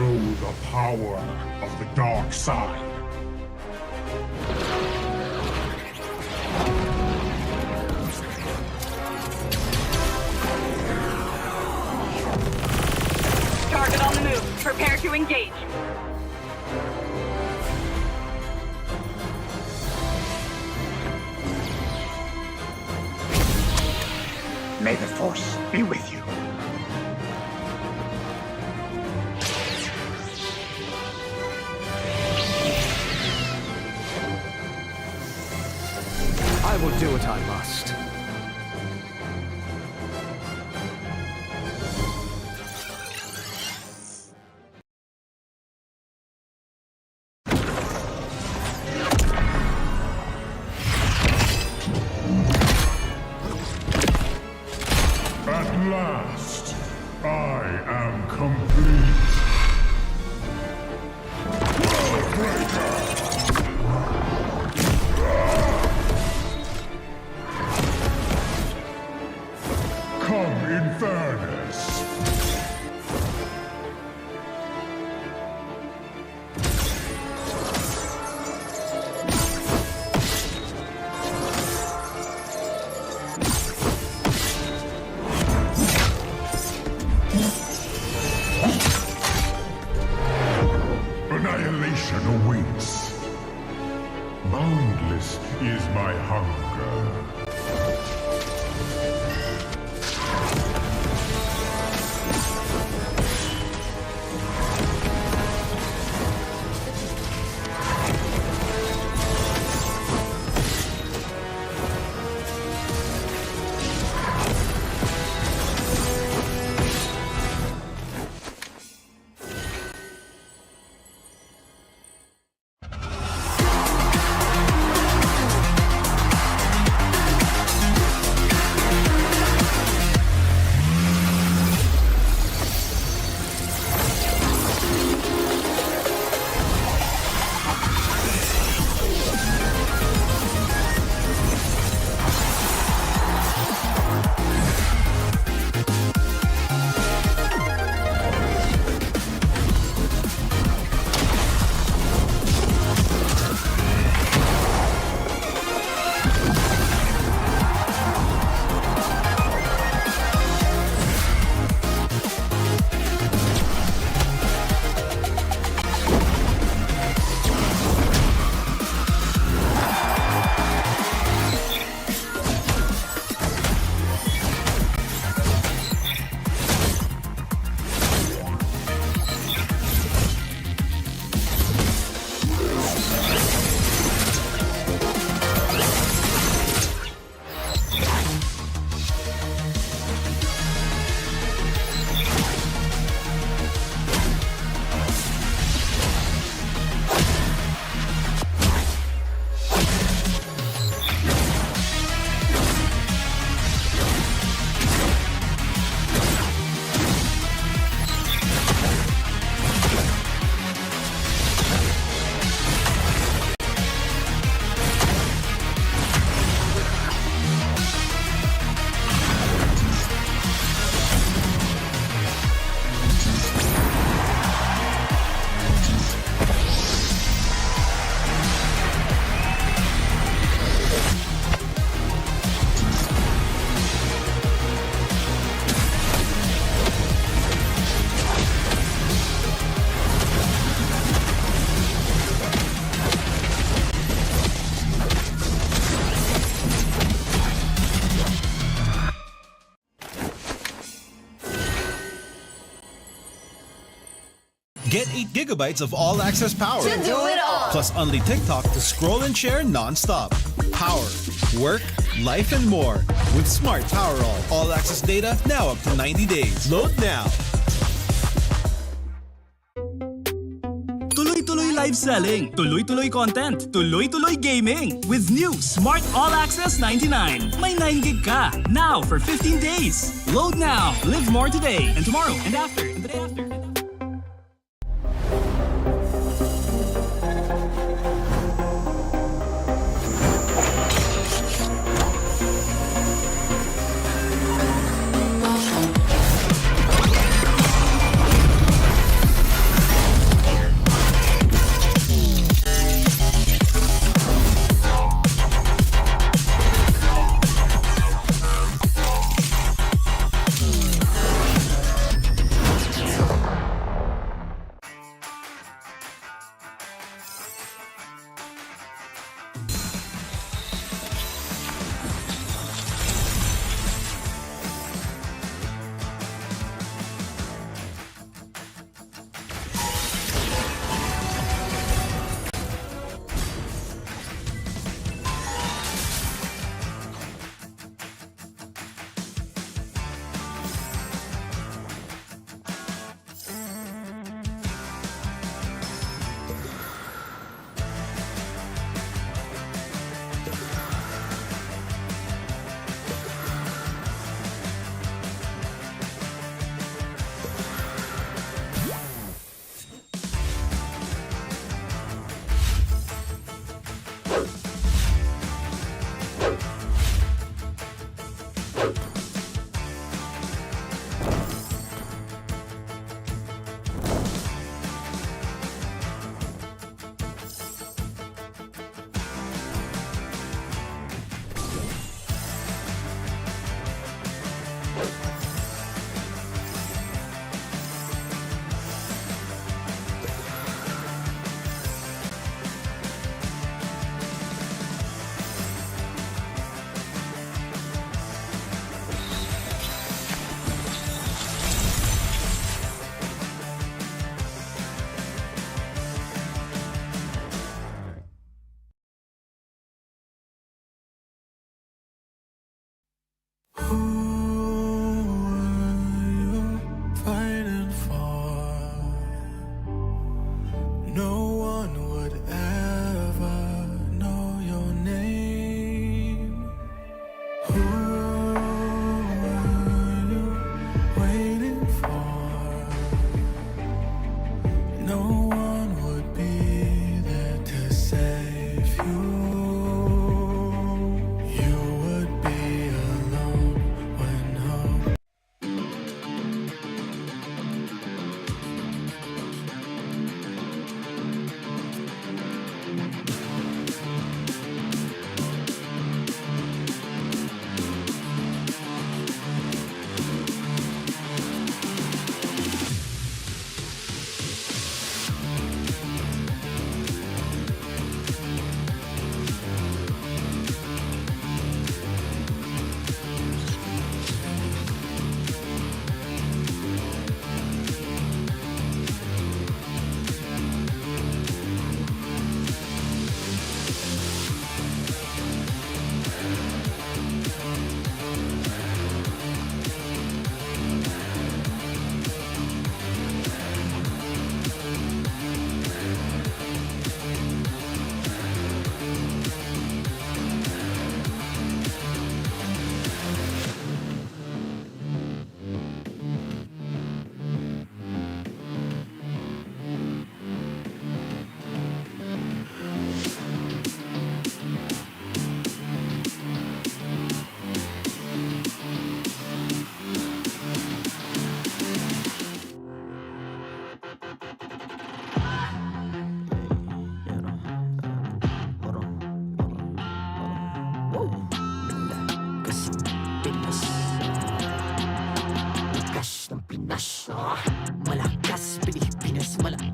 know the power of the dark side. Target on the move. Prepare to engage. May the Force be with you. I will do what I must. At last, I am complete. Come in fairness. Annihilation awaits. Boundless is my hunger. Get 8 gigabytes of all-access power. To do it all. Plus only TikTok to scroll and share non-stop. Power, work, life, and more. With Smart Power all-access data now up to 90 days. Load now. Tuloy-tuloy live selling, tuloy-tuloy content, tuloy-tuloy gaming. With new Smart All Access 99. May 9 gig ka, now for 15 days. Load now, live more today, and tomorrow, and after, and the day after.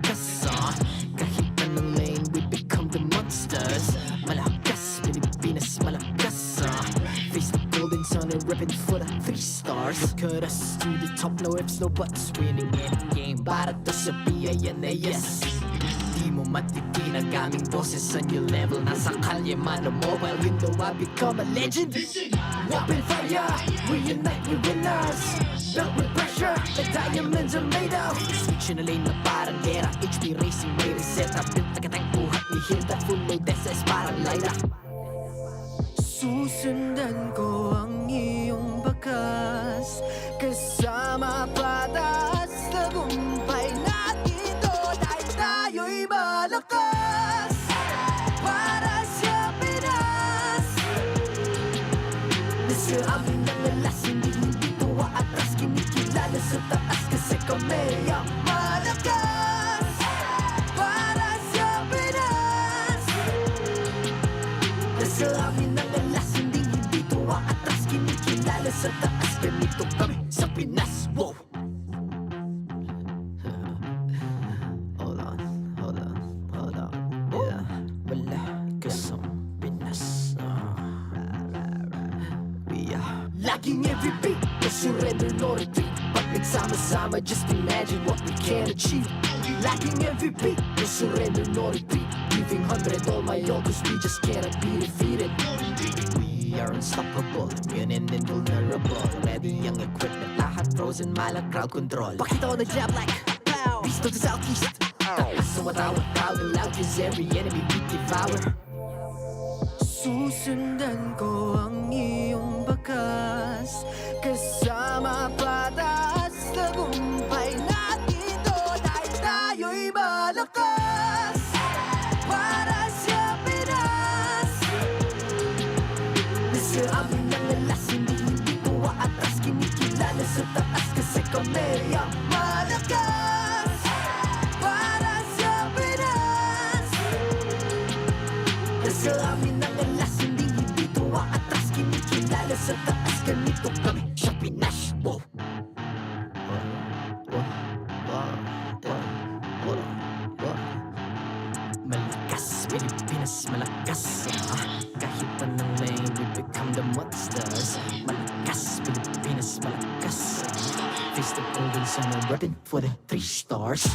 malakas Kahit anong lane, we become the monsters Malakas, Pilipinas, malakas Face the golden sun and ribbon for the 3 stars Look at us to the top, no ifs, no buts Winning any game, para to sa PINAS Di mo matitinag aming boses sa new level Nasa kalye man o mobile window, I become a legend Open fire, we unite, we winners Built with pressure, the diamonds are made of Switch in a lane na parang gera HP Racing, may reseta Built na katang buhat ni Hilda Full load SS parang Lyra Susundan ko ang iyong bakas Kasama patas Tagumpay natin ito Dahil tayo'y malakas Para sa Pinas Nasa amin ang alas Hindi tuwa atras Kinikilala sa taas Kasi kami ang malakas Para sa Pinas Nasa amin ang alas Hindi tuwa atras Kinikilala sa taas Ganito kami sa Pinas Wow! Hold on Yeah, malakas ang Pinas We are laging every beat No surrender, no retreat Pag nagsama-sama Just imagine what we can achieve Laging every beat No surrender, no retreat Giving 100 all my all Cause we just cannot be defeated We are unstoppable Immune and invulnerable Ready ang equipment Lahat frozen, malang crowd control Pakita ko na jab like pow Beast of the southeast So matawag proud and loud Cause every enemy we devour Susundan ko ang iyong bakas Kasama patas Tagumpay natin ito Dahil tayo'y malakas Para sa Pinas Nasa amin ang alas Hindi tuwa atras Kinikilala sa taas Kasi kami ang malakas Para sa Pinas Nasa amin ang alas Hindi tuwa atras Kinikilala sa taas Ganito kami sa Pinas Wow! Malakas, Pilipinas, malakas Kahit anong lane, we become the monsters Malakas, Pilipinas, malakas Face the golden sun and weapon for the 3 stars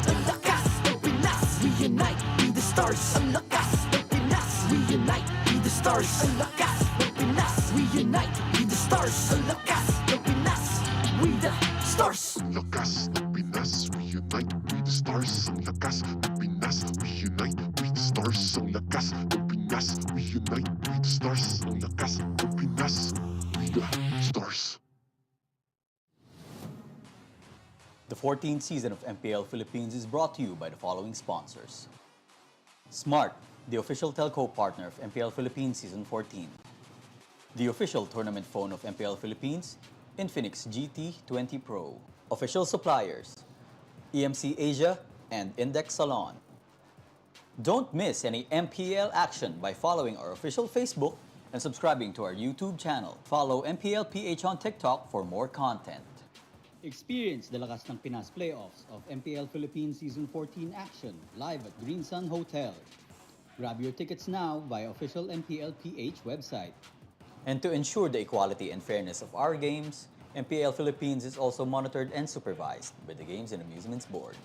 Ang lakas ng Pinas, we unite, be the stars Ang lakas ng Pinas, we unite, be the stars Ang lakas ng Pinas, we unite, be the stars Ang lakas ng Pinas, we the stars Ang lakas ng Pinas, we unite, we the stars Ang lakas ng Pinas, we unite, we the stars Ang lakas ng Pinas, we unite, we the stars Ang lakas ng Pinas, we the stars The 14th season of MPL Philippines is brought to you by the following sponsors. Smart, the official telco partner of MPL Philippines Season 14. The official tournament phone of MPL Philippines, Infinix GT20 Pro. Official suppliers, EMC Asia and Index Salon. Don't miss any MPL action by following our official Facebook and subscribing to our YouTube channel. Follow MPLPH on TikTok for more content. Experience the Lakas ng Pinas playoffs of MPL Philippines Season 14 action live at Green Sun Hotel. Grab your tickets now via official MPLPH website. And to ensure the equality and fairness of our games, MPL Philippines is also monitored and supervised by the Games and Amusements Board.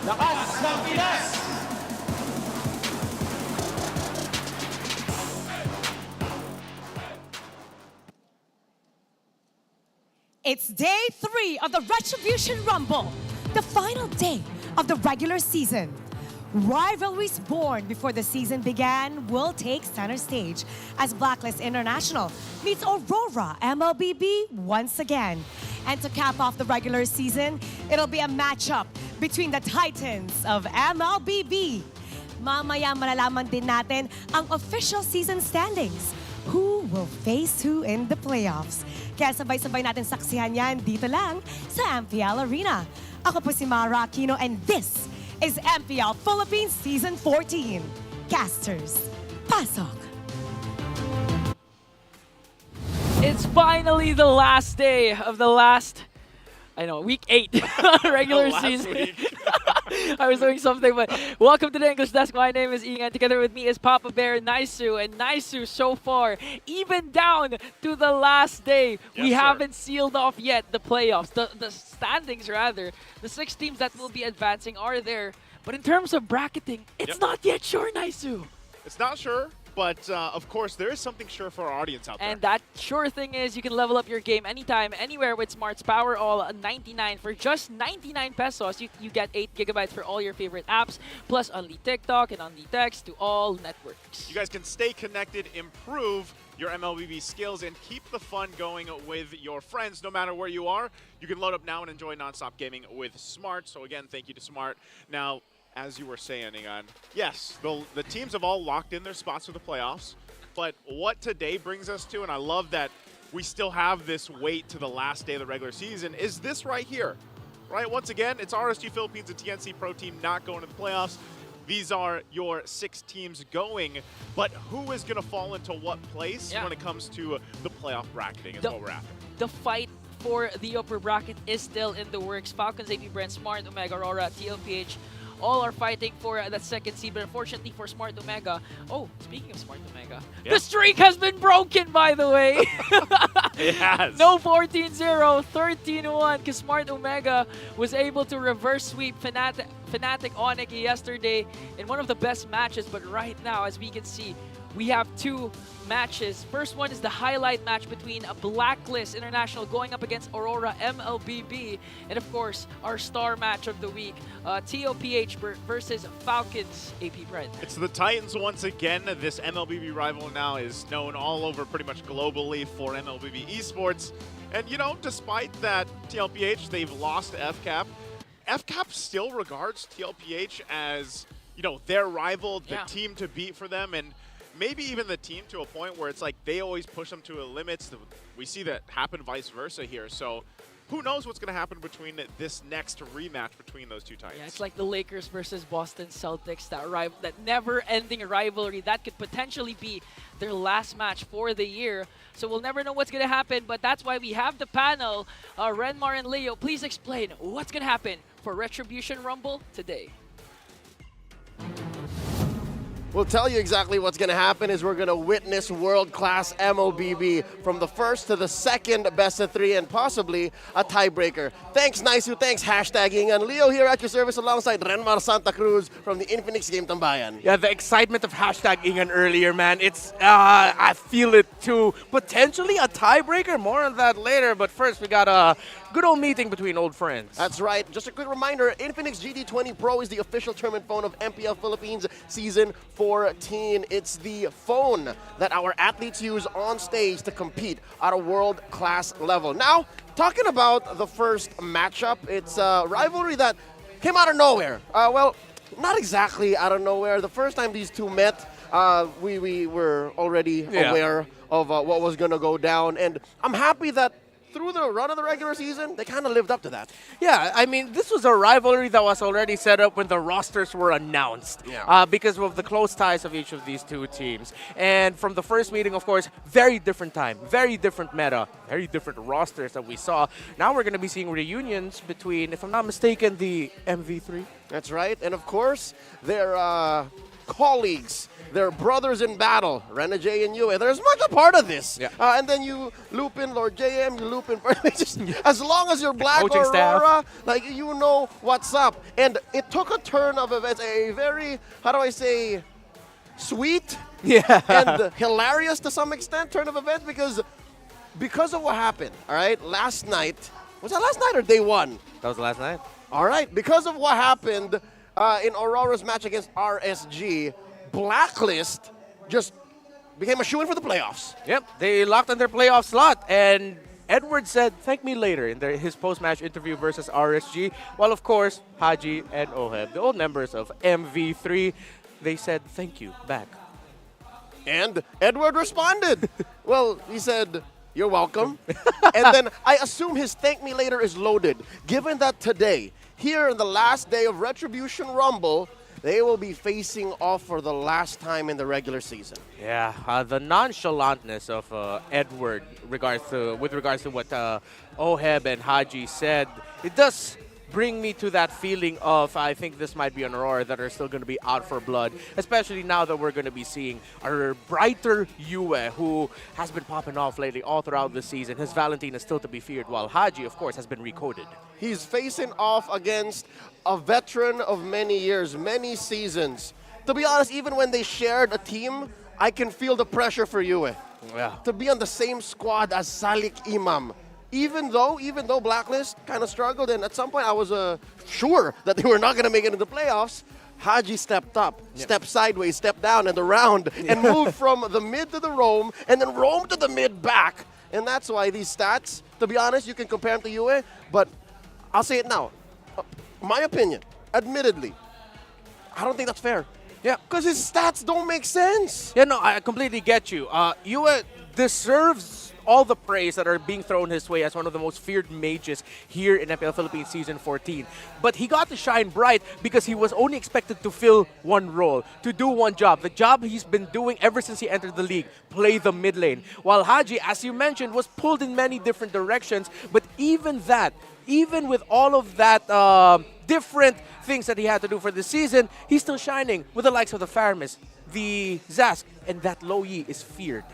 Lakas ng Pinas! It's day 3 of the Retribution Rumble, the final day of the regular season. Rivalries born before the season began will take center stage as Blacklist International meets Aurora MLBB once again. And to cap off the regular season, it'll be a matchup between the Titans of MLBB. Mamaya malalaman din natin ang official season standings. who will face who in the playoffs. Kaya sabay-sabay natin saksihan yan dito lang sa MPL Arena. Ako po si Mara Aquino and this is MPL Philippines Season 14. Casters, pasok! It's finally the last day of the last, week 8 regular season. I was doing something, but welcome to the English Desk. My name is Ian. Together with me is Papa Bear Naisu. And Naisu, so far, even down to the last day, we haven't sealed off yet the playoffs. The standings, rather. The 6 teams that will be advancing are there. But in terms of bracketing, it's not yet sure, Naisu. It's not sure. But, of course, there is something sure for our audience out there. And that sure thing is you can level up your game anytime, anywhere with Smart's Power All 99. For just 99 pesos, you get 8 gigabytes for all your favorite apps, plus only TikTok and only text to all networks. You guys can stay connected, improve your MLBB skills, and keep the fun going with your friends no matter where you are. You can load up now and enjoy nonstop gaming with Smart. So, again, thank you to Smart. Now, as you were saying, Ingan, yes, the teams have all locked in their spots for the playoffs, but what today brings us to, and I love that we still have this wait to the last day of the regular season, is this right here, right? Once again, it's RSG Philippines and TNC Pro Team not going to the playoffs. These are your 6 teams going, but who is going to fall into what place when it comes to the playoff bracketing is what we're after. The fight for the upper bracket is still in the works. Falcons APBren, Smart, Omega, Aurora, TLPH, all are fighting for that second seed, but unfortunately for Smart Omega, speaking of Smart Omega, the streak has been broken, by the way. It has. No 14-0, 13-1, because Smart Omega was able to reverse sweep Fnatic Onyx yesterday in one of the best matches, but right now, as we can see, we have 2 matches. First one is the highlight match between Blacklist International going up against Aurora MLBB. And of course, our star match of the week, TLPH versus Falcons APBren. It's the Titans once again. This MLBB rival now is known all over pretty much globally for MLBB esports. And despite that TLPH, they've lost to FCAP. FCAP still regards TLPH as, their rival, the team to beat for them. And maybe even the team to a point where it's like they always push them to limits. We see that happen vice versa here. So who knows what's going to happen between this next rematch between those 2 Titans. Yeah, it's like the Lakers versus Boston Celtics, that never-ending rivalry. That could potentially be their last match for the year. So we'll never know what's going to happen, but that's why we have the panel. Renmar and Leo, please explain what's going to happen for Retribution Rumble today. We'll tell you exactly what's going to happen is we're going to witness world-class MLBB from the first to the second best of 3 and possibly a tiebreaker. Thanks, Naisu. Thanks, hashtagging. And Leo here at your service alongside Renmar Santa Cruz from the Infinix Game Tambayan. Yeah, the excitement of hashtagging and earlier, man. It's, I feel it too. Potentially a tiebreaker. More on that later. But first, we got a good old meeting between old friends. That's right. Just a quick reminder, Infinix GD20 Pro is the official tournament phone of MPL Philippines Season 14. It's the phone that our athletes use on stage to compete at a world-class level. Now, talking about the first matchup, it's a rivalry that came out of nowhere. Well, not exactly out of nowhere. The first time these 2 met, we were already aware of what was going to go down. And I'm happy that through the run of the regular season, they kind of lived up to that. Yeah, I mean, this was a rivalry that was already set up when the rosters were announced because of the close ties of each of these 2 teams. And from the first meeting, of course, very different time, very different meta, very different rosters that we saw. Now we're going to be seeing reunions between, if I'm not mistaken, the MV3. That's right. And of course, their colleagues, their brothers in battle, Rena J and Yue. They're as much a part of this. Yeah. And then you loop in Lord JM, you loop in, just, as long as you're Black or Aurora, like, you know what's up. And it took a turn of events, a very, how do I say, sweet and hilarious to some extent turn of events because of what happened, all right? Last night, was that last night or day 1? That was last night. All right, because of what happened in Aurora's match against RSG, Blacklist just became a shoo-in for the playoffs. Yep, they locked on their playoff slot, and Edward said, thank me later in his post-match interview versus RSG. While, of course, Haji and Oheb, the old members of MV3, they said thank you back. And Edward responded. Well, he said, "You're welcome." And then I assume his thank me later is loaded, given that today, here in the last day of Retribution Rumble, they will be facing off for the last time in the regular season. Yeah, the nonchalantness of Edward with regards to what Oheb and Haji said, it does bring me to that feeling of I think this might be an Aurora that are still going to be out for blood, especially now that we're going to be seeing our brighter Yue, who has been popping off lately all throughout the season. His Valentine is still to be feared, while Haji, of course, has been recoded. He's facing off against a veteran of many years, many seasons. To be honest, even when they shared a team, I can feel the pressure for Yue. Yeah. To be on the same squad as Salik Imam. Even though Blacklist kind of struggled, and at some point I was sure that they were not going to make it into the playoffs, Haji stepped up, stepped sideways, stepped down and around, and moved from the mid to the roam, and then roam to the mid back. And that's why these stats, to be honest, you can compare them to Yue, but I'll say it now. My opinion, admittedly, I don't think that's fair. Yeah. Because his stats don't make sense. Yeah, no, I completely get you. Yue deserves all the praise that are being thrown his way as one of the most feared mages here in MPL Philippines Season 14. But he got to shine bright because he was only expected to fill one role, to do one job. The job he's been doing ever since he entered the league, play the mid lane. While Haji, as you mentioned, was pulled in many different directions. But even with all of that different things that he had to do for the season, he's still shining with the likes of the Faramis, the Zask, and that Lo Yi is feared.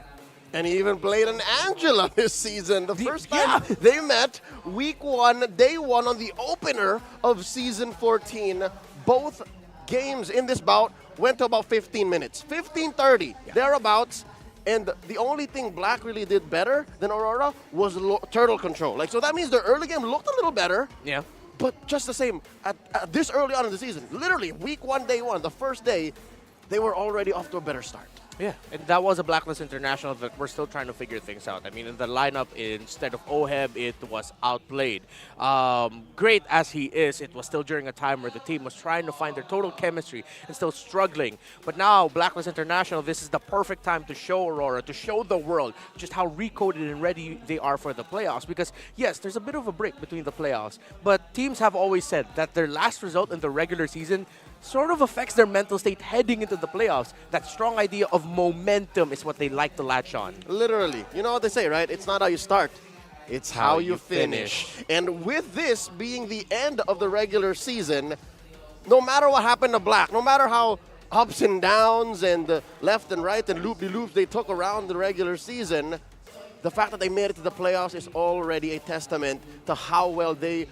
And he even played an Angela this season. The first time they met, week 1, day 1 on the opener of season 14. Both games in this bout went to about 15 minutes. 15:30, thereabouts. And the only thing Black really did better than Aurora was turtle control. So that means their early game looked a little better. Yeah. But just the same, at this early on in the season, literally week 1, day 1, the first day, they were already off to a better start. Yeah, and that was a Blacklist International that we're still trying to figure things out. I mean, in the lineup, instead of Oheb, it was outplayed. Great as he is, it was still during a time where the team was trying to find their total chemistry and still struggling. But now, Blacklist International, this is the perfect time to show Aurora, to show the world just how recoded and ready they are for the playoffs. Because, yes, there's a bit of a break between the playoffs, but teams have always said that their last result in the regular season sort of affects their mental state heading into the playoffs. That strong idea of momentum is what they like to latch on. Literally. You know what they say, right? It's not how you start, it's how you finish. And with this being the end of the regular season, no matter what happened to Black, no matter how ups and downs and left and right and loop-de-loops they took around the regular season, the fact that they made it to the playoffs is already a testament to how well they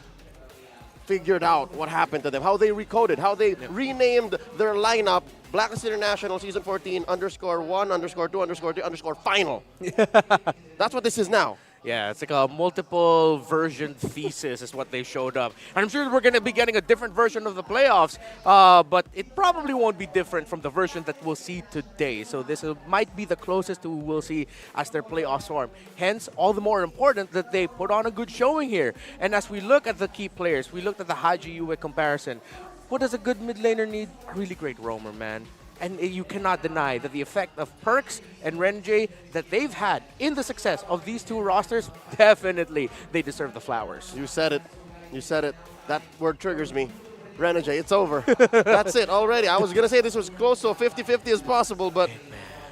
figured out what happened to them, how they recoded, how they renamed their lineup. Blacklist International Season 14 _1_2_3_final. That's what this is now. Yeah, it's like a multiple version thesis is what they showed up. And I'm sure we're going to be getting a different version of the playoffs, but it probably won't be different from the version that we'll see today. So this might be the closest to we'll see as their playoffs form. Hence, all the more important that they put on a good showing here. And as we look at the key players, we looked at the Haji Yue comparison. What does a good mid laner need? A really great roamer, man. And you cannot deny that the effect of Perks and Renjay that they've had in the success of these two rosters, definitely they deserve the flowers. You said it. You said it. That word triggers me. Renjay, it's over. That's it already. I was going to say this was close to a 50-50 as possible, but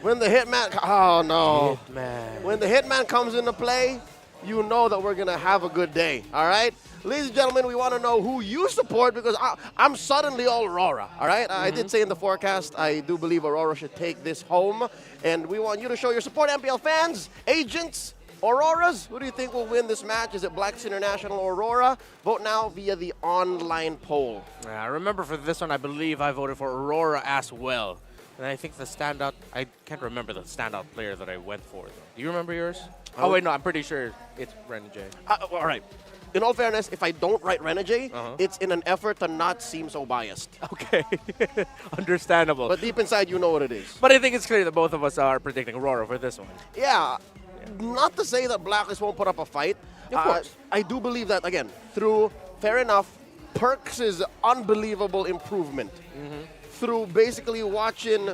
when the Hitman... Oh, no. Hitman. When the Hitman comes into play, you know that we're going to have a good day, all right? Ladies and gentlemen, we want to know who you support because I'm suddenly all Aurora, all right? I did say in the forecast, I do believe Aurora should take this home, and we want you to show your support, MPL fans, agents, Auroras. Who do you think will win this match? Is it Blacklist International or Aurora? Vote now via the online poll. I remember for this one, I believe I voted for Aurora as well. And I think the standout, I can't remember the standout player that I went for. Though. Do you remember yours? Oh, wait, no, I'm pretty sure it's Renjay. All right. In all fairness, if I don't write Renjay, it's in an effort to not seem so biased. Okay. Understandable. But deep inside, you know what it is. But I think it's clear that both of us are predicting Aurora for this one. Yeah. Not to say that Blacklist won't put up a fight. Of course. I do believe that, again, through, fair enough, Perks' unbelievable improvement. Through basically watching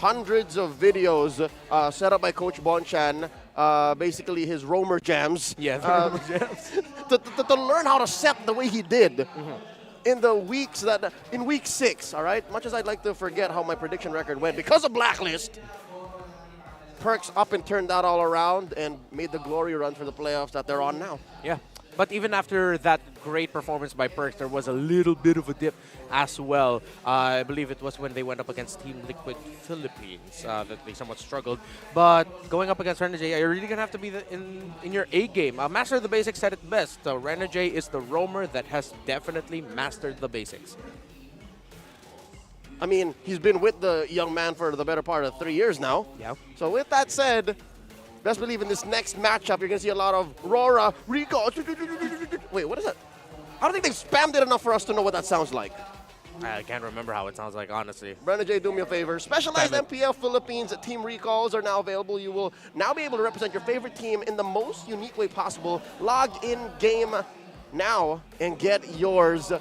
hundreds of videos set up by Coach Bonchan, basically his roamer jams. Yeah, the roamer jams. to learn how to set the way he did. In the weeks that, in week 6, all right? Much as I'd like to forget how my prediction record went because of Blacklist, Perks up and turned that all around and made the glory run for the playoffs that they're on now. Yeah. But even after that great performance by Perks, there was a little bit of a dip as well. I believe it was when they went up against Team Liquid Philippines that they somewhat struggled. But going up against Renajay, you're really going to have to be in your A game. Master of the Basics said it best. Renajay is the roamer that has definitely mastered the basics. I mean, he's been with the young man for the better part of 3 years now. Yeah. So with that said, best believe in this next matchup, you're going to see a lot of RORA, recall. Wait, what is that? I don't think they've spammed it enough for us to know what that sounds like. I can't remember how it sounds like, honestly. Renajay, do me a favor. Specialized MPL Philippines team recalls are now available. You will now be able to represent your favorite team in the most unique way possible. Log in game now and get yours.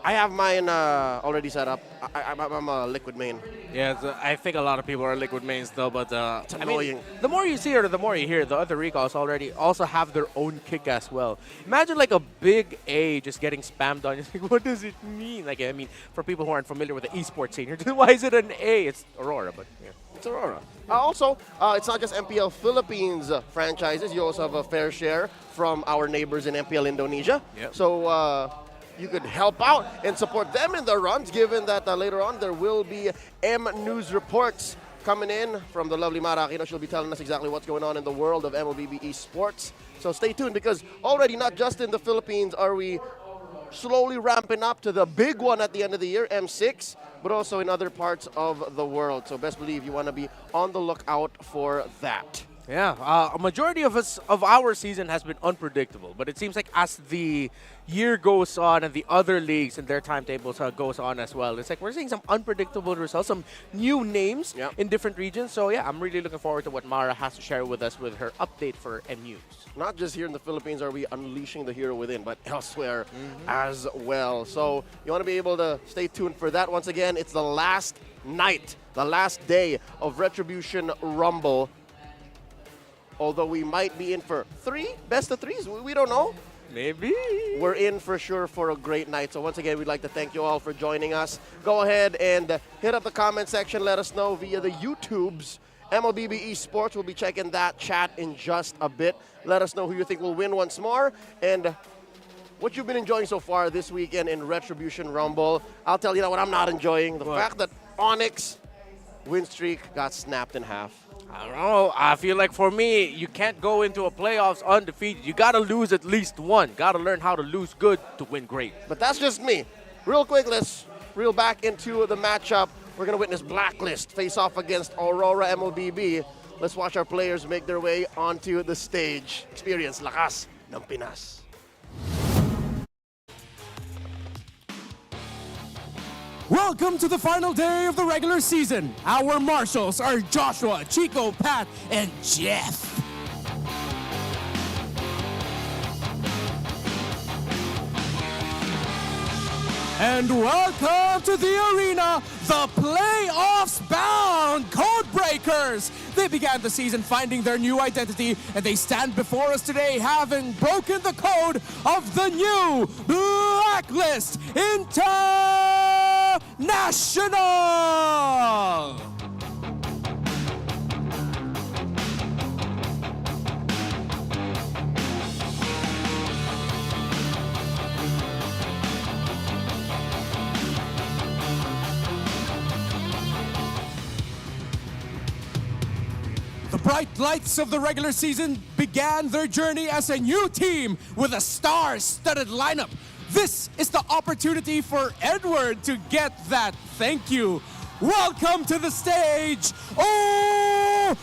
I have mine already set up. I'm a Liquid main. Yeah, I think a lot of people are Liquid mains though, but it's annoying. I mean, the more you see or the more you hear, the other recalls already also have their own kick as well. Imagine like a big A just getting spammed on you. Like, what does it mean? Like, I mean, for people who aren't familiar with the esports scene, why is it an A? It's Aurora, but yeah. It's Aurora. Also, it's not just MPL Philippines franchises. You also have a fair share from our neighbors in MPL Indonesia. Yep. So you could help out and support them in their runs, given that later on there will be M News reports coming in from the lovely Mara Aquino. She'll be telling us exactly what's going on in the world of MLBB esports. So stay tuned, because already not just in the Philippines are we slowly ramping up to the big one at the end of the year, M6, but also in other parts of the world. So best believe you want to be on the lookout for that. Yeah, a majority of our season has been unpredictable, but it seems like as the year goes on and the other leagues and their timetables goes on as well, it's like we're seeing some unpredictable results, some new names in different regions. So yeah, I'm really looking forward to what Mara has to share with us with her update for MUs. Not just here in the Philippines are we unleashing the hero within, but elsewhere as well. So you want to be able to stay tuned for that. Once again, it's the last night, the last day of Retribution Rumble. Although we might be in for 3 best of 3s, we don't know. Maybe. We're in for sure for a great night. So once again, we'd like to thank you all for joining us. Go ahead and hit up the comment section. Let us know via the YouTubes. MLBB Esports, we'll be checking that chat in just a bit. Let us know who you think will win once more and what you've been enjoying so far this weekend in Retribution Rumble. I'll tell you what I'm not enjoying. The fact that Onyx win streak got snapped in half. I don't know. I feel like for me, you can't go into a playoffs undefeated. You got to lose at least one. Got to learn how to lose good to win great. But that's just me. Real quick, let's reel back into the matchup. We're going to witness Blacklist face off against Aurora MLBB. Let's watch our players make their way onto the stage. Experience Lakas ng Pinas. Welcome to the final day of the regular season. Our marshals are Joshua, Chico, Pat, and Jeff. And welcome to the arena, the playoffs bound Codebreakers. They began the season finding their new identity, and they stand before us today having broken the code of the new Blacklist International. The bright lights of the regular season began their journey as a new team with a star-studded lineup. This is the opportunity for Edward to get that thank you. Welcome to the stage, Aurora!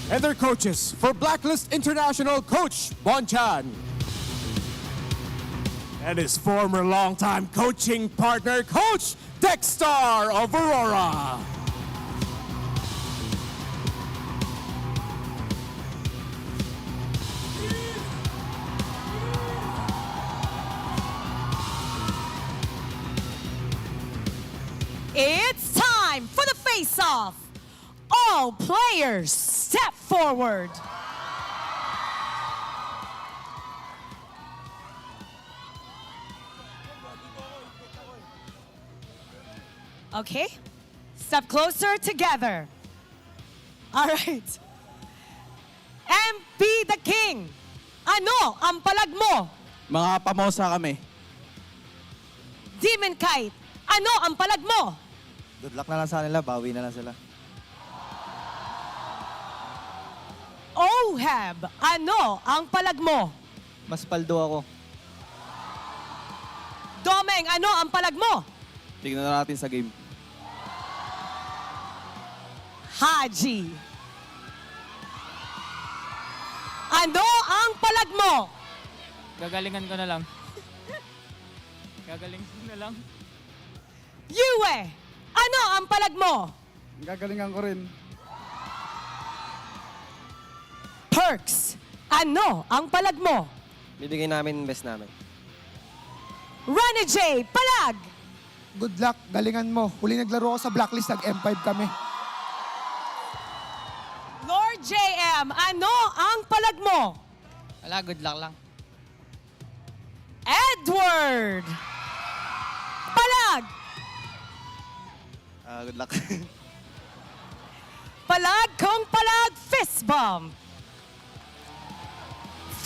And their coaches for Blacklist International, Coach Bonchan. And his former longtime coaching partner, Coach Dexter of Aurora. It's time for the face-off. All players step forward. Okay, step closer together. All right. MP the King, ano ang palag mo? Mga pamosa kami. Demon Kite, ano ang palag mo? Good luck na lang sa kanila, bawi na lang sila. Oheb, ano ang palag mo? Mas paldo ako. Domeng, ano ang palag mo? Tignan na natin sa game. Haji, ano ang palag mo? Gagalingan ko na lang. Gagalingan ko na lang. Yue, ano ang palag mo? Gagalingan ko rin. Perks, ano ang palag mo? Bibigay namin best namin. Renegade, palag! Good luck, galingan mo. Huli naglaro ako sa Blacklist, nag-M5 kami. Lord JM, ano ang palag mo? Wala, good luck lang. Edward! Palag! Good luck. Palag kung palag, fist bump.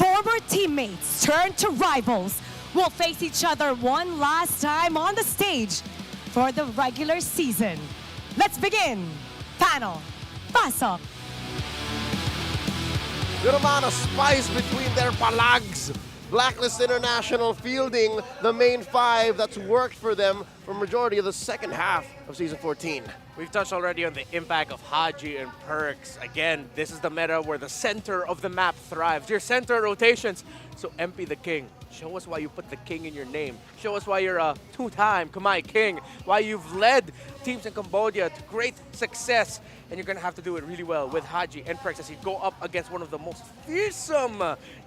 Former teammates turn to rivals will face each other one last time on the stage for the regular season. Let's begin. Panel, pasok. Good amount of spice between their palags. Blacklist International fielding the main five that's worked for them for majority of the second half of Season 14. We've touched already on the impact of Haji and Perks. Again, this is the meta where the center of the map thrives. Your center rotations. So MP the King, show us why you put the King in your name. Show us why you're a two-time Khmer King. Why you've led teams in Cambodia to great success. And you're going to have to do it really well with Haji and Perks as you go up against one of the most fearsome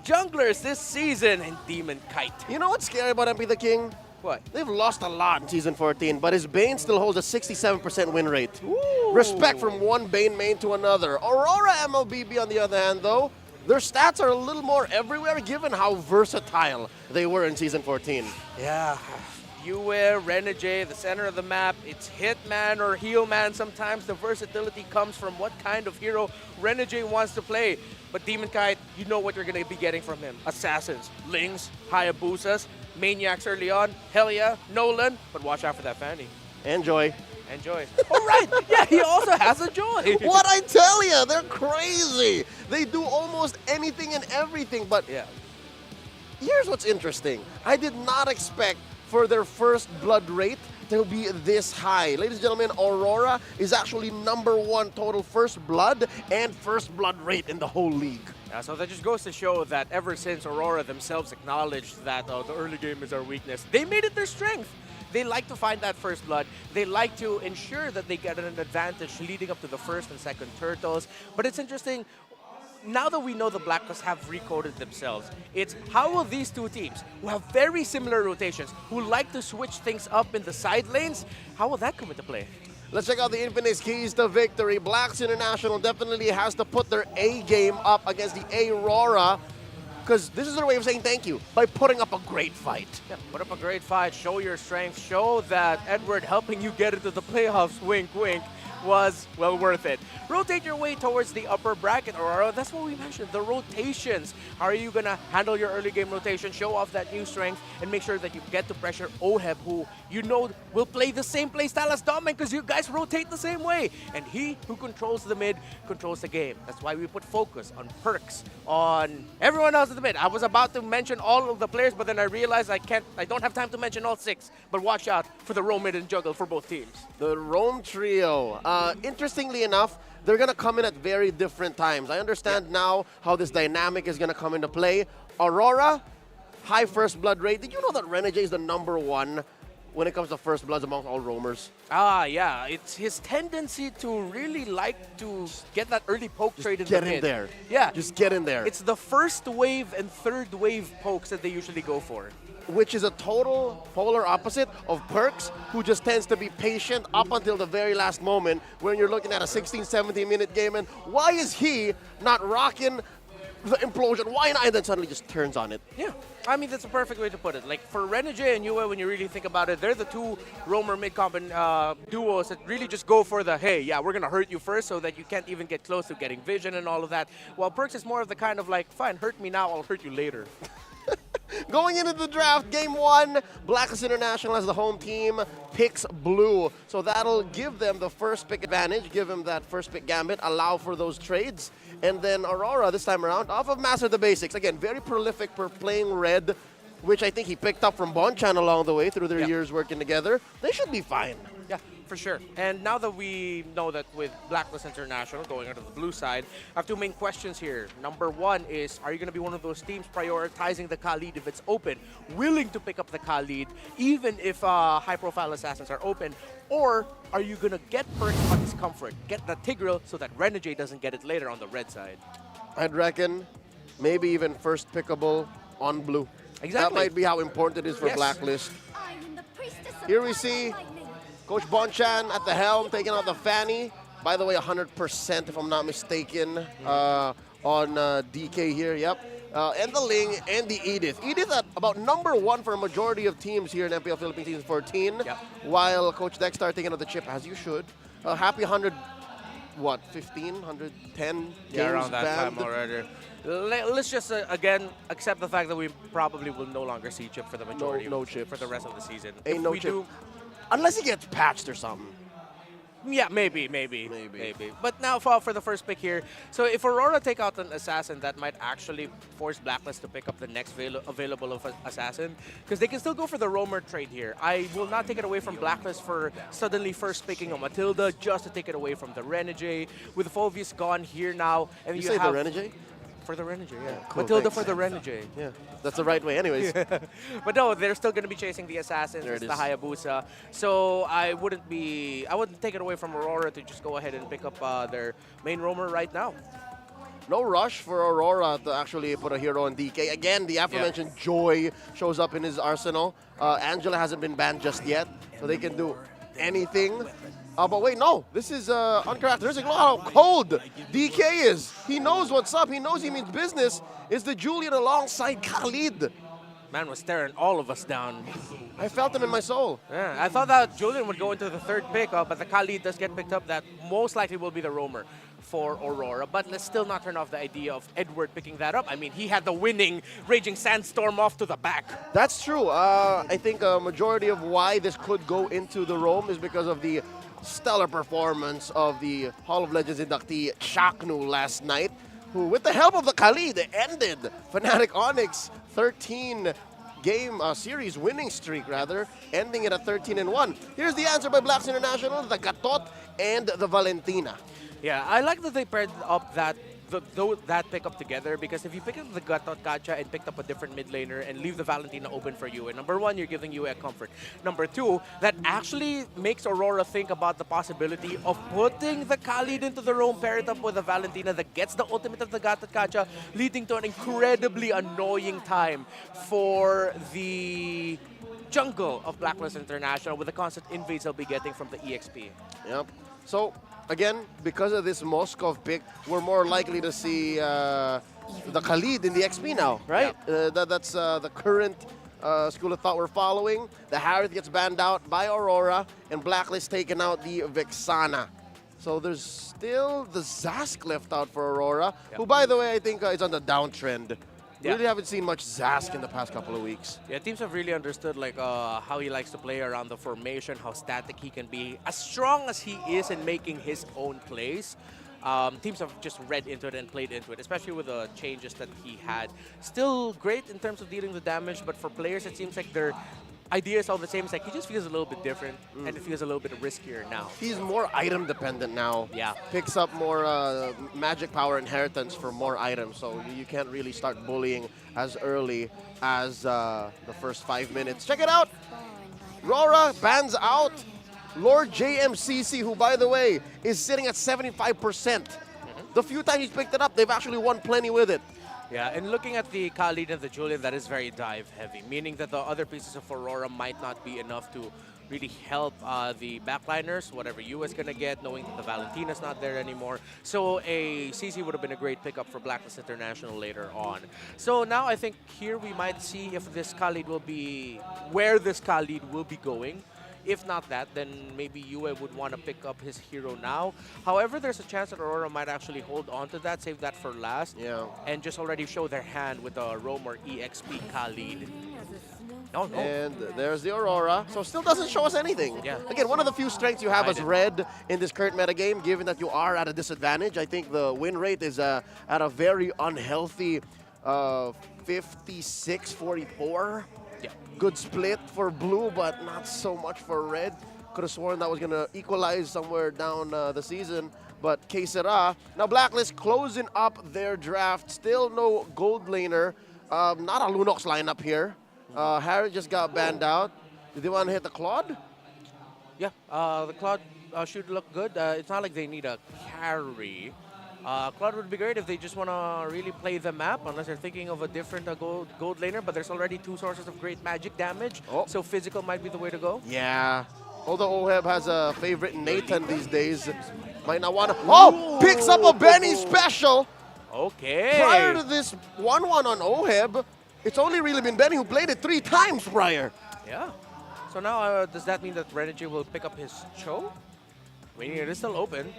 junglers this season in Demon Kite. You know what's scary about MP the King? What? They've lost a lot in Season 14, but his Bane still holds a 67% win rate. Ooh. Respect from one Bane main to another. Aurora MLBB, on the other hand, though, their stats are a little more everywhere given how versatile they were in Season 14. Yeah. Yue, Renegade, the center of the map, it's Hitman or Healman. Sometimes the versatility comes from what kind of hero Renegade wants to play. But Demon Kite, you know what you're going to be getting from him. Assassins, Lings, Hayabusas, Maniacs early on, hell yeah, Nolan, but watch out for that Fanny. Enjoy. Enjoy. Oh, right. Yeah, he also has a Joy. What I tell you, they're crazy. They do almost anything and everything, but yeah. Here's what's interesting. I did not expect for their first blood rate to be this high. Ladies and gentlemen, Aurora is actually #1 total first blood and first blood rate in the whole league. Yeah, so that just goes to show that ever since Aurora themselves acknowledged that the early game is our weakness, they made it their strength. They like to find that first blood. They like to ensure that they get an advantage leading up to the first and second turtles. But it's interesting, now that we know the Blacklist have recoded themselves, it's how will these two teams, who have very similar rotations, who like to switch things up in the side lanes, how will that come into play? Let's check out the Infinite's keys to victory. Blacks International definitely has to put their A game up against the Aurora, because this is their way of saying thank you, by putting up a great fight. Yeah, put up a great fight, show your strength, show that Edward helping you get into the playoffs, wink, wink, was well worth it. Rotate your way towards the upper bracket, Aurora. That's what we mentioned, the rotations. How are you going to handle your early game rotation, show off that new strength, and make sure that you get to pressure Oheb, who you know will play the same playstyle as Dominic because you guys rotate the same way. And he who controls the mid controls the game. That's why we put focus on Perks, on everyone else in the mid. I was about to mention all of the players, but then I realized I don't have time to mention all 6. But watch out for the roam mid and juggle for both teams. The roam trio. Interestingly enough, they're going to come in at very different times. I understand now how this dynamic is going to come into play. Aurora, high first blood rate. Did you know that Renegade is the #1 when it comes to first bloods among all roamers. Ah, yeah. It's his tendency to really like to get that early poke trade in the Get mid. in there. Yeah. Just get in there. It's the first wave and third wave pokes that they usually go for. Which is a total polar opposite of Perks, who just tends to be patient up until the very last moment when you're looking at a 16, 17-minute game. And why is he not rocking the implosion? Why not? And then suddenly just turns on it. Yeah. I mean, that's a perfect way to put it. Like, for Renegade and Yue, when you really think about it, they're the two roamer mid-comp duos that really just go for the, hey, yeah, we're going to hurt you first so that you can't even get close to getting vision and all of that. While Perks is more of the kind of like, fine, hurt me now, I'll hurt you later. Going into the draft, game one, Blacklist International as the home team picks blue. So that'll give them the first pick advantage, give them that first pick gambit, allow for those trades. And then Aurora this time around, off of Master the Basics. Again, very prolific for playing red, which I think he picked up from Bonchan along the way through their years working together. They should be fine. Yeah, for sure. And now that we know that with Blacklist International going onto the blue side, I have two main questions here. Number one is, are you going to be one of those teams prioritizing the Khalid if it's open, willing to pick up the Khalid even if high-profile assassins are open? Or are you going to get Perks on his comfort, get the Tigreal so that Renegade doesn't get it later on the red side? I'd reckon maybe even first pickable on blue. Exactly. That might be how important it is for Yes. Blacklist. Here we see Coach Bonchan at the helm, taking out the Fanny. By the way, 100% if I'm not mistaken on DK here, yep. And the Ling and the Edith. Edith at about number one for a majority of teams here in MPL Philippines Season 14, while Coach Dexter taking out the chip, as you should. Happy 100, what, 15, 110 games Yeah, around that banned. time already. Let's just, again, accept the fact that we probably will no longer see Chip for the majority No of, chips. for the rest of the season. Ain't If no we chip. do, Unless he gets patched or something. yeah, maybe. But now for the first pick here, so if Aurora take out an assassin, that might actually force Blacklist to pick up the next available of assassin, because they can still go for the roamer trade here. I will not take it away from Blacklist for suddenly first picking a Matilda just to take it away from the Renegade. With Phobius gone here now, and You you say have the Renegade? For the Renegade, yeah. Cool, Matilda thanks. for the Renegade. Yeah, that's the right way anyways. But no, they're still going to be chasing the assassins, There it's it the is. Hayabusa. So I wouldn't take it away from Aurora to just go ahead and pick up their main roamer right now. No rush for Aurora to actually put a hero on DK. Again, the aforementioned Joy shows up in his arsenal. Angela hasn't been banned just yet, so they can do anything. But wait, no, this is uncharacteristic. Look how cold DK is. He knows what's up. He knows he means business. Is the Julian alongside Khalid? Man was staring all of us down. I felt him in my soul. Yeah, I thought that Julian would go into the third pick, but the Khalid does get picked up. That most likely will be the roamer for Aurora. But let's still not turn off the idea of Edward picking that up. I mean, he had the winning Raging Sandstorm off to the back. That's true. I think a majority of why this could go into the Rome is because of the stellar performance of the Hall of Legends inductee Chaknu last night, who, with the help of the Khalid, ended Fnatic Onyx 13-game series winning streak, rather, ending it at 13-1. Here's the answer by Blacks International, the Gatot and the Valentina. Yeah, I like that they paired up that pickup together, because if you pick up the Gatot Gacha and picked up a different mid laner and leave the Valentina open for you, and number one, you're giving you a comfort. Number two, that actually makes Aurora think about the possibility of putting the Khalid into the roam, pair it up with a Valentina that gets the ultimate of the Gatot Gacha, leading to an incredibly annoying time for the jungle of Blacklist International with the constant invades they'll be getting from the EXP. Yep. So, again, because of this Moskov pick, we're more likely to see the Khalid in the XP now, right? That's the current school of thought we're following. The Harith gets banned out by Aurora, and Blacklist taking out the Vexana. So there's still the Zask left out for Aurora, who, by the way, I think is on the downtrend. We really haven't seen much Zask in the past couple of weeks. Yeah, teams have really understood like how he likes to play around the formation, how static he can be. As strong as he is in making his own plays, teams have just read into it and played into it, especially with the changes that he had. Still great in terms of dealing the damage, but for players, it seems like their ideas are the same. It's like he just feels a little bit different, and it feels a little bit riskier now. He's more item dependent now. Yeah. Picks up more magic power inheritance for more items, so you can't really start bullying as early as the first 5 minutes. Check it out! RORA bans out Lord JMCC, who, by the way, is sitting at 75%. The few times he's picked it up, they've actually won plenty with it. Yeah, and looking at the Khalid and the Julian, that is very dive heavy, meaning that the other pieces of Aurora might not be enough to really help the backliners, whatever you is going to get, knowing that the Valentina's not there anymore. So a CC would have been a great pickup for Blacklist International later on. So now I think here we might see if this Khalid will be, where this Khalid will be going. If not that, then maybe Yue would want to pick up his hero now. However, there's a chance that Aurora might actually hold on to that, save that for last, and just already show their hand with the Roam or EXP Khalid. No. And there's the Aurora. So still doesn't show us anything. Yeah. Again, one of the few strengths you have as red in this current metagame, given that you are at a disadvantage. I think the win rate is at a very unhealthy 56-44. Yeah. Good split for blue, but not so much for red. Could have sworn that was going to equalize somewhere down the season. But que sera. Now Blacklist closing up their draft. Still no gold laner. Not a Lunox lineup here. Harry just got banned out. Did they want to hit the Claude? Yeah, the Claude should look good. It's not like they need a carry. Claude would be great if they just want to really play the map, unless they're thinking of a different gold laner, but there's already two sources of great magic damage, so physical might be the way to go. Yeah. Although Oheb has a favorite Nathan these days, might not want to. Oh! Picks up a Benny special! Okay. Prior to this 1-1 on Oheb, it's only really been Benny who played it 3 times prior. Yeah. So now, does that mean that Renegade will pick up his Cho? I mean, it is still open.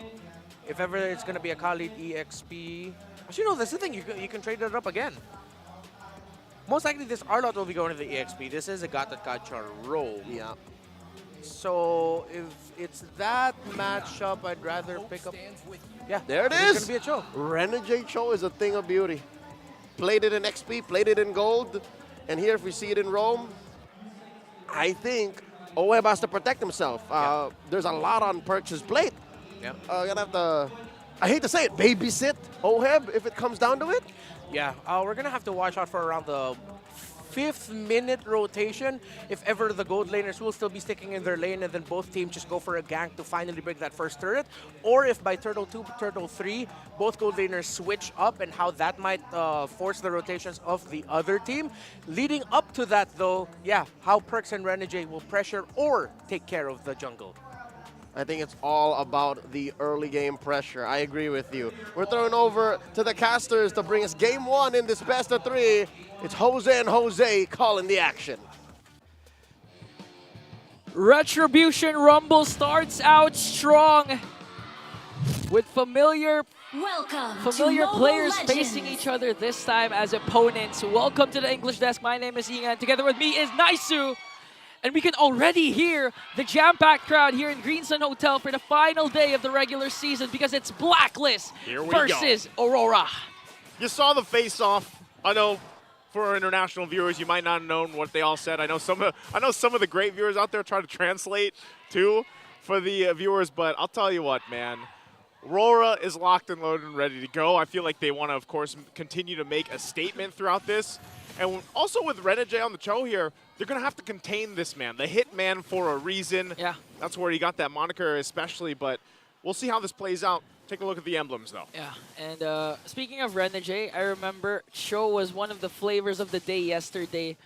If ever it's going to be a Khalid EXP. Actually, no, that's the thing. You can trade it up again. Most likely, this Arlot will be going to the EXP. This is a Gacha Roam. Yeah. So, if it's that matchup, I'd rather pick up... Yeah, there it is. It's going to be a Cho. Renegade Cho is a thing of beauty. Played it in XP, played it in gold. And here, if we see it in Rome, I think Oheb has to protect himself. There's a lot on Perch's plate. Yeah. Gonna have to, I hate to say it, babysit Oheb if it comes down to it. Yeah, we're going to have to watch out for around the 5th minute rotation. If ever the gold laners will still be sticking in their lane and then both teams just go for a gank to finally break that first turret. Or if by Turtle 2, Turtle 3, both gold laners switch up and how that might force the rotations of the other team. Leading up to that though, yeah, how Perks and Renegade will pressure or take care of the jungle. I think it's all about the early game pressure. I agree with you. We're throwing over to the casters to bring us game 1 in this best of 3. It's Jose and Jose calling the action. Retribution Rumble starts out strong with familiar players facing each other this time as opponents. Welcome to the English Desk. My name is Ingan. Together with me is Naisu. And we can already hear the jam-packed crowd here in Green Sun Hotel for the final day of the regular season because it's Blacklist versus Aurora. You saw the face-off. I know for our international viewers, you might not have known what they all said. I know some of the great viewers out there try to translate too for the viewers, but I'll tell you what, man. RORA is locked and loaded and ready to go. I feel like they want to, of course, continue to make a statement throughout this. And also with Renegade on the show here, they're going to have to contain this man, the hitman for a reason. Yeah. That's where he got that moniker especially, but we'll see how this plays out. Take a look at the emblems, though. Yeah, and speaking of Renegade, I remember Cho was one of the flavors of the day yesterday,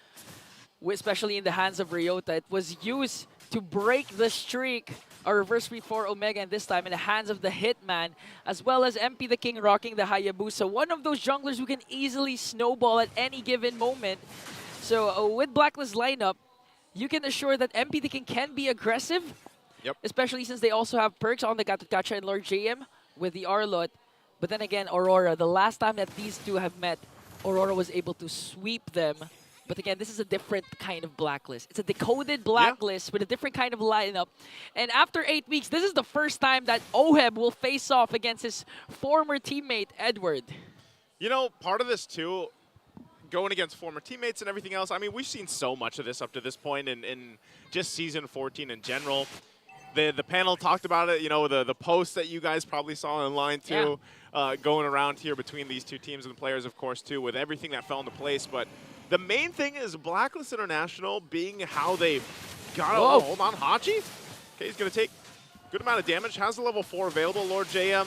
especially in the hands of Ryota. It was used to break the streak, a reverse sweep for Omega, and this time in the hands of the Hitman, as well as MP the King rocking the Hayabusa. One of those junglers who can easily snowball at any given moment. So with Blacklist lineup, you can assure that MP the King can be aggressive, especially since they also have perks on the Gacha and Lord JM with the Arlot. But then again, Aurora, the last time that these two have met, Aurora was able to sweep them. But again, this is a different kind of Blacklist. It's a decoded Blacklist with a different kind of lineup. And after 8 weeks, this is the first time that Oheb will face off against his former teammate, Edward. You know, part of this too, going against former teammates and everything else, I mean, we've seen so much of this up to this point in just Season 14 in general. The panel talked about it, you know, the posts that you guys probably saw online too, going around here between these two teams and the players, of course, too, with everything that fell into place. But the main thing is Blacklist International being how they got it. Oh, hold on, Haji. Okay, he's going to take a good amount of damage. Has the level 4 available. Lord JM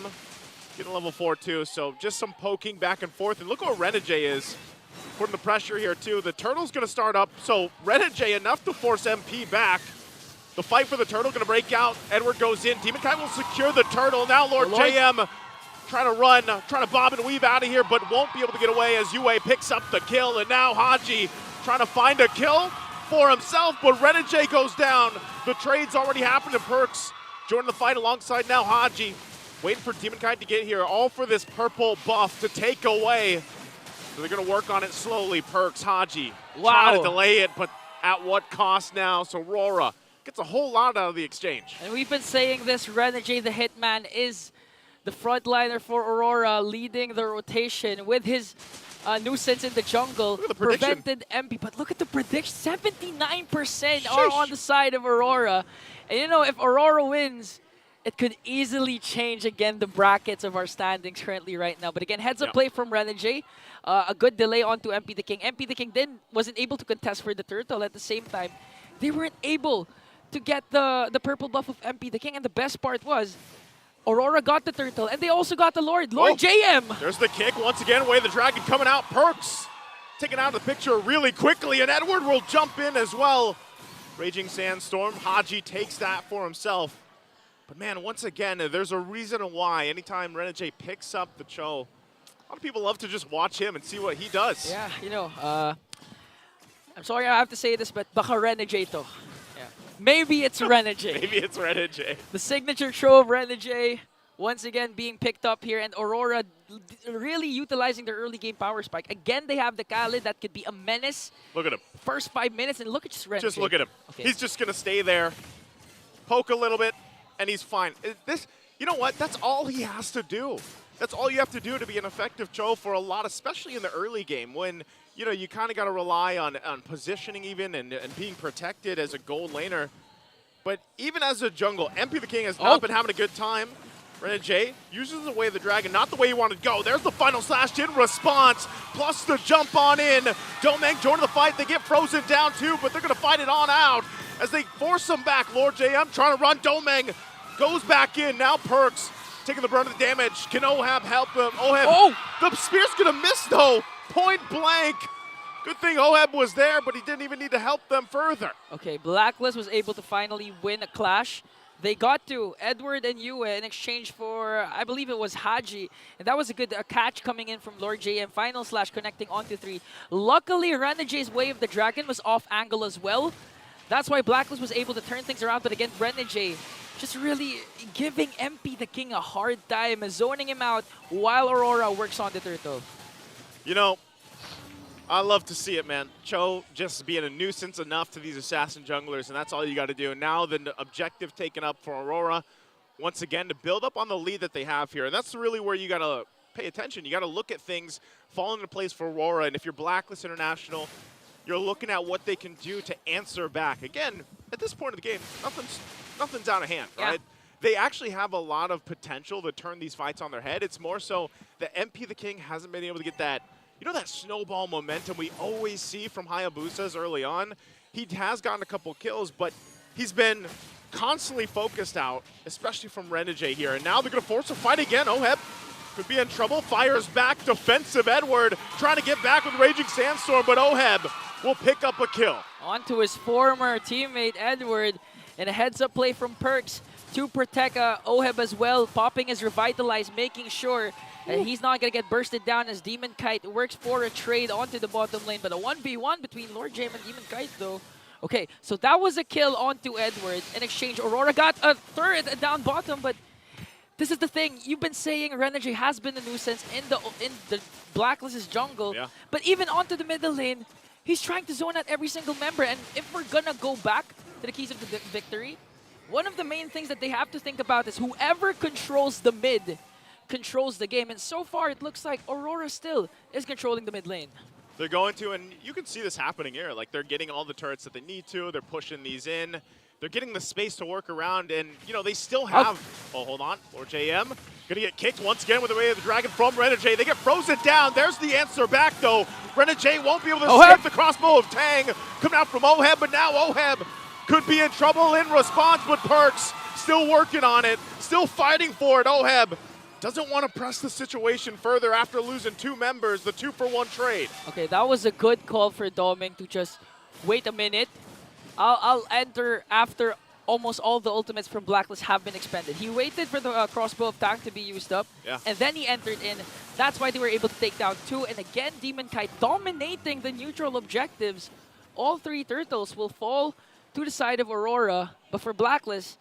getting level 4 too. So just some poking back and forth. And look where Renegade is. Putting the pressure here too. The Turtle's going to start up. So Renegade enough to force MP back. The fight for the Turtle going to break out. Edward goes in. Demon Kite will secure the Turtle. Now Lord JM trying to run, trying to bob and weave out of here, but won't be able to get away as Yue picks up the kill. And now Haji trying to find a kill for himself, but Renegade goes down. The trade's already happened, and Perks joining the fight alongside now Haji. Waiting for Demon Kite to get here, all for this purple buff to take away. So they're going to work on it slowly. Perks, Haji, trying to delay it, but at what cost now? So RORA gets a whole lot out of the exchange. And we've been saying this, Renegade the Hitman is the frontliner for Aurora, leading the rotation with his nuisance in the jungle. Prevented MP, but look at the prediction, 79% are on the side of Aurora. And you know, if Aurora wins, it could easily change again the brackets of our standings currently right now. But again, heads up play from Renegade. A good delay onto MP the King. MP the King then wasn't able to contest for the Turtle. At the same time, they weren't able to get the purple buff of MP the King. And the best part was, Aurora got the Turtle, and they also got the Lord JM. There's the kick once again. Way the Dragon coming out. Perks taken out of the picture really quickly, and Edward will jump in as well. Raging Sandstorm. Haji takes that for himself. But man, once again, there's a reason why anytime Renegade picks up the Cho, a lot of people love to just watch him and see what he does. Yeah, you know, I'm sorry I have to say this, but baka Renegade to. Maybe it's Renegade. Maybe it's Renegade. The signature throw of Renegade once again being picked up here, and Aurora really utilizing their early game power spike. Again, they have the Khalid that could be a menace. Look at him. First 5 minutes, and look at just Renegade. Just look at him. Okay. He's just going to stay there, poke a little bit, and he's fine. You know what? That's all he has to do. That's all you have to do to be an effective Cho for a lot, especially in the early game when you know, you kind of got to rely on positioning even and being protected as a gold laner. But even as a jungle, MP the King has not been having a good time. Renegade uses the way of the Dragon, not the way he wanted to go. There's the final slash in response, plus the jump on in. Domeng joining the fight. They get frozen down too, but they're going to fight it on out as they force him back. Lord JM trying to run. Domeng goes back in. Now Perks taking the brunt of the damage. Can Ohab help him? Ohab, the spear's going to miss though. Point blank. Good thing Ohab was there, but he didn't even need to help them further. Okay, Blacklist was able to finally win a clash. They got to Edward and Yue in exchange for, I believe it was Haji. And that was a good catch coming in from Lord JM. Final slash connecting onto 3. Luckily, Renegade's Way of the Dragon was off angle as well. That's why Blacklist was able to turn things around. But again, Renegade just really giving MP the King a hard time, zoning him out while Aurora works on the Turtle. You know, I love to see it, man. Cho just being a nuisance enough to these assassin junglers, and that's all you got to do. Now the objective taken up for Aurora, once again, to build up on the lead that they have here. And that's really where you got to pay attention. You got to look at things falling into place for Aurora. And if you're Blacklist International, you're looking at what they can do to answer back. Again, at this point of the game, nothing's out of hand, right? They actually have a lot of potential to turn these fights on their head. It's more so that MP the King hasn't been able to get that, you know, that snowball momentum we always see from Hayabusas early on. He has gotten a couple kills, but he's been constantly focused out, especially from Renegade here. And now they're going to force a fight again. Oheb could be in trouble. Fires back. Defensive Edward trying to get back with Raging Sandstorm, but Oheb will pick up a kill. On to his former teammate, Edward, and a heads-up play from Perks to protect Oheb as well. Popping his Revitalize, making sure that he's not going to get bursted down as Demon Kite works for a trade onto the bottom lane. But a 1v1 between Lord Jam and Demon Kite, though. Okay, so that was a kill onto Edward. In exchange, Aurora got a third down bottom, but this is the thing. You've been saying Renegade has been a nuisance in the Blacklist's jungle. Yeah. But even onto the middle lane, he's trying to zone out every single member. And if we're going to go back to the keys of the victory, one of the main things that they have to think about is whoever controls the mid controls the game. And so far, it looks like Aurora still is controlling the mid lane. They're going to, and you can see this happening here. Like, they're getting all the turrets that they need to. They're pushing these in. They're getting the space to work around, and, you know, they still have... Oh, hold on. Or JM going to get kicked once again with the Way of the Dragon from Renegade. They get frozen down. There's the answer back, though. Renegade won't be able to escape the crossbow of Tang coming out from Oheb, but now Oheb could be in trouble in response, but Perks still working on it, still fighting for it. Oheb doesn't want to press the situation further after losing 2 members, the 2-for-1 trade. Okay, that was a good call for Doming to just wait a minute. I'll enter after almost all the ultimates from Blacklist have been expended. He waited for the crossbow of tank to be used up, and then he entered in. That's why they were able to take down 2. And again, Demon Kite dominating the neutral objectives. All 3 turtles will fall to the side of Aurora, but for Blacklist,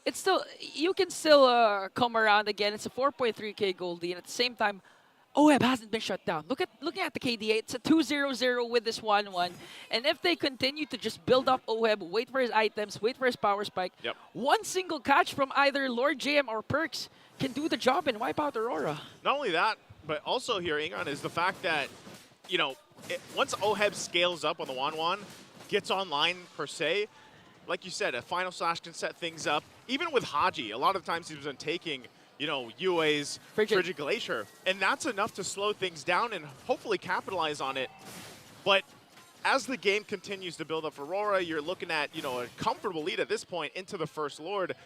it's still, you can still come around again. It's a 4.3k gold lead, and at the same time, Oheb hasn't been shut down. Looking at the KDA, it's a 2-0-0 with this 1-1. And if they continue to just build up Oheb, wait for his items, wait for his power spike, one single catch from either Lord JM or Perks can do the job and wipe out Aurora. Not only that, but also here, Ingon, is the fact that, you know, once Oheb scales up on the 1-1, gets online per se, like you said, a Final Slash can set things up. Even with Haji, a lot of times he's been taking, you know, UA's Frigid Glacier. And that's enough to slow things down and hopefully capitalize on it. But as the game continues to build up Aurora, you're looking at, you know, a comfortable lead at this point into the First Lord.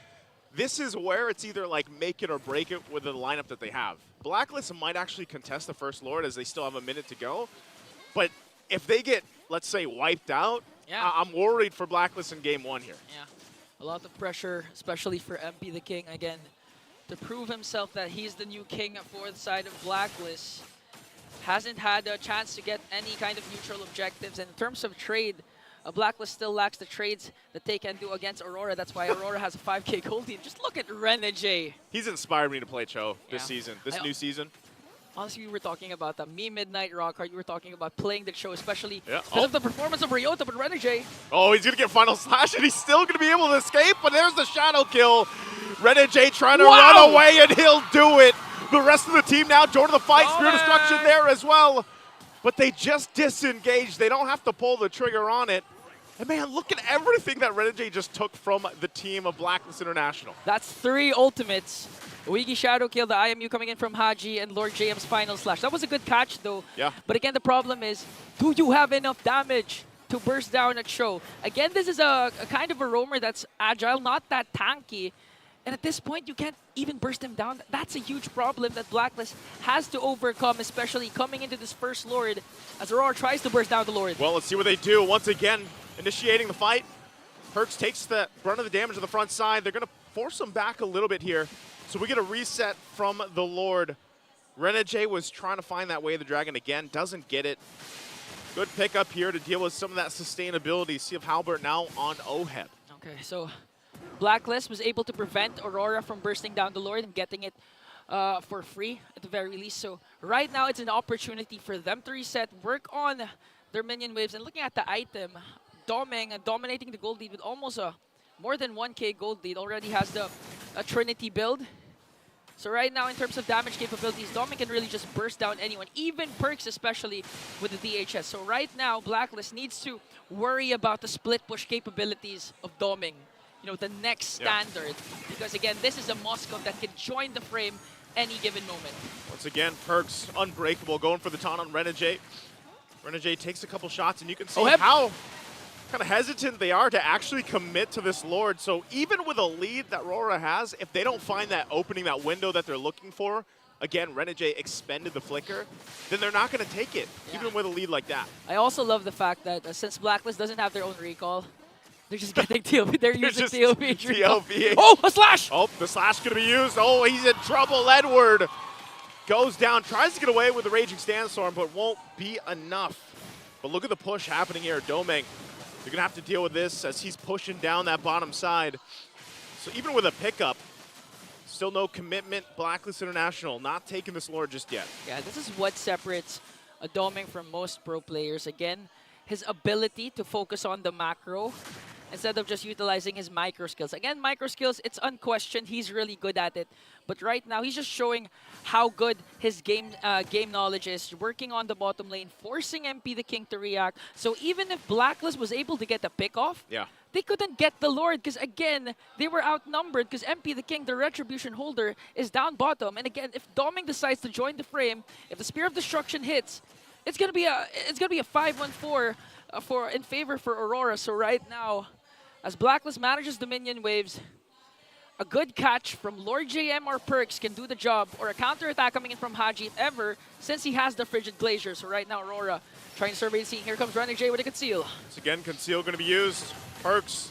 This is where it's either like make it or break it with the lineup that they have. Blacklist might actually contest the First Lord as they still have a minute to go. But if they get, let's say, wiped out, I'm worried for Blacklist in game 1 here. Yeah, a lot of pressure, especially for MP the King again, to prove himself that he's the new king for the side of Blacklist. Hasn't had a chance to get any kind of neutral objectives. And in terms of trade, Blacklist still lacks the trades that they can do against Aurora. That's why Aurora has a 5k gold lead. Just look at Renegade. He's inspired me to play Cho this season, this new season. Honestly, we were talking about the Midnight Rock Hard. You were talking about playing the show, especially Yeah. because of the performance of Ryota, but Renegade. Oh, he's going to get Final Slash, and he's still going to be able to escape, but there's the Shadow Kill. Renegade trying to run away, and he'll do it. The rest of the team now joining the fight. Spirit Destruction there as well. But they just disengaged. They don't have to pull the trigger on it. And man, look at everything that Renegade just took from the team of Blacklist International. That's 3 ultimates. Wiggy Shadow Kill, the IMU coming in from Haji, and Lord JM's Final Slash. That was a good catch though. Yeah. But again, the problem is, do you have enough damage to burst down a Cho? Again, this is a kind of a roamer that's agile, not that tanky. And at this point, you can't even burst him down. That's a huge problem that Blacklist has to overcome, especially coming into this First Lord as Aurora tries to burst down the Lord. Well, let's see what they do. Once again, initiating the fight. Perks takes the brunt of the damage on the front side. They're going to force him back a little bit here. So we get a reset from the Lord. Renegade was trying to find that way of the dragon again. Doesn't get it. Good pickup here to deal with some of that sustainability. Sea of Halbert now on Oheb. Okay, so Blacklist was able to prevent Aurora from bursting down the Lord and getting it for free at the very least. So right now it's an opportunity for them to reset, work on their minion waves, and looking at the item, Doming dominating the gold lead with almost a more than 1k gold lead. Already has the Trinity build. So right now in terms of damage capabilities, Doming can really just burst down anyone, even Perks especially with the DHS. So right now Blacklist needs to worry about the split push capabilities of Doming. You know, the next standard. Because again, this is a Moscow that can join the frame any given moment. Once again, Perks unbreakable, going for the taunt on Renegade. Renegade takes a couple shots, and you can see how kind of hesitant they are to actually commit to this Lord. So even with a lead that RORA has, if they don't find that opening, that window that they're looking for, again, Renegade expended the flicker, then they're not going to take it, even with a lead like that. I also love the fact that since Blacklist doesn't have their own recall, they're just getting TLPH. They're using TLPH recall. Oh, a slash! Oh, the slash going to be used. Oh, he's in trouble. Edward goes down, tries to get away with the Raging Sandstorm, but won't be enough. But look at the push happening here. Doming, they're going to have to deal with this as he's pushing down that bottom side. So even with a pickup, still no commitment. Blacklist International not taking this Lord just yet. Yeah, this is what separates a Doming from most pro players. Again, his ability to focus on the macro instead of just utilizing his micro skills. Again, micro skills, it's unquestioned. He's really good at it. But right now, he's just showing how good his game knowledge is, working on the bottom lane, forcing MP the King to react. So even if Blacklist was able to get the pick off, they couldn't get the Lord because, again, they were outnumbered because MP the King, the Retribution holder, is down bottom. And again, if Doming decides to join the frame, if the Spear of Destruction hits, it's gonna be a 5-1-4 in favor for Aurora. So right now, As Blacklist manages the minion waves, a good catch from Lord JM or Perks can do the job, or a counter-attack coming in from Haji if ever, since he has the Frigid Glacier. So right now, Aurora trying to survey the scene. Here comes Renegade with a conceal. Once again, conceal going to be used. Perks.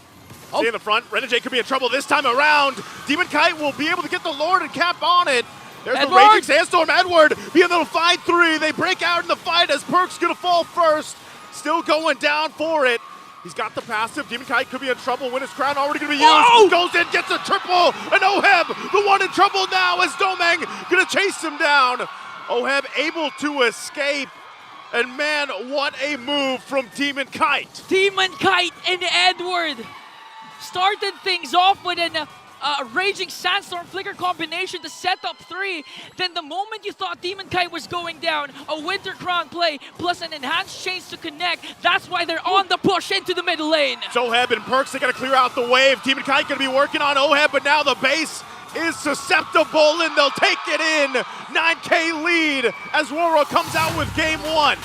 Stay in the front. Renegade could be in trouble this time around. Demon Kite will be able to get the Lord and cap on it. There's the Raging Sandstorm. Edward being able to find 3. They break out in the fight as Perks going to fall first. Still going down for it. He's got the passive. Demon Kite could be in trouble. Win his crown already going to be used. Goes in, gets a triple. And Oheb, the one in trouble now as Domeng going to chase him down. Oheb able to escape. And man, what a move from Demon Kite. Demon Kite and Edward started things off with a Raging Sandstorm Flicker combination to set up 3. Then the moment you thought Demon Kite was going down, a Winter Crown play plus an enhanced chains to connect. That's why they're on the push into the middle lane. So Oheb and Perks, they got to clear out the wave. Demon Kite going to be working on Oheb, but now the base is susceptible and they'll take it in. 9K lead as RORA comes out with game 1.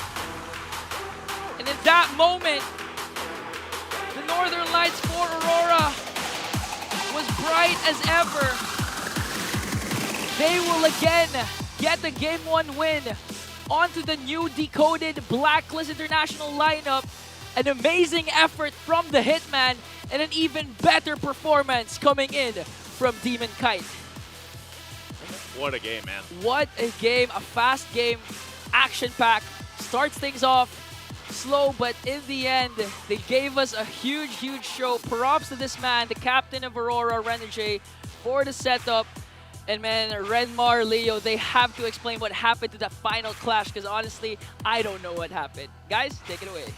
And in that moment, the Northern Lights for Aurora was bright as ever. They will again get the Game 1 win onto the new decoded Blacklist International lineup. An amazing effort from the Hitman and an even better performance coming in from Demon Kite. What a game, man. What a game, a fast game, action-packed, starts things off slow, but in the end, they gave us a huge, huge show. Props to this man, the captain of Aurora, Renegade, for the setup. And man, Renmar, Leo, they have to explain what happened to that final clash, because honestly, I don't know what happened. Guys, take it away.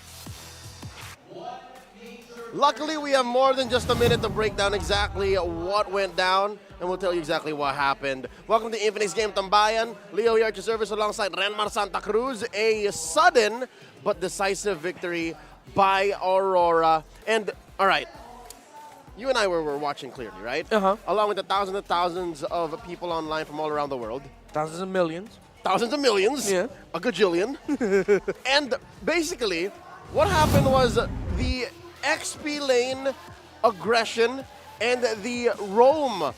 Luckily, we have more than just a minute to break down exactly what went down, and we'll tell you exactly what happened. Welcome to Infinix Game Tambayan. Leo here at your service alongside Renmar Santa Cruz. A sudden but decisive victory by Aurora. And, all right, you and I were watching clearly, right? Along with the thousands and thousands of people online from all around the world. Thousands of millions. Thousands of millions. Yeah. A gajillion. And basically, what happened was the XP lane aggression and the roam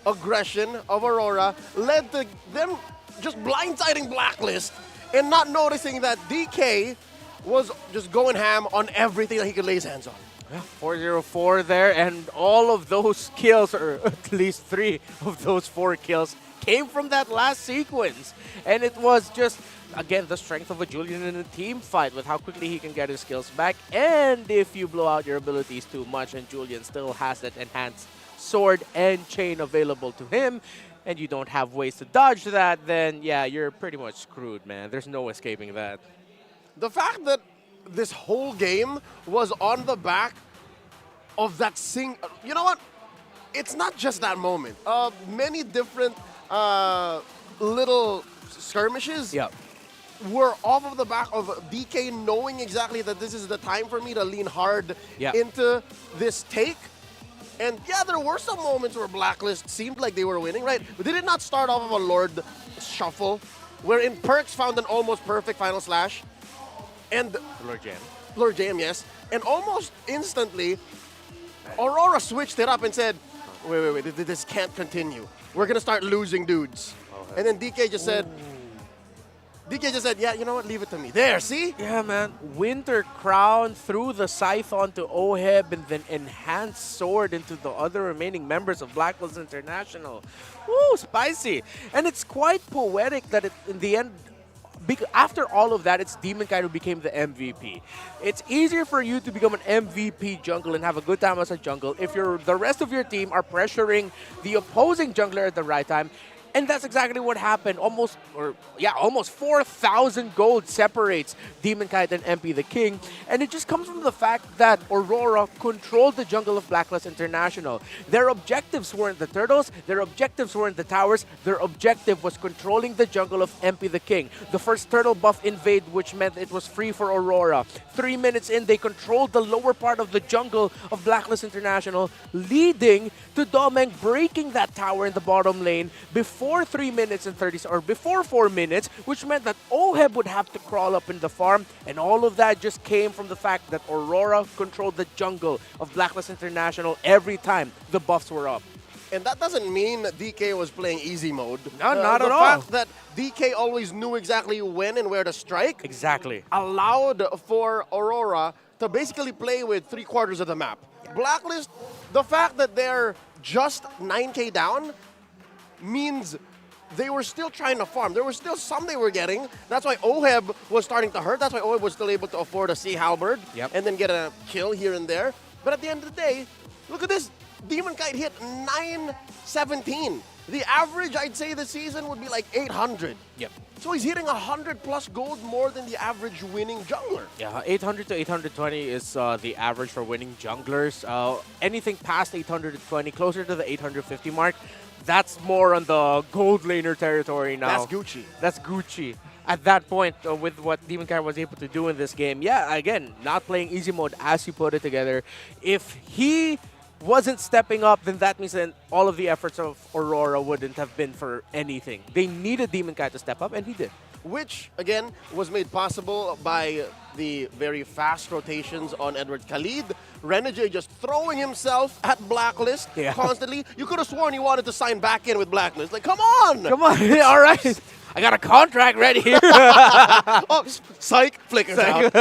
aggression of Aurora led to them just blindsiding Blacklist and not noticing that DK was just going ham on everything that he could lay his hands on. Yeah, 404 there, and all of those kills, or at least 3 of those 4 kills, came from that last sequence. And it was just, again, the strength of a Julian in a team fight with how quickly he can get his skills back. And if you blow out your abilities too much and Julian still has that enhanced sword and chain available to him, and you don't have ways to dodge that, then yeah, you're pretty much screwed, man. There's no escaping that. The fact that this whole game was on the back of that you know what? It's not just that moment. Many different little skirmishes were off of the back of DK knowing exactly that this is the time for me to lean hard into this take. And yeah, there were some moments where Blacklist seemed like they were winning, right? But they did not start off of a Lord shuffle, wherein Perks found an almost perfect final slash. And Lord Jam, yes. And almost instantly, Aurora switched it up and said, wait, this can't continue. We're going to start losing dudes. And then DK just said, yeah, you know what, leave it to me. There, see? Yeah, man. Winter Crown threw the scythe onto Oheb and then enhanced sword into the other remaining members of Blacklist International. Woo, spicy. And it's quite poetic that in the end, after all of that, it's Demon Kite who became the MVP. It's easier for you to become an MVP jungle and have a good time as a jungle if the rest of your team are pressuring the opposing jungler at the right time. And that's exactly what happened. Almost 4,000 gold separates Demon Kite and MP the King. And it just comes from the fact that Aurora controlled the jungle of Blacklist International. Their objectives weren't the turtles. Their objectives weren't the towers. Their objective was controlling the jungle of MP the King. The first turtle buff invade, which meant it was free for Aurora. 3 minutes in, they controlled the lower part of the jungle of Blacklist International, leading to Domeng breaking that tower in the bottom lane before before 3 minutes and 30 or before 4 minutes, which meant that Oheb would have to crawl up in the farm, and all of that just came from the fact that Aurora controlled the jungle of Blacklist International every time the buffs were up. And that doesn't mean that DK was playing easy mode. No, not at all. The fact that DK always knew exactly when and where to strike exactly allowed for Aurora to basically play with 3/4 of the map. Blacklist, the fact that they're just 9K down means they were still trying to farm. There was still some they were getting. That's why Oheb was starting to hurt. That's why Oheb was still able to afford a Sea Halberd and then get a kill here and there. But at the end of the day, look at this. Demon Kite hit 917. The average, I'd say, this season would be like 800. Yep. So he's hitting 100 plus gold more than the average winning jungler. Yeah, 800 to 820 is the average for winning junglers. Anything past 820, closer to the 850 mark, that's more on the gold laner territory now. That's Gucci. That's Gucci. At that point, with what Demon Kite was able to do in this game, yeah, again, not playing easy mode as you put it together. If he wasn't stepping up, then that means that all of the efforts of Aurora wouldn't have been for anything. They needed Demon Kite to step up, and he did. Which, again, was made possible by the very fast rotations on Edward Khalid. Renegade just throwing himself at Blacklist constantly. You could have sworn he wanted to sign back in with Blacklist. Like, come on! Come on, all right. I got a contract ready here. Oh, psych, flickers out.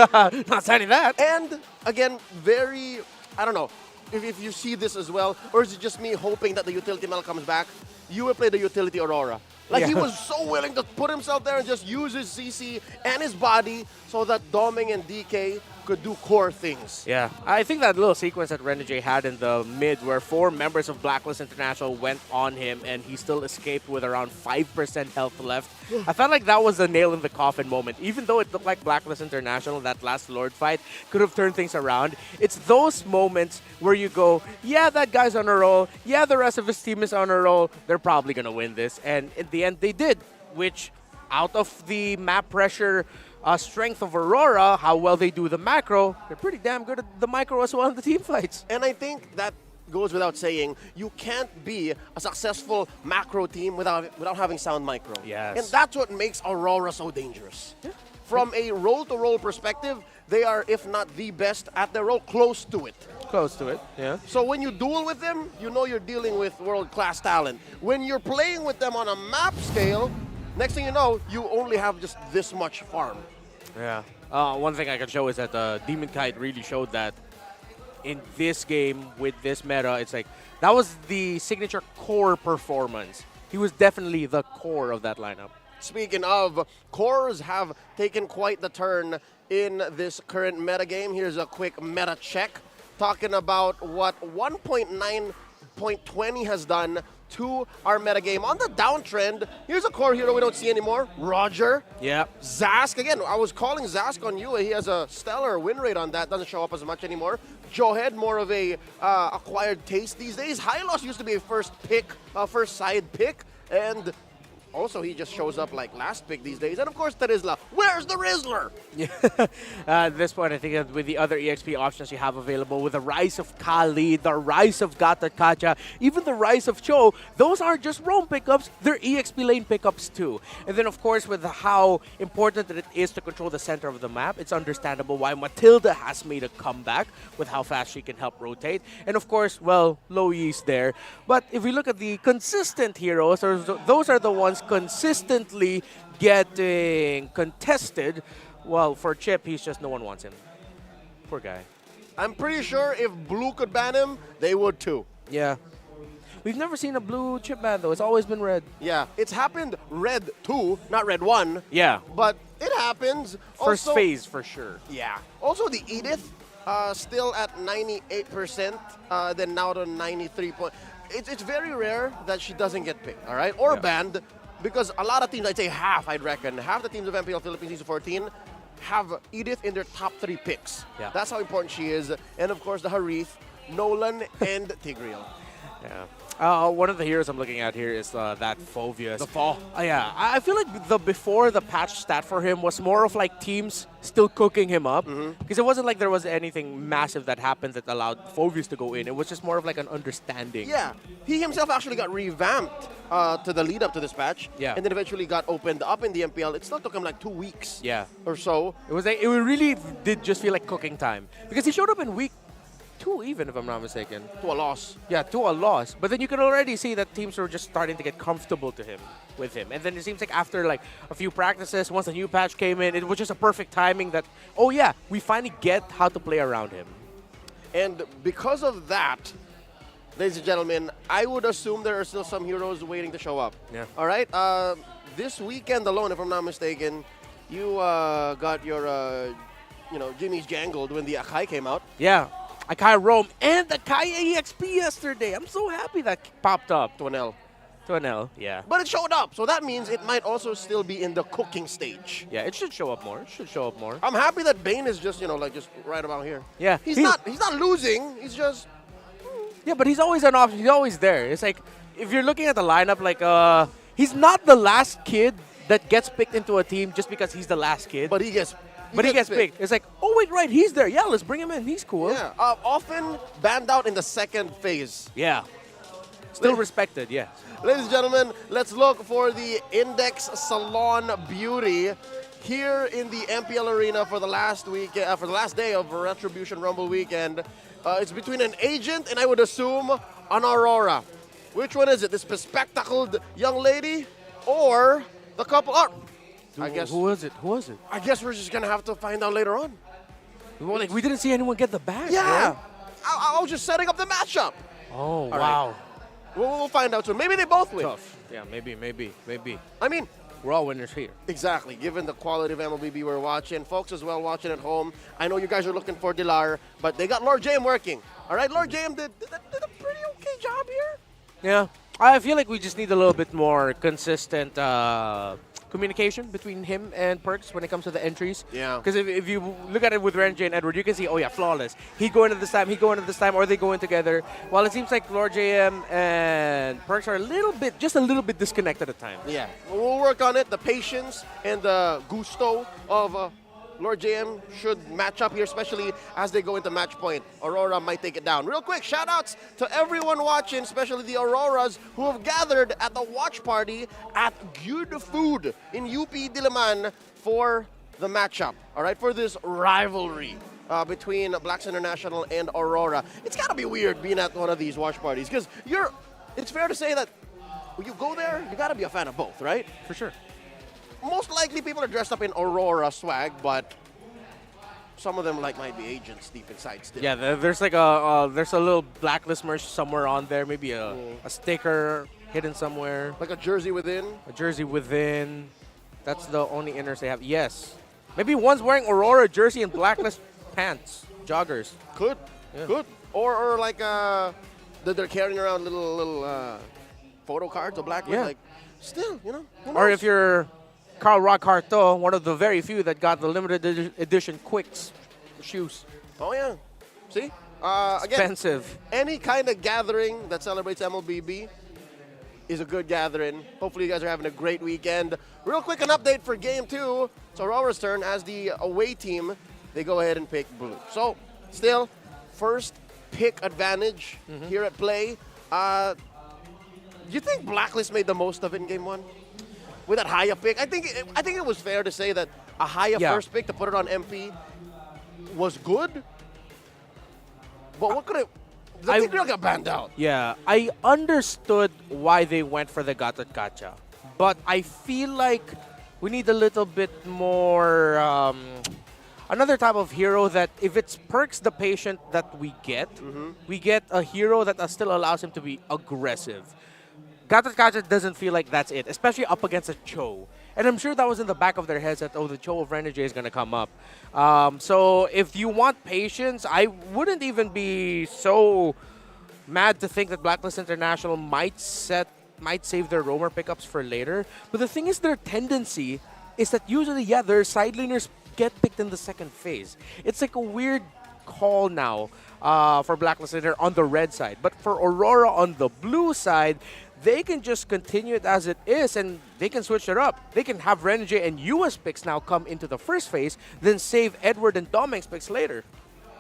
Not signing that. And, again, very, I don't know, if you see this as well, or is it just me hoping that the utility Mel comes back? You will play the utility Aurora. Like, he was so willing to put himself there and just use his CC and his body so that Doming and DK could do core things. Yeah, I think that little sequence that Renegade had in the mid where 4 members of Blacklist International went on him and he still escaped with around 5% health left. I felt like that was a nail in the coffin moment. Even though it looked like Blacklist International, that last Lord fight, could have turned things around. It's those moments where you go, yeah, that guy's on a roll. Yeah, the rest of his team is on a roll. They're probably going to win this. And in the end, they did, which out of the map pressure strength of Aurora, how well they do the macro, they're pretty damn good at the micro as well in the team fights. And I think that goes without saying, you can't be a successful macro team without having sound micro. Yes. And that's what makes Aurora so dangerous. Yeah. From a roll-to-roll perspective, they are, if not the best at their role, close to it. Close to it, yeah. So when you duel with them, you know you're dealing with world-class talent. When you're playing with them on a map scale, next thing you know, you only have just this much farm. Yeah. One thing I can show is that Demon Kite really showed that in this game with this meta. It's like, that was the signature core performance. He was definitely the core of that lineup. Speaking of, cores have taken quite the turn in this current meta game. Here's a quick meta check talking about what 1.9.20 has done to our metagame. On the downtrend, here's a core hero we don't see anymore, Roger. Yeah. Zask, again, I was calling Zask on you. He has a stellar win rate on that. Doesn't show up as much anymore. Joehead, more of a acquired taste these days. Hylos used to be a first side pick, and also he just shows up like last pick these days. And of course, Terizla. Where's the Rizzler? Yeah. At this point, I think that with the other EXP options you have available, with the rise of Kali, the rise of Gata Kacha, even the rise of Cho, those aren't just roam pickups, they're EXP lane pickups too. And then of course, with how important it is to control the center of the map, it's understandable why Matilda has made a comeback with how fast she can help rotate. And of course, well, Low Yi's there. But if we look at the consistent heroes, those are the ones consistently getting contested. Well, for Chip, he's just, no one wants him. Poor guy. I'm pretty sure if Blue could ban him, they would too. Yeah. We've never seen a Blue Chip ban though. It's always been Red. Yeah. It's happened Red 2, not Red 1. Yeah. But it happens. First also, phase for sure. Yeah. Also the Edith, still at 98%, then now to 93. It's very rare that she doesn't get picked, all right? Or banned, because a lot of teams, I'd say half, I'd reckon, half the teams of MPL Philippines Season 14 have Edith in their top 3 picks. Yeah. That's how important she is. And of course, the Harith, Nolan, and Tigreal. Yeah. One of the heroes I'm looking at here is that Phovius. The fall. Yeah, I feel like before the patch stat for him was more of like teams still cooking him up. Because it wasn't like there was anything massive that happened that allowed Phovius to go in. It was just more of like an understanding. Yeah, he himself actually got revamped to the lead up to this patch. Yeah. And then eventually got opened up in the MPL. It still took him like 2 weeks. Yeah. Or so. It was like, it really did just feel like cooking time. Because he showed up in week 2 even, if I'm not mistaken. To a loss. Yeah, to a loss. But then you can already see that teams were just starting to get comfortable with him. And then it seems like after like a few practices, once a new patch came in, it was just a perfect timing that, oh yeah, we finally get how to play around him. And because of that, ladies and gentlemen, I would assume there are still some heroes waiting to show up. Yeah. All right? This weekend alone, if I'm not mistaken, you got your, Jimmy's jangled when the Akai came out. Yeah. Akai Rome and Akai EXP yesterday. I'm so happy that popped up. To an L. To an L, yeah. But it showed up, so that means it might also still be in the cooking stage. Yeah, it should show up more. I'm happy that Bane is just, just right about here. Yeah. He's not losing, he's just... Yeah, but he's always an option. He's always there. It's like, if you're looking at the lineup, like, he's not the last kid that gets picked into a team just because he's the last kid. But he gets picked. It's like, oh, wait, right, he's there. Yeah, let's bring him in. He's cool. Yeah, often banned out in the second phase. Yeah. Still respected, yeah. Ladies and gentlemen, let's look for the Index Salon Beauty here in the MPL Arena for the last day of Retribution Rumble Weekend. It's between an agent and I would assume an Aurora. Which one is it? This bespectacled young lady or the couple? I guess. Who was it? I guess we're just gonna have to find out later on. We didn't see anyone get the bag. Yeah, I was just setting up the matchup. Oh, All wow. right. We'll find out soon. Maybe they both win. Tough. Yeah, maybe. I mean, we're all winners here. Exactly. Given the quality of MLBB we're watching, folks as well watching at home. I know you guys are looking for Dilar, but they got Lord JM working. All right, Lord JM did a pretty okay job here. Yeah, I feel like we just need a little bit more consistent communication between him and Perks when it comes to the entries. Yeah. Because if you look at it with Renjay and Edward, you can see, oh yeah, flawless. He going at this time, or they go in together. While it seems like Lord JM and Perks are just a little bit disconnected at times. Yeah. We'll work on it. The patience and the gusto of Lord JM should match up here, especially as they go into match point. Aurora might take it down. Real quick, shout-outs to everyone watching, especially the Auroras who have gathered at the watch party at Good Food in UP Diliman for the matchup, all right, for this rivalry between Blacklist International and Aurora. It's got to be weird being at one of these watch parties because it's fair to say that when you go there, you got to be a fan of both, right? For sure. Most likely people are dressed up in Aurora swag, but some of them might be agents deep inside still. Yeah, there's like a little Blacklist merch somewhere on there, maybe a sticker hidden somewhere. Like a jersey within? A jersey within. That's the only inners they have. Yes. Maybe one's wearing Aurora jersey and Blacklist pants, joggers. Could. Or like that they're carrying around little photo cards of Blacklist. Yeah. Like, still, who knows? Or if you're Carl Rockharto, one of the very few that got the limited edition Quicks shoes. Oh, yeah. See? Expensive. Again, any kind of gathering that celebrates MLBB is a good gathering. Hopefully you guys are having a great weekend. Real quick, an update for Game 2. It's Aurora's turn as the away team. They go ahead and pick blue. So, still, first pick advantage here at play. Do you think Blacklist made the most of it in Game 1? With that Haya pick? I think it was fair to say that a Haya first pick to put it on MP was good. But what could it... I think they got banned out. Yeah, I understood why they went for the Gatot Kacha. But I feel like we need a little bit more... another type of hero that if it's Perks the patient that we get a hero that still allows him to be aggressive. Gatot Kacha doesn't feel like that's it, especially up against a Cho. And I'm sure that was in the back of their heads that, oh, the Cho of Renegade is going to come up. So if you want patience, I wouldn't even be so mad to think that Blacklist International might save their roamer pickups for later. But the thing is, their tendency is that usually, their side laners get picked in the second phase. It's like a weird call now for Blacklist on the red side. But for Aurora on the blue side, they can just continue it as it is, and they can switch it up. They can have Renegade and US picks now come into the first phase, then save Edward and Doming's picks later.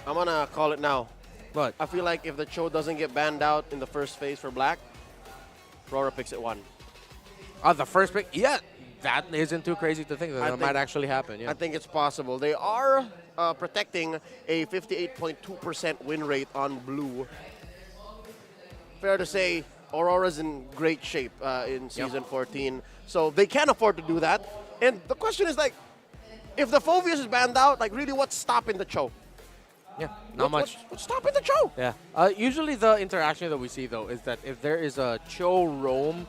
I'm going to call it now. But I feel like if the Cho doesn't get banned out in the first phase for Black, RORA picks it 1. The first pick? Yeah, that isn't too crazy to think that might actually happen. Yeah. I think it's possible. They are protecting a 58.2% win rate on blue. Fair to say, Aurora's in great shape in Season 14. So they can afford to do that. And the question is, like, if the Phobius is banned out, like, really, what's stopping the Cho? Yeah, not much. What's stopping the Cho? Yeah. Usually the interaction that we see, though, is that if there is a Cho roam,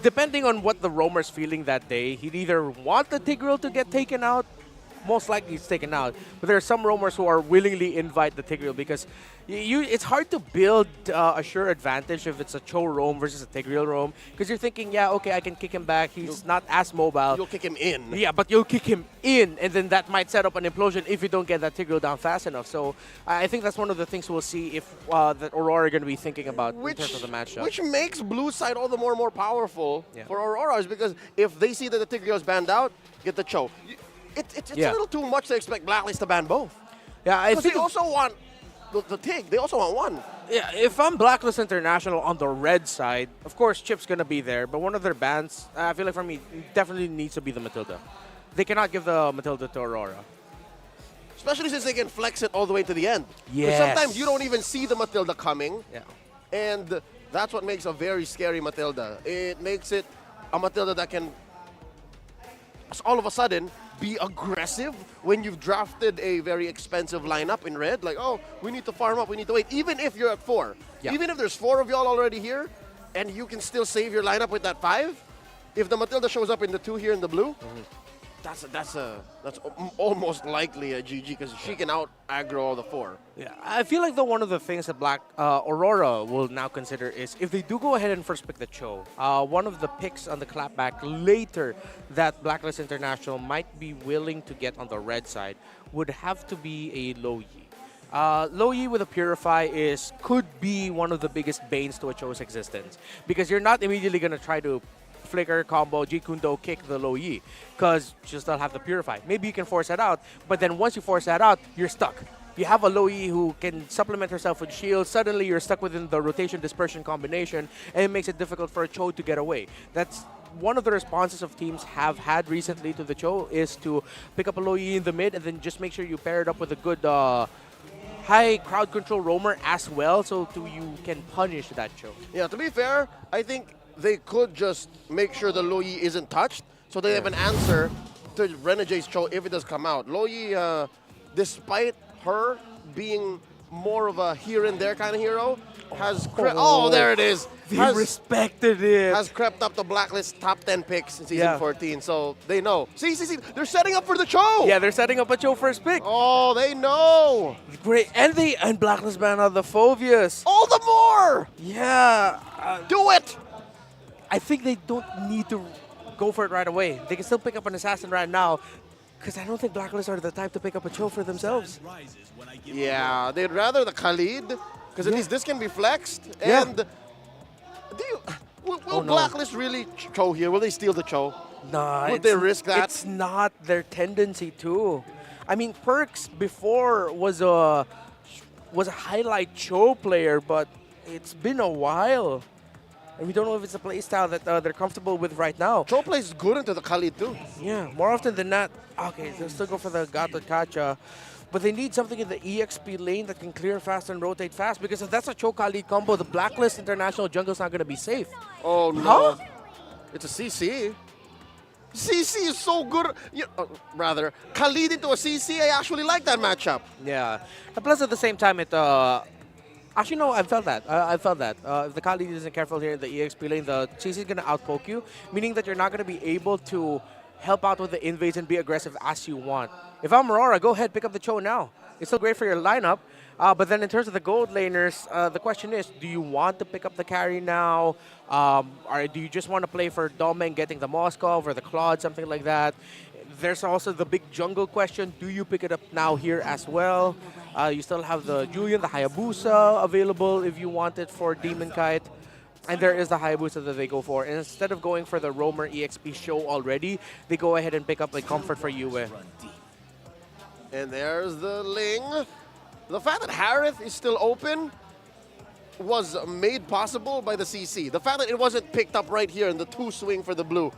depending on what the roamer's feeling that day, he'd either want the Tigreal to get taken out, most likely it's taken out. But there are some roamers who are willingly invite the Tigreal because it's hard to build a sure advantage if it's a Cho roam versus a Tigreal roam. Because you're thinking, yeah, okay, I can kick him back. He's not as mobile. You'll kick him in. Yeah, but you'll kick him in, and then that might set up an implosion if you don't get that Tigreal down fast enough. So I think that's one of the things we'll see if that Aurora are going to be thinking about in terms of the matchup. Which makes blue side all the more powerful for Aurora, is because if they see that the Tigreal is banned out, get the Cho. It's a little too much to expect Blacklist to ban both. Yeah, I think they also want the Tig. They also want one. Yeah, if I'm Blacklist International on the red side, of course Chip's going to be there, but one of their bans, I feel like for me, definitely needs to be the Matilda. They cannot give the Matilda to Aurora. Especially since they can flex it all the way to the end. Yes. Sometimes you don't even see the Matilda coming. Yeah. And that's what makes a very scary Matilda. It makes it a Matilda that can all of a sudden be aggressive when you've drafted a very expensive lineup in red. Like, oh, we need to farm up, we need to wait. Even if you're at 4. Yeah. Even if there's 4 of y'all already here, and you can still save your lineup with that 5, if the Matilda shows up in the 2 here in the blue, that's almost likely a GG because she can out aggro all the 4. Yeah, I feel like one of the things that Aurora will now consider is if they do go ahead and first pick the Cho, one of the picks on the clapback later that Blacklist International might be willing to get on the red side would have to be a Low Yi. Low Yi with a Purify could be one of the biggest banes to a Cho's existence because you're not immediately going to try to flicker, combo, G-Kundo, kick the Low Yi because you still have the Purify. Maybe you can force that out, but then once you force that out, you're stuck. You have a Low Yi who can supplement herself with shield, suddenly you're stuck within the rotation dispersion combination, and it makes it difficult for a Cho to get away. That's one of the responses of teams have had recently to the Cho is to pick up a Low Yi in the mid and then just make sure you pair it up with a good high crowd control roamer as well so you can punish that Cho. Yeah, to be fair, I think they could just make sure the Low Yi isn't touched, so they have an answer to Renegade's Cho if it does come out. Low Yi, despite her being more of a here and there kind of hero, has there it is. They respected it. Has crept up the Blacklist top 10 picks in Season 14, so they know. See, they're setting up for the Cho. Yeah, they're setting up a Cho first pick. Oh, they know. Great, and Blacklist ban out the Phobius. All the more. Yeah. Do it. I think they don't need to go for it right away. They can still pick up an Assassin right now because I don't think Blacklist are the type to pick up a Cho for themselves. Yeah, they'd rather the Khalid because at least this can be flexed. And will Blacklist really Cho here? Will they steal the Cho? Nah. Would they risk that? It's not their tendency to. I mean, Perks before was a highlight Cho player, but it's been a while. And we don't know if it's a playstyle that they're comfortable with right now. Cho plays good into the Khalid too. Yeah, more often than not. Okay, they'll still go for the Gato Kacha. But they need something in the EXP lane that can clear fast and rotate fast because if that's a Cho Khalid combo, the Blacklist International jungle's not going to be safe. Oh no. Huh? It's a CC. CC is so good. Rather, Khalid into a CC, I actually like that matchup. Yeah. And plus at the same time, actually, no, I felt that. If the Khalid isn't careful here in the EXP lane, the CC is going to outpoke you, meaning that you're not going to be able to help out with the invades and be aggressive as you want. If I'm Aurora, go ahead, pick up the Cho now. It's still great for your lineup. But then in terms of the gold laners, the question is, do you want to pick up the carry now? Or do you just want to play for Domeng getting the Moskov or the Claude, something like that? There's also the big jungle question. Do you pick it up now here as well? You still have the Julian, the Hayabusa available if you want it for Demon Kite. And there is the Hayabusa that they go for. And instead of going for the Roamer EXP show already, they go ahead and pick up a Comfort for Yue. And there's the Ling. The fact that Harith is still open was made possible by the CC. The fact that it wasn't picked up right here in the 2 swing for the blue.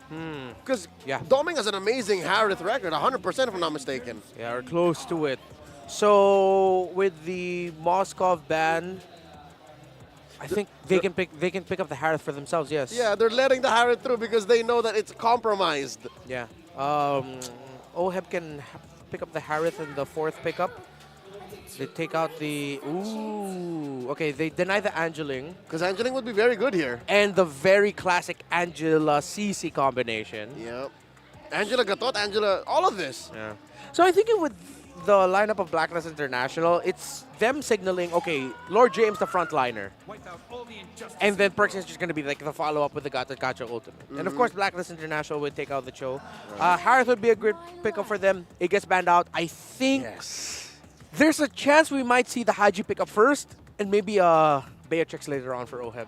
Because Doming has an amazing Harith record, 100% if I'm not mistaken. Yeah, or close to it. So with the Moskov ban, I think they can pick up the Harith for themselves. Yes. Yeah, they're letting the Harith through because they know that it's compromised. Yeah. Oheb can pick up the Harith in the 4th pickup. They take out the... Ooh. Okay, they deny the Angeling. Because Angeling would be very good here. And the very classic Angela-CC combination. Yep. Angela Gatot, Angela... All of this. Yeah. So I think with the lineup of Blacklist International, it's them signaling, okay, Lord James the frontliner. And then Perks is just going to be like the follow-up with the Gacha Ultimate. And of course, Blacklist International would take out the Cho. Harith would be a great pickup for them. It gets banned out. I think there's a chance we might see the Haji pick up first and maybe Beatrix later on for Oheb.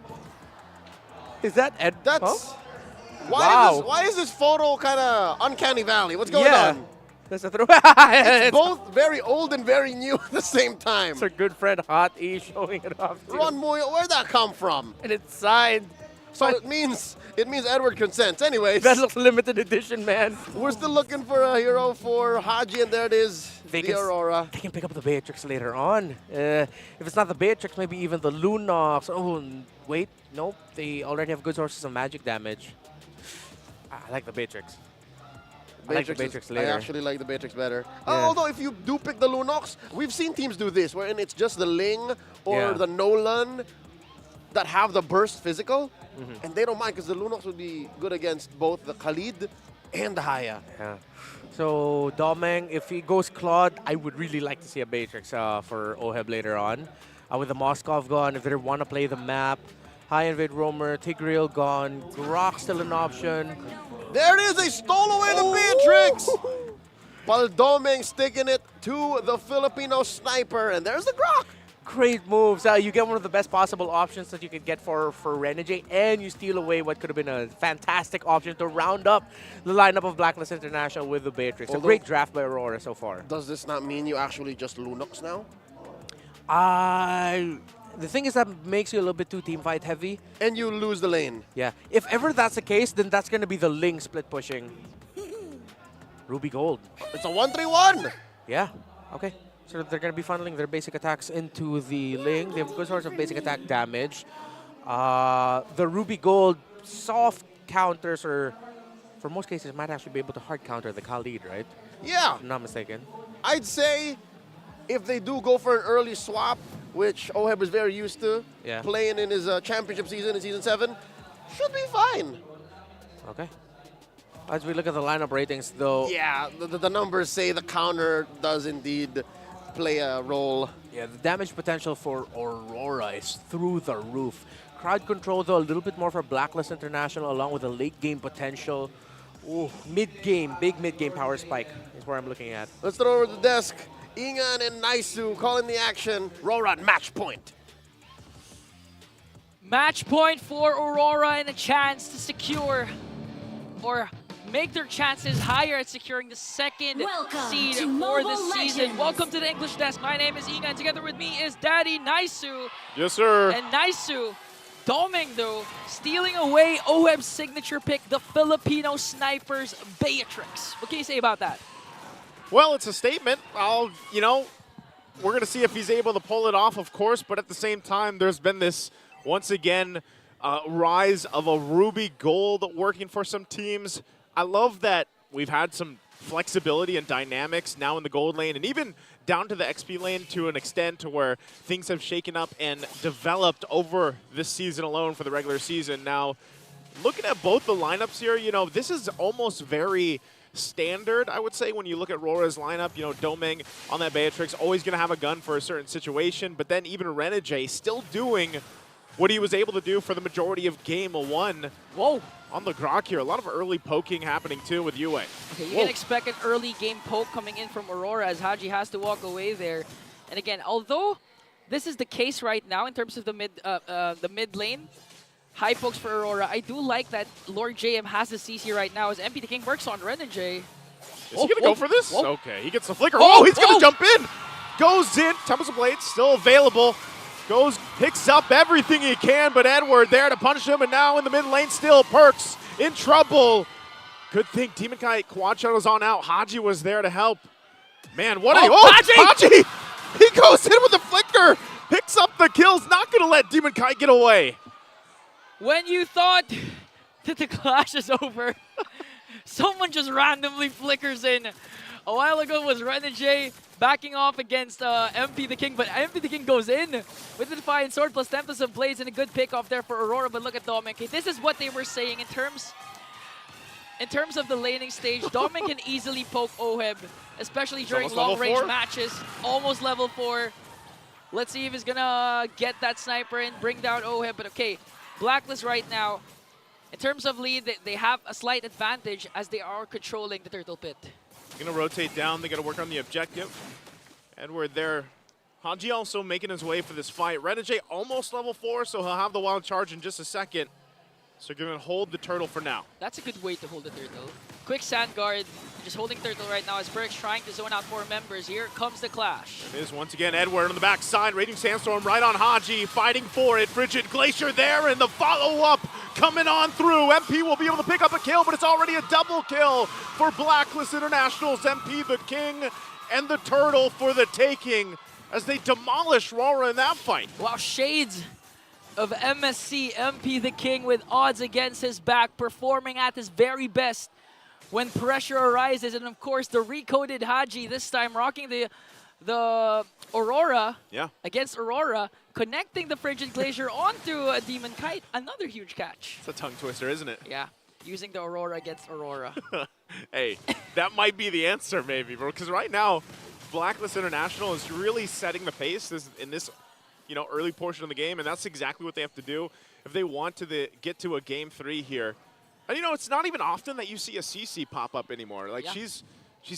Is that Ed? That's... Huh? Why is this photo kind of uncanny valley? What's going on? That's a throw. It's both very old and very new at the same time. It's our good friend Hot E showing it off. Ron Moyo, where'd that come from? And it's signed. So it means Edward consents. Anyways. That looks limited edition, man. We're still looking for a hero for Haji, and there it is, the Aurora. They can pick up the Beatrix later on. If it's not the Beatrix, maybe even the Lunox. Oh, wait. Nope. They already have good sources of magic damage. I like the Beatrix. I like the Beatrix later. I actually like the Beatrix better. Although if you do pick the Lunox, we've seen teams do this, wherein it's just the Ling or the Nolan that have the burst physical, and they don't mind because the Lunox would be good against both the Khalid and the Haya. Yeah. So Domeng, if he goes Claude, I would really like to see a Beatrix for Oheb later on. With the Moskov gone, if they want to play the map, High Invade Roamer, Tigreal gone, Grok still an option. There it is, they stole away the Beatrix! Paldomeng sticking it to the Filipino sniper, and there's the Grok! Great moves. You get one of the best possible options that you could get for Renegade, and you steal away what could have been a fantastic option to round up the lineup of Blacklist International with the Beatrix. A great draft by Aurora so far. Does this not mean you actually just Lunox now? The thing is that makes you a little bit too team fight heavy. And you lose the lane. Yeah. If ever that's the case, then that's going to be the Ling split pushing. Ruby Gold. It's a 1-3-1! Yeah. Okay. So they're going to be funneling their basic attacks into the Ling. They have good source of basic attack damage. The Ruby Gold soft counters, or for most cases, might actually be able to hard counter the Khalid, right? Yeah. If I'm not mistaken. I'd say if they do go for an early swap, which Oheb is very used to, playing in his championship season in Season 7, should be fine. Okay. As we look at the lineup ratings, though... Yeah, the numbers say the counter does indeed play a role. Yeah, the damage potential for Aurora is through the roof. Crowd control, though, a little bit more for Blacklist International, along with the late-game potential. Ooh, mid-game, big mid-game power spike is where I'm looking at. Let's throw over the desk. Ingan and Naisu calling the action. RORA match point. Match point for Aurora and a chance to secure or make their chances higher at securing the second seed for the season. Welcome to the English Desk. My name is Ingan. Together with me is Daddy Naisu. Yes, sir. And Naisu, Doming, though, stealing away Oheb's signature pick, the Filipino Snipers Beatrix. What can you say about that? Well, it's a statement. You know, we're going to see if he's able to pull it off, of course, but at the same time, there's been this, once again, rise of a Ruby Gold working for some teams. I love that we've had some flexibility and dynamics now in the gold lane, and even down to the XP lane to an extent to where things have shaken up and developed over this season alone for the regular season. Now, looking at both the lineups here, you know, this is almost very standard, I would say, when you look at RORA's lineup. You know, Domeng on that Beatrix, always going to have a gun for a certain situation, but then even Renegade still doing what he was able to do for the majority of Game 1. Whoa. on the Grok here. A lot of early poking happening too with Yue. Okay, you can expect an early game poke coming in from Aurora as Haji has to walk away there. And again, although this is the case right now in terms of the mid lane, high pokes for Aurora, I do like that Lord JM has the CC right now as MP the King works on Renegade. Is he going to go for this? Okay, he gets the flicker. Oh, he's going to jump in. Goes in. Tempest of Blades still available. Goes, picks up everything he can, but Edward there to punish him, and now in the mid lane still, Perks in trouble. Good thing Demon Knight Quad Shadow's on out. Haji was there to help. Man, what Haji! He goes in with the flicker, picks up the kills, not going to let Demon Knight get away. When you thought that the clash is over, someone just randomly flickers in. A while ago was Renegade backing off against MP the King, but MP the King goes in with the Defiant Sword plus Tempest of Blades and a good pick off there for Aurora. But look at Dominic. This is what they were saying in terms of the laning stage. Dominic can easily poke Oheb, especially during long-range matches. Almost level 4. Let's see if he's gonna get that sniper and bring down Oheb. But okay, Blacklist right now, in terms of lead, they have a slight advantage as they are controlling the Turtle Pit. Going to rotate down. They got to work on the objective. Edward there. Haji also making his way for this fight. Renegade almost level 4, so he'll have the wild charge in just a second. So going to hold the turtle for now. That's a good way to hold the turtle. Quick sand guard, just holding turtle right now as Perks trying to zone out 4 members. Here comes the clash. It is once again Edward on the backside. Raging Sandstorm right on Haji, fighting for it. Frigid Glacier there, and the follow-up coming on through. MP will be able to pick up a kill, but it's already a double kill for Blacklist International's MP the King and the turtle for the taking as they demolish RORA in that fight. Wow, shades of MSC, MP the King with odds against his back, performing at his very best when pressure arises. And of course, the recoded Haji this time rocking the Aurora against Aurora, connecting the Frigid Glacier onto a Demon Kite. Another huge catch. It's a tongue twister, isn't it? Yeah, using the Aurora against Aurora. Hey, that might be the answer maybe, bro, because right now, Blacklist International is really setting the pace in this early portion of the game, and that's exactly what they have to do if they want to get to a game 3 here. And it's not even often that you see a CC pop up anymore. Like she's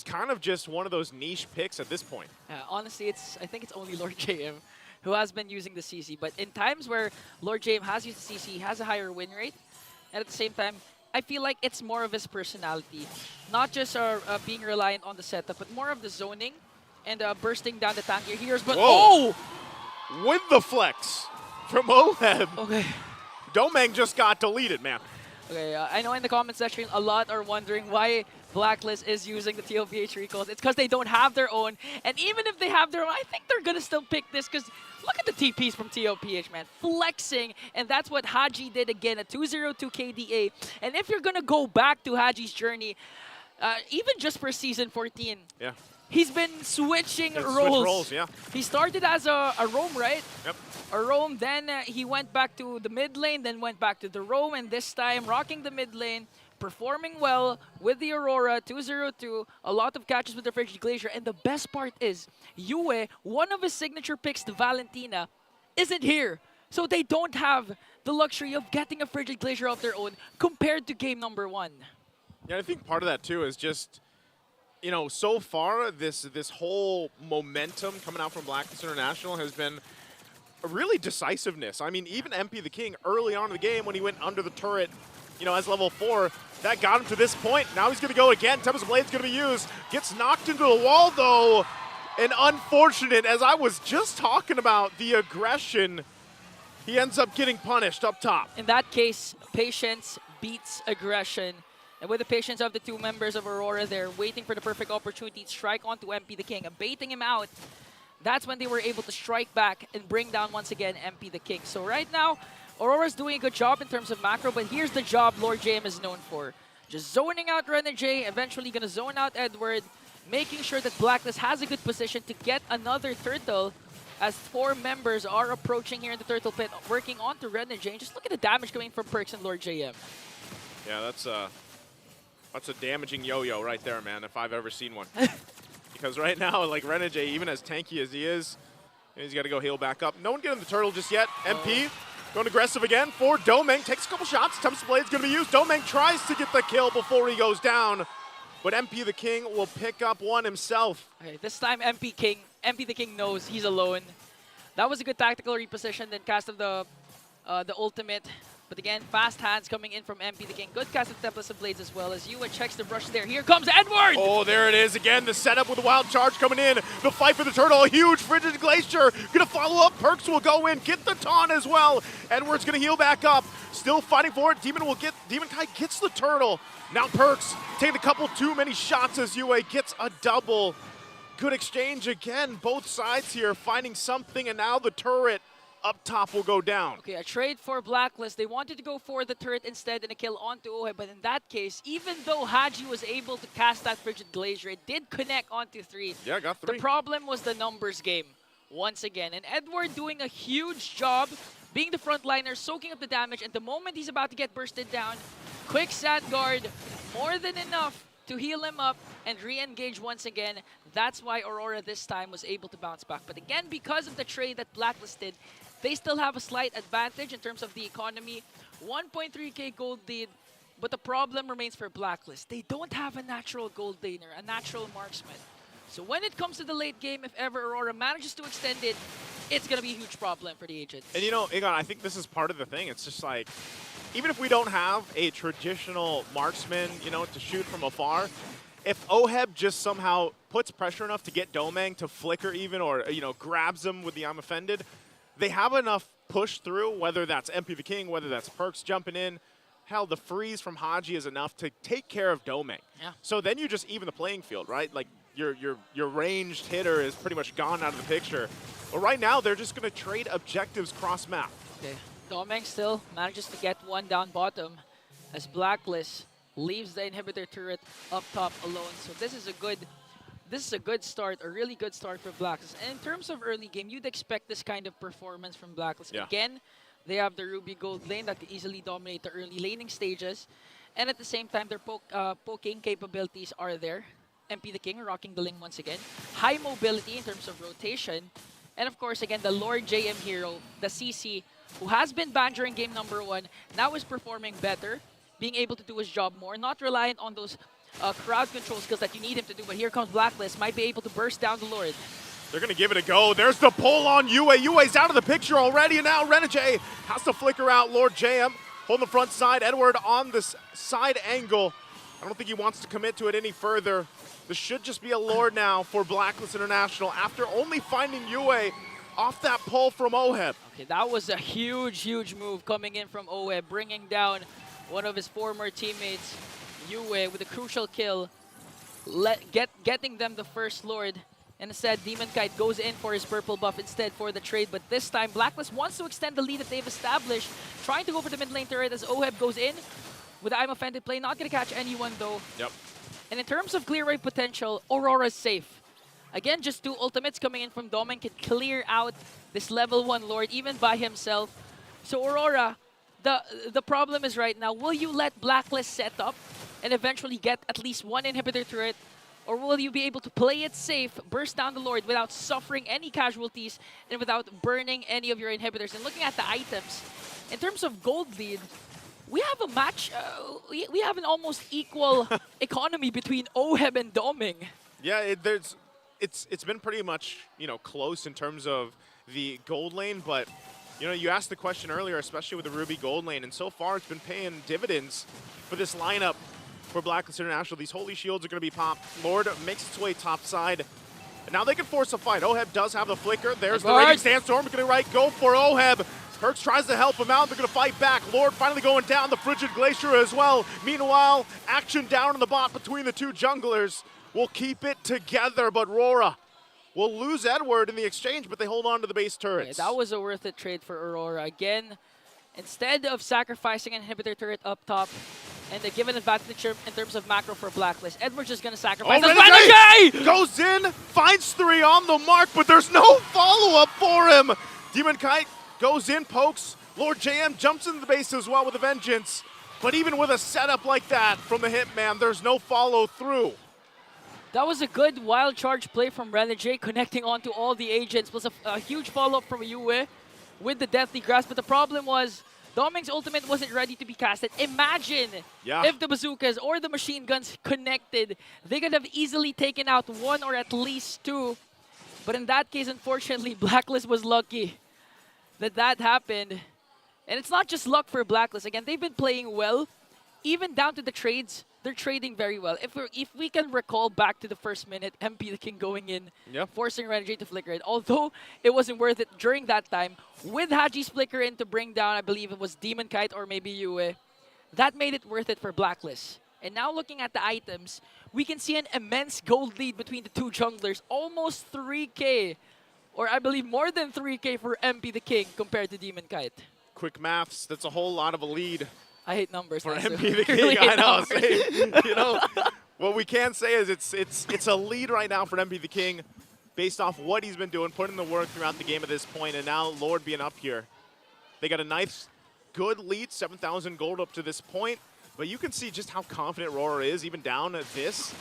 kind of just one of those niche picks at this point. Honestly, I think it's only Lord JM who has been using the CC, but in times where Lord JM has used the CC, he has a higher win rate, and at the same time, I feel like it's more of his personality, not just being reliant on the setup, but more of the zoning and bursting down the tankier heroes. But with the flex from Oheb. Okay. Domeng just got deleted, man. Okay, I know in the comment section, a lot are wondering why Blacklist is using the TLPH recalls. It's because they don't have their own. And even if they have their own, I think they're going to still pick this because look at the TPs from TLPH, man. Flexing. And that's what Haji did again, a 202 KDA. And if you're going to go back to Haji's journey, even just for Season 14, he's been switching roles. He started as a roam, right? Yep. A roam, then he went back to the mid lane, then went back to the roam, and this time rocking the mid lane, performing well with the Aurora, 202, a lot of catches with the Frigid Glacier, and the best part is, Yue, one of his signature picks, the Valentina, isn't here. So they don't have the luxury of getting a Frigid Glacier of their own compared to game number 1. Yeah, I think part of that too is just, so far this whole momentum coming out from Blacklist International has been a really decisiveness. I mean, even MP the King early on in the game when he went under the turret, as level 4, that got him to this point. Now he's going to go again. Tempest Blade's going to be used. Gets knocked into the wall though, and unfortunate, as I was just talking about the aggression, he ends up getting punished up top. In that case, patience beats aggression. And with the patience of the 2 members of Aurora, they're waiting for the perfect opportunity to strike onto MP the King, baiting him out. That's when they were able to strike back and bring down once again MP the King. So right now, Aurora's doing a good job in terms of macro, but here's the job Lord JM is known for. Just zoning out Renegade, eventually going to zone out Edward, making sure that Blacklist has a good position to get another turtle as 4 members are approaching here in the Turtle Pit, working onto Renegade. Just look at the damage coming from Perks and Lord JM. Yeah, that's a damaging yo-yo right there, man, if I've ever seen one. Because right now, like Renegade, even as tanky as he is, he's got to go heal back up. No one getting the turtle just yet. MP Going aggressive again for Domeng. Takes a couple shots. Tempest Blade's going to be used. Domeng tries to get the kill before he goes down. But MP the King will pick up one himself. Okay, this time MP the King knows he's alone. That was a good tactical reposition, then cast of the ultimate. But again, fast hands coming in from MP the King. Good cast of Tempest of Blades as well as Yue checks the brush there. Here comes Edward! Oh, there it is again. The setup with the wild charge coming in. The fight for the turtle. A huge Frigid Glacier. Gonna follow up. Perks will go in. Get the taunt as well. Edward's gonna heal back up. Still fighting for it. Demon Kite gets the turtle. Now Perks taking a couple too many shots as Yue gets a double. Good exchange again. Both sides here finding something, and now the turret up top will go down. Okay, a trade for Blacklist. They wanted to go for the turret instead and a kill onto Oheb, but in that case, even though Haji was able to cast that Frigid Glacier, it did connect onto 3. Yeah, got 3. The problem was the numbers game once again, and Edward doing a huge job being the frontliner, soaking up the damage, and the moment he's about to get bursted down, quick sand guard, more than enough to heal him up and re-engage once again. That's why Aurora this time was able to bounce back. But again, because of the trade that Blacklist did, they still have a slight advantage in terms of the economy. 1.3k gold lead, but the problem remains for Blacklist. They don't have a natural gold laner, a natural marksman. So when it comes to the late game, if ever Aurora manages to extend it, it's going to be a huge problem for the agents. And you know, Egon, I think this is part of the thing. It's just like, even if we don't have a traditional marksman, you know, to shoot from afar, if Oheb just somehow puts pressure enough to get Domeng to flicker even, or, you know, grabs him with the I'm offended, they have enough push through, whether that's MP the King, whether that's Perks jumping in. Hell, the freeze from Haji is enough to take care of Domeng. Yeah. So then you just even the playing field, right? Like, your ranged hitter is pretty much gone out of the picture. But right now, they're just going to trade objectives cross-map. Okay. Domeng still manages to get one down bottom as Blacklist leaves the inhibitor turret up top alone. So this is a good start, a really good start for Blacklist. And in terms of early game, you'd expect this kind of performance from Blacklist. Yeah. Again, they have the Ruby Gold lane that can easily dominate the early laning stages. And at the same time, their poking capabilities are there. MP the King rocking the lane once again. High mobility in terms of rotation. And of course, again, the Lord JM hero, the CC, who has been banned during game number 1, now is performing better, being able to do his job more, not reliant on those crowd control skills that you need him to do. But here comes Blacklist, might be able to burst down the Lord. They're going to give it a go. There's the pull on Yue. Yue's out of the picture already, and now Renegade has to flicker out Lord JM. Holding the front side, Edward on this side angle. I don't think he wants to commit to it any further. This should just be a Lord now for Blacklist International after only finding Yue off that pull from Oheb. Okay, that was a huge, huge move coming in from Oheb, bringing down one of his former teammates, Yue, with a crucial kill, getting them the first Lord. And instead, Demon Kite goes in for his purple buff instead for the trade. But this time, Blacklist wants to extend the lead that they've established, trying to go for the mid lane turret as Oheb goes in with the I'm offended play. Not going to catch anyone though. Yep. And in terms of clear rate potential, Aurora's safe. Again, just 2 ultimates coming in from Domeng can clear out this level 1 Lord even by himself. So Aurora, the problem is right now, will you let Blacklist set up and eventually get at least 1 inhibitor turret? Or will you be able to play it safe, burst down the Lord without suffering any casualties and without burning any of your inhibitors? And looking at the items, in terms of gold lead, we have a match, we have an almost equal economy between Oheb and Domeng. Yeah, it's been pretty much, you know, close in terms of the gold lane, but you know, you asked the question earlier, especially with the Ruby gold lane, and so far it's been paying dividends for this lineup for Blacklist International. These holy shields are going to be popped. Lord makes its way top side. And now they can force a fight. Oheb does have the flicker. There's the Raging Sandstorm. Going to go for Oheb. Perks tries to help him out. They're going to fight back. Lord finally going down. The Frigid Glacier as well. Meanwhile, action down in the bot between the 2 junglers. Will keep it together, but RORA will lose Edward in the exchange, but they hold on to the base turrets. Yeah, that was a worth it trade for Aurora. Again, instead of sacrificing an inhibitor turret up top, and they give an advantage in terms of macro for Blacklist, Edward's just going to sacrifice. Renegade goes in, finds 3 on the mark, but there's no follow-up for him. Demon Kite goes in, pokes. Lord JM jumps into the base as well with a vengeance. But even with a setup like that from the Hitman, there's no follow-through. That was a good wild charge play from Renegade, connecting onto all the agents. Plus a huge follow-up from Yue. with the Deathly Grasp, but the problem was Doming's ultimate wasn't ready to be casted. Imagine if the bazookas or the machine guns connected, they could have easily taken out one or at least two. But in that case, unfortunately, Blacklist was lucky that happened. And it's not just luck for Blacklist. Again, they've been playing well. Even down to the trades, they're trading very well. If we can recall back to the first minute, MP the King going in, forcing Renegade to flicker it. Although it wasn't worth it during that time, with Haji's flicker in to bring down, I believe it was Demon Kite or maybe Yue, that made it worth it for Blacklist. And now looking at the items, we can see an immense gold lead between the two junglers. Almost 3K, or I believe more than 3K for MP the King compared to Demon Kite. Quick maths, that's a whole lot of a lead. I hate numbers. For Natsu. MP the King, Really I know. numbers. You know, what we can say is it's a lead right now for MP the King based off what he's been doing, putting the work throughout the game at this point, and now Lord being up here. They got a nice, good lead, 7,000 gold up to this point, but you can see just how confident RORA is, even down at this.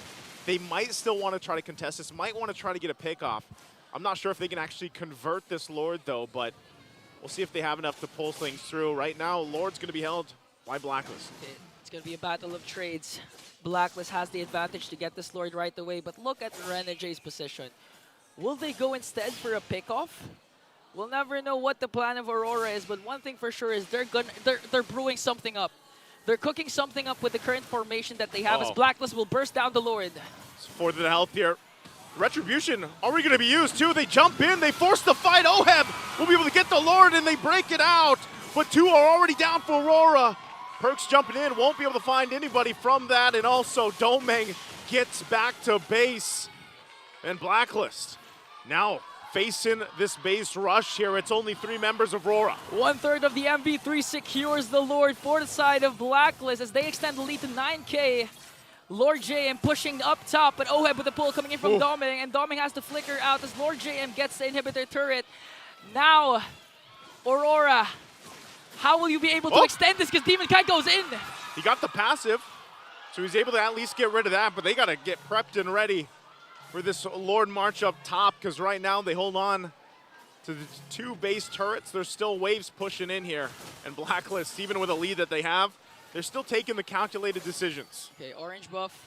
They might still want to try to contest this, might want to try to get a pick off. I'm not sure if they can actually convert this Lord, though, but we'll see if they have enough to pull things through. Right now, Lord's going to be held by Blacklist. It's going to be a battle of trades. Blacklist has the advantage to get this Lord right away, but look at Renegade's position. Will they go instead for a pickoff? We'll never know what the plan of Aurora is, but one thing for sure is they're brewing something up. They're cooking something up with the current formation that they have as Blacklist will burst down the Lord. It's for the health here. Retribution already going to be used too. They jump in, they force the fight. Oheb will be able to get the Lord and they break it out. But two are already down for Aurora. Perks jumping in, won't be able to find anybody from that. And also Domeng gets back to base. And Blacklist now facing this base rush here. It's only 3 members of RORA. 1/3 of the MV3 secures the Lord for the side of Blacklist as they extend the lead to 9K. Lord JM pushing up top, but Oheb with the pull coming in from Domeng, and Domeng has to flicker out as Lord JM gets the inhibitor turret. Now, Aurora, how will you be able to extend this because Demon Kite goes in? He got the passive, so he's able to at least get rid of that, but they got to get prepped and ready for this Lord march up top because right now they hold on to the 2 base turrets. There's still waves pushing in here, and Blacklist, even with a lead that they have, they're still taking the calculated decisions. Okay, orange buff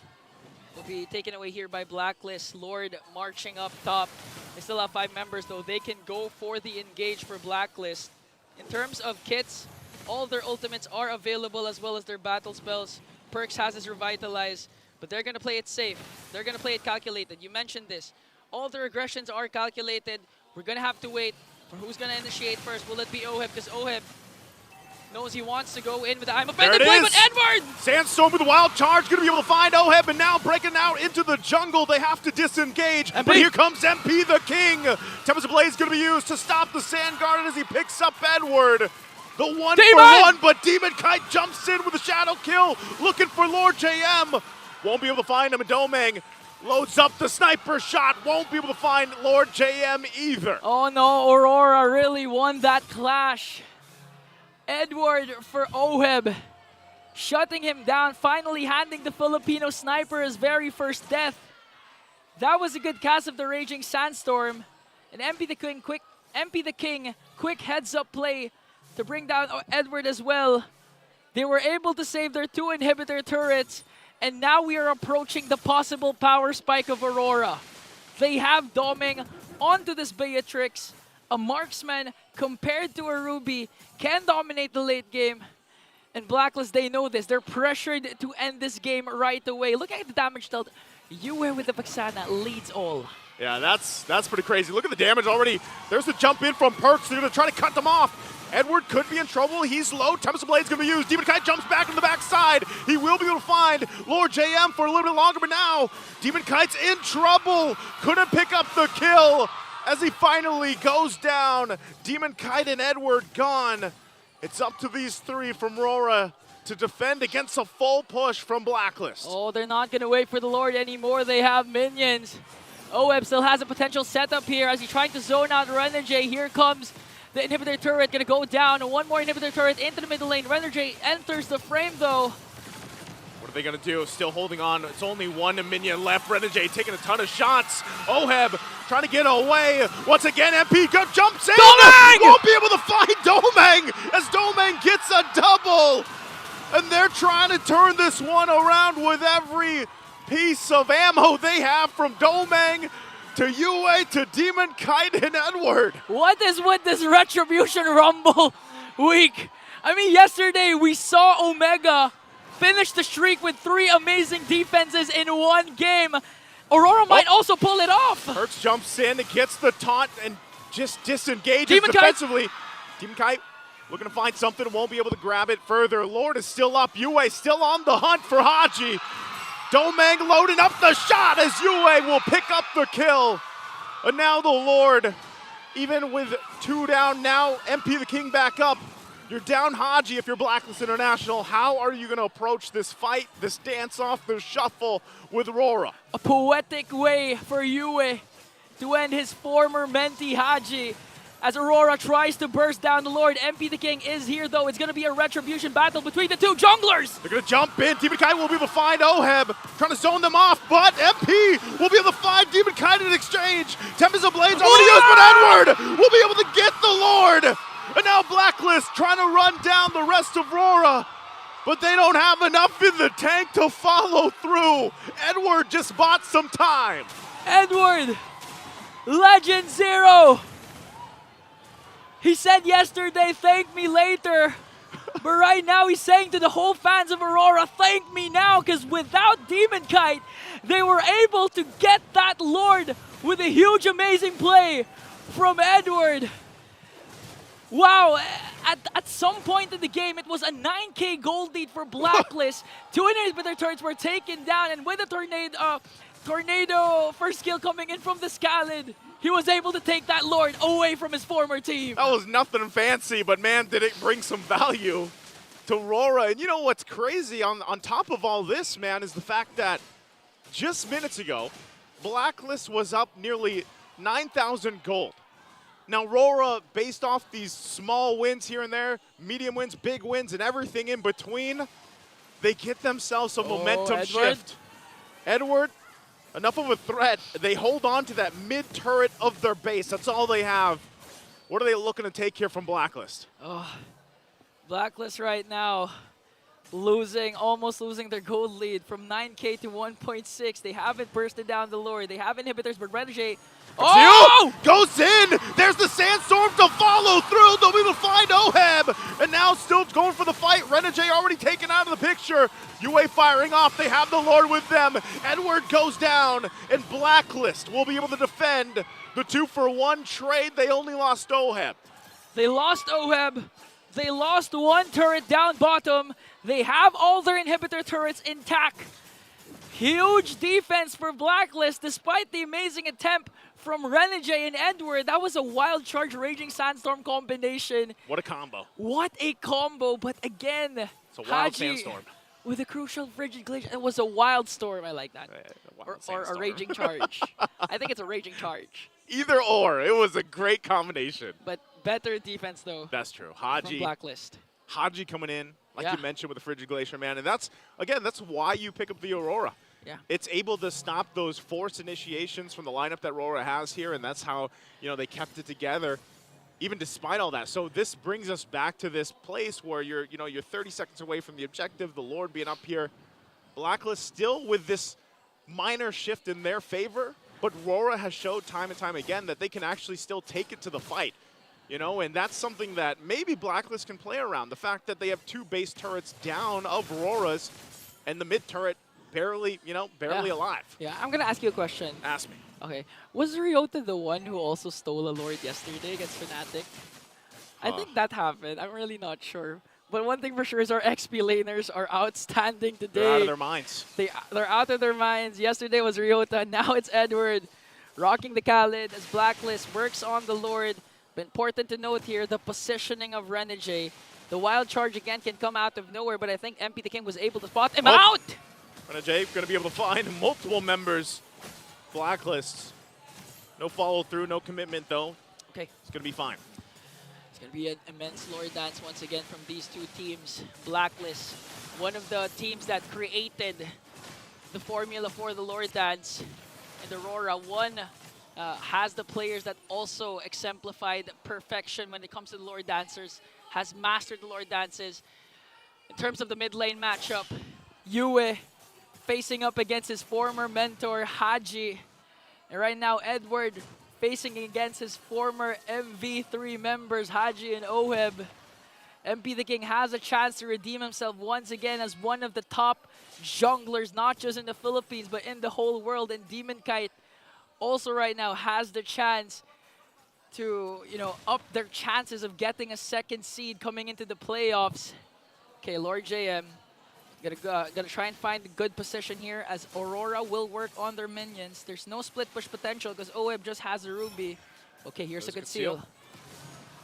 will be taken away here by Blacklist. Lord marching up top. They still have 5 members though. They can go for the engage for Blacklist. In terms of kits, all their ultimates are available as well as their battle spells. Perks has his Revitalize, but they're going to play it safe. They're going to play it calculated. You mentioned this. All their aggressions are calculated. We're going to have to wait for who's going to initiate first. Will it be Oheb? Because Oheb knows he wants to go in with the I'm offended play, but Edward! Sandstorm with a wild charge, going to be able to find Oheb, and now breaking out into the jungle. They have to disengage, but here comes MP the King. Tempest Blaze going to be used to stop the Sand Guard as he picks up Edward. The 1-for-1, but Demon Kite jumps in with a shadow kill, looking for Lord JM. Won't be able to find him, and Domeng loads up the sniper shot. Won't be able to find Lord JM either. Oh no, Aurora really won that clash. Edward for Oheb, shutting him down, finally handing the Filipino sniper his very first death. That was a good cast of the Raging Sandstorm. And MP the King, quick heads-up play to bring down Edward as well. They were able to save their 2 inhibitor turrets, and now we are approaching the possible power spike of Aurora. They have Domeng onto this Beatrix. A marksman compared to a Ruby can dominate the late game. And Blacklist, they know this. They're pressured to end this game right away. Look at the damage dealt. Yue with the Vexana leads all. Yeah, that's pretty crazy. Look at the damage already. There's the jump in from Perks. They're going to try to cut them off. Edward could be in trouble. He's low. Tempest Blade's going to be used. Demon Kite jumps back on the backside. He will be able to find Lord JM for a little bit longer, but now Demon Kite's in trouble. Couldn't pick up the kill as he finally goes down. Demon Kite and Edward gone. It's up to these 3 from RORA to defend against a full push from Blacklist. Oh, they're not going to wait for the Lord anymore. They have minions. Oheb still has a potential setup here as he's trying to zone out Renegade. Here comes the inhibitor turret, going to go down. And 1 more inhibitor turret into the middle lane. Renegade enters the frame though. What are they going to do? Still holding on. It's only 1 minion left. Renegade taking a ton of shots. Oheb trying to get away. Once again, MP jumps in. Domeng! Won't be able to find Domeng as Domeng gets a double. And they're trying to turn this one around with every piece of ammo they have, from Domeng to Yue to Demon Kite and Edward. What is with this Retribution Rumble week? I mean, yesterday we saw Omega finish the streak with 3 amazing defenses in one game. Aurora might also pull it off. Hertz jumps in, gets the taunt, and just disengages Demon defensively. Demon Kite looking to find something, won't be able to grab it further. Lord is still up, Yue still on the hunt for Haji. Domeng loading up the shot as Yue will pick up the kill. And now the Lord, even with 2 down, now MP the King back up. You're down Haji if you're Blacklist International. How are you going to approach this fight, this dance-off, this shuffle with RORA? A poetic way for Yue to end his former mentee Haji as Aurora tries to burst down the Lord. MP the King is here though. It's going to be a retribution battle between the 2 junglers. They're going to jump in. Demon Kite will be able to find Oheb, trying to zone them off, but MP will be able to find Demon Kite in exchange. Tempest of Blades already used, but Edward will be able to get the Lord. And now Blacklist trying to run down the rest of RORA, but they don't have enough in the tank to follow through. Edward just bought some time. Edward, Legend Zero. He said yesterday, thank me later. But right now he's saying to the whole fans of Aurora, thank me now, because without Demon Kite, they were able to get that Lord with a huge, amazing play from Edward. Wow, at some point in the game, it was a 9K gold lead for Blacklist. 2 inhibitor turrets were taken down, and with a tornado first kill coming in from the Scalid, he was able to take that Lord away from his former team. That was nothing fancy, but man, did it bring some value to RORA. And you know what's crazy on top of all this, man, is the fact that just minutes ago, Blacklist was up nearly 9,000 gold. Now, RORA, based off these small wins here and there, medium wins, big wins, and everything in between, they get themselves a momentum Edward. shift. Edward, enough of a threat. They hold on to that mid-turret of their base. That's all they have. What are they looking to take here from Blacklist? Oh, Blacklist right now almost losing their gold lead from 9K to 1.6. They haven't bursted down the Lord. They have inhibitors, but Renegade goes in. There's the Sandstorm to follow through. They'll be able to find Oheb. And now still going for the fight. Renegade already taken out of the picture. Yue firing off. They have the Lord with them. Edward goes down. And Blacklist will be able to defend the 2-for-1 trade. They only lost Oheb. They lost Oheb. They lost 1 turret down bottom. They have all their inhibitor turrets intact. Huge defense for Blacklist despite the amazing attempt from Renegade and Edward. That was a wild charge Raging Sandstorm combination. What a combo. What a combo, but again, it's a wild Haji Sandstorm. With a crucial Frigid Glacier. It was a wild storm, I like that. Or a Raging Charge. I think it's a Raging Charge. Either or, it was a great combination. But better defense though. That's true. Haji. From Blacklist. Haji coming in, like you mentioned, with the Frigid Glacier, man. And that's why you pick up the Aurora. Yeah. It's able to stop those forced initiations from the lineup that RORA has here, and that's how, they kept it together, even despite all that. So this brings us back to this place where you're 30 seconds away from the objective, the Lord being up here. Blacklist still with this minor shift in their favor, but RORA has showed time and time again that they can actually still take it to the fight. And that's something that maybe Blacklist can play around. The fact that they have 2 base turrets down of RORA's and the mid turret barely alive. Yeah, I'm going to ask you a question. Ask me. Okay. Was Ryota the one who also stole a Lord yesterday against Fnatic? I think that happened. I'm really not sure. But one thing for sure is our XP laners are outstanding today. They're out of their minds. They're out of their minds. Yesterday was Ryota. Now it's Edward rocking the Khalid as Blacklist works on the Lord. But important to note here, the positioning of Renegade. The wild charge again can come out of nowhere, but I think MP the King was able to spot him out. Renegade going to be able to find multiple members. Blacklist. No follow through, no commitment though. Okay. It's going to be fine. It's going to be an immense Lord dance once again from these 2 teams. Blacklist, one of the teams that created the formula for the Lord dance. And Aurora, one has the players that also exemplified perfection when it comes to the Lord Dancers, has mastered the Lord Dances. In terms of the mid lane matchup, Yue facing up against his former mentor, Haji. And right now, Edward facing against his former MV3 members, Haji and Oheb. MP the King has a chance to redeem himself once again as one of the top junglers, not just in the Philippines, but in the whole world. And Demon Kite also right now has the chance to, up their chances of getting a second seed coming into the playoffs. Okay, Lord JM gonna try and find a good position here as Aurora will work on their minions. There's no split push potential because Oheb just has a Ruby. Okay, here's a good seal.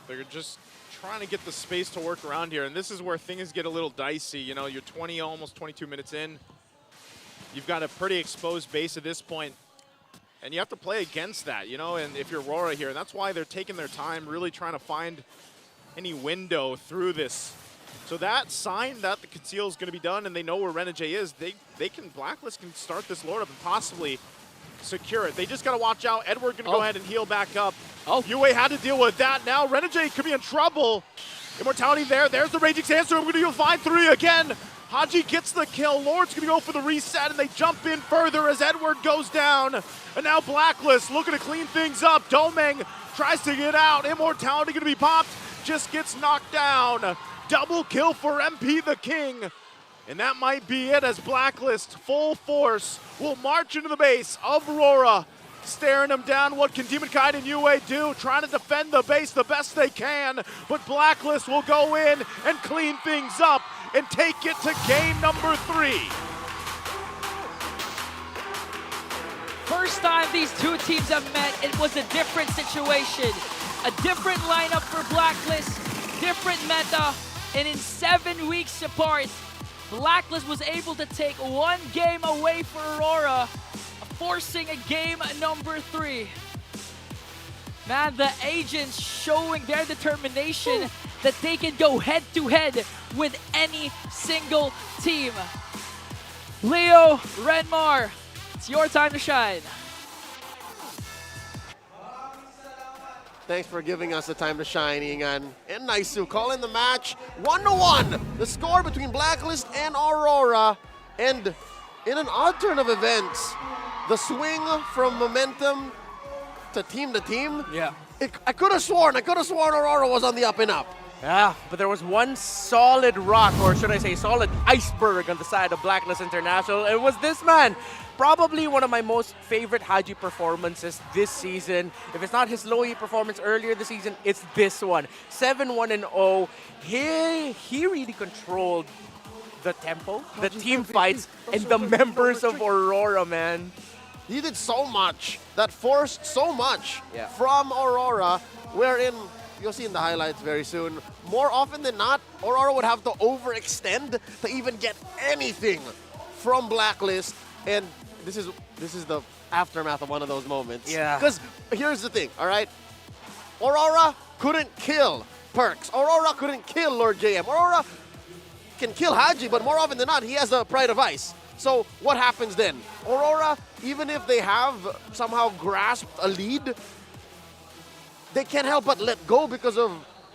They're just trying to get the space to work around here, and this is where things get a little dicey. You're almost 22 minutes in. You've got a pretty exposed base at this point, and you have to play against that, and if you're Aurora here, and that's why they're taking their time, really trying to find any window through this. So that sign that the conceal is going to be done, and they know where Renegade is, Blacklist can start this Lord up and possibly secure it. They just got to watch out. Edward going to go ahead and heal back up. Yue had to deal with that. Now Renegade could be in trouble. Immortality there. There's the Raging Sandstorm. Going to do a 5-3 again. Haji gets the kill. Lord's going to go for the reset, and they jump in further as Edward goes down. And now Blacklist looking to clean things up. Domeng tries to get out. Immortality going to be popped. Just gets knocked down. Double kill for MP the King. And that might be it as Blacklist, full force, will march into the base of Aurora. Staring them down. What can Demon Kite and Yue do? Trying to defend the base the best they can. But Blacklist will go in and clean things up and take it to game number 3. First time these two teams have met, it was a different situation. A different lineup for Blacklist, different meta, and in 7 weeks apart, Blacklist was able to take one game away for Aurora, forcing a game number 3. Man, the agents showing their determination that they can go head-to-head with any single team. Leo, Renmar, it's your time to shine. Thanks for giving us the time to shine, Ingan. And Naisu calling the match 1-1. The score between Blacklist and Aurora. And in an odd turn of events, the swing from momentum to team, yeah. I could have sworn Aurora was on the up and up. Yeah, but there was one solid rock, or should I say solid iceberg on the side of Blacklist International. It was this man. Probably one of my most favorite Haji performances this season. If it's not his low E performance earlier this season, it's this one. 7-1-0. He really controlled the tempo, the team fights, and the members of Aurora, man. He did so much, that forced so much from Aurora, wherein, you'll see in the highlights very soon, more often than not, Aurora would have to overextend to even get anything from Blacklist, and this is the aftermath of one of those moments. Yeah. Because here's the thing, all right? Aurora couldn't kill Perks. Aurora couldn't kill Lord JM. Aurora can kill Haji, but more often than not, he has the Pride of Ice. So what happens then? Aurora, even if they have somehow grasped a lead, they can't help but let go because of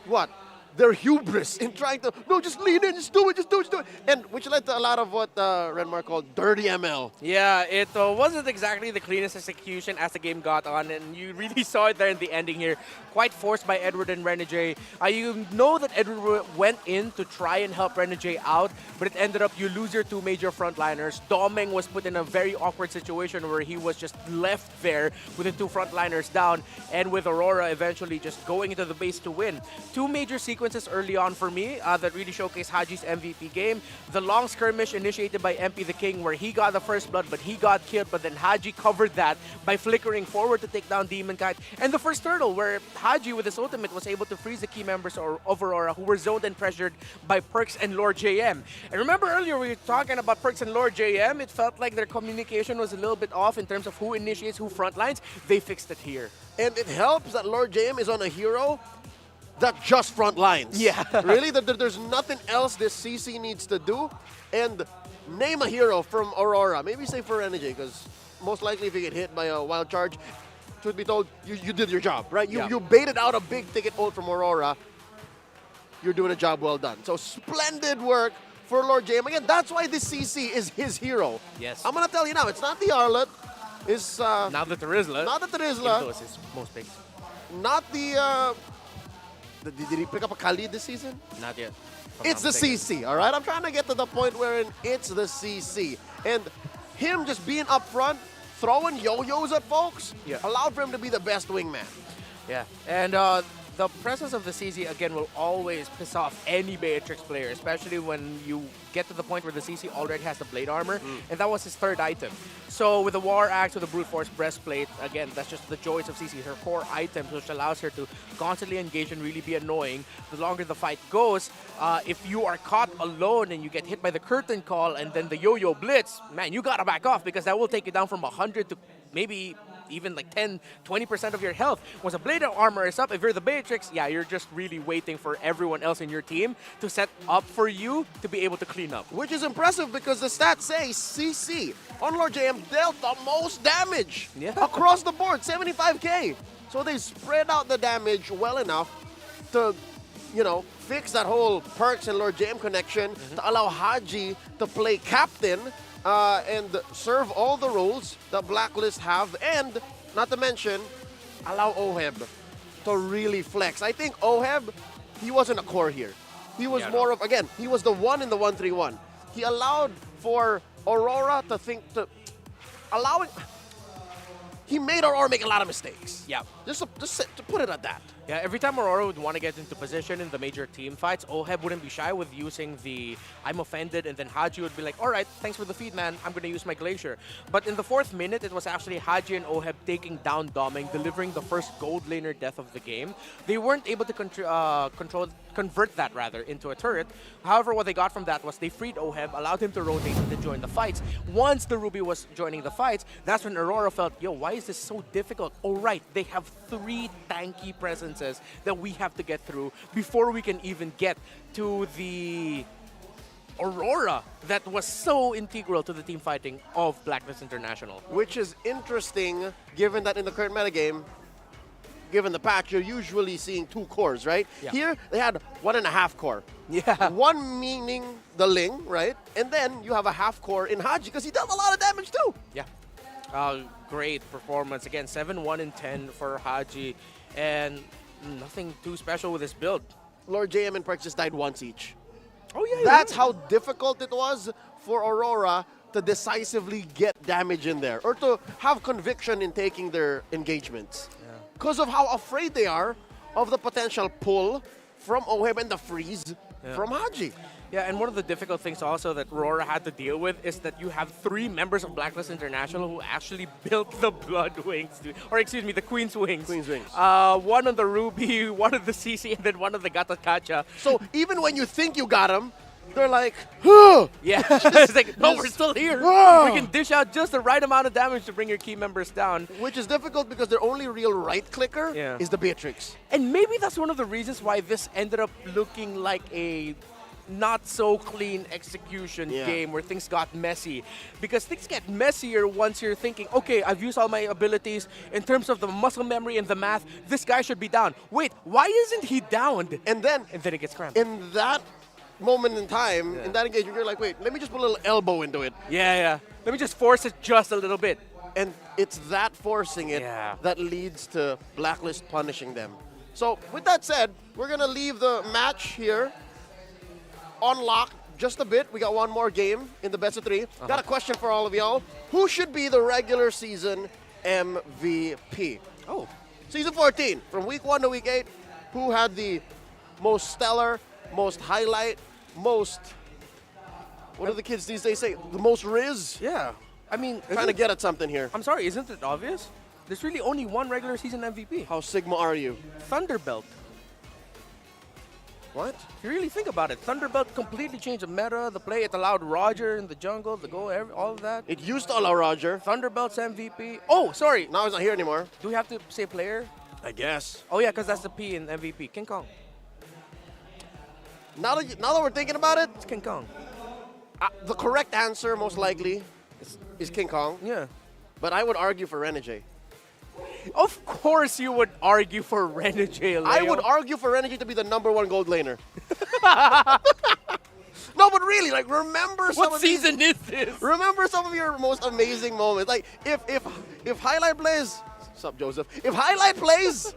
what? Their hubris in trying to, no, just lean in, just do it. And which led to a lot of what Renmar called dirty ML. Yeah, it wasn't exactly the cleanest execution as the game got on, and you really saw it there in the ending here. Quite forced by Edward and Renegade. You know that Edward went in to try and help Renegade out, but it ended up you lose your 2 major frontliners. Domeng was put in a very awkward situation where he was just left there with the 2 frontliners down, and with Aurora eventually just going into the base to win. 2 major sequences early on for me that really showcased Haji's MVP game. The long skirmish initiated by MP the King where he got the first blood but he got killed, but then Haji covered that by flickering forward to take down Demon Kite. And the first turtle where Haji with his ultimate was able to freeze the key members of Aurora who were zoned and pressured by Perks and Lord JM. And remember earlier we were talking about Perks and Lord JM, it felt like their communication was a little bit off in terms of who initiates, who frontlines. They fixed it here. And it helps that Lord JM is on a hero that just front lines. Yeah. Really, there's nothing else this CC needs to do. And name a hero from Aurora. Maybe say for Renegade, because most likely if you get hit by a wild charge, truth be told, you did your job, right? You baited out a big ticket ult from Aurora. You're doing a job well done. So splendid work for Lord JM. Again, that's why this CC is his hero. Yes. I'm going to tell you now, it's not the Arlet. It's Not the Terizla. Not the Terizla. Those is most picks. Not the did he pick up a Khalid this season? Not yet. It's the CC, all right? I'm trying to get to the point where it's the CC. And him just being up front, throwing yo-yos at folks, allowed for him to be the best wingman. Yeah, and the presence of the CC, again, will always piss off any Beatrix player, especially when you get to the point where the CC already has the blade armor, and that was his third item. So with the War Axe, with the Brute Force Breastplate, again, that's just the joys of CC, her core items, which allows her to constantly engage and really be annoying. The longer the fight goes, if you are caught alone and you get hit by the curtain call and then the yo-yo blitz, man, you gotta back off because that will take you down from 100 to maybe even like 10-20% of your health. Once a blade armor is up, if you're the Beatrix, yeah, you're just really waiting for everyone else in your team to set up for you to be able to clean up. Which is impressive because the stats say CC on Lord JM dealt the most damage across the board, 75k. So they spread out the damage well enough to, you know, fix that whole Perks and Lord JM connection to allow Haji to play captain and serve all the roles that Blacklist have, and not to mention, allow Oheb to really flex. I think Oheb, he wasn't a core here. He was more of, again, he was the one in the 1-3-1. He allowed for Aurora to think to, he made Aurora make a lot of mistakes. Yeah. Just to put it at that. Yeah, every time Aurora would want to get into position in the major team fights, Oheb wouldn't be shy with using the I'm offended, and then Haji would be like, all right, thanks for the feed, man. I'm going to use my Glacier. But in the 4th minute, it was actually Haji and Oheb taking down Doming, delivering the first gold laner death of the game. They weren't able to convert that rather into a turret. However, what they got from that was they freed Oheb, allowed him to rotate and to join the fights. Once the Ruby was joining the fights, that's when Aurora felt, yo, why is this so difficult? Oh, right, they have 3 tanky presences that we have to get through before we can even get to the Aurora that was so integral to the team fighting of Blacklist International. Which is interesting, given that in the current metagame, given the patch, you're usually seeing 2 cores, right? Yeah. Here, they had 1.5 core. Yeah. 1 meaning the Ling, right? And then you have a half core in Haji, because he dealt a lot of damage too. Yeah. Great performance. Again, 7-1 and 10 for Haji, and nothing too special with this build. Lord JM and Perks just died once each. Oh, yeah. That's how difficult it was for Aurora to decisively get damage in there, or to have conviction in taking their engagements. Because of how afraid they are of the potential pull from Oheb and the freeze from Haji. Yeah, and one of the difficult things also that RORA had to deal with is that you have 3 members of Blacklist International who actually built the Blood Wings, or excuse me, the Queen's Wings. Queen's Wings. One on the Ruby, one on the CC, and then one on the Gatakacha. So even when you think you got them, they're like, huh! Yeah, it's like, no, we're still here. We can dish out just the right amount of damage to bring your key members down. Which is difficult because their only real right clicker is the Beatrix. And maybe that's one of the reasons why this ended up looking like a not so clean execution game where things got messy. Because things get messier once you're thinking, okay, I've used all my abilities in terms of the muscle memory and the math. This guy should be down. Wait, why isn't he downed? And then it gets cramped. In that moment in time, in that engagement, you're like, wait, let me just put a little elbow into it. Yeah. Let me just force it just a little bit. And it's that forcing it that leads to Blacklist punishing them. So with that said, we're going to leave the match here on lock just a bit. We got one more game in the best of 3. Got a question for all of y'all. Who should be the regular season MVP? Oh. Season 14, from week 1 to week 8, who had the most stellar, most highlight, most, what do the kids these days say? The most Riz? Yeah. I mean, trying to get at something here. I'm sorry, isn't it obvious? There's really only one regular season MVP. How Sigma are you? Thunderbelt. What? If you really think about it, Thunderbelt completely changed the meta, the play. It allowed Roger in the jungle to go, all of that. It used to allow Roger. Thunderbelt's MVP. Oh, sorry. Now he's not here anymore. Do we have to say player? I guess. Oh, yeah, because that's the P in MVP. King Kong. Now that we're thinking about it, it's King Kong. The correct answer, most likely, is King Kong. Yeah. But I would argue for Renegade. Of course you would argue for Renegade, Leo. I would argue for Renegade to be the #1 gold laner. No, but really, like, remember some What of these- season is this? Remember some of your most amazing moments. Like, if Highlight plays, sup, Joseph? If Highlight plays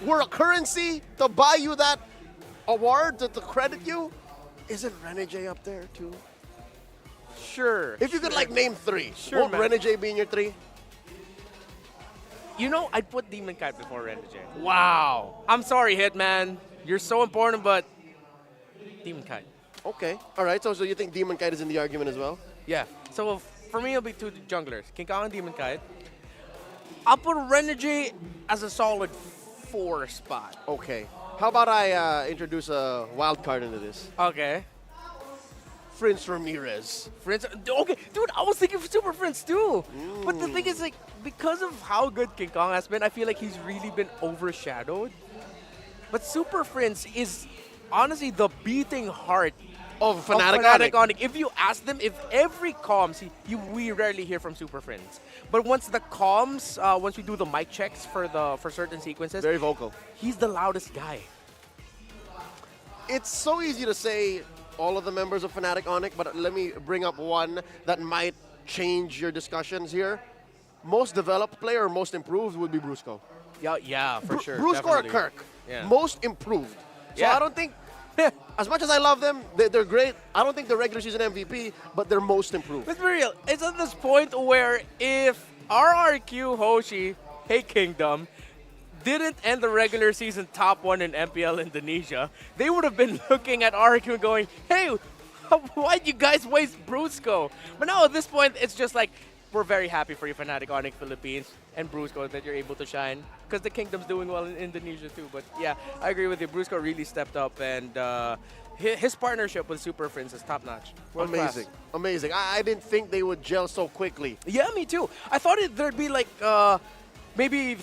were a currency to buy you that award, to credit you, isn't Renegade up there too? Sure. If you could, like, name 3, Sure, won't man. Renegade be in your 3? You know, I'd put Demon Kite before Renegade. Wow. I'm sorry, Hitman. You're so important, but Demon Kite. Okay. All right. So you think Demon Kite is in the argument as well? Yeah. So for me, it'll be 2 junglers, King Kong and Demon Kite. I'll put Renegade as a solid 4 spot. Okay. How about I introduce a wild card into this? Okay. Prince Ramirez. Prince. Okay, dude, I was thinking of Super Prince too. But the thing is, like, because of how good King Kong has been, I feel like he's really been overshadowed. But Super Prince is honestly the beating heart of Fnatic Onyx. If you ask them, if every comms, we rarely hear from Super Prince. But once the comms, once we do the mic checks for certain sequences, very vocal. He's the loudest guy. It's so easy to say all of the members of Fnatic Onyx, but let me bring up one that might change your discussions here. Most developed player or most improved would be Brusco. Yeah, for sure. Brusco or definitely. Kirk. Yeah. Most improved. So Yeah. I don't think, as much as I love them, they're great. I don't think they're regular season MVP, but they're most improved. Let's be real. It's at this point where if RRQ Hoshi, Hey Kingdom, didn't end the regular season top 1 in MPL Indonesia, they would have been looking at RRQ and going, hey, why'd you guys waste Brusco? But now at this point, it's just like, we're very happy for you, Fnatic Onyx Philippines and Brusco, that you're able to shine. Because the Kingdom's doing well in Indonesia too. But yeah, I agree with you. Brusco really stepped up, and his partnership with Super Prince is top notch. World class. Amazing. Amazing. I didn't think they would gel so quickly. Yeah, me too. I thought there'd be like maybe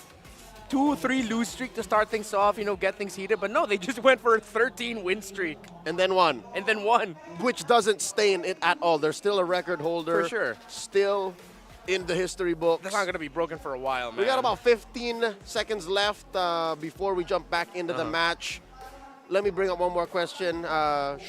2-3 lose streak to start things off, get things heated. But no, they just went for a 13 win streak. And then won. Which doesn't stain it at all. They're still a record holder. For sure. Still in the history books. That's not going to be broken for a while, man. We got about 15 seconds left before we jump back into the match. Let me bring up one more question.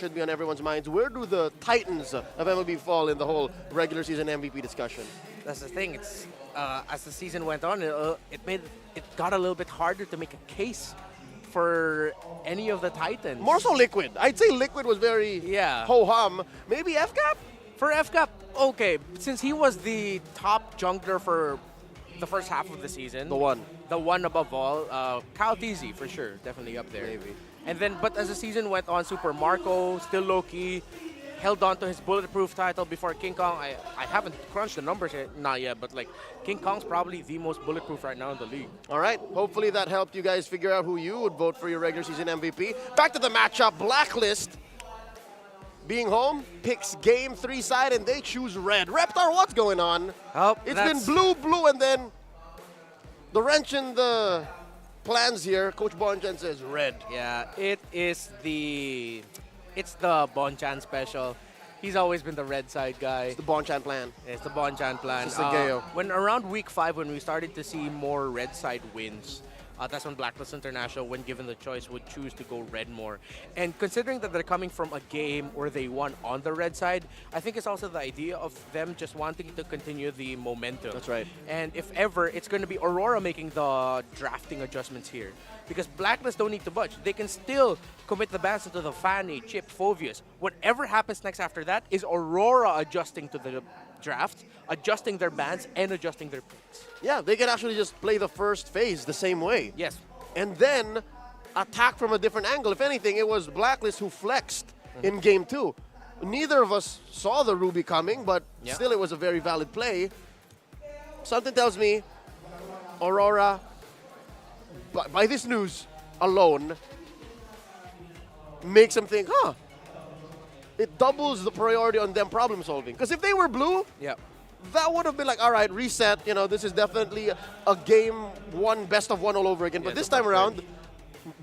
Should be on everyone's minds. Where do the Titans of MLB fall in the whole regular season MVP discussion? That's the thing. It's as the season went on, it got a little bit harder to make a case for any of the Titans. More so Liquid. I'd say Liquid was very ho-hum. Maybe FCAP? For FCAP, okay. Since he was the top jungler for the first half of the season. The one above all. Kyle TZ, for sure. Definitely up there. Maybe. And then, but as the season went on, Super Marco, still low-key, held on to his bulletproof title before King Kong. I haven't crunched the numbers not yet, but like King Kong's probably the most bulletproof right now in the league. All right. Hopefully that helped you guys figure out who you would vote for your regular season MVP. Back to the matchup. Blacklist, being home, picks game 3 side, and they choose red. Reptar, what's going on? It's been blue, and then the wrench in the plans here. Coach Bonchan says red. Yeah, it's the Bonchan special. He's always been the red side guy. It's the Bonchan plan. It's the Bonchan plan. It's the Geo. When around week 5, when we started to see more red side wins, that's when Blacklist International, when given the choice, would choose to go red more. And considering that they're coming from a game where they won on the red side, I think it's also the idea of them just wanting to continue the momentum. That's right. And if ever, it's going to be Aurora making the drafting adjustments here. Because Blacklist don't need to budge. They can still commit the bans into the Fanny, Chip, Phoveus. Whatever happens next after that is Aurora adjusting to the draft, adjusting their bans, and adjusting their picks. Yeah, they can actually just play the first phase the same way. Yes. And then attack from a different angle. If anything, it was Blacklist who flexed in game 2. Neither of us saw the Ruby coming, but still it was a very valid play. Something tells me Aurora, by this news alone, makes them think, it doubles the priority on them problem solving. Because if they were blue, that would have been like, all right, reset. This is definitely a game 1, best of 1 all over again. But this time around,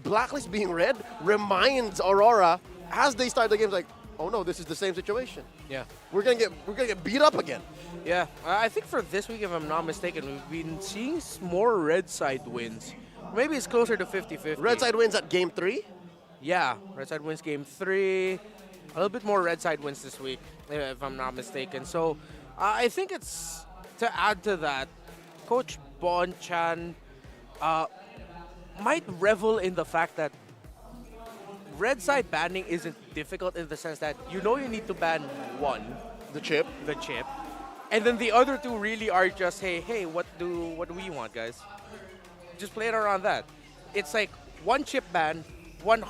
Blacklist being red reminds Aurora, as they start the games, like, oh no, this is the same situation. Yeah. We're gonna get beat up again. Yeah, I think for this week, if I'm not mistaken, we've been seeing more red side wins. Maybe it's closer to 50-50. Red side wins at game 3? Yeah, red side wins game 3. A little bit more red side wins this week, if I'm not mistaken. So I think it's, to add to that, Coach Bon-chan might revel in the fact that red side banning isn't difficult in the sense that you need to ban one. The chip. And then the other two really are just, hey, what do we want, guys? Just play it around that. It's like one chip ban, one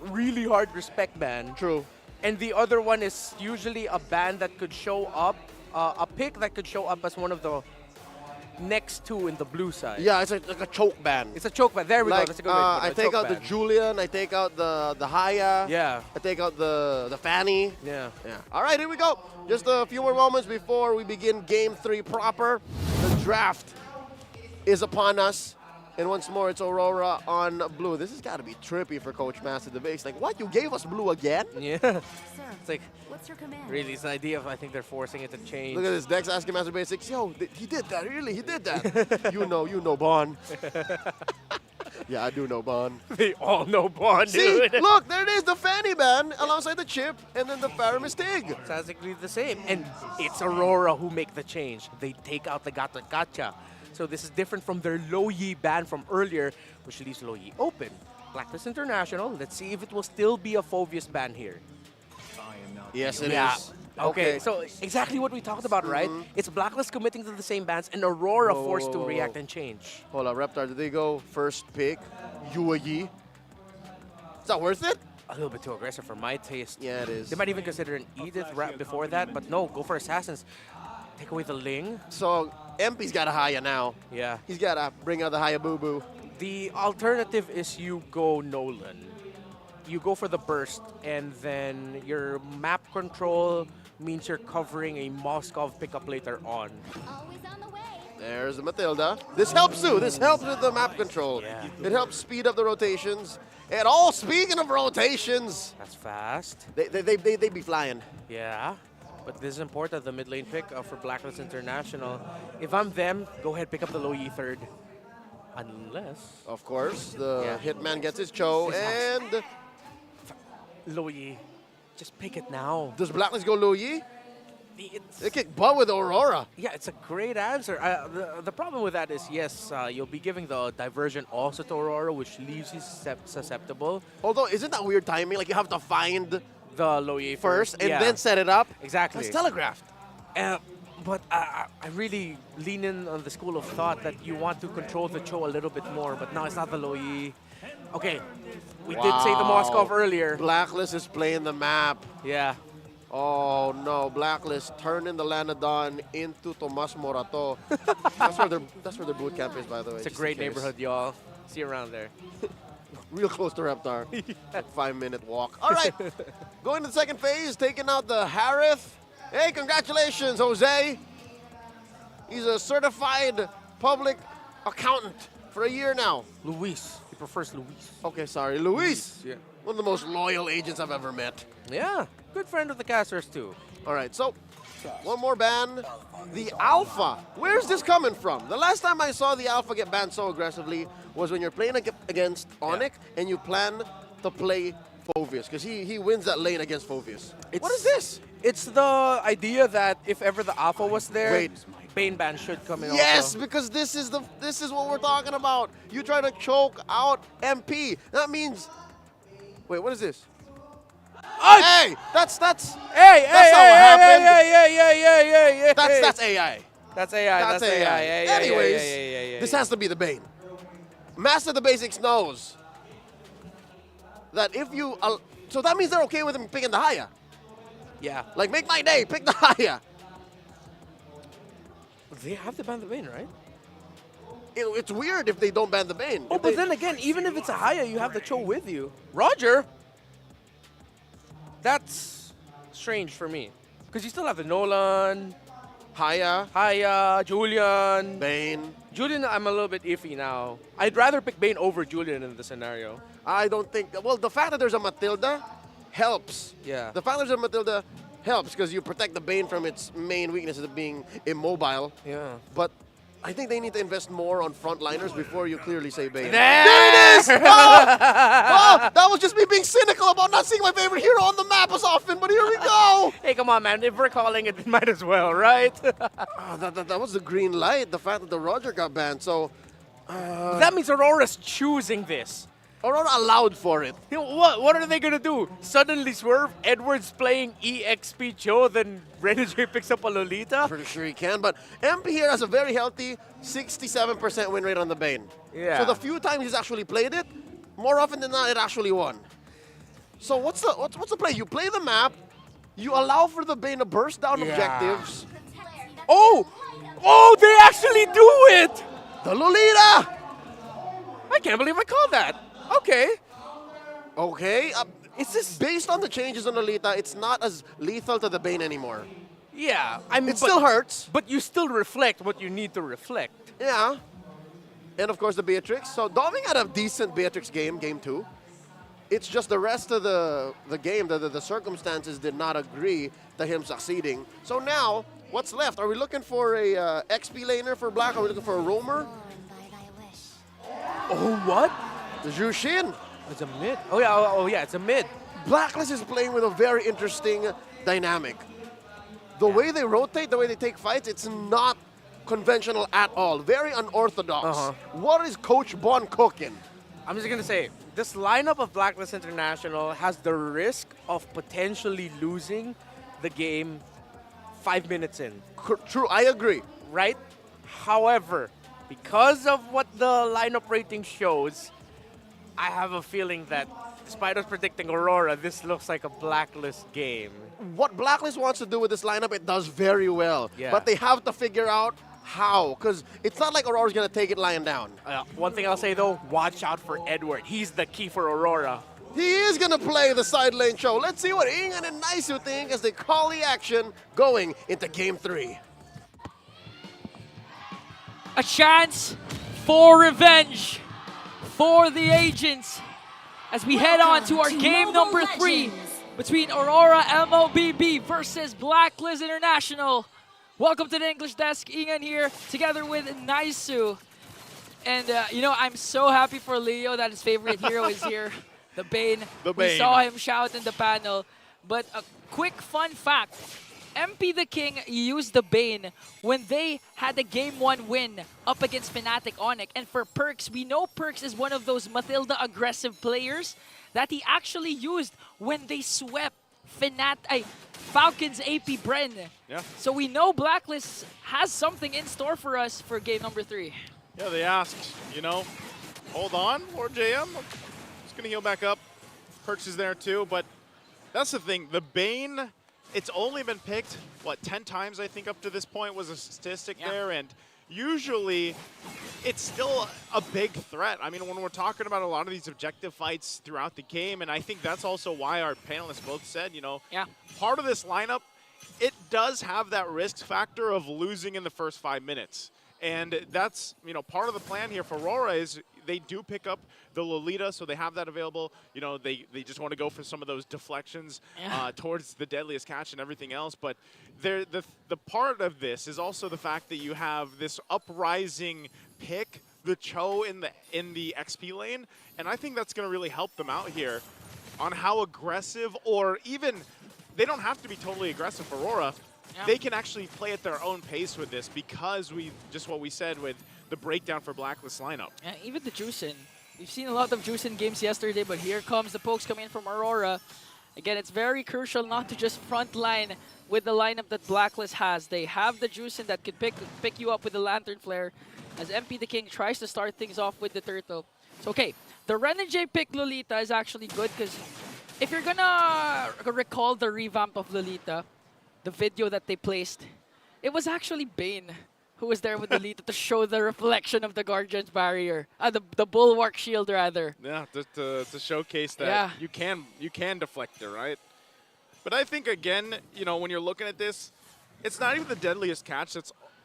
really hard respect ban. True. And the other one is usually a ban that could show up, a pick that could show up as one of the next two in the blue side. Yeah, it's like a choke ban. It's a choke ban. There we go. That's a good way to put it. I take out the Julian. I take out the Haya. Yeah. I take out the Fanny. Yeah. All right, here we go. Just a few more moments before we begin Game 3 proper. The draft is upon us. And once more, it's Aurora on blue. This has got to be trippy for Coach Master Debates. Like, what? You gave us blue again? Yeah. Sir, It's like, what's your command? really, it's an idea of, I think they're forcing it to change. Look at this. Dex asking Master Basics, yo, he did that. Really? He did that. you know Bon. Yeah, I do know Bon. They all know Bon, See, dude. look, there it is, the Fanny ban alongside the chip and then the Faramis Tig. It's exactly the same. And it's Aurora who make the change. They take out the Gata. So this is different from their Low Yi ban from earlier, which leaves Low Yi open. Blacklist International, let's see if it will still be a Phoveus ban here. Yes, it is. Okay, so exactly what we talked about, right? It's Blacklist committing to the same bans and Aurora forced to react and change. Hold up, Reptar, did they go first pick? Yi? Is that worth it? A little bit too aggressive for my taste. Yeah, it is. They might even consider an Edith rap before that, but no, go for Assassins. Take away the Ling. So MP's got a Haya now. Yeah. He's got to bring out the Haya Boo Boo. The alternative is you go Nolan. You go for the burst, and then your map control means you're covering a Moskov pickup later on. There's the Matilda. This helps too. This helps with the map control. Yeah. It helps speed up the rotations. And all speaking of rotations, that's fast. They be flying. Yeah. But this is important, the mid lane pick for Blacklist International. If I'm them, go ahead, pick up the Low Yi third. Unless... Of course, the Hitman gets his Cho, and... Low Yi, just pick it now. Does Blacklist go Low Yi? They kick butt with Aurora. Yeah, it's a great answer. The problem with that is, yes, you'll be giving the diversion also to Aurora, which leaves you susceptible. Although, isn't that weird timing? Like, you have to find... the Low Yi first and then set it up. Exactly. That's telegraphed. But I really lean in on the school of thought that you want to control the Cho a little bit more, but now it's not the Low Yi. Okay, we did say the Moskov earlier. Blacklist is playing the map. Yeah. Oh no, Blacklist turning the Lanadon into Tomas Morato. that's where their boot camp is, by the way. It's a great neighborhood, y'all. See you around there. Real close to Reptar. Like 5-minute walk. All right, going to the second phase, taking out the Harith. Hey, congratulations, Jose. He's a certified public accountant for a year now. Luis. He prefers Luis. Okay, sorry. Luis. Yeah. One of the most loyal agents I've ever met. Yeah. Good friend of the casters, too. All right, so one more ban. The Alpha. Where's this coming from? The last time I saw the Alpha get banned so aggressively was when you're playing against Onyx and you plan to play Phoveus, because he wins that lane against Phoveus. What is this? It's the idea that if ever the Alpha was there, Wait. Bane ban should come in Yes, also. because this is what we're talking about. You try to choke out MP. That means, wait, what is this? Hey, that's not what happened. Hey. That's AI. That's AI. That's AI. Anyways, this has to be the Bane. Master the Basics knows that if you, so that means they're okay with him picking the Haya. Yeah. Like, make my day, pick the Haya. They have to ban the Bane, right? It's weird if they don't ban the Bane. Oh, but then again, even if it's a Haya, you have the Cho with you. Roger! That's strange for me. Because you still have the Nolan, Haya, Julian, Bane. Julian, I'm a little bit iffy now. I'd rather pick Bane over Julian in the scenario. I don't think, well, the fact that there's a Matilda helps. Yeah. The Founders of Matilda helps because you protect the Bane from its main weaknesses of being immobile. Yeah. But I think they need to invest more on frontliners before you clearly say Bane. There it is! Oh, that was just me being cynical about not seeing my favorite hero on the map as often, but here we go! Hey, come on, man. If we're calling it, we might as well, right? That was the green light, the fact that the Roger got banned, so... that means Aurora's choosing this. Aurora allowed for it. You know, what are they going to do? Suddenly swerve? Edwards playing EXP Joe, then Renegade picks up a Lolita? Pretty sure he can, but MP here has a very healthy 67% win rate on the Bane. Yeah. So the few times he's actually played it, more often than not, it actually won. So what's the play? You play the map, you allow for the Bane to burst down objectives. Oh! Oh, they actually do it! The Lolita! I can't believe I called that. Okay. Okay. It's just based on the changes on Lolita, it's not as lethal to the Bane anymore. Yeah. I mean, it still hurts. But you still reflect what you need to reflect. Yeah. And of course the Beatrix. So Doming had a decent Beatrix game 2. It's just the rest of the game, the circumstances did not agree to him succeeding. So now, what's left? Are we looking for a XP laner for Black? Are we looking for a roamer? Oh, what? The Zhu Xin. It's a mid. Oh yeah, it's a mid. Blacklist is playing with a very interesting dynamic. The way they rotate, the way they take fights, it's not conventional at all. Very unorthodox. What is Coach Bon cooking? I'm just going to say, this lineup of Blacklist International has the risk of potentially losing the game 5 minutes in. True, I agree. Right? However, because of what the lineup rating shows, I have a feeling that, despite us predicting Aurora, this looks like a Blacklist game. What Blacklist wants to do with this lineup, it does very well. Yeah. But they have to figure out how, because it's not like Aurora's going to take it lying down. One thing I'll say, though, watch out for Edward. He's the key for Aurora. He is going to play the side lane show. Let's see what Ingan and Naisu think as they call the action going into Game 3. A chance for revenge for the agents as we head on to our game number 3 between Aurora MLBB versus Blacklist International. Welcome to the English desk. Ingan here together with Naisu. And you know, I'm so happy for Leo that his favorite hero is here, the Bane. We saw him shout in the panel. But a quick fun fact. MP the King used the Bane when they had a Game 1 win up against Fnatic Onyx. And for Perks, we know Perks is one of those Matilda aggressive players that he actually used when they swept Falcons APBren. Yeah. So we know Blacklist has something in store for us for game number 3. Yeah, they asked, you know, hold on, or JM. Just going to heal back up. Perks is there too, but that's the thing. The Bane... It's only been picked, what, 10 times, I think, up to this point was a statistic there, and usually it's still a big threat. I mean, when we're talking about a lot of these objective fights throughout the game, and I think that's also why our panelists both said, you know, part of this lineup, it does have that risk factor of losing in the first 5 minutes. And that's, you know, part of the plan here for Aurora is they do pick up the Lolita, so they have that available. You know, they just want to go for some of those deflections towards the deadliest catch and everything else. But the part of this is also the fact that you have this uprising pick, the Cho in the XP lane, and I think that's going to really help them out here on how aggressive, or even they don't have to be totally aggressive for Aurora. They can actually play at their own pace with this because just what we said with the breakdown for Blacklist lineup. Yeah, even the Juicin. We've seen a lot of Juicin games yesterday, but here comes the pokes coming in from Aurora. Again, it's very crucial not to just frontline with the lineup that Blacklist has. They have the Juicin that could pick you up with the Lantern Flare as MP the King tries to start things off with the Turtle. So, okay, the Renegade pick Lolita is actually good because if you're gonna recall the revamp of Lolita, the video that they placed, it was actually Bane who was there with Lolita to show the reflection of the Guardian's barrier, the Bulwark shield rather. Yeah, to showcase that you can deflect it, right? But I think again, you know, when you're looking at this, it's not even the deadliest catch.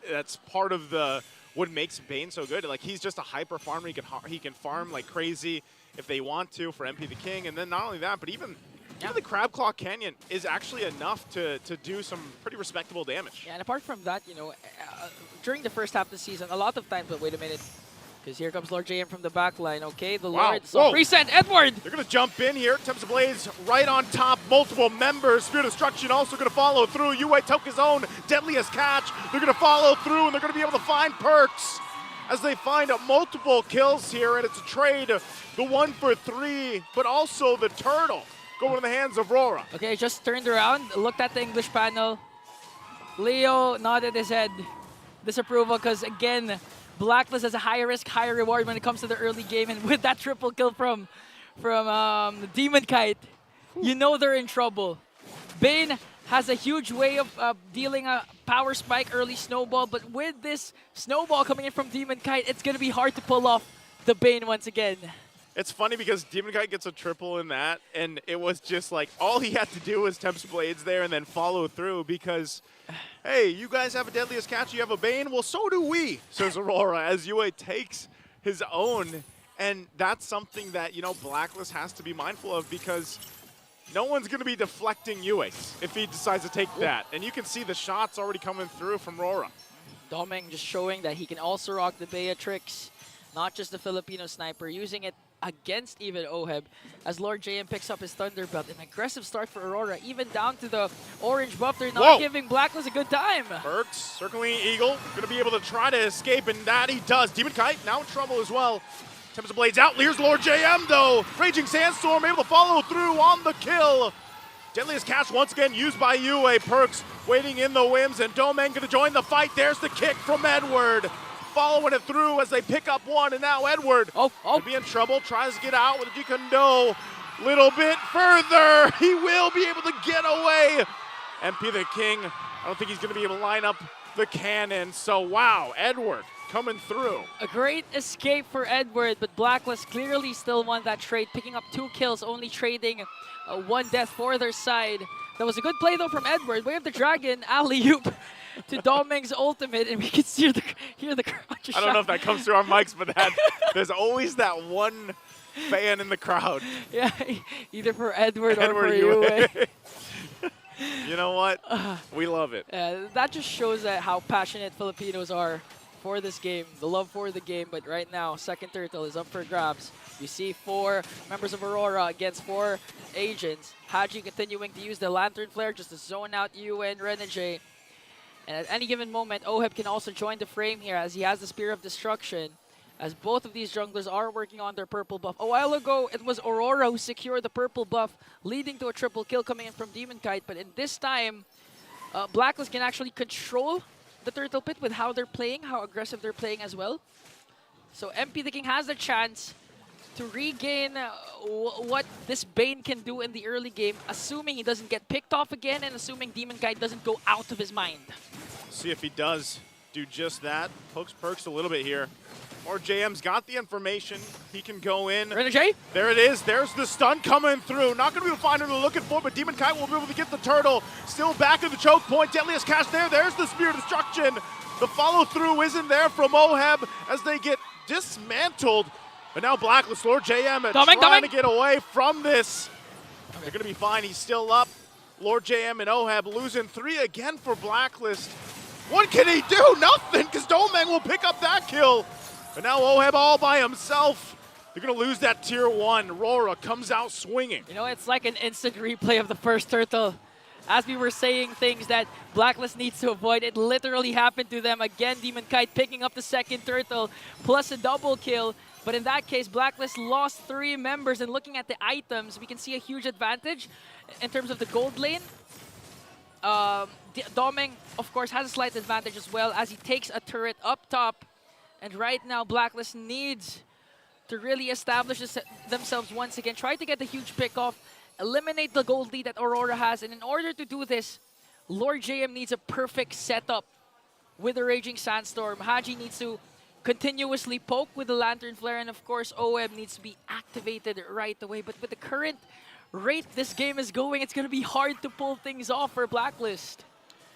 That's part of what makes Bane so good. Like, he's just a hyper farmer. He can farm like crazy if they want to for MP the King, and then not only that, but even even the Crab Claw Canyon is actually enough to do some pretty respectable damage. Yeah, and apart from that, you know, during the first half of the season, a lot of times, but wait a minute, because here comes Lord JM from the back line. Okay, the Lord. So reset, Edward! They're going to jump in here. Tempest Blades right on top. Multiple members. Spirit of Destruction also going to follow through. Yue took his own deadliest catch. They're going to follow through, and they're going to be able to find Perks as they find multiple kills here, and it's a trade. The 1 for 3, but also the turtle going in the hands of RORA. Okay, just turned around, looked at the English panel. Leo nodded his head. Disapproval, because again, Blacklist has a higher risk, higher reward when it comes to the early game, and with that triple kill from Demon Kite, you know they're in trouble. Bane has a huge way of dealing a power spike early snowball, but with this snowball coming in from Demon Kite, it's going to be hard to pull off the Bane once again. It's funny because Demon Kite gets a triple in that, and it was just like all he had to do was Tempest Blades there and then follow through because, hey, you guys have a deadliest catch, you have a Bane? Well, so do we, says Aurora, as Yue takes his own. And that's something that, you know, Blacklist has to be mindful of because no one's going to be deflecting Yue if he decides to take that. And you can see the shots already coming through from RORA. Domeng just showing that he can also rock the Beatrix, not just the Filipino sniper, using it against even Oheb as Lord JM picks up his Thunderbelt. An aggressive start for Aurora, even down to the orange buff. They're not giving Blacklist a good time. Perks circling Eagle, going to be able to try to escape, and that he does. Demon Kite now in trouble as well. Tempest Blades out. Here's Lord JM though. Raging Sandstorm able to follow through on the kill. Deadliest catch once again used by Yue. Perks waiting in the whims, and Domeng going to join the fight. There's the kick from Edward. Following it through as they pick up one, and now Edward could be in trouble. Tries to get out with a Jikondo. Little bit further. He will be able to get away. MP the King, I don't think he's going to be able to line up the cannon. So, wow, Edward coming through. A great escape for Edward, but Blacklist clearly still won that trade, picking up 2 kills, only trading 1 death for their side. That was a good play, though, from Edward. Way of the Dragon, alley-oop to Domeng's ultimate, and we can hear the crowd just I don't know if that comes through our mics, but there's always that one fan in the crowd. Yeah, either for Edward or for Yue. You know what? We love it. That just shows how passionate Filipinos are for this game, the love for the game. But right now, second turtle is up for grabs. You see 4 members of Aurora against 4 agents. Haji continuing to use the Lantern Flare just to zone out Yue and Renegade. And at any given moment, Oheb can also join the frame here as he has the Spear of Destruction, as both of these junglers are working on their purple buff. A while ago, it was Aurora who secured the purple buff, leading to a triple kill coming in from Demon Kite. But in this time, Blacklist can actually control the Turtle Pit with how they're playing, how aggressive they're playing as well. So MP the King has the chance to regain what this Bane can do in the early game, assuming he doesn't get picked off again and assuming Demon Kite doesn't go out of his mind. See if he does do just that. Pokes Perks a little bit here. Or JM's got the information. He can go in. Renegade? There it is. There's the stun coming through. Not going to be able to find who they're looking for, but Demon Kite will be able to get the turtle. Still back at the choke point. Deadliest catch there. There's the Spear of Destruction. The follow-through isn't there from Oheb as they get dismantled. But now Blacklist, Lord JM trying to get away from this. They're going to be fine. He's still up. Lord JM and Oheb losing 3 again for Blacklist. What can he do? Nothing, because Domeng will pick up that kill. But now Oheb all by himself. They're going to lose that tier 1. RORA comes out swinging. You know, it's like an instant replay of the first turtle. As we were saying things that Blacklist needs to avoid, it literally happened to them. Again, Demon Kite picking up the second turtle, plus a double kill. But in that case, Blacklist lost 3 members, and looking at the items, we can see a huge advantage in terms of the gold lane. Domeng, of course, has a slight advantage as well as he takes a turret up top. And right now, Blacklist needs to really establish themselves once again, try to get the huge pick off, eliminate the gold lead that Aurora has. And in order to do this, Lord JM needs a perfect setup with the Raging Sandstorm. Haji needs to continuously poke with the Lantern Flare, and of course Oheb needs to be activated right away. But with the current rate this game is going, it's going to be hard to pull things off for Blacklist.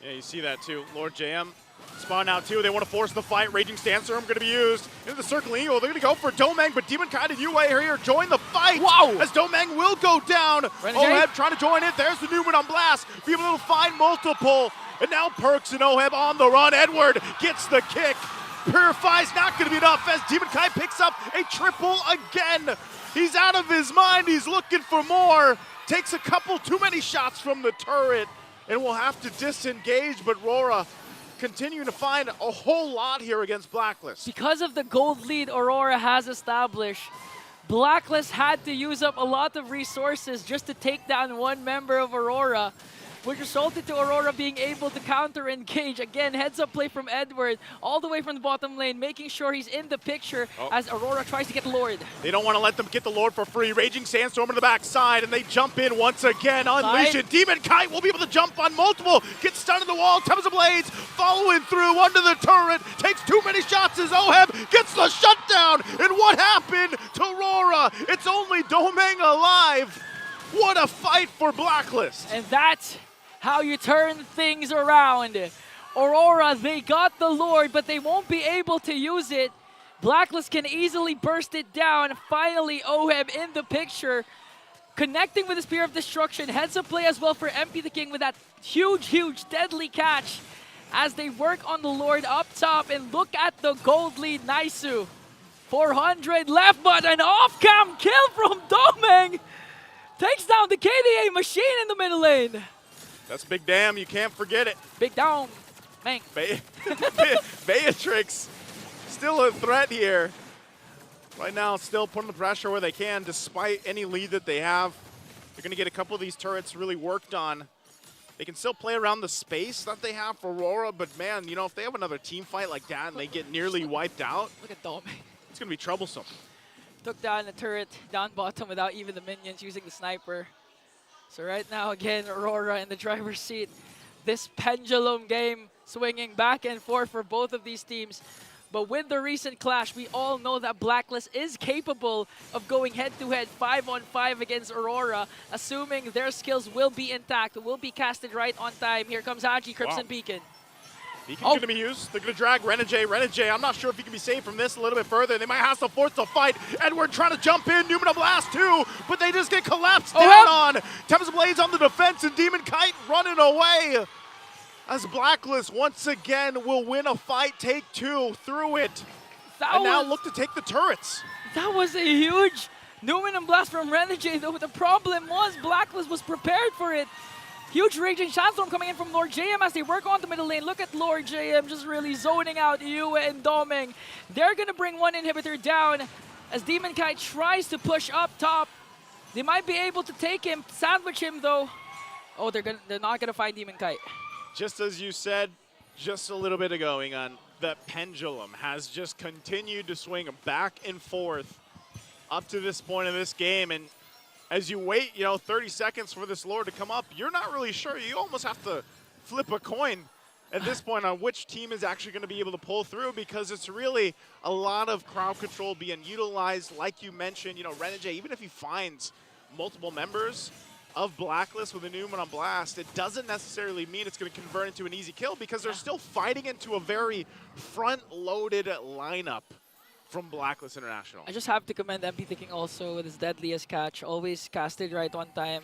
Yeah, you see that too. Lord JM Spawn out too. They want to force the fight. Raging Sandstorm going to be used into the circling eagle. They're going to go for Domang, but Demon Kite and Yue here join the fight. Wow! As Domang will go down. Oheb trying to join it. There's the Newman on blast. Be able to find multiple. And now Perks and Oheb on the run. Edward gets the kick. Purify's not going to be enough as Demon Kite picks up a triple again. He's out of his mind. He's looking for more. Takes a couple too many shots from the turret and will have to disengage, but RORA continuing to find a whole lot here against Blacklist. Because of the gold lead Aurora has established, Blacklist had to use up a lot of resources just to take down one member of Aurora, which resulted to Aurora being able to counter-engage. Again, heads-up play from Edward, all the way from the bottom lane, making sure he's in the picture as Aurora tries to get Lord. They don't want to let them get the Lord for free. Raging Sandstorm in the backside, and they jump in once again. Unleash it. Demon Kite will be able to jump on multiple. Gets stunned in the wall. Thames of Blades following through under the turret. Takes too many shots as Oheb gets the shutdown. And what happened to RORA? It's only Domang alive. What a fight for Blacklist. And that's how you turn things around. Aurora, they got the Lord, but they won't be able to use it. Blacklist can easily burst it down. Finally, Oheb in the picture, connecting with the Spear of Destruction. Heads up play as well for MP the King with that huge, deadly catch as they work on the Lord up top. And look at the gold lead, Naisu. 400 left, but an off-cam kill from Domang. Takes down the KDA machine in the middle lane. That's Big Damn. You can't forget it. Big Down. Man. Beatrix still a threat here. Right now, still putting the pressure where they can, despite any lead that they have. They're going to get a couple of these turrets really worked on. They can still play around the space that they have for Aurora, but man, you know, if they have another team fight like that and they get nearly wiped out, look at Domang. It's going to be troublesome. Took down the turret down bottom without even the minions using the sniper. So right now, again, Aurora in the driver's seat. This pendulum game swinging back and forth for both of these teams. But with the recent clash, we all know that Blacklist is capable of going head-to-head 5-on-5 against Aurora, assuming their skills will be intact, will be casted right on time. Here comes Haji, Crimson Beacon. Beacon's going to be used. They're going to drag Renegade. Renegade, I'm not sure if he can be saved from this a little bit further. They might have to force the fight. Edward trying to jump in. Newman a blast too, but they just get collapsed down on. Thames Blades on the defense and Demon Kite running away. As Blacklist once again will win a fight, take two through it. And now look to take the turrets. That was a huge Newman and blast from Renegade, though. The problem was Blacklist was prepared for it. Huge Raging Sandstorm coming in from Lord JM as they work on the middle lane. Look at Lord JM just really zoning out Yue and Domang. They're going to bring one inhibitor down as Demon Kite tries to push up top. They might be able to take him, sandwich him though. Oh, they're not going to find Demon Kite. Just as you said just a little bit ago, Ingan, that pendulum has just continued to swing back and forth up to this point in this game. And as you wait, 30 seconds for this Lord to come up, you're not really sure. You almost have to flip a coin at this point on which team is actually going to be able to pull through, because it's really a lot of crowd control being utilized. Like you mentioned, Renegade, even if he finds multiple members of Blacklist with a Newman on blast, it doesn't necessarily mean it's going to convert into an easy kill, because they're still fighting into a very front-loaded lineup from Blacklist International. I just have to commend MP Thinking also with his deadliest catch, always casted right on time.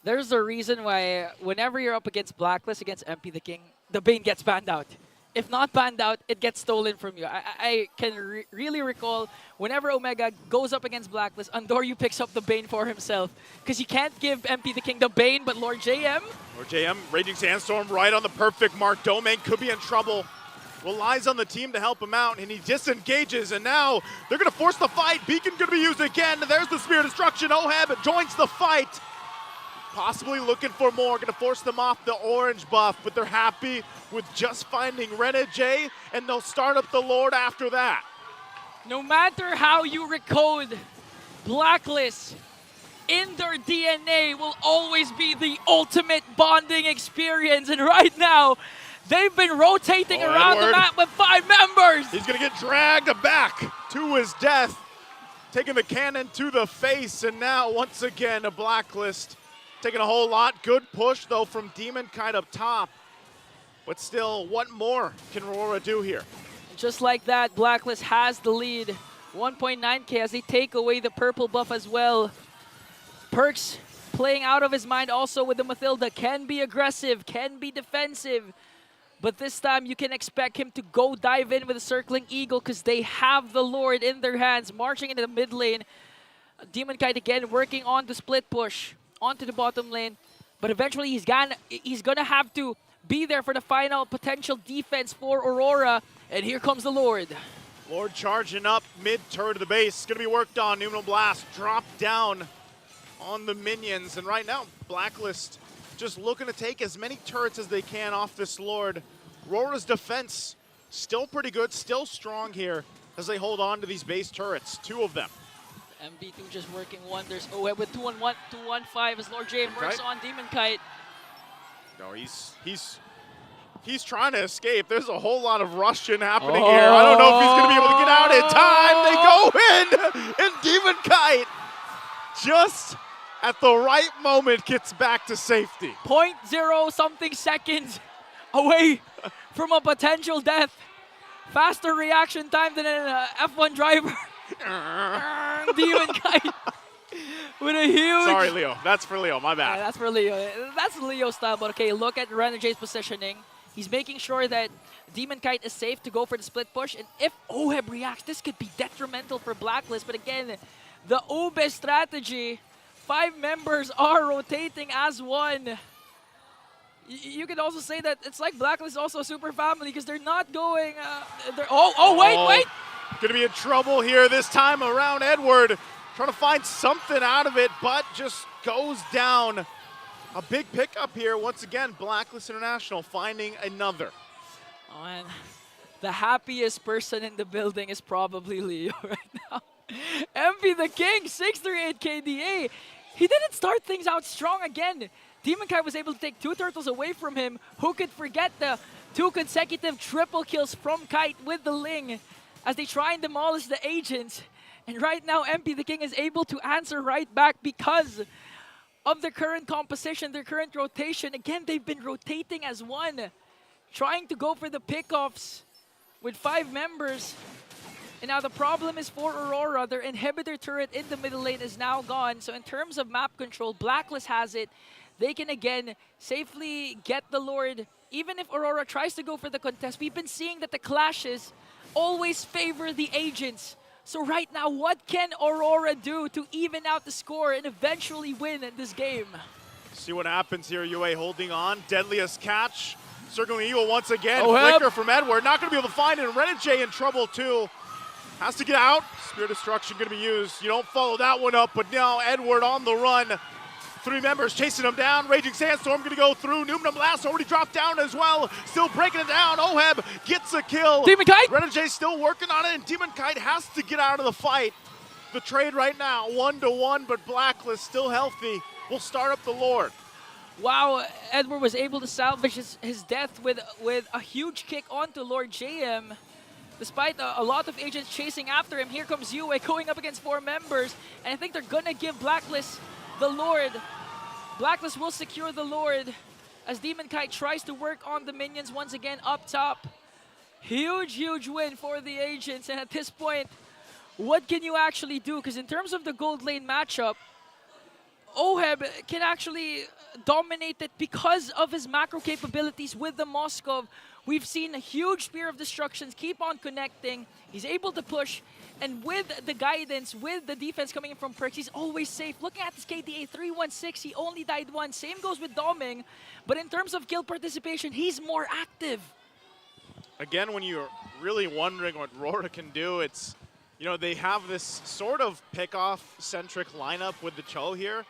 There's a reason why whenever you're up against Blacklist, against MP the King, the Bane gets banned out. If not banned out, it gets stolen from you. I can really recall whenever Omega goes up against Blacklist, Andoryu picks up the Bane for himself, because you can't give MP the King the Bane, but Lord JM. Lord JM, Raging Sandstorm right on the perfect mark. Domang could be in trouble. Relies on the team to help him out, and he disengages, and now they're going to force the fight. Beacon going to be used again. There's the Spear of Destruction. Oheb joins the fight. Possibly looking for more. Going to force them off the orange buff, but they're happy with just finding Renegade, and they'll start up the Lord after that. No matter how you recode, Blacklist in their DNA will always be the ultimate bonding experience, and right now, they've been rotating around the map with 5 members. He's going to get dragged back to his death, taking the cannon to the face, and now once again a Blacklist taking a whole lot. Good push though from Demon Kite up top. But still, what more can Aurora do here? Just like that, Blacklist has the lead. 1.9k as they take away the purple buff as well. Perks playing out of his mind also with the Mathilda. Can be aggressive, can be defensive. But this time you can expect him to go dive in with a circling eagle because they have the Lord in their hands. Marching into the mid lane. Demon Kite again working on the split push onto the bottom lane. But eventually he's gonna have to be there for the final potential defense for Aurora. And here comes the Lord. Lord charging up mid-turret of the base. Going to be worked on. Numinal Blast dropped down on the minions. And right now, Blacklist just looking to take as many turrets as they can off this Lord. Aurora's defense still pretty good, still strong here as they hold on to these base turrets. 2 of them. MB2 just working wonders. Oh, with 2-1-1, 2-1-5 as Lord J works on Demon Kite. No, he's trying to escape. There's a whole lot of Russian happening here. I don't know if he's going to be able to get out in time. They go in, and Demon Kite just at the right moment gets back to safety. 0.0 something seconds away from a potential death. Faster reaction time than an F1 driver. Demon Kite with a huge... Sorry, Leo. That's for Leo. My bad. Yeah, that's for Leo. That's Leo style. But okay, look at Renegades' positioning. He's making sure that Demon Kite is safe to go for the split push. And if Oheb reacts, this could be detrimental for Blacklist. But again, the Ube strategy, 5 members are rotating as one. You could also say that it's like Blacklist also a super family because they're not going... wait! Going to be in trouble here this time around. Edward trying to find something out of it, but just goes down. A big pickup here. Once again, Blacklist International finding another. Oh, and the happiest person in the building is probably Leo right now. MP the King, 638 KDA. He didn't start things out strong again. Demon Kite was able to take 2 turtles away from him. Who could forget the 2 consecutive triple kills from Kite with the Ling as they try and demolish the agents. And right now, MP the King is able to answer right back because of their current composition, their current rotation. Again, they've been rotating as one, trying to go for the pickoffs with 5 members. And now the problem is for Aurora, their inhibitor turret in the middle lane is now gone. So in terms of map control, Blacklist has it. They can again safely get the Lord. Even if Aurora tries to go for the contest, we've been seeing that the clashes always favor the agents. So right now, what can Aurora do to even out the score and eventually win this game? See what happens here. UA holding on. Deadliest catch. Circling Eagle once again. Flicker from Edward. Not going to be able to find it. Renegade in trouble too. Has to get out. Spear Destruction going to be used. You don't follow that one up, but now Edward on the run. 3 members chasing him down. Raging Sandstorm going to go through. Numinum Blast already dropped down as well. Still breaking it down. Oheb gets a kill. Demon Kite! Renegade still working on it, and Demon Kite has to get out of the fight. The trade right now, 1-1, but Blacklist still healthy. Will start up the Lord. Wow, Edward was able to salvage his death with a huge kick onto Lord JM. Despite a lot of agents chasing after him, here comes Yue going up against 4 members. And I think they're going to give Blacklist the Lord. Blacklist will secure the Lord as Demon Kite tries to work on the minions once again up top. Huge win for the agents. And at this point, what can you actually do? Because in terms of the gold lane matchup, Oheb can actually dominate it because of his macro capabilities with the Moskov. We've seen a huge Spear of Destructions keep on connecting. He's able to push, and with the guidance, with the defense coming in from Perks, he's always safe. Looking at this KDA, 316, he only died once. Same goes with Doming, but in terms of kill participation, he's more active. Again, when you're really wondering what RORA can do, it's, you know, they have this sort of pick-off-centric lineup with the Cho here,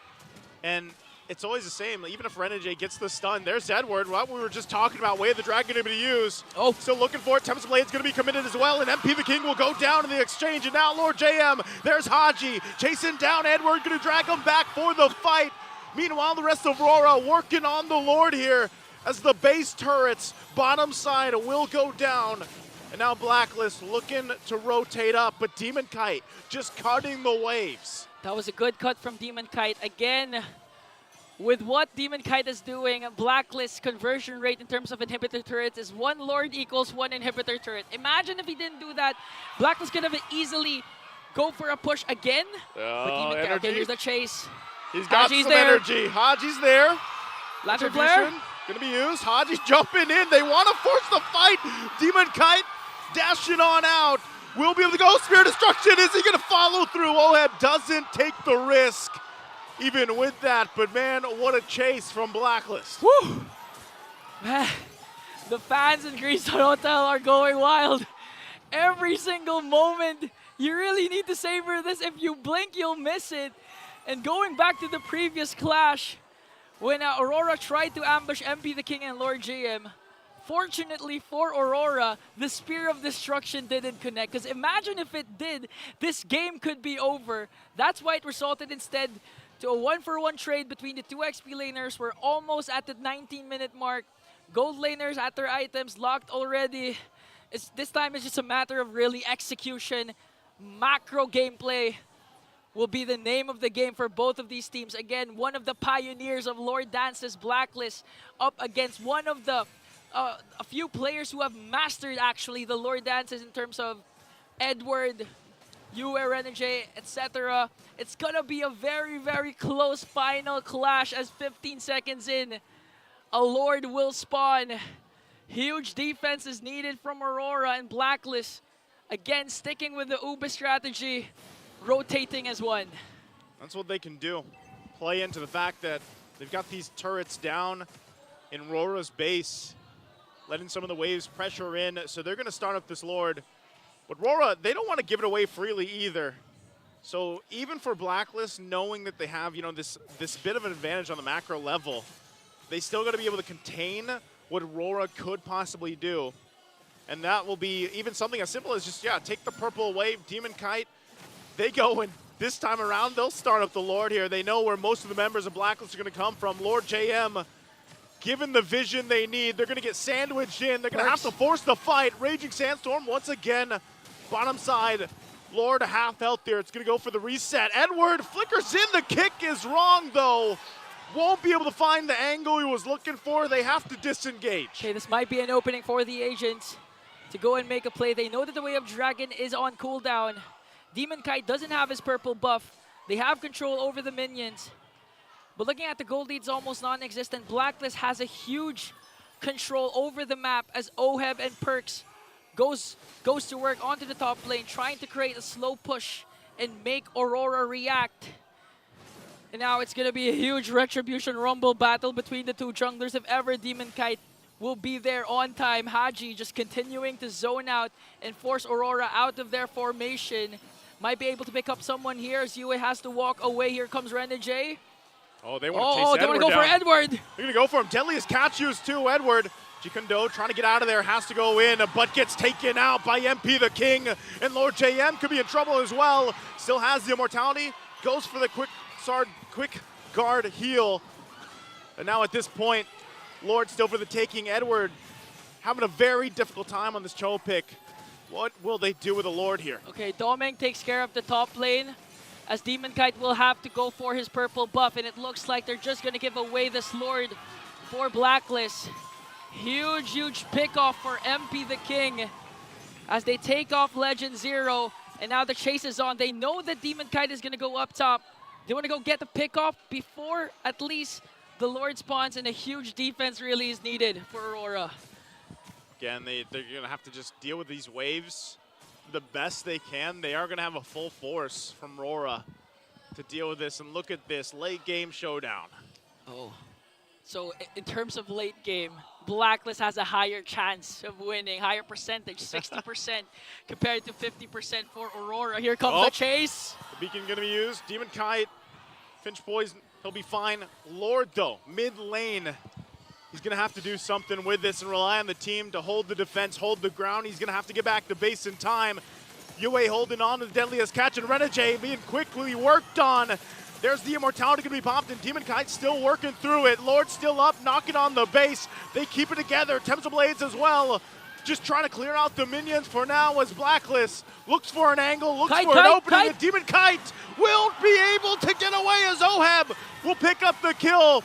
and it's always the same. Even if Renegade gets the stun, there's Edward. What we were just talking about, Way of the Dragon going to be used. Oh, still looking for it. Tempest Blade's going to be committed as well, and MP the King will go down in the exchange. And now Lord JM, there's Haji chasing down Edward, going to drag him back for the fight. Meanwhile, the rest of Aurora working on the Lord here as the base turrets, bottom side, will go down. And now Blacklist looking to rotate up, but Demon Kite just cutting the waves. That was a good cut from Demon Kite. Again, with what Demon Kite is doing, Blacklist conversion rate in terms of inhibitor turrets is 1 Lord equals 1 inhibitor turret. Imagine if he didn't do that, Blacklist could have easily go for a push again. But Demon Kite, okay, here's the chase. He's got Haji's some there. energy. Haji's there. Lantern Flare. Going to be used. Haji's jumping in. They want to force the fight. Demon Kite dashing on out. Will be able to go. Spear Destruction. Is he going to follow through? Oheb doesn't take the risk even with that. But man, what a chase from Blacklist. Woo! Man, the fans in Greenstone Hotel are going wild. Every single moment, you really need to savor this. If you blink, you'll miss it. And going back to the previous clash, when Aurora tried to ambush MP the King and Lord JM, fortunately for Aurora, the Spear of Destruction didn't connect. Because imagine if it did, this game could be over. That's why it resulted instead to a 1-for-1 trade between the two XP laners. We're almost at the 19-minute mark. Gold laners at their items locked already. This time it's just a matter of really execution. Macro gameplay will be the name of the game for both of these teams. Again, one of the pioneers of Lord Dance's Blacklist up against one of the a few players who have mastered actually the Lord Dances in terms of Edward, Yue, Renegade, etc. It's gonna be a very, very close final clash as 15 seconds in, a Lord will spawn. Huge defense is needed from Aurora and Blacklist. Again, sticking with the Uber strategy, rotating as one. That's what they can do. Play into the fact that they've got these turrets down in Aurora's base, letting some of the waves pressure in, so they're going to start up this Lord. But Aurora, they don't want to give it away freely either. So even for Blacklist, knowing that they have, you know, this bit of an advantage on the macro level, they still got to be able to contain what Aurora could possibly do. And that will be even something as simple as just, yeah, take the purple away. Demon Kite, they go, and this time around, they'll start up the Lord here. They know where most of the members of Blacklist are going to come from. Lord JM, given the vision they need, they're going to get sandwiched in. They're going to have to force the fight. Raging Sandstorm, once again, bottom side. Lord, half health there. It's going to go for the reset. Edward flickers in. The kick is wrong, though. Won't be able to find the angle he was looking for. They have to disengage. Okay, this might be an opening for the agents to go and make a play. They know that the Way of Dragon is on cooldown. Demon Kite doesn't have his purple buff. They have control over the minions. But looking at the gold lead, it's almost non-existent. Blacklist has a huge control over the map as Oheb and Perks goes to work onto the top lane, trying to create a slow push and make Aurora react. And now it's going to be a huge Retribution Rumble battle between the two junglers. If ever Demon Kite will be there on time. Haji just continuing to zone out and force Aurora out of their formation. Might be able to pick up someone here as Yue has to walk away. Here comes Renegade. Oh, they want to chase Edward they want to go for Edward. They're going to go for him. Deadliest catch-use too, Edward. Jikundo trying to get out of there, has to go in, but gets taken out by MP the King. And Lord JM could be in trouble as well. Still has the immortality. Goes for the quick guard heal. And now at this point, Lord still for the taking. Edward having a very difficult time on this Cho pick. What will they do with the Lord here? Okay, Domeng takes care of the top lane as Demon Kite will have to go for his purple buff, and it looks like they're just going to give away this Lord for Blacklist. Huge pickoff for MP the King as they take off Legend Zero, and now the chase is on. They know that Demon Kite is going to go up top. They want to go get the pickoff before at least the Lord spawns, and a huge defense really is needed for Aurora. Again, they're going to have to just deal with these waves the best they can. They are going to have a full force from Aurora to deal with this. And look at this late game showdown. Oh, so in terms of late game, Blacklist has a higher chance of winning, higher percentage, 60% compared to 50% for Aurora. Here comes the chase. The beacon going to be used. Demon Kite, Finch Poison, he'll be fine. Lord, though, mid lane. He's going to have to do something with this and rely on the team to hold the defense, hold the ground. He's going to have to get back to base in time. Yue holding on to the deadliest catch, and Renegade being quickly worked on. There's the immortality going to be popped, and Demon Kite still working through it. Lord still up, knocking on the base. They keep it together. Tempest Blades as well. Just trying to clear out the minions for now as Blacklist looks for an angle, looks for an opening, and Demon Kite will be able to get away as OHEB will pick up the kill.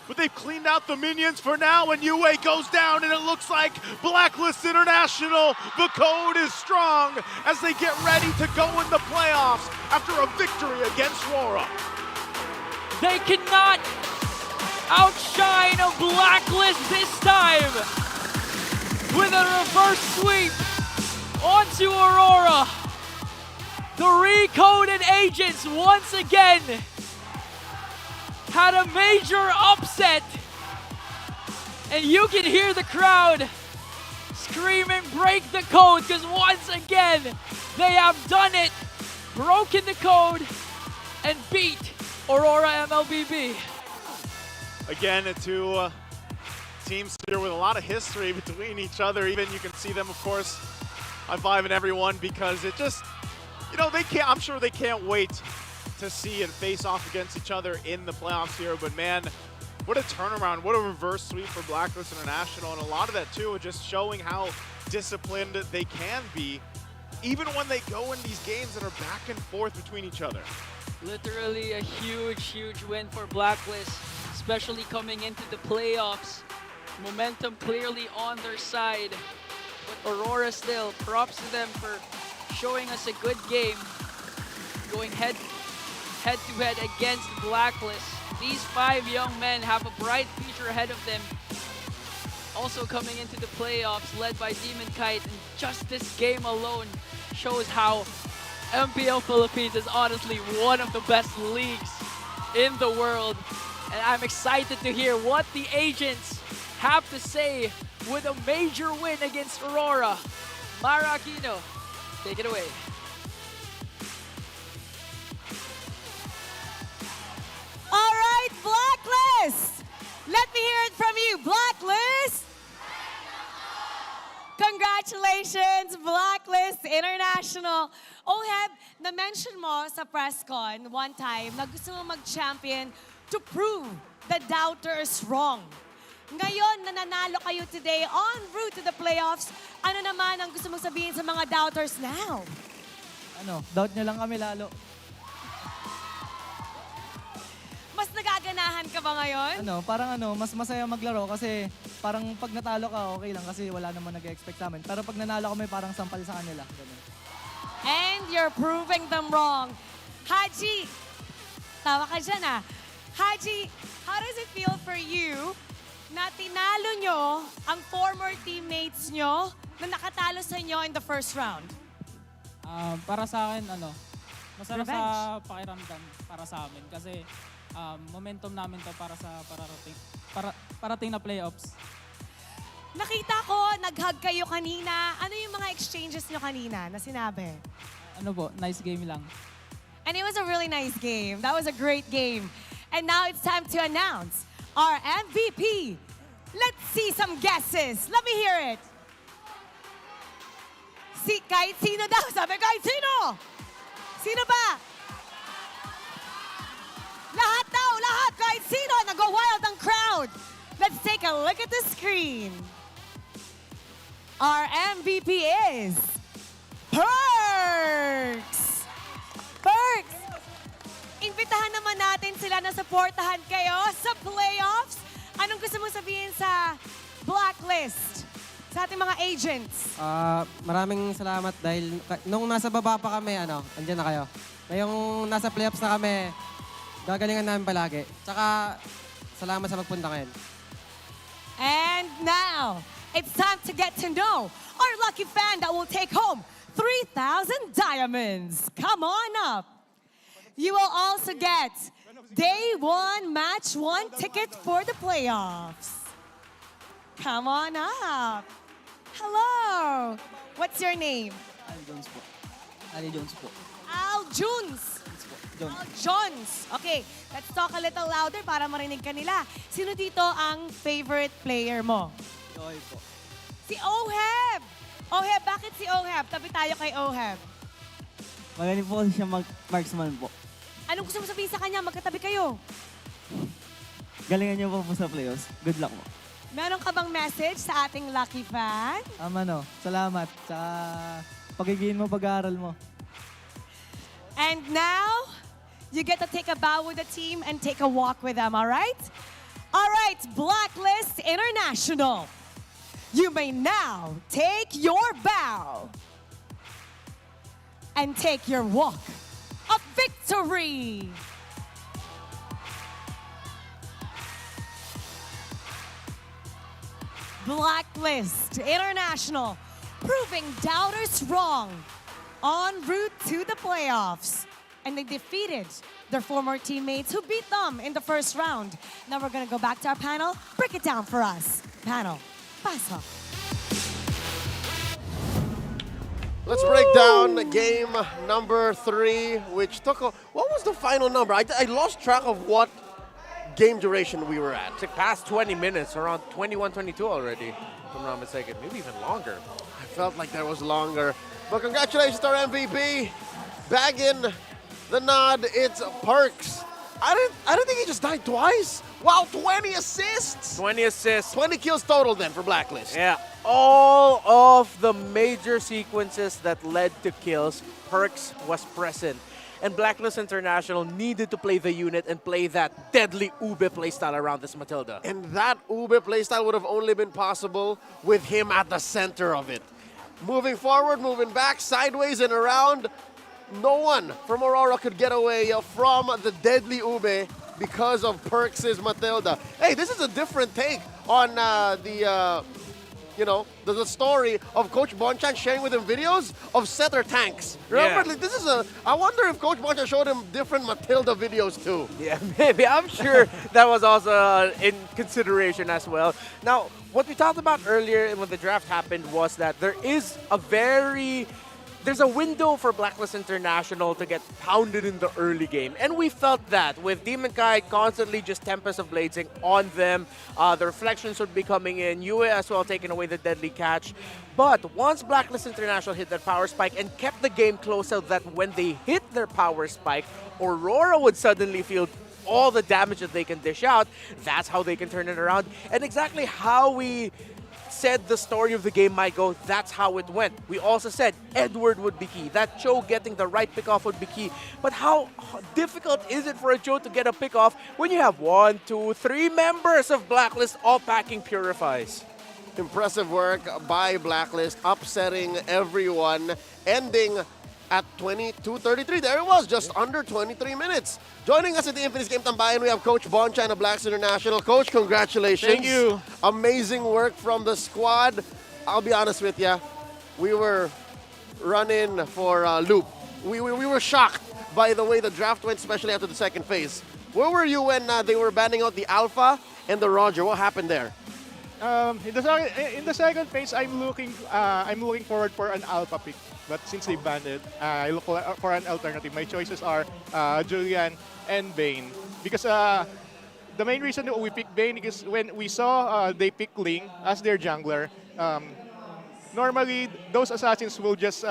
But they've cleaned out the minions for now, and UA goes down, and it looks like Blacklist International, the code is strong as they get ready to go in the playoffs after a victory against RORA. They cannot outshine a Blacklist this time with a reverse sweep onto Aurora. The recoded agents once again had a major upset, and you can hear the crowd screaming, break the code, because once again, they have done it, broken the code, and beat Aurora MLBB. Again, two teams here with a lot of history between each other. Even you can see them, of course, high-fiving everyone because it just, you know, they can't, I'm sure they can't wait to see and face off against each other in the playoffs here. But man, what a turnaround, what a reverse sweep for Blacklist International. And a lot of that too, just showing how disciplined they can be, even when they go in these games that are back and forth between each other. Literally a huge win for Blacklist, especially coming into the playoffs. Momentum clearly on their side. But Aurora still, props to them for showing us a good game, going head-to-head against Blacklist. These 5 young men have a bright future ahead of them. Also coming into the playoffs, led by Demon Kite, and just this game alone shows how MPL Philippines is honestly one of the best leagues in the world. And I'm excited to hear what the agents have to say with a major win against Aurora. Mara Aquino, take it away. All right, Blacklist! Let me hear it from you, Blacklist! Congratulations, Blacklist International! OHEB, na-mention mo sa press con one time na gusto mo mag-champion to prove the doubters wrong. Ngayon, nananalo kayo today en route to the playoffs. Ano naman ang gusto mong sabihin sa mga doubters now? Doubt nyo lang kami lalo. Mas nagaganahan ka ba ngayon? Parang mas masaya maglaro kasi parang pag natalo ka, okay lang kasi wala naman nag-expect sa amin. Pero pag nanalo kami, parang sampal sa kanila. Ganun. And you're proving them wrong. Haji, tawa ka dyan ah. Haji, how does it feel for you na tinalo nyo ang former teammates nyo na nakatalo sa inyo in the first round? Para sa akin, masarap Revenge. sa pakiramdam para sa amin kasi momentum namin to para sa parating na playoffs. Nakita ko, nag-hug kayo kanina. Ano yung mga exchanges nyo kanina na sinabi? Nice game lang. And it was a really nice game. That was a great game. And now it's time to announce our MVP. Let's see some guesses. Let me hear it. Kahit sino daw. Sabi kahit sino. Sino ba? Lahat daw, lahat. Kahit sino. Nag-wild ang crowd. Let's take a look at the screen. Our MVP is Perks! Perks! Imbitahan naman natin sila na supportahan kayo sa playoffs. Anong gusto mo sabihin sa Blacklist? Sa ating mga agents? Maraming salamat dahil nung nasa baba pa kami, andyan na kayo. Ngayong nasa playoffs na kami, gagalingan namin palagi. Tsaka, salamat sa pagpunta ngayon. And now, it's time to get to know our lucky fan that will take home 3,000 diamonds. Come on up. You will also get Day 1, Match 1 ticket for the playoffs. Come on up. Hello. What's your name? Ali Jones po. Ali Jones po. Al Jones. Jones. Al Jones. Okay, let's talk a little louder para marinig ka nila. Sino dito ang favorite player mo? Joy po. Si OHEB. OHEB, bakit si OHEB? Tabi tayo kay OHEB. Magaling po siya marksman po. Anong gusto mo sabihin sa kanya? Magkatabi kayo. Galingan niyo po sa playoffs. Good luck po. Meron ka bang message sa ating lucky fan? Salamat sa pagiging mo, pag-aaral mo. And now, you get to take a bow with the team and take a walk with them, all right? All right, Blacklist International. You may now take your bow and take your walk of victory. Blacklist International, proving doubters wrong en route to the playoffs. And they defeated their former teammates who beat them in the first round. Now we're gonna go back to our panel. Break it down for us. Panel, pasa. Let's break down game number 3, which took a... What was the final number? I lost track of what game duration we were at. It's past 20 minutes, around 21, 22 already, if I'm not mistaken. Maybe even longer. I felt like there was longer. But congratulations to our MVP. Bagging the nod, it's Perks. I don't think he just died twice. Wow, 20 assists. 20 assists. 20 kills total then for Blacklist. Yeah, all of the major sequences that led to kills, Perks was present. And Blacklist International needed to play the unit and play that deadly Ube playstyle around this Matilda. And that Ube playstyle would have only been possible with him at the center of it. Moving forward, moving back, sideways and around, no one from Aurora could get away from the deadly Ube because of Perks' Matilda. Hey, this is a different take on the story of Coach Bonchan sharing with him videos of setter tanks. Remember, Yeah. like, this is I wonder if Coach Bonchan showed him different Matilda videos too. Yeah, maybe. I'm sure that was also in consideration as well. Now, what we talked about earlier when the draft happened was that there's a window for Blacklist International to get pounded in the early game. And we felt that with Demon Kite constantly just Tempest of Bladesing on them. The reflections would be coming in. Yue as well taking away the deadly catch. But once Blacklist International hit their power spike and kept the game close so that when they hit their power spike, Aurora would suddenly feel all the damage that they can dish out. That's how they can turn it around. And exactly how we said the story of the game might go, that's how it went. We also said Edward would be key. That Cho getting the right pickoff would be key. But how difficult is it for a Cho to get a pickoff when you have 1, 2, 3 members of Blacklist all packing Purifies? Impressive work by Blacklist, upsetting everyone, ending at 22:33. There it was, just under 23 minutes. Joining us at the Infinite Game Tambayan, we have Coach Bonchan of Blacklist International. Coach, congratulations. Thank you. Amazing work from the squad. I'll be honest with you, we were running for a loop. We were shocked by the way the draft went, especially after the second phase. Where were you when they were banning out the Alpha and the Roger? What happened there? In the second phase, I'm looking forward for an Alpha pick. But since they banned it, I look for an alternative. My choices are Julian and Bane. Because the main reason that we picked Bane is when we saw they pick Ling as their jungler, normally those assassins will just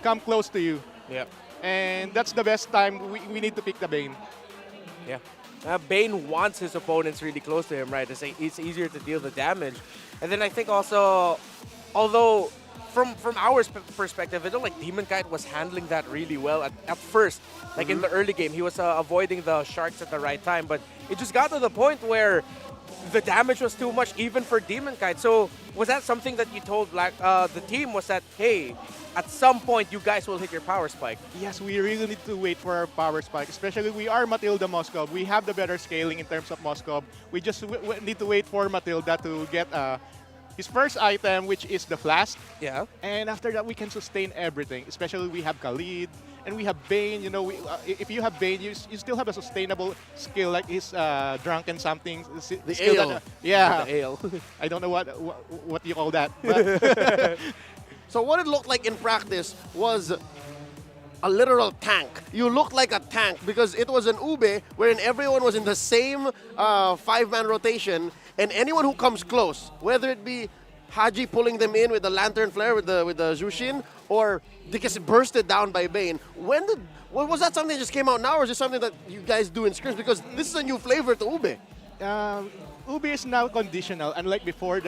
come close to you. Yeah. And that's the best time we need to pick the Bane. Yeah. Bane wants his opponents really close to him, right? It's easier to deal the damage. And then I think also, although from our perspective, I don't like Demon Kite was handling that really well at first. Like in the early game, he was avoiding the sharks at the right time. But it just got to the point where the damage was too much even for Demon Kite. So was that something that you told the team was that, hey, at some point you guys will hit your power spike? Yes, we really need to wait for our power spike, especially we are Matilda Moskov. We have the better scaling in terms of Moskov. We just need to wait for Matilda to get his first item, which is the Flask. Yeah. And after that, we can sustain everything, especially we have Khalid and we have Bane. You know, if you have Bane, you still have a sustainable skill like his drunken something. The skill ale. that, yeah. The ale. I don't know what you call that. But So what it looked like in practice was a literal tank. You looked like a tank because it was an Ube wherein everyone was in the same 5-man rotation, and anyone who comes close, whether it be Haji pulling them in with the lantern flare with the Jushin, or they get bursted down by Bane. Was that something that just came out now, or is it something that you guys do in scrims? Because this is a new flavor to Ube. Ube is now conditional, unlike before.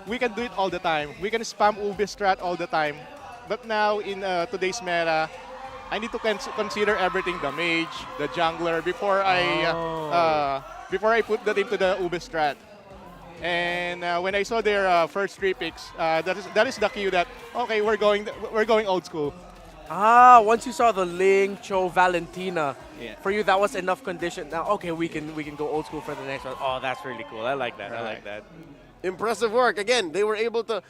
We can do it all the time. We can spam Ube strat all the time. But now in today's meta, I need to consider everything, the mage, the jungler, before I put that into the Ube strat. And when I saw their first 3 picks, that is the cue that okay, we're going old school. Once you saw the Ling, Cho, Valentina, for you that was enough condition. Now, okay, we can go old school for the next one. Oh, that's really cool. I like that. I like that. Impressive work. Again, they were able to,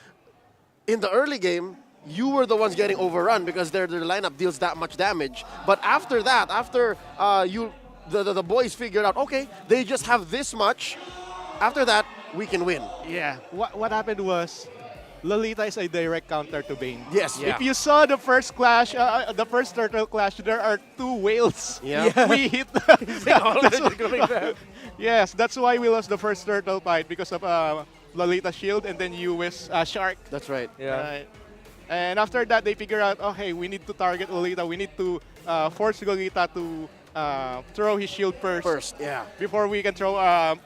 in the early game, you were the ones getting overrun because their lineup deals that much damage. But after that, after the boys figured out, okay, they just have this much, after that, we can win. Yeah. What happened was, Lolita is a direct counter to Bane. Yes. If you saw the first clash, the first turtle clash, there are 2 whales. Yeah. We hit. Yes, that's why we lost the first turtle fight, because of Lolita shield and then Yui's shark. That's right. Yeah. And after that, they figure out, okay, we need to target Lolita. We need to force Lolita to throw his shield first. Yeah. Before we can throw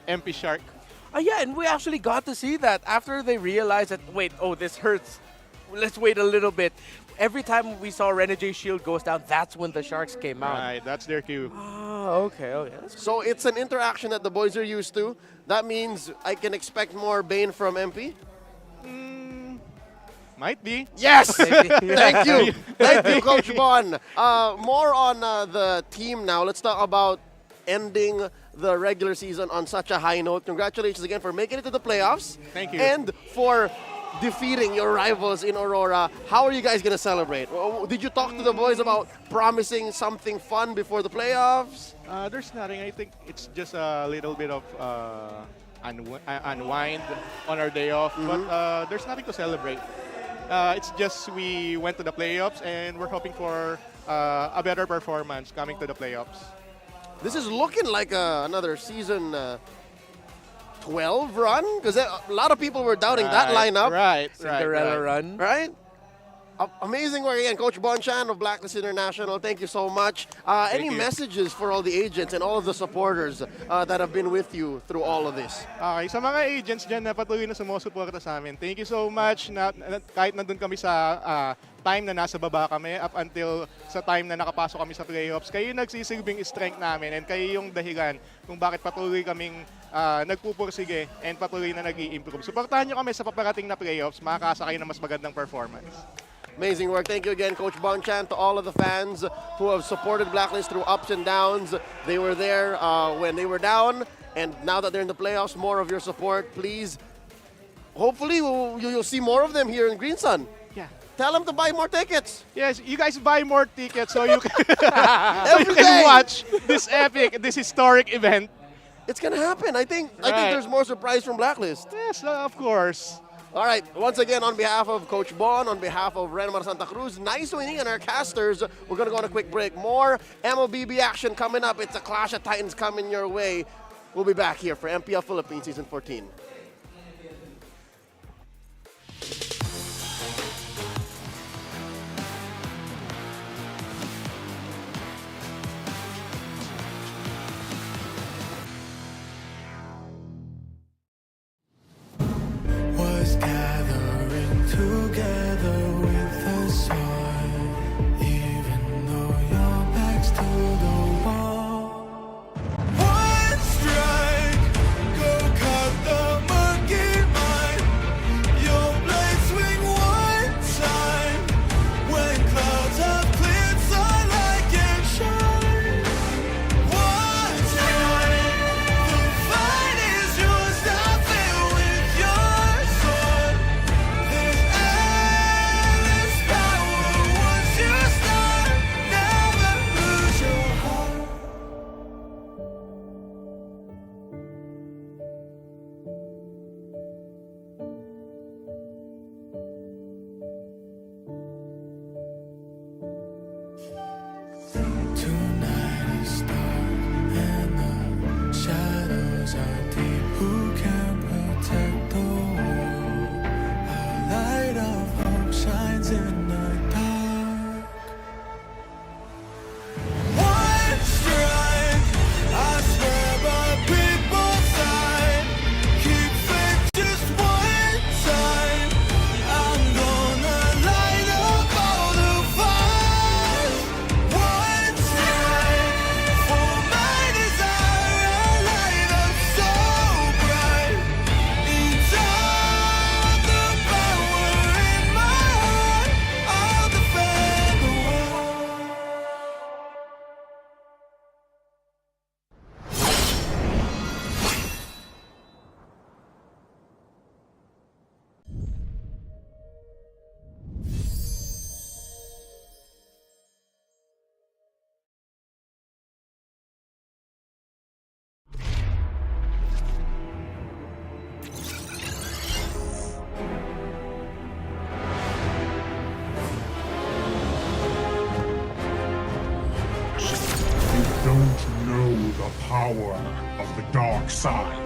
MP Shark. Yeah, and we actually got to see that after they realized that, wait, this hurts. Let's wait a little bit. Every time we saw Renege's shield goes down, that's when the Sharks came out. Right, that's their cue. Okay. So it's an interaction that the boys are used to. That means I can expect more Bane from MP? Might be. Yes! Thank you. Thank you, Coach Bon. More on the team now. Let's talk about ending the regular season on such a high note. Congratulations again for making it to the playoffs. Thank you. And for defeating your rivals in Aurora. How are you guys going to celebrate? Did you talk to the boys about promising something fun before the playoffs? There's nothing. I think it's just a little bit of unwind on our day off. But there's nothing to celebrate. It's just we went to the playoffs and we're hoping for a better performance coming to the playoffs. This is looking like another season 12 run, because a lot of people were doubting that lineup. Cinderella run. Right? Amazing work again, Coach Bonchan of Blacklist International. Thank you so much. Any messages for all the agents and all of the supporters that have been with you through all of this? Okay, sa mga agents dyan na patuloy na sumusuporta sa amin, thank you so much. Kahit nandun kami sa time na nasa baba kami, up until sa time na nakapasok kami sa playoffs, kayo nagsisilbing strength namin and kayo yung dahilan kung bakit patuloy kaming nagpupursige and patuloy na nag-i-improve. Suportahan nyo kami sa paparating na playoffs, makakasa kayo ng mas magandang performance. Amazing work. Thank you again, Coach Bonchan, to all of the fans who have supported Blacklist through ups and downs. They were there when they were down, and now that they're in the playoffs, more of your support, please. Hopefully, you'll see more of them here in Green Sun. Yeah. Tell them to buy more tickets. Yes, you guys buy more tickets so you can watch this epic, this historic event. It's gonna happen. I think there's more surprise from Blacklist. Yes, of course. All right, once again, on behalf of Coach Bon, on behalf of Renmar Santa Cruz, nice winning, and our casters, we're going to go on a quick break. More MLBB action coming up. It's a Clash of Titans coming your way. We'll be back here for MPL Philippines Season 14. Gathering together with the sun, even though your back's to the wall. One strike, go cut the don't know the power of the dark side.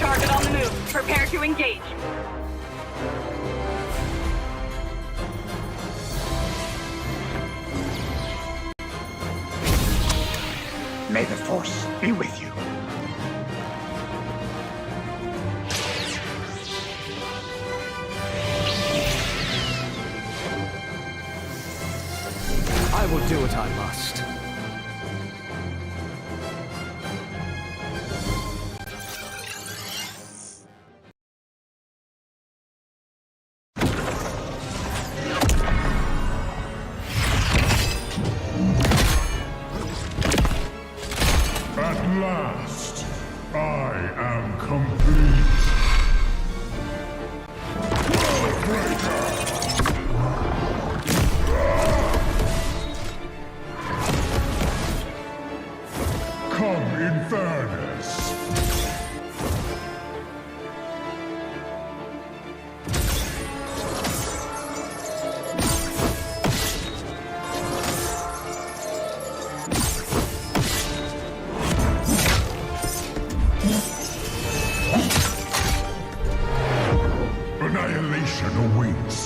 Target on the move. Prepare to engage. May the Force be with you. I will do what I must. At last, I am complete. Come in fairness. Annihilation awaits.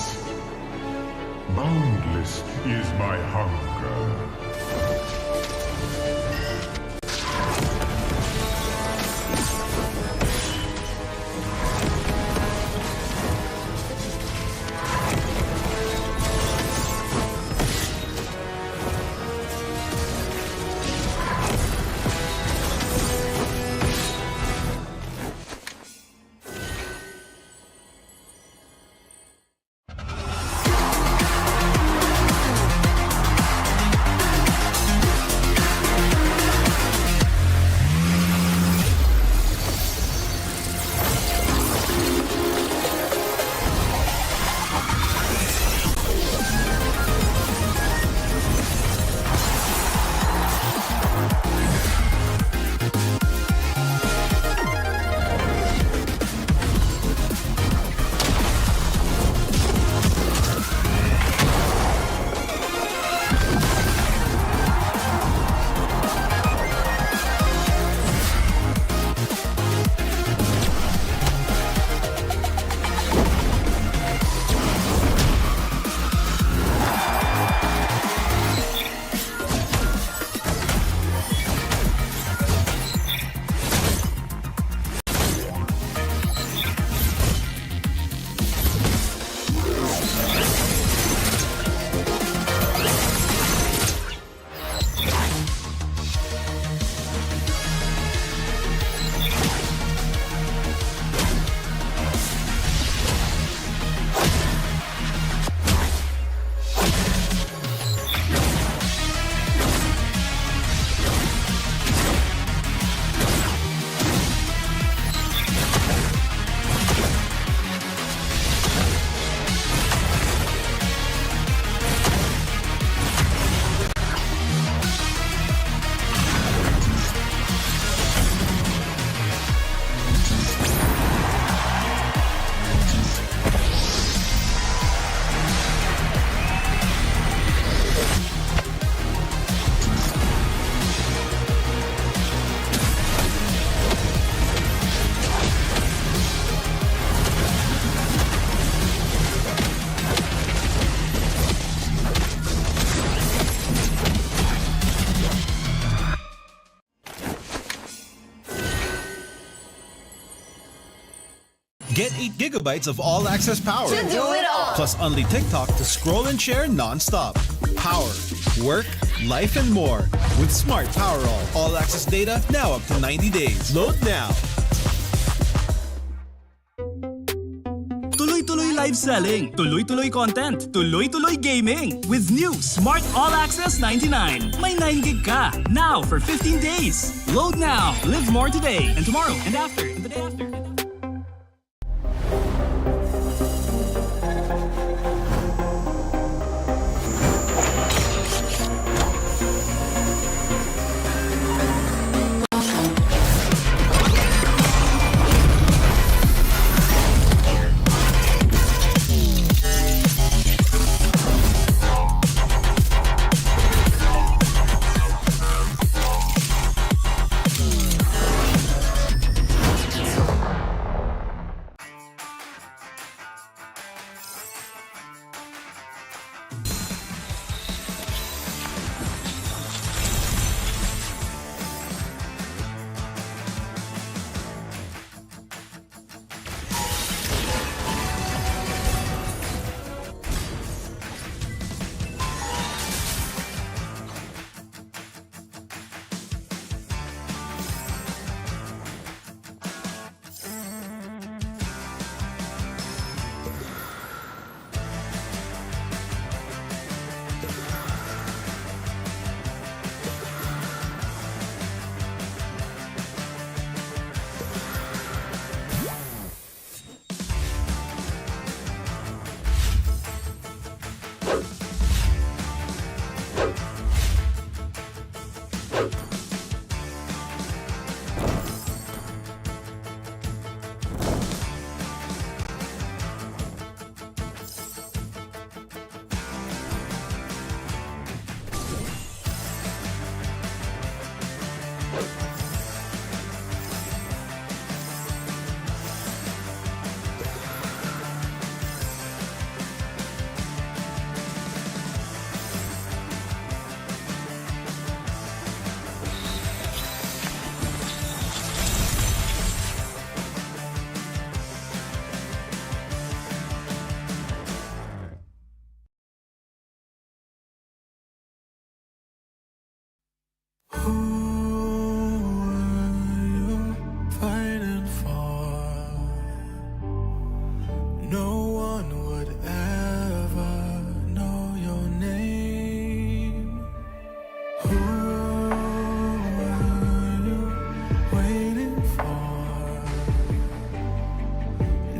Boundless is my hunger. Get 8 gigabytes of all-access power. To do it all. Plus only TikTok to scroll and share non-stop. Power, work, life, and more. With Smart Power all-access data now up to 90 days. Load now. Tuloy-tuloy live selling, tuloy-tuloy content, tuloy-tuloy gaming. With new Smart All Access 99. May 9 gig ka. Now for 15 days. Load now. Live more today and tomorrow and after and the day after. no one would ever know your name. Who were you waiting for?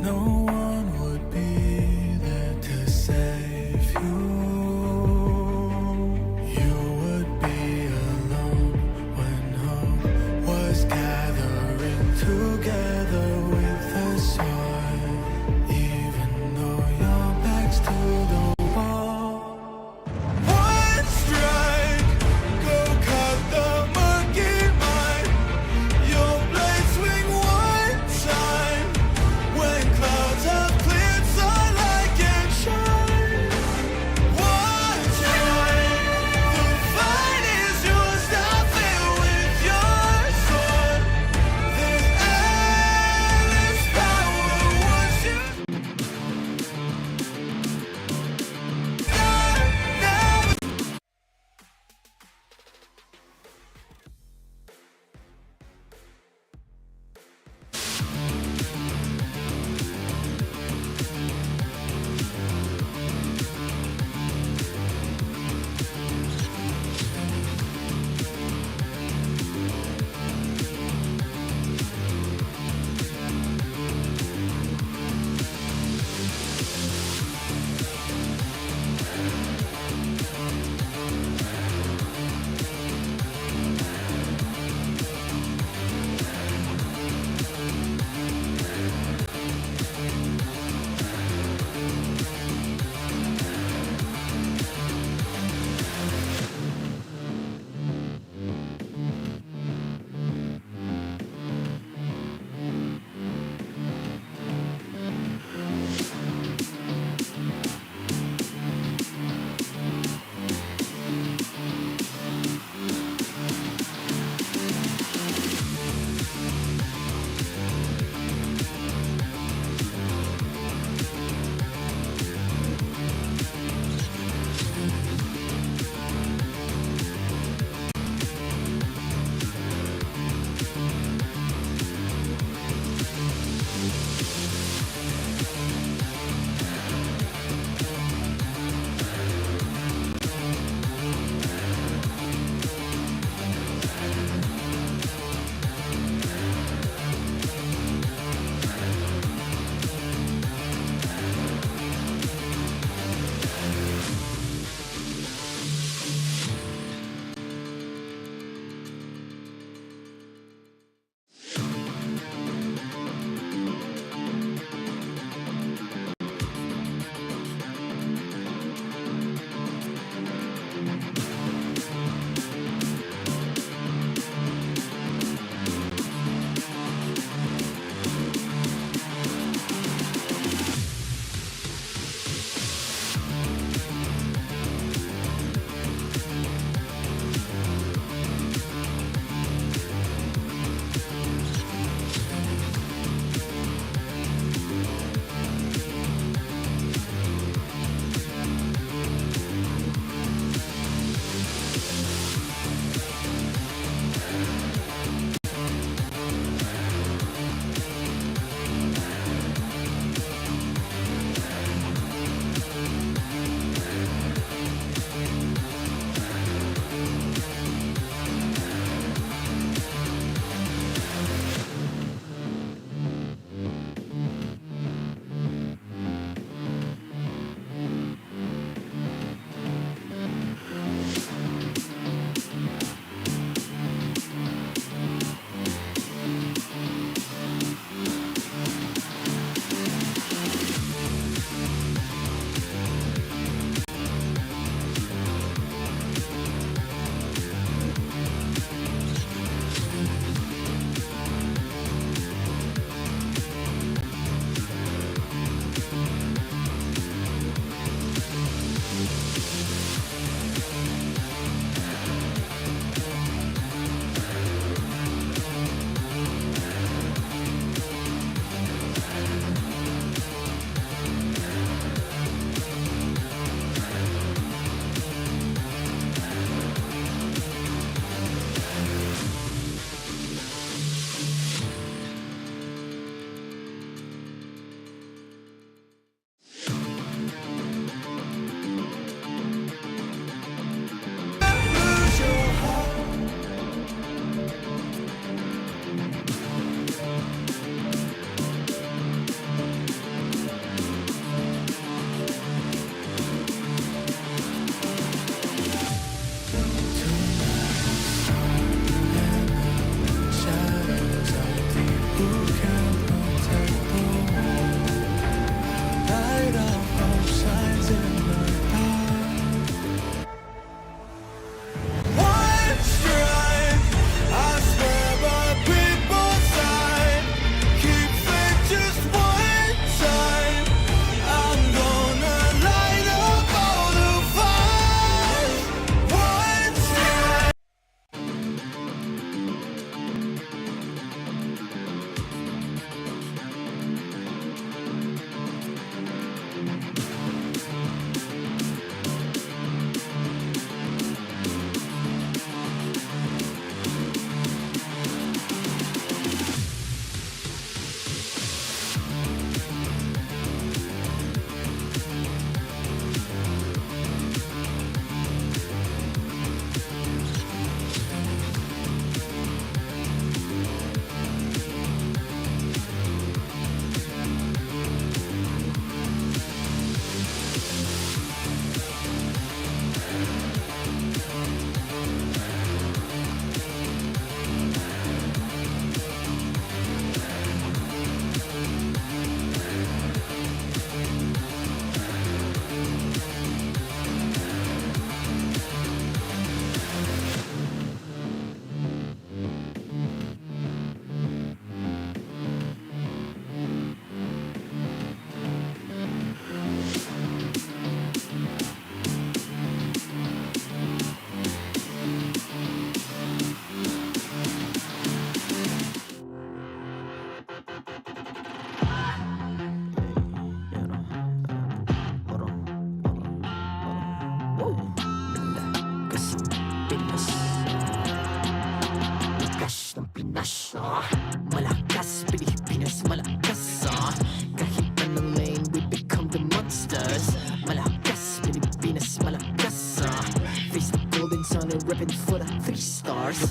No one would be there to save you. You would be alone when hope was gathering together with the sword. Even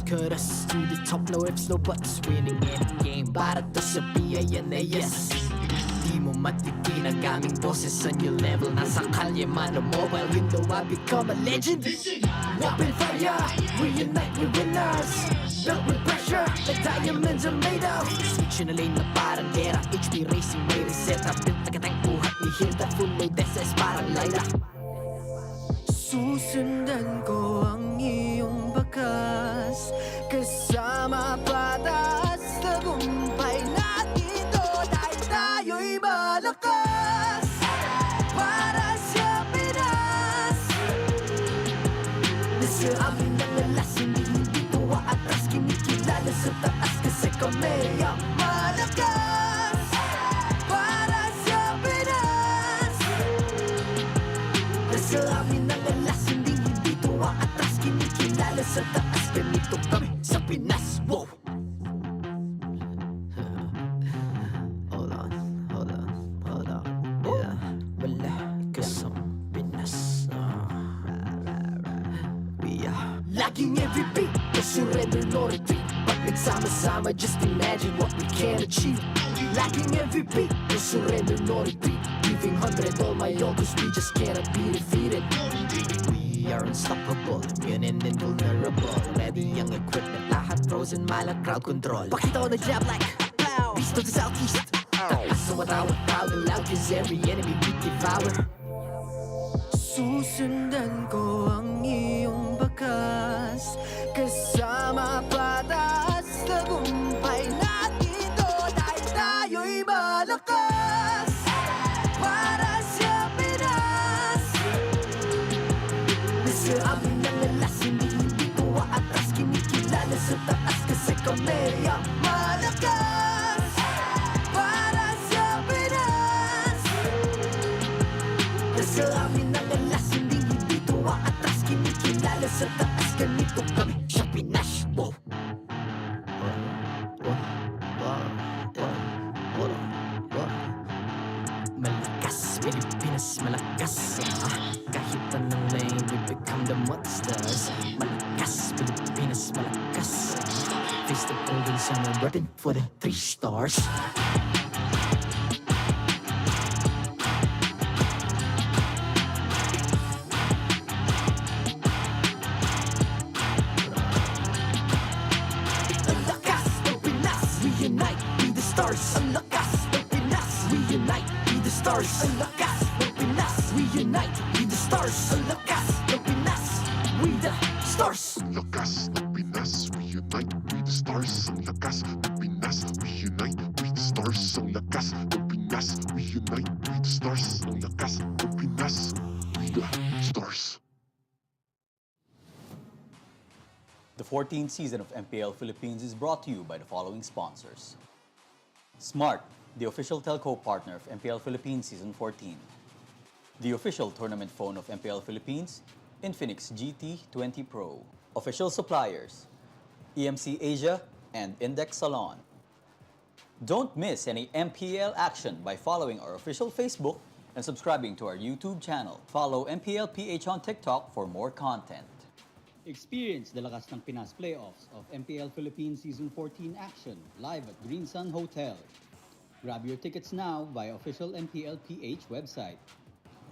cut us to the top, no ifs, no buts. Winning any game, para to sa PINAS. Di mo matitinag aming boses sa new level. Nasa kalye man o mobile, you know I become a legend. Open fire, reunite with winners. Built with pressure, like diamonds are made of. Switch na lane na parang gera, HP racing may reseta. Built na katang buhat ni Hilda, full load SS parang Lyra. Susundan ko ang iyong bakas, kasama patas, tagumpay natin to dahil tayo'y malakas. Para sa Pinas, nasa amin ang alas, hindi tuwa atras, kinikilala sa taas kasi kami ang malakas. Para sa Pinas, nasa amin ang alas, hindi tuwa atras, kinikilala sa taas, ganito kami sa Pinas. Wow! Hold on. Yeah, wala ka sa Pinas. We are Laging every beat, no surrender, no retreat. Pag nagsama-sama, just imagine what we can achieve. Lacking every beat, no surrender, no retreat. Giving 100 all my all, cause we just cannot be defeated. We are unstoppable, immune and invulnerable. Ready ang equipment, lahat frozen, malang crowd control. Pakita ko na jab like pow, east to the southeast. So what I would proud and loud, cause every enemy we devour. Susundan ko ang iyong bakas, kasama patas, tagumpay natin to dahil tayo'y malakas. Para sa Pinas, nasa amin ang alas, hindi tuwa atras, kinikilala sa taas kasi kami ang malakas. Para sa Pinas, nasa amin ang alas, hindi tuwa atras, kinikilala sa taas, ganito kami sa Pinas. Wow! Malakas, Pilipinas, malakas. Kahit anong lane, we become the monsters. Malakas, Pilipinas, malakas. Face the golden sun and running for the 3 stars. Ang lakas ng Pinas, reunite, be the stars. Ang lakas ng Pinas, reunite, be the stars. Ang lakas ng Pinas, reunite, be the stars. Ang lakas ng Pinas, we the stars. Ang lakas ng Pinas, reunite, we the stars. Ang lakas ng Pinas, reunite, we the stars. Ang lakas ng Pinas, reunite, we the stars. Ang lakas ng Pinas, we the stars. The 14th season of MPL Philippines is brought to you by the following sponsors. Smart, the official telco partner of MPL Philippines Season 14. The official tournament phone of MPL Philippines, Infinix GT20 Pro. Official suppliers, EMC Asia and Index Salon. Don't miss any MPL action by following our official Facebook and subscribing to our YouTube channel. Follow MPLPH on TikTok for more content. Experience the lakas ng Pinas playoffs of MPL Philippines Season 14 action live at Green Sun Hotel. Grab your tickets now via official MPLPH website.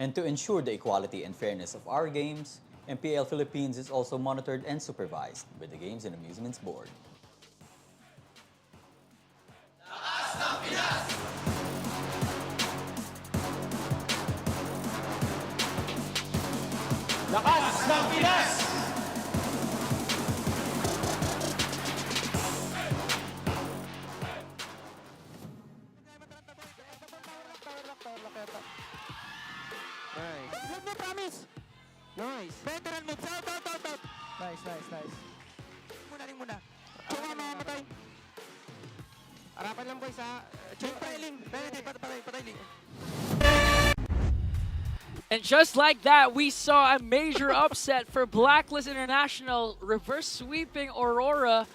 And to ensure the equality and fairness of our games, MPL Philippines is also monitored and supervised by the Games and Amusements Board. Lakas ng Pinas! Nice. Let me promise. Nice. Veteran move. Out. Nice. Ring muna. Chunga mamamatay. Harapan lang boys ha. Patay Ling. Patay Ling. And just like that, we saw a major upset for Blacklist International, reverse sweeping Aurora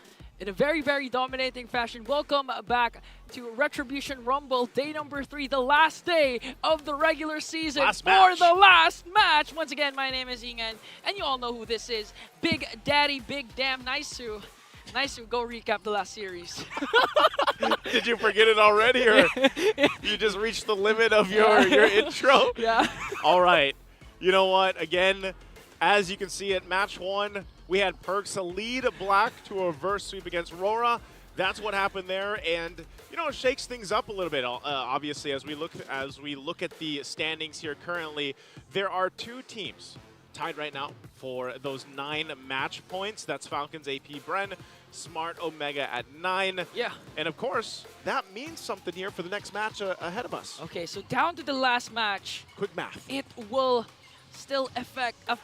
in a very, very dominating fashion. Welcome back to Retribution Rumble, day number 3, the last day of the regular season for the last match. Once again, my name is Ingan, and you all know who this is. Big Daddy, Big Damn Naisu. Nice to go recap the last series. Did you forget it already, or you just reached the limit of your intro? Yeah. All right. You know what? Again, as you can see at match 1, we had Perks lead Black to a reverse sweep against RORA. That's what happened there, and you know, it shakes things up a little bit. Obviously, as we look at the standings here currently, there are 2 teams tied right now for those 9 match points. That's Falcons APBren, Smart Omega at 9. Yeah. And of course, that means something here for the next match ahead of us. Okay, so down to the last match. Quick math. It will still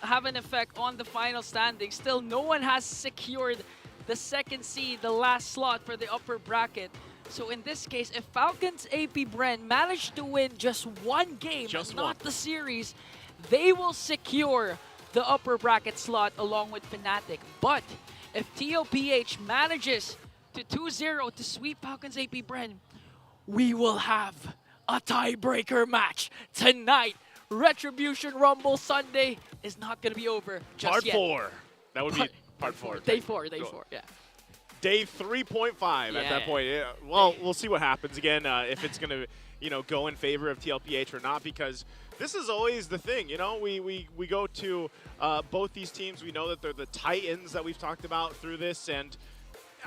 have an effect on the final standing. Still, no one has secured the second seed, the last slot for the upper bracket. So in this case, if Falcons APBren manage to win just 1 game, not the series, they will secure the upper bracket slot along with Fnatic. But if TLPH manages to 2-0 to sweep Falcons APBren, we will have a tiebreaker match tonight. Retribution Rumble Sunday is not going to be over just yet. Part 4. That would be part 4. Day 4, yeah. Day 3.5 at that point. Yeah. Well, we'll see what happens again, if it's going to, go in favor of TLPH or not, because this is always the thing. We go to both these teams. We know that they're the Titans that we've talked about through this, and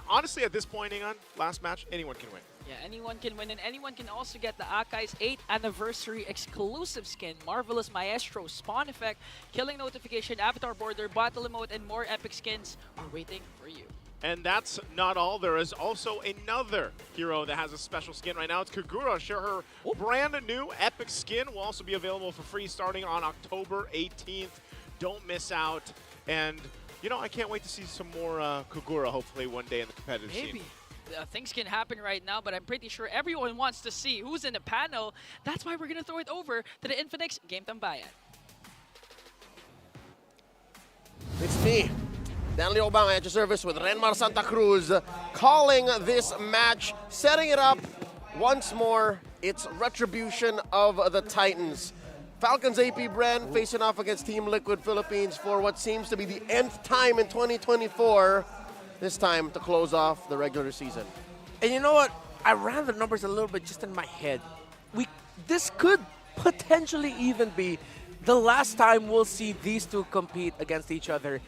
honestly, at this point, last match, anyone can win. Yeah, anyone can win, and anyone can also get the Akai's 8th anniversary exclusive skin, Marvelous Maestro, Spawn Effect, Killing Notification, Avatar Border, Battle Emote, and more epic skins are waiting for you. And that's not all. There is also another hero that has a special skin right now. It's Kagura. Share her brand new epic skin will also be available for free starting on October 18th. Don't miss out. And, I can't wait to see some more Kagura hopefully one day in the competitive scene. Maybe. Things can happen right now, but I'm pretty sure everyone wants to see who's in the panel. That's why we're going to throw it over to the Infinix Game Tambayan. It's me, Dan Liobang at your service with Renmar Santa Cruz, calling this match, setting it up once more. It's Retribution of the Titans. Falcons APBren facing off against Team Liquid Philippines for what seems to be the nth time in 2024. This time to close off the regular season. And you know what? I ran the numbers a little bit just in my head. This could potentially even be the last time we'll see these two compete against each other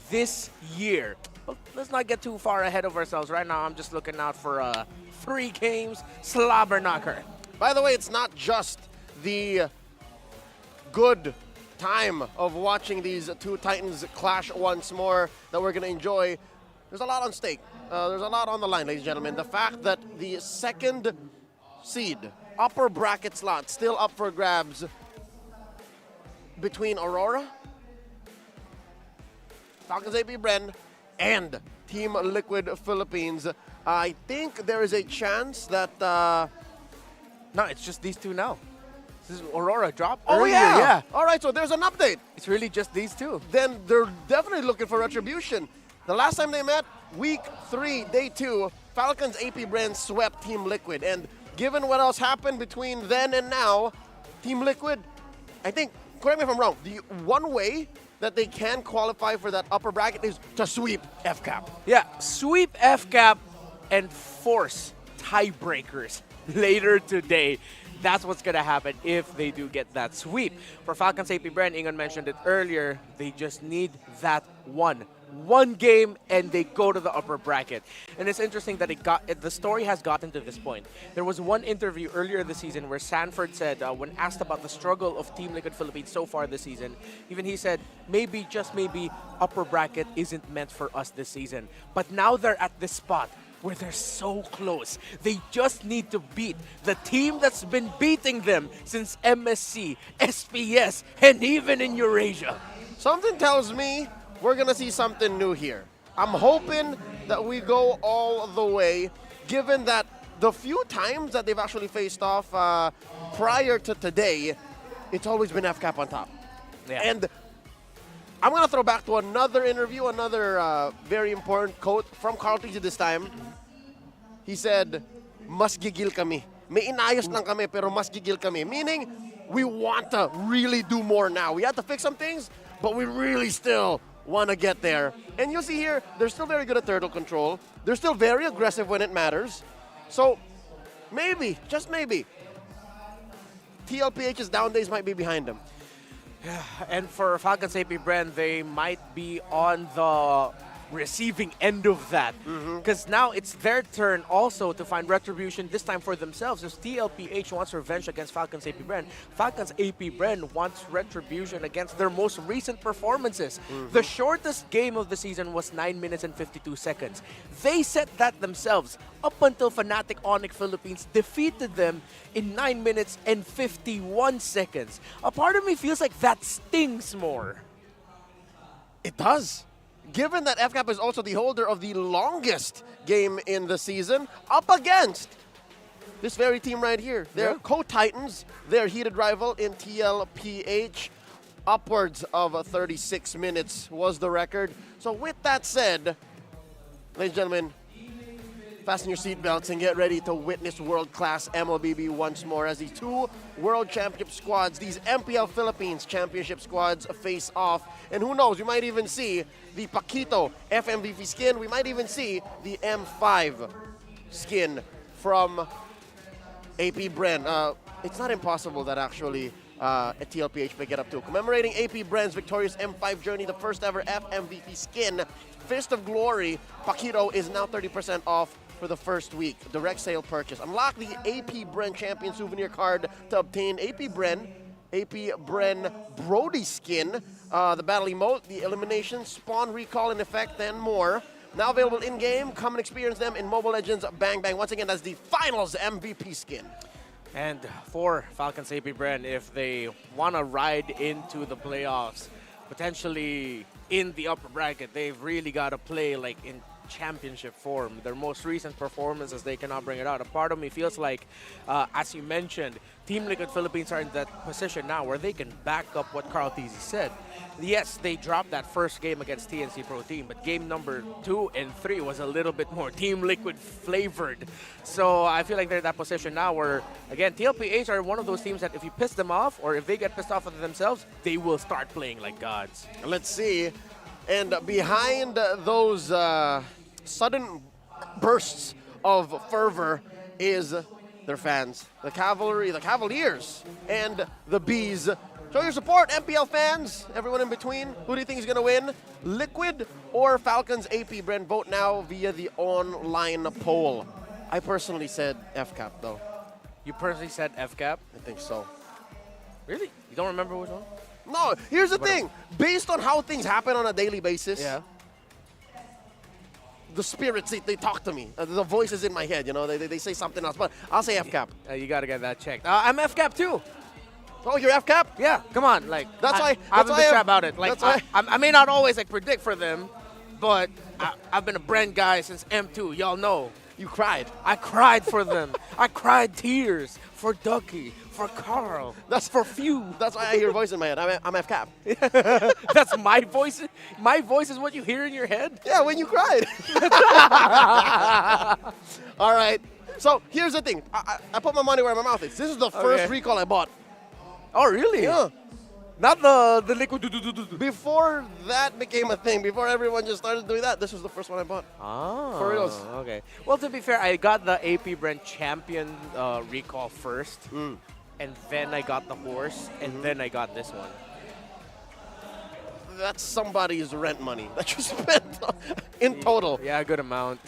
this year. But let's not get too far ahead of ourselves. Right now, I'm just looking out for 3 games, slobber knocker. By the way, it's not just the good time of watching these 2 Titans clash once more that we're going to enjoy. There's a lot on stake. There's a lot on the line, ladies and gentlemen. The fact that the second seed, upper bracket slot, still up for grabs between Aurora, Falcons APBren, and Team Liquid Philippines. I think there is a chance that... No, it's just these 2 now. This is Aurora dropped earlier, yeah. All right, so there's an update. It's really just these 2. Then they're definitely looking for Retribution. The last time they met, week 3, day 2, Falcons APBren swept Team Liquid. And given what else happened between then and now, Team Liquid, I think, correct me if I'm wrong, the one way that they can qualify for that upper bracket is to sweep FCAP. Yeah, sweep FCAP and force tiebreakers later today. That's what's going to happen if they do get that sweep. For Falcons APBren, Ingon mentioned it earlier, they just need that one game and they go to the upper bracket. And it's interesting that the story has gotten to this point. There was one interview earlier this season where Sanford said, when asked about the struggle of Team Liquid Philippines so far this season, even he said, maybe, just maybe, upper bracket isn't meant for us this season. But now they're at this spot where they're so close. They just need to beat the team that's been beating them since MSC, SPS, and even in Eurasia. Something tells me we're going to see something new here. I'm hoping that we go all the way, given that the few times that they've actually faced off prior to today, it's always been FCAP on top. Yeah. And I'm going to throw back to another interview, another very important quote from Carl Tizzi this time. He said, mas gigil kami. May inayos lang kami, pero mas gigil kami. Meaning, we want to really do more now. We had to fix some things, but we really still want to get there. And you'll see here, they're still very good at turtle control. They're still very aggressive when it matters. So maybe, just maybe, TLPH's down days might be behind them. And for Falcons APBren, they might be on the receiving end of that. Because now it's their turn also to find retribution, this time for themselves. As TLPH wants revenge against Falcons APBren, Falcons APBren wants retribution against their most recent performances. The shortest game of the season was 9 minutes and 52 seconds. They set that themselves up until Fnatic Onyx Philippines defeated them in 9 minutes and 51 seconds. A part of me feels like that stings more. It does. Given that FCAP is also the holder of the longest game in the season, up against this very team right here. They're co-titans, their heated rival in TLPH. Upwards of 36 minutes was the record. So with that said, ladies and gentlemen, fasten your seatbelts and get ready to witness world-class MLBB once more as these two World Championship squads, these MPL Philippines Championship squads face off. And who knows, we might even see the Paquito FMVP skin. We might even see the M5 skin from APBren. It's not impossible that actually at TLPH may get up to. Commemorating APBren's victorious M5 journey, the first ever FMVP skin, Fist of Glory, Paquito is now 30% off for the first week. Direct sale purchase. Unlock the APBren Champion souvenir card to obtain APBren Brody skin, the battle emote, the elimination, spawn recall in effect, and more. Now available in-game. Come and experience them in Mobile Legends Bang Bang. Once again, that's the finals MVP skin. And for Falcons APBren, if they want to ride into the playoffs, potentially in the upper bracket, they've really got to play like in championship form. Their most recent performances, they cannot bring it out. A part of me feels like, as you mentioned, Team Liquid Philippines are in that position now where they can back up what Carl Tizzi said. Yes, they dropped that first game against TNC Pro Team, but game number 2 and 3 was a little bit more Team Liquid flavored. So I feel like they're in that position now where, again, TLPH are one of those teams that if you piss them off or if they get pissed off at themselves, they will start playing like gods. Let's see. And behind those sudden bursts of fervor is their fans, the cavalry, the Cavaliers, and the Bees. Show your support, MPL fans, everyone in between. Who do you think is going to win? Liquid or Falcons APBren? Vote now via the online poll. I personally said FCAP, though. You personally said FCAP? I think so. Really? You don't remember which one? No, here's the thing. Based on how things happen on a daily basis, the spirits, they talk to me. The voices in my head, you know, they say something else. But I'll say FCAP. You got to get that checked. I'm FCAP too. Oh, you're FCAP? Yeah, come on. Like that's why I haven't been sure about it. Like I may not always like predict for them, but I've been a Bren guy since M2. Y'all know. You cried. I cried for them. I cried tears for Ducky, for Carl. That's for few. That's why I hear your voice in my head. I'm FCAP. That's my voice. My voice is what you hear in your head. Yeah, when you cried. All right. So here's the thing. I put my money where my mouth is. This is the first recall I bought. Oh, really? Yeah. Not the liquid. Before that became a thing, before everyone just started doing that, this was the first one I bought. Oh. For reals. Okay. Well, to be fair, I got the APBren Champion recall first, and then I got the horse, and then I got this one. That's somebody's rent money that you spent in total. Yeah, a good amount.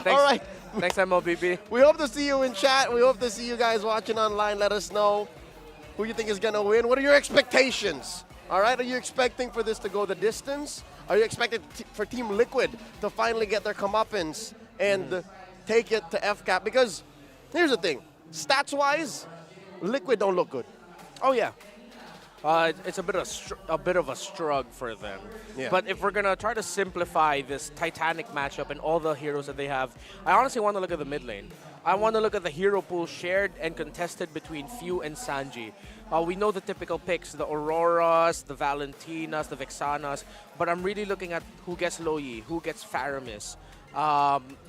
All right. Thanks, MLBB. We hope to see you in chat. We hope to see you guys watching online. Let us know who you think is going to win. What are your expectations? All right, are you expecting for this to go the distance? Are you expecting for Team Liquid to finally get their comeuppance and take it to FCAP? Because here's the thing, stats-wise, Liquid don't look good. Oh, yeah. It's a bit of a struggle for them. Yeah. But if we're going to try to simplify this Titanic matchup and all the heroes that they have, I honestly want to look at the mid lane. I want to look at the hero pool shared and contested between Few and Sanji. We know the typical picks, the Auroras, the Valentinas, the Vexanas, but I'm really looking at who gets Loyi, who gets Faramis.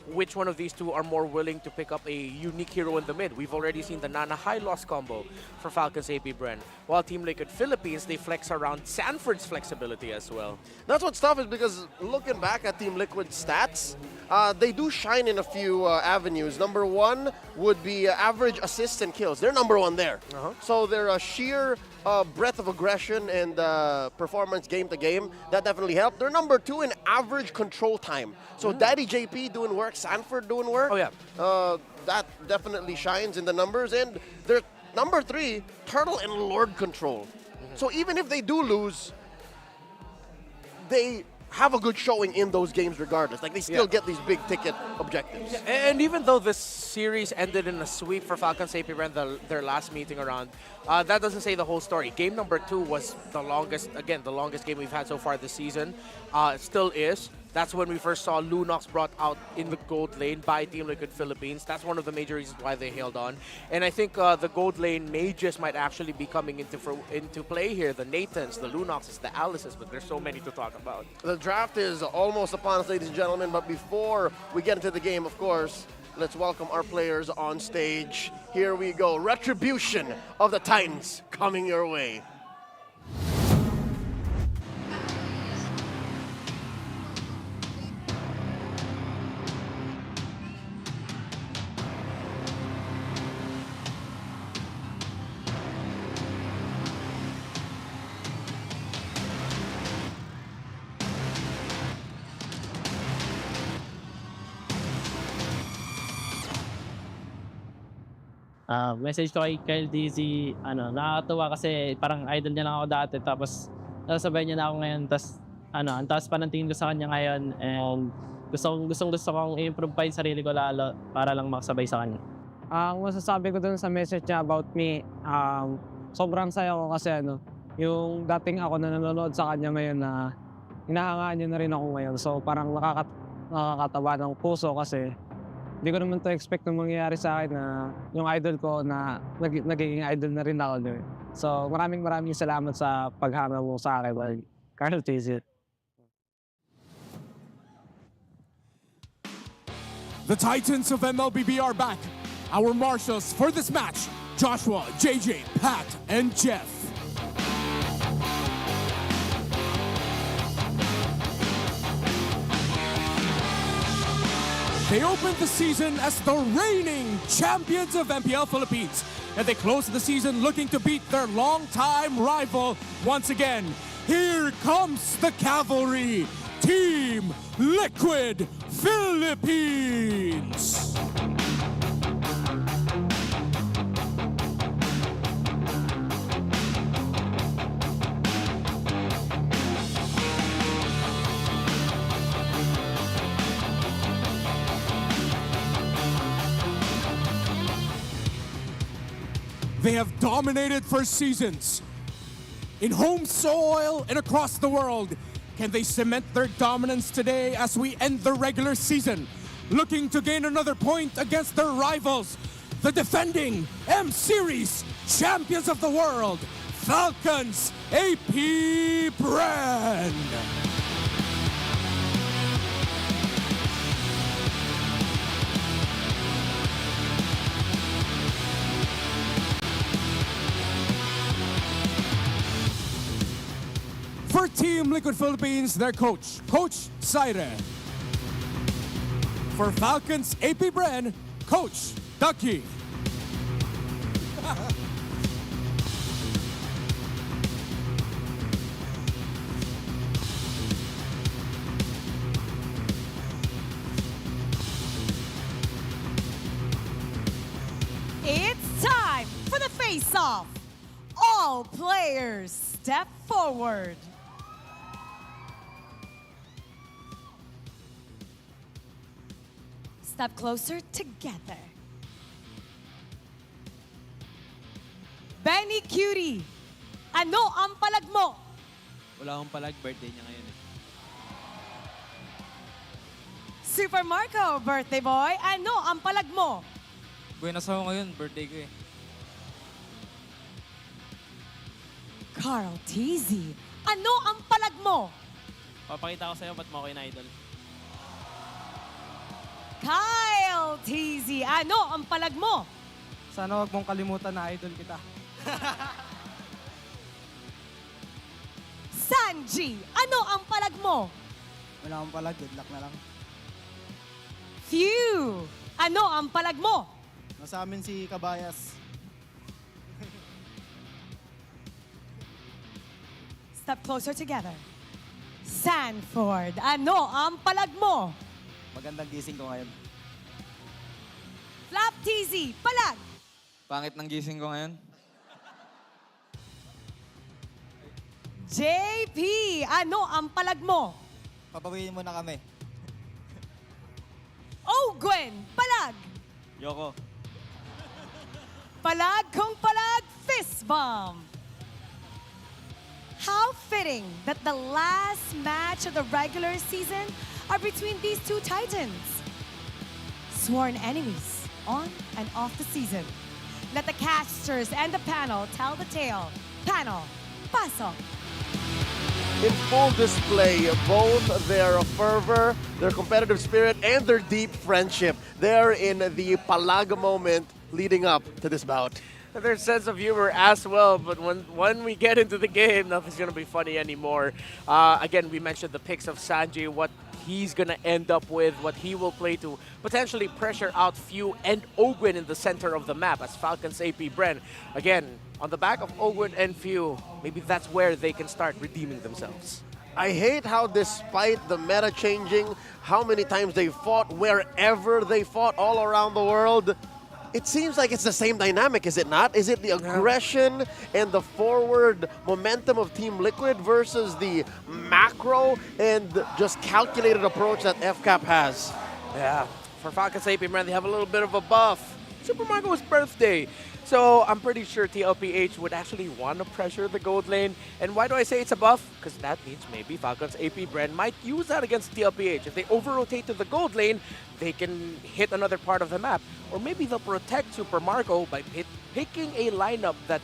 which one of these two are more willing to pick up a unique hero in the mid. We've already seen the Nana high loss combo for Falcons APBren, while Team Liquid Philippines, they flex around Sanford's flexibility as well. That's what's tough is because looking back at Team Liquid's stats, they do shine in a few avenues. Number one would be average assists and kills. They're number one there. So their sheer breadth of aggression and performance game to game, that definitely helped. They're number two in average control time. So Daddy JP doing work, Sanford doing work. Oh yeah. That definitely shines in the numbers. And they're number three, Turtle and Lord control. So even if they do lose, they have a good showing in those games regardless. Like, they still get these big ticket objectives. And even though this series ended in a sweep for Falcons APBren, their last meeting around, that doesn't say the whole story. Game number 2 was the longest, again, the longest game we've had so far this season. It still is. That's when we first saw Lunox brought out in the gold lane by Team Liquid Philippines. That's one of the major reasons why they held on. And I think the gold lane mages might actually be coming into play here. The Nathans, the Lunoxes, the Alices, but there's so many to talk about. The draft is almost upon us, ladies and gentlemen, but before we get into the game, of course, let's welcome our players on stage. Here we go. Retribution of the Titans coming your way. Message ko kay Kyle DZ, nakakatuwa kasi parang idol niya lang ako dati, tapos nasasabay niya na ako ngayon, tapos ang taas pa ng tingin ko sa kanya ngayon, and gusto kong i-improve pa yung sarili ko lalo para lang makasabay sa kanya. Ang masasabi ko dun sa message niya about me, sobrang saya ko kasi yung dating ako na nanonood sa kanya ngayon na hinahangaan niya na rin ako ngayon. So parang nakakatawa ng puso kasi hindi ko naman to expect na mangyayari sa akin na yung idol ko na nagiging idol na rin ako. So maraming salamat sa paghanga mo sa akin, Carl Tizit. The Titans of MLBB are back. Our marshals for this match, Joshua, JJ, Pat, and Jeff. They opened the season as the reigning champions of MPL Philippines, and they closed the season looking to beat their longtime rival once again. Here comes the cavalry, Team Liquid Philippines. They have dominated for seasons. In home soil and across the world, can they cement their dominance today as we end the regular season? Looking to gain another point against their rivals, the defending M-Series champions of the world, Falcons APBren. For Team Liquid Philippines, their coach, Coach Saire. For Falcons APBren, Coach Ducky. It's time for the face-off. All players step forward. Step closer together. Benny Cutie, ano ang palag mo? Wala akong palag, birthday niya ngayon. Super Marco, birthday boy, ano ang palag mo? Buenas ako ngayon, birthday ko eh. Carl TZ, ano ang palag mo? Papakita ko sa'yo ba't mo ako in-idol. Kyle TZ, ano ang palag mo? Sana wag mong kalimutan na idol kita. Sanji, ano ang palag mo? Wala akong pala, good luck na lang. Few, ano ang palag mo? Nasa amin si Kabayas. Step closer together. Sanford, ano ang palag mo? Magandang gising ko ngayon. Flap TZ, palag. Pangit ng gising ko ngayon. JP, ano ang palag mo? Papawiin mo na kami. Oh, Gwen, palag. Yoko. Palag kung palag, fist bump. How fitting that the last match of the regular season are between these two titans. Sworn enemies on and off the season. Let the casters and the panel tell the tale. Panel, pasok. In full display, both their fervor, their competitive spirit, and their deep friendship. They're in the palag moment leading up to this bout. Their sense of humor as well, but when we get into the game, nothing's going to be funny anymore. Again, we mentioned the picks of Sanji, what he's going to end up with, what he will play to potentially pressure out Few and Ogwin in the center of the map as Falcons APBren. Again, on the back of Ogwin and Few, maybe that's where they can start redeeming themselves. I hate how despite the meta changing, how many times they fought wherever they fought all around the world, it seems like it's the same dynamic, is it not? Is it the aggression and the forward momentum of Team Liquid versus the macro and just calculated approach that FCAP has? Yeah, for Falcons APBren, they have a little bit of a buff. Super Marco's birthday. So I'm pretty sure TLPH would actually want to pressure the gold lane. And why do I say it's a buff? Because that means maybe Falcons APBren might use that against TLPH. If they over-rotate to the gold lane, they can hit another part of the map. Or maybe they'll protect Super Marco by picking a lineup that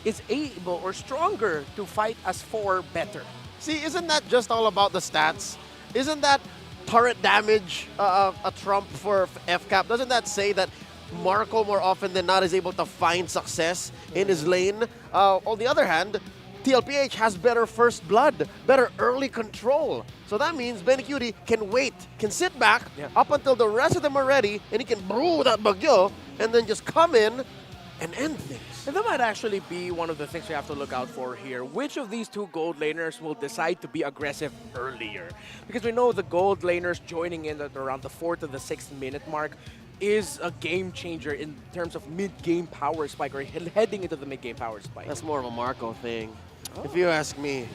is able or stronger to fight as 4 better. See, isn't that just all about the stats? Isn't that turret damage a trump for FCAP? Doesn't that say that Marco more often than not is able to find success in his lane? On the other hand, TLPH has better first blood, better early control. So that means Benicudi can wait, can sit back up until the rest of them are ready, and he can brew that bagyo and then just come in and end things. And that might actually be one of the things we have to look out for here. Which of these two gold laners will decide to be aggressive earlier? Because we know the gold laners joining in at around the 4th to the 6th minute mark is a game changer in terms of mid-game power spike or heading into the mid-game power spike. That's more of a Marco thing. If you ask me,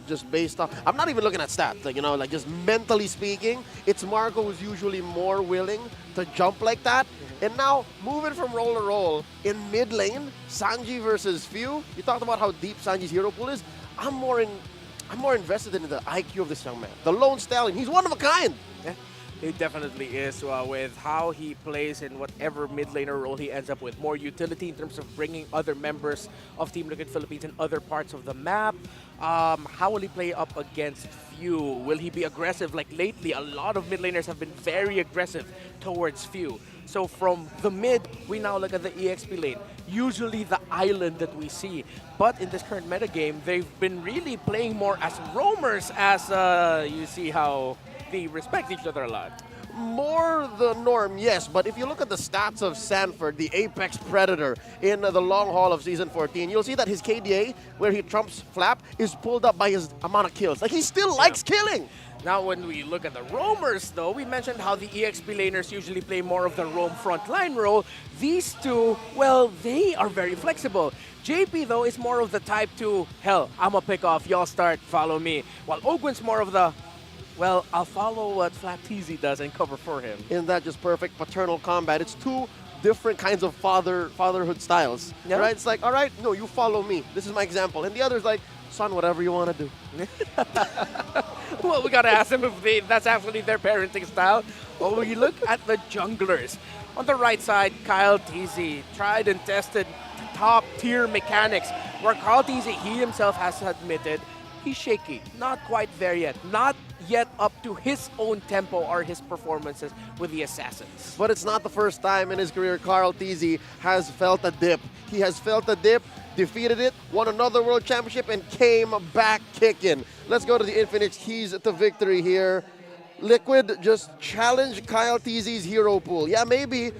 just based off, I'm not even looking at stats, like, you know, like just mentally speaking, it's Marco who's usually more willing to jump like that. And now, moving from roll to roll, in mid lane, Sanji versus Few, you talked about how deep Sanji's hero pool is. I'm more invested in the IQ of this young man. The lone stallion, he's one of a kind. Yeah. He definitely is, with how he plays in whatever mid laner role he ends up with. More utility in terms of bringing other members of Team Liquid Philippines in other parts of the map. How will he play up against Few? Will he be aggressive? Like lately, a lot of mid laners have been very aggressive towards Few. So from the mid, we now look at the EXP lane. Usually the island that we see. But in this current metagame, they've been really playing more as roamers as you see how they respect each other a lot. More the norm, yes, but if you look at the stats of Sanford, the apex predator in the long haul of Season 14, you'll see that his KDA, where he trumps Flap, is pulled up by his amount of kills. Like, he still likes killing. Now, when we look at the roamers, though, we mentioned how the EXP laners usually play more of the roam frontline role. These two, well, they are very flexible. JP, though, is more of the type to, hell, I'ma pick off, y'all start, follow me. While Ogwin's more of the, well, I'll follow what Flap TZ does and cover for him. Isn't that just perfect paternal combat? It's two different kinds of fatherhood styles, right? It's like, all right, no, you follow me. This is my example. And the other's like, son, whatever you want to do. Well, we got to ask them if that's actually their parenting style. Well, when you look at the junglers, on the right side, Kyle TZ, tried and tested top-tier mechanics, where Kyle TZ, he himself has admitted, he's shaky. Not quite there yet. Not yet up to his own tempo or his performances with the Assassins. But it's not the first time in his career Carl Tizzy has felt a dip. He has felt a dip, defeated it, won another World Championship, and came back kicking. Let's go to the Infinix keys to victory here. Liquid just challenged Kyle Tizzy's hero pool. Yeah, maybe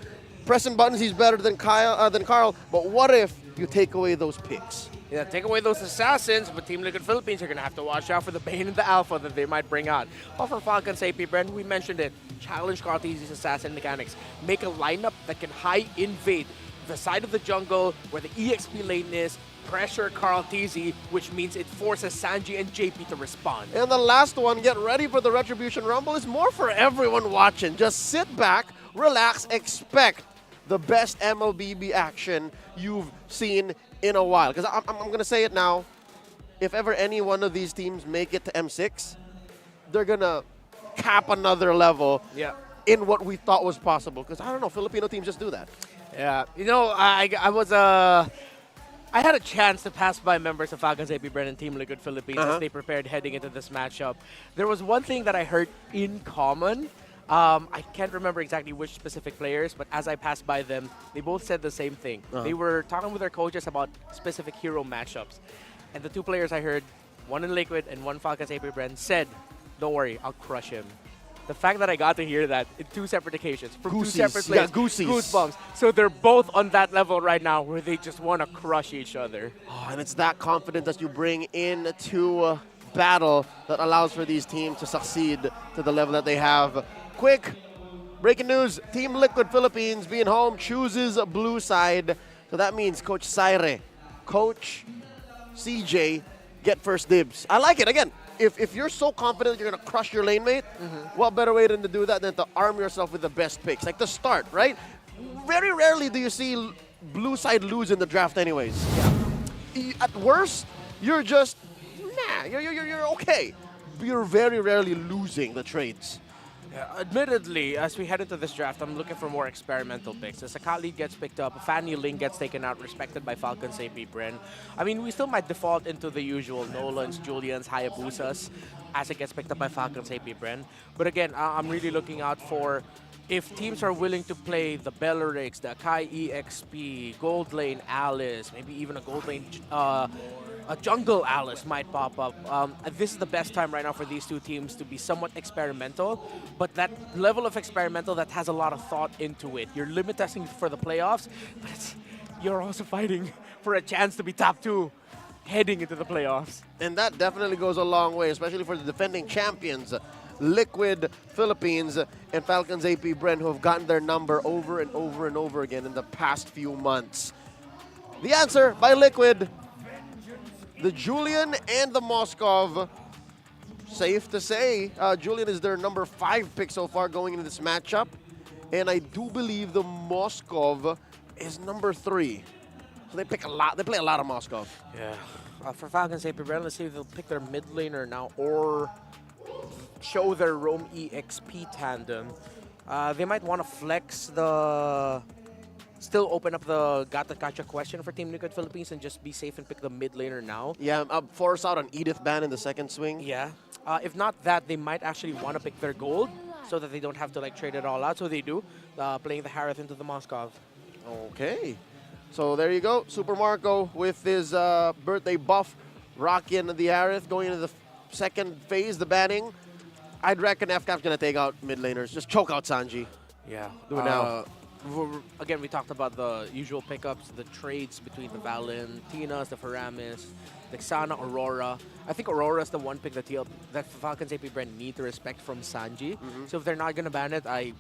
pressing buttons he's better than Carl, but what if you take away those picks? Yeah, take away those Assassins, but Team Liquid Philippines are going to have to watch out for the Bane and the Alpha that they might bring out. But for Falcons APBren, we mentioned it. Challenge Carl Tizzy's Assassin mechanics. Make a lineup that can high invade the side of the jungle where the EXP lane is, pressure Carl Tizzy, which means it forces Sanji and JP to respond. And the last one, get ready for the Retribution Rumble, is more for everyone watching. Just sit back, relax, expect the best MLBB action you've seen in a while. Because I'm going to say it now, if ever any one of these teams make it to M6, they're going to cap another level in what we thought was possible. Because, I don't know, Filipino teams just do that. Yeah, you know, I had a chance to pass by members of Falcons APBren and Team Liquid Philippines as they prepared heading into this matchup. There was one thing that I heard in common. I can't remember exactly which specific players, but as I passed by them, they both said the same thing. They were talking with their coaches about specific hero matchups. And the two players I heard, one in Liquid and one Falcons APBren, said, "Don't worry, I'll crush him." The fact that I got to hear that in two separate occasions, from two separate players, goosebumps. So they're both on that level right now where they just want to crush each other. Oh, and it's that confidence that you bring into battle that allows for these teams to succeed to the level that they have. Quick breaking news, Team Liquid Philippines being home chooses a blue side. So that means Coach Saire, Coach CJ get first dibs. I like it. Again, if you're so confident that you're going to crush your lane mate, what better way than to do that than to arm yourself with the best picks? Like the start, right? Very rarely do you see blue side lose in the draft anyways. At worst, you're just, you're okay. You're very rarely losing the trades. Admittedly, as we head into this draft, I'm looking for more experimental picks. As Akali gets picked up, Fanny Ling gets taken out, respected by Falcons APBren. I mean, we still might default into the usual Nolans, Julians, Hayabusas as it gets picked up by Falcons APBren. But again, I'm really looking out for if teams are willing to play the Bellerics, the Akai EXP, Gold Lane Alice, maybe even a Gold Lane a Jungle Alice might pop up. This is the best time right now for these two teams to be somewhat experimental, but that level of experimental that has a lot of thought into it. You're limit testing for the playoffs, but you're also fighting for a chance to be top 2 heading into the playoffs. And that definitely goes a long way, especially for the defending champions, Liquid Philippines and Falcons APBren, who have gotten their number over and over and over again in the past few months. The answer by Liquid, the Julian and the Moskov. Safe to say, Julian is their number 5 pick so far going into this matchup. And I do believe the Moskov is number 3. So they pick a lot. They play a lot of Moskov. Yeah. For Falcons APBren, let's see if they'll pick their mid laner now or show their Roam EXP tandem. They might want to flex the... Still open up the Gata Kacha question for Team Liquid Philippines and just be safe and pick the mid laner now. Yeah, force out an Edith ban in the second swing. Yeah. If not that, they might actually want to pick their gold so that they don't have to like trade it all out. So they do, playing the Harith into the Moskov. Okay. So there you go. Super Marco with his birthday buff, rocking the Harith, going into the second phase, the banning. I'd reckon FCAP's going to take out mid laners. Just choke out Sanji. Yeah. Do it now. Again, we talked about the usual pickups, the trades between the Valentinas, the Faramis, the Xana, Aurora. I think Aurora is the one pick that Falcons APBren need to respect from Sanji. So if they're not going to ban it, I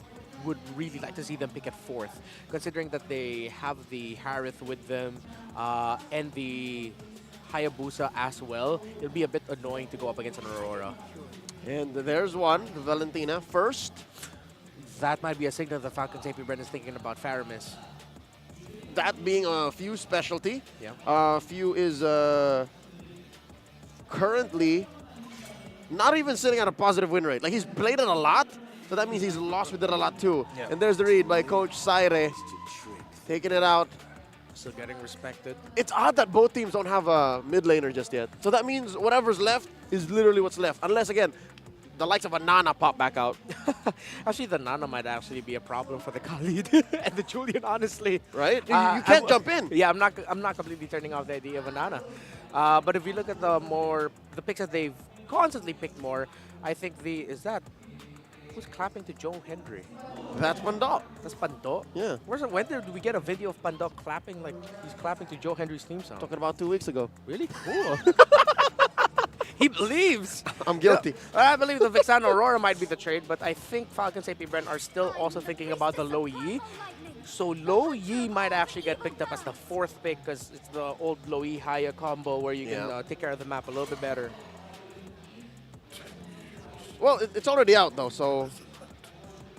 would really like to see them pick it 4th, considering that they have the Harith with them and the Hayabusa as well. It'll be a bit annoying to go up against an Aurora. And there's one, the Valentina first. That might be a signal that Falcons APBren is thinking about Faramis. That being a Few specialty. Yeah. Few is currently not even sitting at a positive win rate. Like, he's played it a lot, so that means he's lost with it a lot too. Yeah. And there's the read by Coach Saire, taking it out Still getting respected. It's odd that both teams don't have a mid laner just yet. So that means whatever's left is literally what's left. Unless, again, the likes of a Nana pop back out. Actually, the Nana might actually be a problem for the Khalid and the Julian, honestly. Right? You can't jump in. Yeah, I'm not completely turning off the idea of a Nana. But if you look at the picks that they've constantly picked more, I think who's clapping to Joe Hendry? That's Pando. That's Pando? Yeah. When did we get a video of Pando clapping like he's clapping to Joe Hendry's theme song? Talking about 2 weeks ago. Really? Cool. He believes. I'm guilty. Yeah, I believe the Vixana Aurora might be the trade, but I think Falcons APBren are still also thinking about the Low Yi. So Low Yi might actually get picked up as the 4th pick because it's the old Low Yi Haya combo where you can take care of the map a little bit better. Well, it's already out though, so.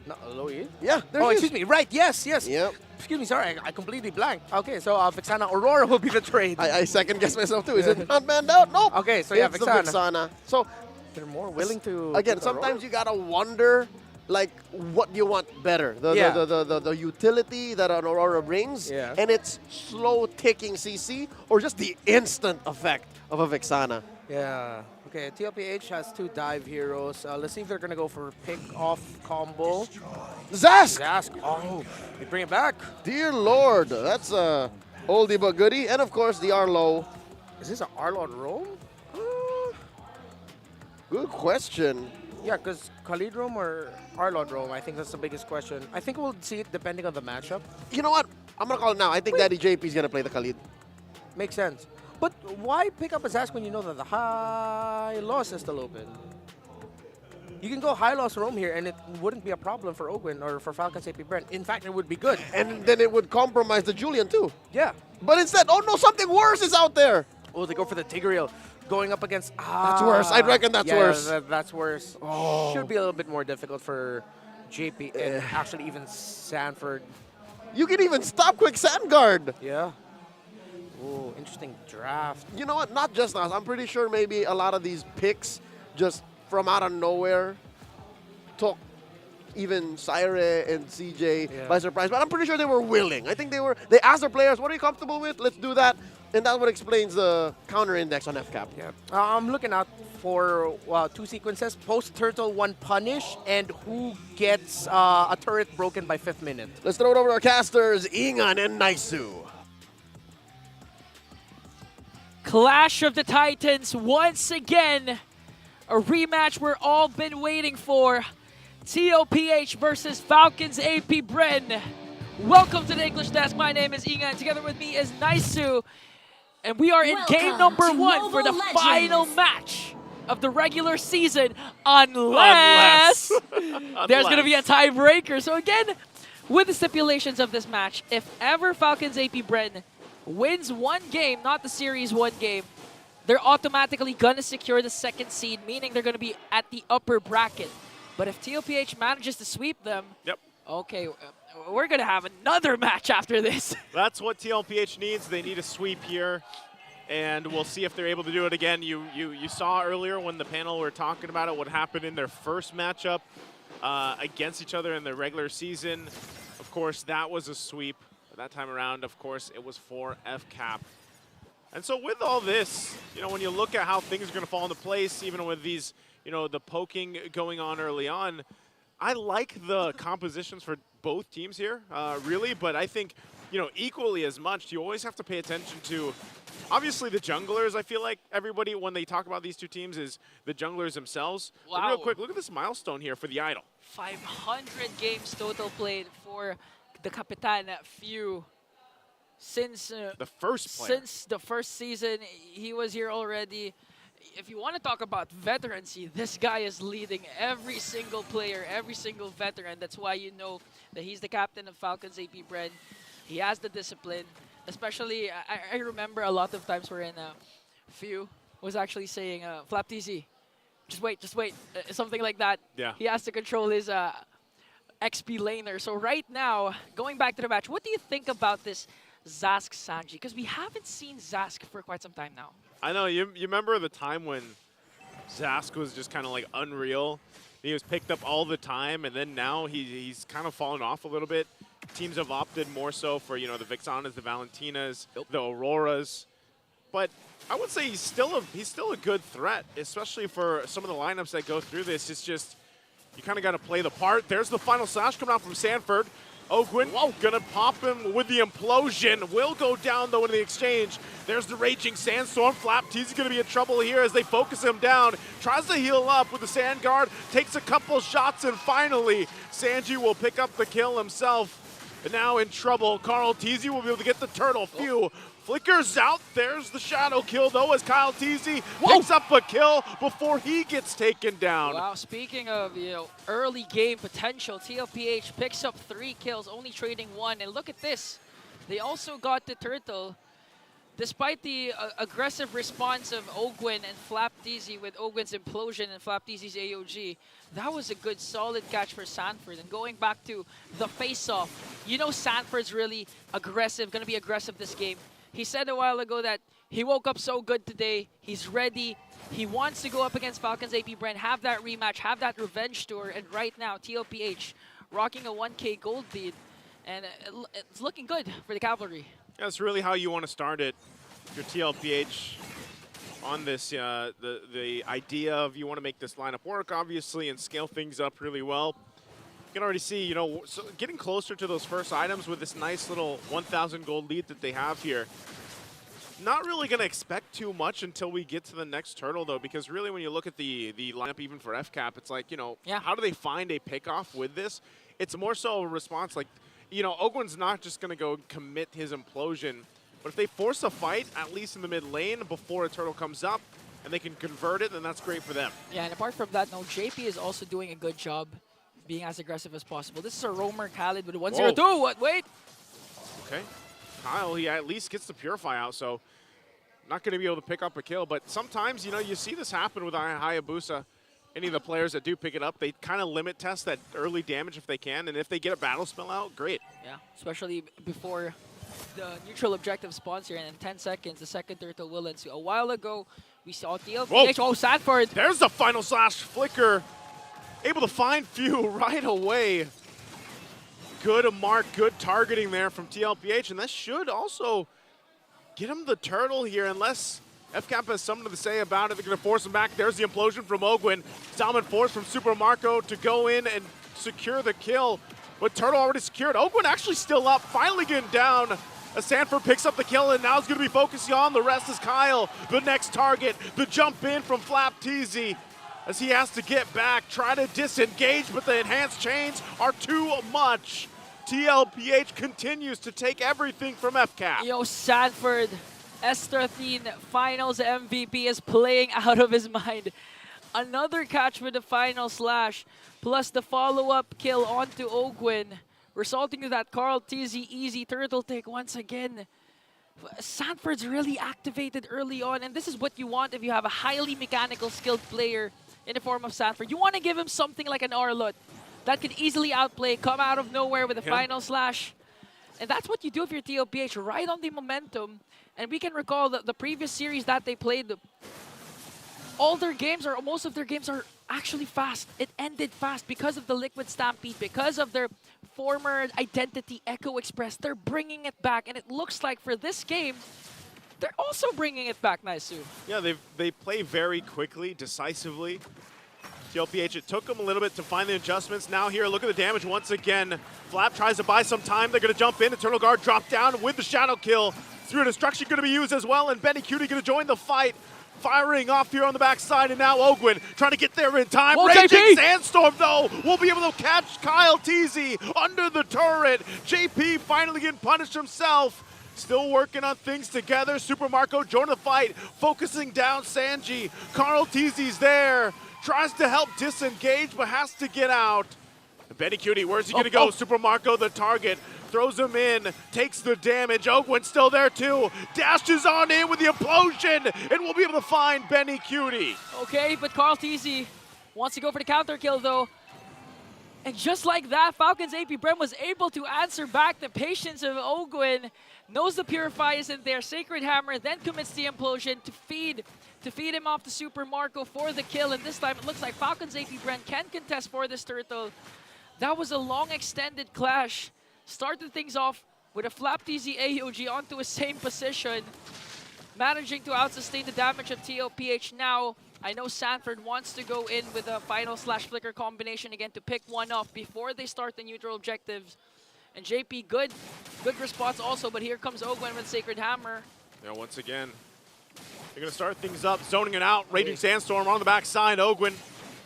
No, Low Yi? Yeah. Oh, excuse me. Right. Yes. Yep. Excuse me. Sorry, I completely blanked. Okay, so Vixana Aurora will be the trade. I second guess myself too. Is it not banned out? Nope. Okay, so yeah, it's the Vixana. So they're more willing to. Again, sometimes you gotta wonder, like, what do you want better? The utility that an Aurora brings, and its slow ticking CC, or just the instant effect of a Vixana. Yeah. Okay, TLPH has 2 dive heroes. Let's see if they're going to go for pick-off combo. Zask! Zask. Oh, they bring it back. Dear Lord, that's a oldie but goodie. And of course, the Arlo. Is this an Arlo Rome? Good question. Yeah, because Khalid Rome or Arlo Rome, I think that's the biggest question. I think we'll see it depending on the matchup. You know what? I'm going to call it now. I think Daddy JP is going to play the Khalid. Makes sense. But why pick up a Zask when you know that the high loss is still open? You can go high loss roam here, and it wouldn't be a problem for Ogwin or for Falcons APBren. In fact, it would be good. And then it would compromise the Julian too. Yeah. But instead, oh no, something worse is out there. Oh, they go for the Tigreal. Going up against... That's worse. I reckon that's worse. That's worse. Oh. Should be a little bit more difficult for JP and actually even Sanford. You can even stop quick sand guard. Yeah. Ooh, interesting draft. You know what? Not just us. I'm pretty sure maybe a lot of these picks just from out of nowhere took even Syre and CJ by surprise. But I'm pretty sure they were willing. I think they asked their players, what are you comfortable with? Let's do that. And that's what explains the counter index on FCAP. Yeah. I'm looking out for 2 sequences, post-turtle 1 punish, and who gets a turret broken by 5th minute. Let's throw it over to our casters, Ingan and Naisu. Clash of the Titans once again. A rematch we're all been waiting for. TLPH versus Falcons APBren. Welcome to the English Desk. My name is Ingan. Together with me is Naisu. And we are in game number 1 for the final match of the regular season. Unless there's going to be a tiebreaker. So again, with the stipulations of this match, if ever Falcons APBren wins 1 game, not the series 1 game, they're automatically going to secure the 2nd seed, meaning they're going to be at the upper bracket. But if TLPH manages to sweep them, okay, we're going to have another match after this. That's what TLPH needs. They need a sweep here, and we'll see if they're able to do it again. You saw earlier when the panel were talking about it, what happened in their first matchup against each other in the regular season. Of course, that was a sweep. That time around, of course, it was for FCAP. And so with all this, when you look at how things are going to fall into place, even with these, the poking going on early on, I like the compositions for both teams here, really. But I think, equally as much, you always have to pay attention to, obviously, the junglers. I feel like everybody, when they talk about these 2 teams, is the junglers themselves. Wow. But real quick, look at this milestone here for the Idol. 500 games total played for the Kapitan Few. Since the first player. Since the first season, he was here already. If you want to talk about veterancy, this guy is leading every single player, every single veteran. That's why you know that he's the captain of Falcons APBren. He has the discipline. Especially, I remember a lot of times wherein Few was actually saying, Flap TZ, just wait, something like that. Yeah. He has to control his XP laner. So right now, going back to the match, what do you think about this Zask Sanji? Because we haven't seen Zask for quite some time now. I know, you remember the time when Zask was just kind of like unreal. He was picked up all the time, and then now he's kind of fallen off a little bit. teams have opted more so for, you know, the Vixanas, the Valentinas, the Auroras. But I would say he's still a good threat, especially for some of the lineups that go through this. It's just, you kind of got to play the part. There's the final slash coming out from Sanford. Ogwin gonna pop him with the implosion. Will go down though in the exchange. There's the raging sandstorm. FlapTeezy's gonna be in trouble here as they focus him down. Tries to heal up with the sand guard. Takes a couple shots and finally Sanji will pick up the kill himself. And now in trouble, KyleTeezy will be able to get the turtle. Phew. Flickers out. There's the shadow kill though as KyleTeezy picks up a kill before he gets taken down. Wow, speaking of, early game potential, TLPH picks up 3 kills, only trading 1. And look at this. They also got the turtle. Despite the aggressive response of Ogwin and FlapTeezy with Ogwin's implosion and FlapTeezy's AOG, that was a good solid catch for Sanford. And going back to the face-off, you know Sanford's really aggressive, gonna be aggressive this game. He said a while ago that he woke up so good today, he's ready, he wants to go up against Falcons APBren, have that rematch, have that revenge tour, and right now TLPH rocking a 1K gold lead, and it's looking good for the Cavalry. That's really how you want to start it. Your TLPH on this, the idea of you want to make this lineup work, obviously, and scale things up really well. You can already see, you know, so getting closer to those first items with this nice little 1,000 gold lead that they have here. Not really going to expect too much until we get to the next turtle, though, because really when you look at the lineup even for FCAP, it's like, you know, how do they find a pickoff with this? It's more so a response like, you know, Ogwin's not just going to go commit his implosion, but if they force a fight, at least in the mid lane, before a turtle comes up, and they can convert it, then that's great for them. Yeah, and apart from that, no, JP is also doing a good job being as aggressive as possible. This is a roamer Khaled with a 1-0-2. What? Wait. Okay. Kyle, he at least gets the Purify out, so not going to be able to pick up a kill. But sometimes, you know, you see this happen with Hayabusa. Any of the players that do pick it up, they kind of limit test that early damage if they can. And if they get a battle spell out, great. Yeah, especially before the neutral objective spawns here. And in 10 seconds, the second turtle will end. So a while ago, we saw TLPH. Oh, Sanford. There's the final slash flicker. Able to find Few right away. Good mark, good targeting there from TLPH, and that should also get him the turtle here, unless FCAP has something to say about it. They're going to force him back. There's the implosion from Ogwin. Salmon force from Super Marco to go in and secure the kill, but turtle already secured. Ogwin actually still up, finally getting down. As Sanford picks up the kill, and now he's going to be focusing on the rest is Kyle, the next target. The jump in from FlapTeezy, as he has to get back, try to disengage, but the enhanced chains are too much. TLPH continues to take everything from FCAP. Yo, Sanford, S13 Finals MVP is playing out of his mind. Another catch with the final slash, plus the follow-up kill onto Ogwin, resulting in that KyleTeezy easy turtle take once again. Sanford's really activated early on, and this is what you want if you have a highly mechanical skilled player in the form of Sanford. You want to give him something like an Arlot that could easily outplay, come out of nowhere with a final slash. And that's what you do if you're TLPH, ride on the momentum. And we can recall the previous series that they played, all their games, or most of their games, are actually fast. It ended fast because of the Liquid Stampede, because of their former identity, Echo Express. They're bringing it back, and it looks like for this game, they're also bringing it back, Naisu. Yeah, they play very quickly, decisively. TLPH, it took them a little bit to find the adjustments. Now here, look at the damage once again. Flap tries to buy some time. They're going to jump in. Eternal Guard drop down with the shadow kill. Through destruction going to be used as well, and Benny Cutie going to join the fight. Firing off here on the backside, and now Ogwin trying to get there in time. Whoa, Raging JP! Sandstorm, though, will be able to catch KyleTeezy under the turret. JP finally getting punished himself. Still working on things together. Super Marco joining the fight, focusing down Sanji. KyleTeezy's there. Tries to help disengage, but has to get out. Benny Cutie, where's he going to go? Super Marco, the target. Throws him in, takes the damage. Ogwin's still there too. Dashes on in with the implosion, and we'll be able to find Benny Cutie. Okay, but KyleTeezy wants to go for the counter kill though. And just like that, Falcons APBren was able to answer back the patience of Ogwin. Knows the Purify isn't there. Sacred Hammer then commits the implosion to feed him off to Super Marco for the kill. And this time it looks like Falcons APBren can contest for this turtle. That was a long extended clash started things off with a flap TZ AOG onto his same position, managing to out-sustain the damage of TLPH. Now, I know Sanford wants to go in with a final /flicker combination again to pick one off before they start the neutral objectives. And JP, good response also, but here comes Ogwen with Sacred Hammer. Yeah, once again, they're going to start things up, zoning it out. Raging Sandstorm on the backside. Ogwen,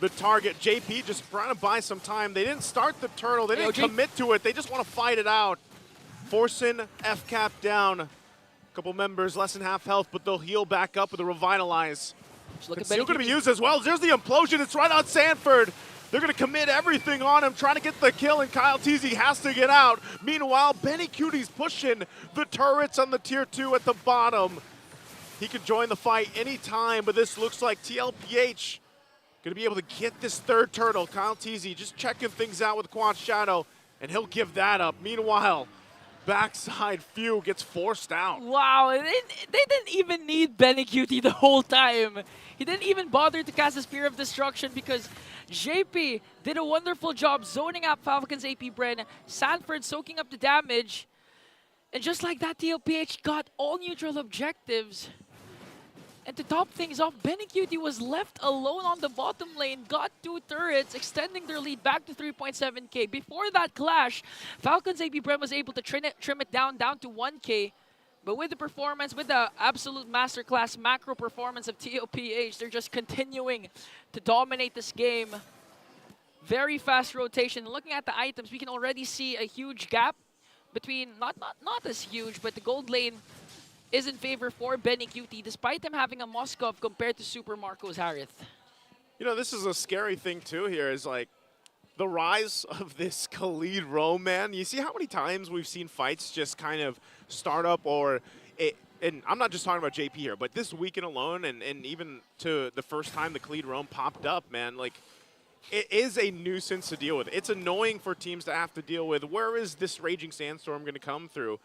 the target. JP just trying to buy some time. They didn't start the turtle. They didn't commit to it. They just want to fight it out. Forcing FCAP down. A couple members less than half health, but they'll heal back up with a Revitalize. Still going to be used as well. There's the implosion. It's right on Sanford. They're going to commit everything on him, trying to get the kill, and Kyle Teasy has to get out. Meanwhile, Benny Cutie's pushing the turrets on the tier 2 at the bottom. He could join the fight anytime, but this looks like TLPH going to be able to get this third turtle. Kyle Teasy just checking things out with Quad Shadow, and he'll give that up. Meanwhile, backside Few gets forced out. Wow, they didn't even need Benny Cutie the whole time. He didn't even bother to cast a Spear of Destruction because JP did a wonderful job zoning out Falcons APBren, Sanford soaking up the damage, and just like that, TLPH got all neutral objectives. And to top things off, Benny Cutie was left alone on the bottom lane, got 2 turrets, extending their lead back to 3.7k. Before that clash, Falcons APBren was able to trim it down to 1k. But with the performance, with the absolute masterclass macro performance of TLPH, they're just continuing to dominate this game. Very fast rotation. Looking at the items, we can already see a huge gap between, not as huge, but the gold lane is in favor for Benny Cutie, despite them having a Moskov compared to Super Marcos Harith. You know, this is a scary thing too here, is like the rise of this Khalid Rome, man. You see how many times we've seen fights just kind of start up, and I'm not just talking about JP here, but this weekend alone, and even to the first time the Khalid Rome popped up, man, like, it is a nuisance to deal with. It's annoying for teams to have to deal with. Where is this Raging Sandstorm going to come through?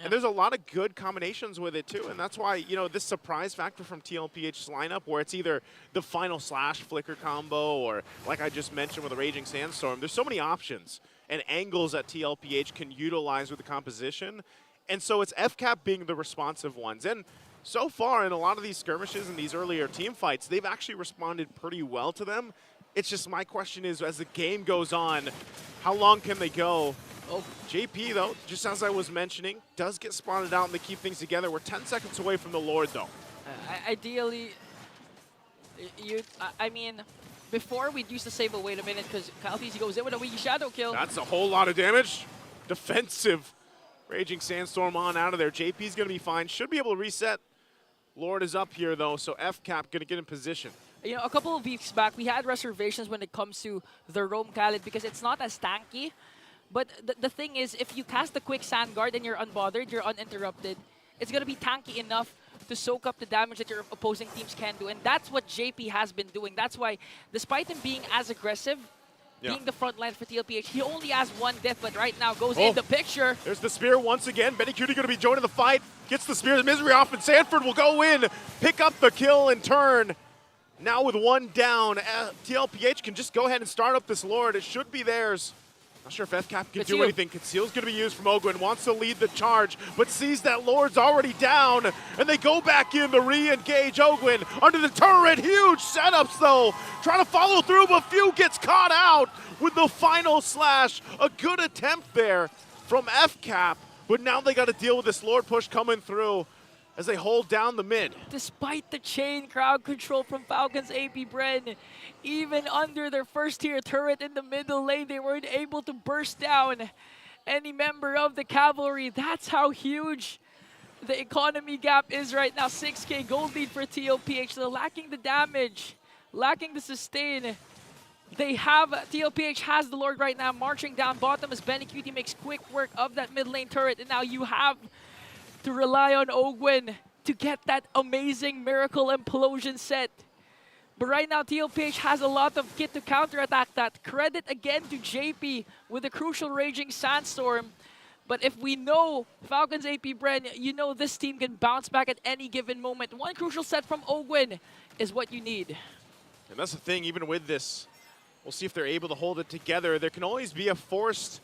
And there's a lot of good combinations with it too, and that's why, you know, this surprise factor from TLPH's lineup, where it's either the final /flicker combo or, like I just mentioned with the Raging Sandstorm, there's so many options and angles that TLPH can utilize with the composition, and so it's FCAP being the responsive ones. And so far in a lot of these skirmishes and these earlier team fights, they've actually responded pretty well to them. It's just my question is, as the game goes on, how long can they go? Oh, JP, though, just as I was mentioning, does get spotted out and they keep things together. We're 10 seconds away from the Lord, though. Ideally, I mean, before we'd used to say, but wait a minute, because Kyle Teasy goes in with a Wiki Shadow kill. That's a whole lot of damage. Defensive Raging Sandstorm on out of there. JP's going to be fine. Should be able to reset. Lord is up here, though, so FCAP going to get in position. You know, a couple of weeks back, we had reservations when it comes to the Rome Khalid because it's not as tanky. But the thing is, if you cast the quick Sand Guard and you're unbothered, you're uninterrupted, it's going to be tanky enough to soak up the damage that your opposing teams can do. And that's what JP has been doing. That's why, despite him being as aggressive, being the front line for TLPH, he only has 1 death, but right now goes in the picture. There's the spear once again. Benny Cutie going to be joining the fight. Gets the spear of misery off, and Sanford will go in, pick up the kill in turn. Now with 1 down, TLPH can just go ahead and start up this Lord. It should be theirs. Not sure if FCAP can do anything. Conceal's going to be used from Ogwen. Wants to lead the charge, but sees that Lord's already down. And they go back in to re-engage Ogwen under the turret. Huge setups, though. Trying to follow through, but Few gets caught out with the final slash. A good attempt there from FCAP, but now they got to deal with this Lord push coming through as they hold down the mid. Despite the chain crowd control from Falcons APBren, even under their first tier turret in the middle lane, they weren't able to burst down any member of the cavalry. That's how huge the economy gap is right now. 6k gold lead for TLPH. They're lacking the damage, lacking the sustain. They have, TLPH has the Lord right now marching down bottom as Benny Cutie makes quick work of that mid lane turret. And now you have to rely on Ogwen to get that amazing miracle implosion set. But right now, TLPH has a lot of kit to counterattack that. Credit again to JP with a crucial Raging Sandstorm. But if we know Falcons APBren, you know this team can bounce back at any given moment. 1 crucial set from Ogwen is what you need. And that's the thing, even with this, we'll see if they're able to hold it together. There can always be a forced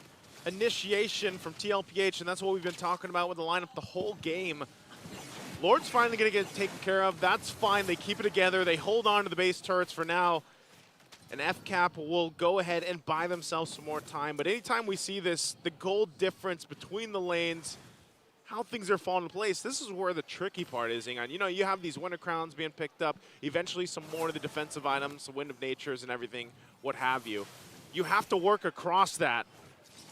initiation from TLPH, and that's what we've been talking about with the lineup the whole game. Lord's finally going to get taken care of. That's fine. They keep it together. They hold on to the base turrets for now. And FCAP will go ahead and buy themselves some more time. But anytime we see this, the goal difference between the lanes, how things are falling in place, this is where the tricky part is, Ingan. You know, you have these winter crowns being picked up, eventually some more of the defensive items, the Wind of Natures and everything, what have you. You have to work across that.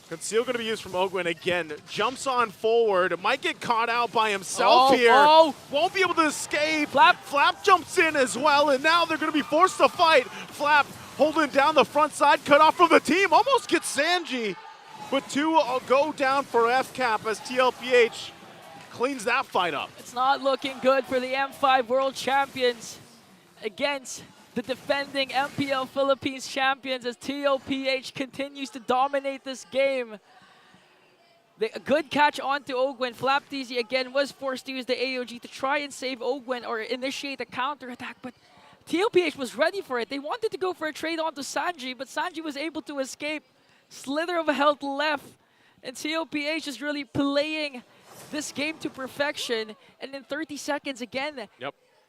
Conceal going to be used from Ogwin again. Jumps on forward. Might get caught out by himself here. Won't be able to escape. Flap jumps in as well, and now they're going to be forced to fight. Flap holding down the front side, cut off from the team. Almost gets Sanji. But two go down for FCAP as TLPH cleans that fight up. It's not looking good for the M5 World Champions against the defending MPL Philippines champions as TLPH continues to dominate this game. A good catch onto Ogwin. FlapTZ again was forced to use the AOG to try and save Ogwin or initiate a counter-attack, but TLPH was ready for it. They wanted to go for a trade onto Sanji, but Sanji was able to escape. Slither of a health left, and TLPH is really playing this game to perfection. And in 30 seconds again,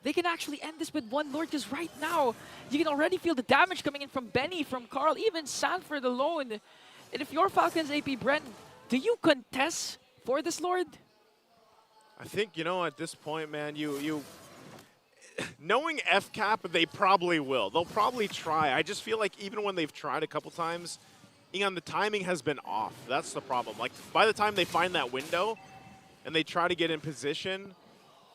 they can actually end this with one Lord, because right now, you can already feel the damage coming in from Benny, from Carl, even Sanford alone. And if you're Falcons APBren, do you contest for this Lord? I think, you know, at this point, man, knowing FCAP, they probably will. They'll probably try. I just feel like even when they've tried a couple times, Ingan, the timing has been off. That's the problem. Like, by the time they find that window and they try to get in position,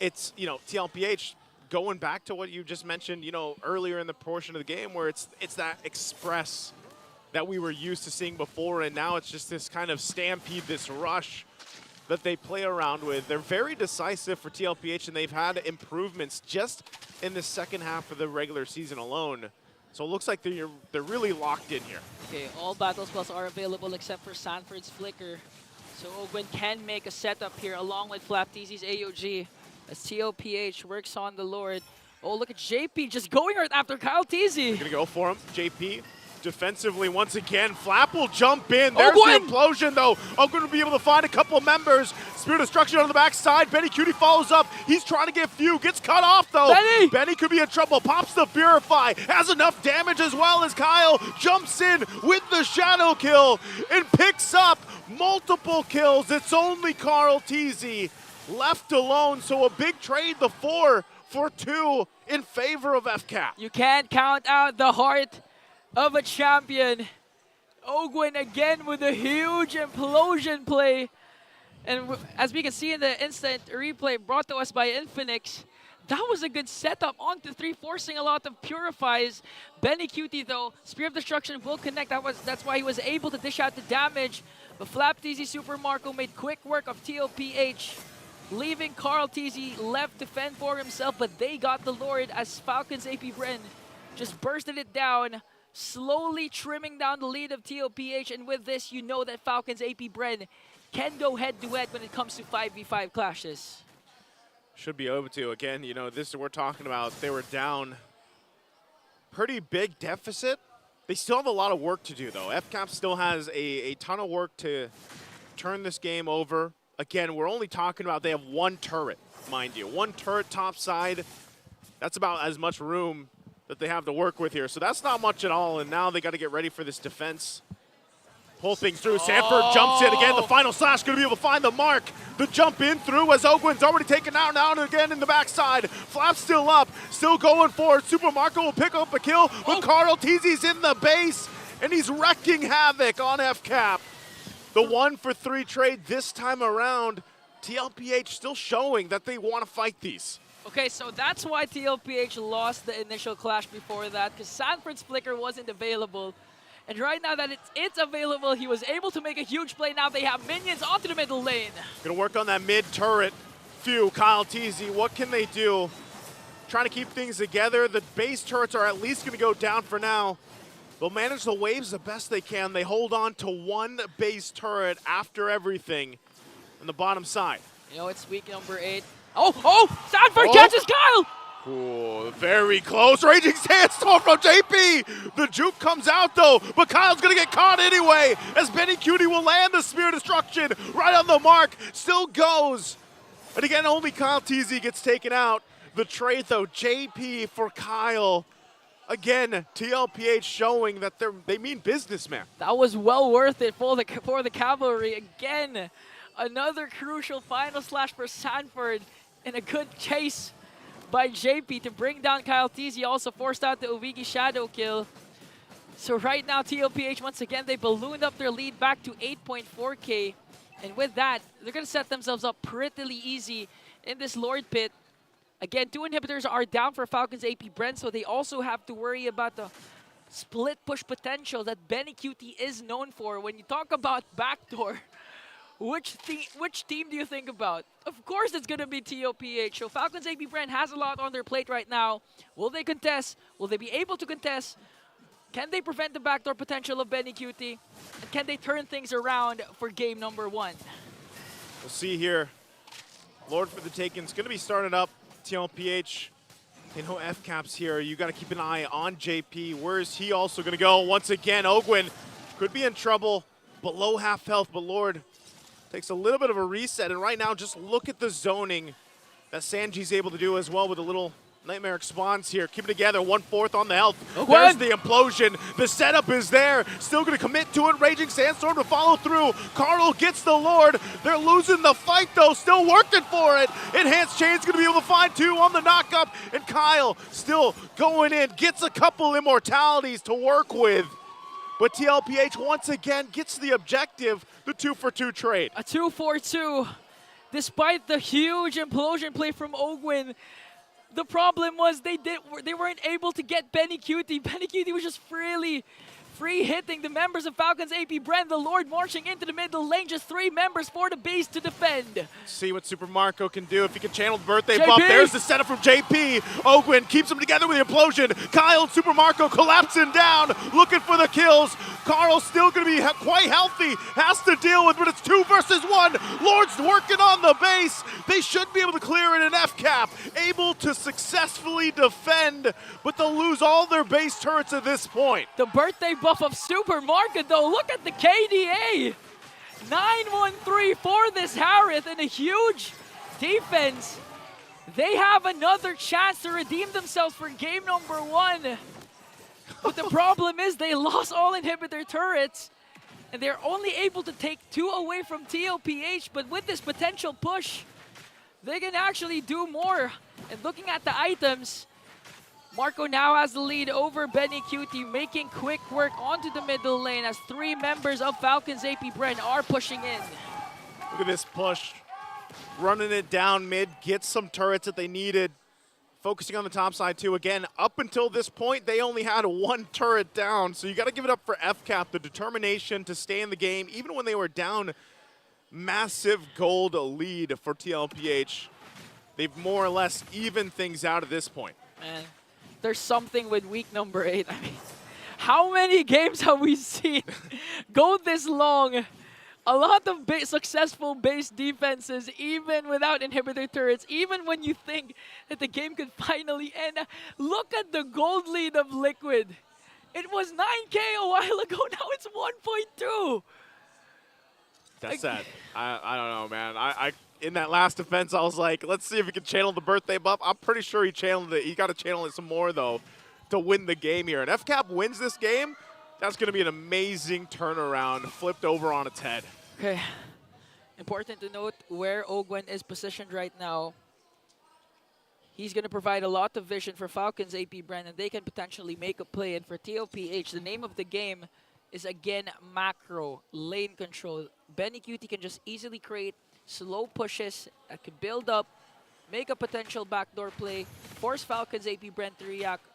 it's, you know, TLPH going back to what you just mentioned, you know, earlier in the portion of the game where it's that express that we were used to seeing before, and now it's just this kind of stampede, this rush that they play around with. They're very decisive for TLPH, and they've had improvements just in the second half of the regular season alone. So it looks like they're really locked in here. Okay, all Battles Plus are available except for Sanford's Flicker. So Ogwin can make a setup here along with FlapTZ's AOG as TLPH works on the Lord. Oh, look at JP just going right after Kyle TZ. They're going to go for him. JP defensively once again. Flap will jump in. There's the implosion, though. I'm going to be able to find a couple of members. Spirit of Destruction on the backside. Benny Cutie follows up. He's trying to get few. Gets cut off, though. Benny could be in trouble. Pops the Purify. Has enough damage as well as Kyle jumps in with the Shadow Kill and picks up multiple kills. It's only Carl TZ left alone. So a big trade, the 4 for 2 in favor of FCAP. You can't count out the heart of a champion. Ogwin again with a huge implosion play. And as we can see in the instant replay brought to us by Infinix, that was a good setup onto 3, forcing a lot of Purifies. Benny Cutie, though, Spear of Destruction will connect. That's why he was able to dish out the damage. But FlapTZ Super Marco made quick work of TLPH, leaving Carl TZ left to fend for himself. But they got the Lord as Falcons APBren just bursted it down, slowly trimming down the lead of TLPH. And with this, you know that Falcons APBren can go head-to-head when it comes to 5v5 clashes. Should be able to. Again, you know, this we're talking about, they were down pretty big deficit. They still have a lot of work to do, though. FCAP still has a ton of work to turn this game over. Again, we're only talking about they have one turret, mind you. One turret top side. That's about as much room that they have to work with here. So that's not much at all, and now they got to get ready for this defense. Pull things through. Sanford jumps in again. The final slash going to be able to find the mark. The jump in through as Ogwin's already taken out now and again in the backside. Flap's still up, still going for it. Super Marco will pick up a kill, but Carl TZ's in the base, and he's wrecking havoc on FCAP. The 1 for 3 trade this time around. TLPH still showing that they want to fight these. Okay, so that's why TLPH lost the initial clash before that, because Sanford's Flicker wasn't available. And right now that it's available, he was able to make a huge play. Now they have minions onto the middle lane. Gonna work on that mid turret. Few, Kyle TZ, what can they do? Trying to keep things together. The base turrets are at least gonna go down for now. They'll manage the waves the best they can. They hold on to one base turret after everything on the bottom side. You know, it's week number 8. Oh, Sanford catches Kyle! Cool. Very close. Raging Sandstorm from JP. The juke comes out though, but Kyle's gonna get caught anyway as Benny Cutie will land the Spear Destruction right on the mark. Still goes. And again, only Kyle TZ gets taken out. The trade though, JP for Kyle. Again, TLPH showing that they mean business, man. That was well worth it for the Cavalry. Again, another crucial final slash for Sanford and a good chase by JP to bring down Kyle TZ. Also forced out the Ovigi Shadow kill. So right now, TLPH, once again, they ballooned up their lead back to 8.4K. And with that, they're going to set themselves up prettily easy in this Lord Pit. Again, 2 inhibitors are down for Falcons APBren, so they also have to worry about the split push potential that Benny Cutie is known for. When you talk about backdoor, which team do you think about? Of course it's going to be TLPH. So Falcons APBren has a lot on their plate right now. Will they contest? Will they be able to contest? Can they prevent the backdoor potential of Benny Cutie? And can they turn things around for game number 1? We'll see here. Lord for the Taken's going to be started up. TLPH, you know, FCAP's here. You got to keep an eye on JP. Where is he also going to go? Once again, Ogwin could be in trouble. Below half health, but Lord takes a little bit of a reset. And right now, just look at the zoning that Sanji's able to do as well with a little Nightmare spawns here. Keep it together. 1/4 on the health. There's the implosion. The setup is there. Still going to commit to it. Raging Sandstorm to follow through. Carl gets the Lord. They're losing the fight, though. Still working for it. Enhanced Chain's going to be able to find 2 on the knockup. And Kyle still going in. Gets a couple immortalities to work with. But TLPH once again gets the objective, the 2-for-2 trade. A 2-for-2. Despite the huge implosion play from Ogwin, the problem was they weren't able to get Benny Cutie. Benny Cutie was just free hitting the members of Falcons APBren. The Lord marching into the middle lane. Just 3 members for the base to defend. See what Super Marco can do if he can channel the birthday buff. There's the setup from JP. Ogwin keeps them together with the implosion. Kyle and Super Marco collapsing down, looking for the kills. Carl's still going to be quite healthy. Has to deal with, but it's 2 versus 1. Lord's working on the base. They should be able to clear it in FCAP. Able to successfully defend, but they'll lose all their base turrets at this point. The birthday buff of Supermarket, though. Look at the KDA. 9-1-3 for this Harith and a huge defense. They have another chance to redeem themselves for game number 1. But the problem is they lost all inhibitor turrets and they're only able to take 2 away from TLPH. But with this potential push, they can actually do more. And looking at the items, Marco now has the lead over Benny Cutie, making quick work onto the middle lane as 3 members of Falcons APBren are pushing in. Look at this push. Running it down mid, gets some turrets that they needed. Focusing on the top side too. Again, up until this point, they only had 1 turret down. So you got to give it up for FCAP, the determination to stay in the game, even when they were down massive gold lead for TLPH. They've more or less evened things out at this point. And there's something with week number 8. I mean, how many games have we seen go this long? A lot of successful base defenses, even without inhibitor turrets, even when you think that the game could finally end. Look at the gold lead of Liquid. It was 9K a while ago, now it's 1.2. That's sad. I don't know, man. I in that last defense, I was like, let's see if he can channel the birthday buff. I'm pretty sure he channeled it. He got to channel it some more, though, to win the game here. And FCAP wins this game. That's going to be an amazing turnaround, flipped over on its head. Okay. Important to note where Ogwen is positioned right now. He's going to provide a lot of vision for Falcons APBren, and they can potentially make a play. And for TLPH, the name of the game is, again, macro, lane control. Benny Cutie can just easily create slow pushes that could build up, make a potential backdoor play, force Falcons APBren to react,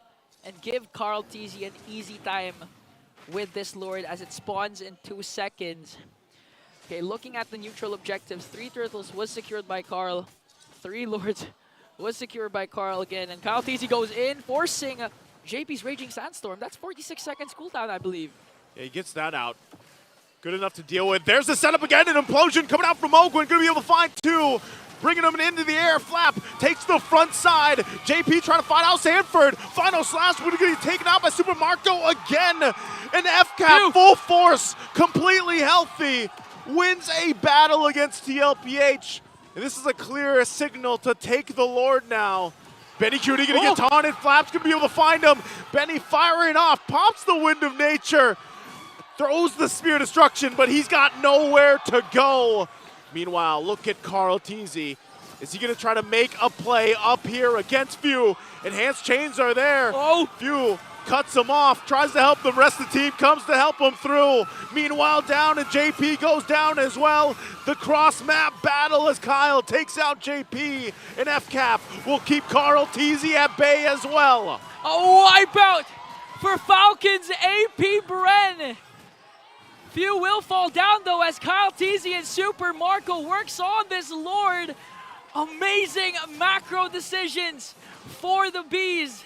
and give Carl TZ an easy time with this Lord as it spawns in 2 seconds. Okay, looking at the neutral objectives, 3 turtles was secured by Carl, 3 Lords was secured by Carl again, and Kyle TZ goes in, forcing JP's Raging Sandstorm. That's 46 seconds cooldown, I believe. Yeah, he gets that out. Good enough to deal with. There's the setup again, an implosion coming out from Ogwen. Gonna be able to find 2. bringing him into the air. Flap takes the front side. JP trying to find out Sanford. Final slash would get taken out by Super Marco again. And FCAP full force, completely healthy, wins a battle against TLPH. And this is a clear signal to take the Lord now. Benny Cutie gonna get taunted. Flap's gonna be able to find him. Benny firing off, pops the Wind of Nature, throws the Spear of Destruction, but he's got nowhere to go. Meanwhile, look at Carl Teasy. Is he gonna try to make a play up here against Few? Enhanced chains are there. Few cuts him off, tries to help the rest of the team, comes to help him through. Meanwhile, down and JP goes down as well. The cross-map battle as Kyle takes out JP, and FCAP will keep Carl Teasy at bay as well. A wipeout for Falcons APBren. Few will fall down though as Kyle Teasy and Super Marco works on this Lord. Amazing macro decisions for the Bees.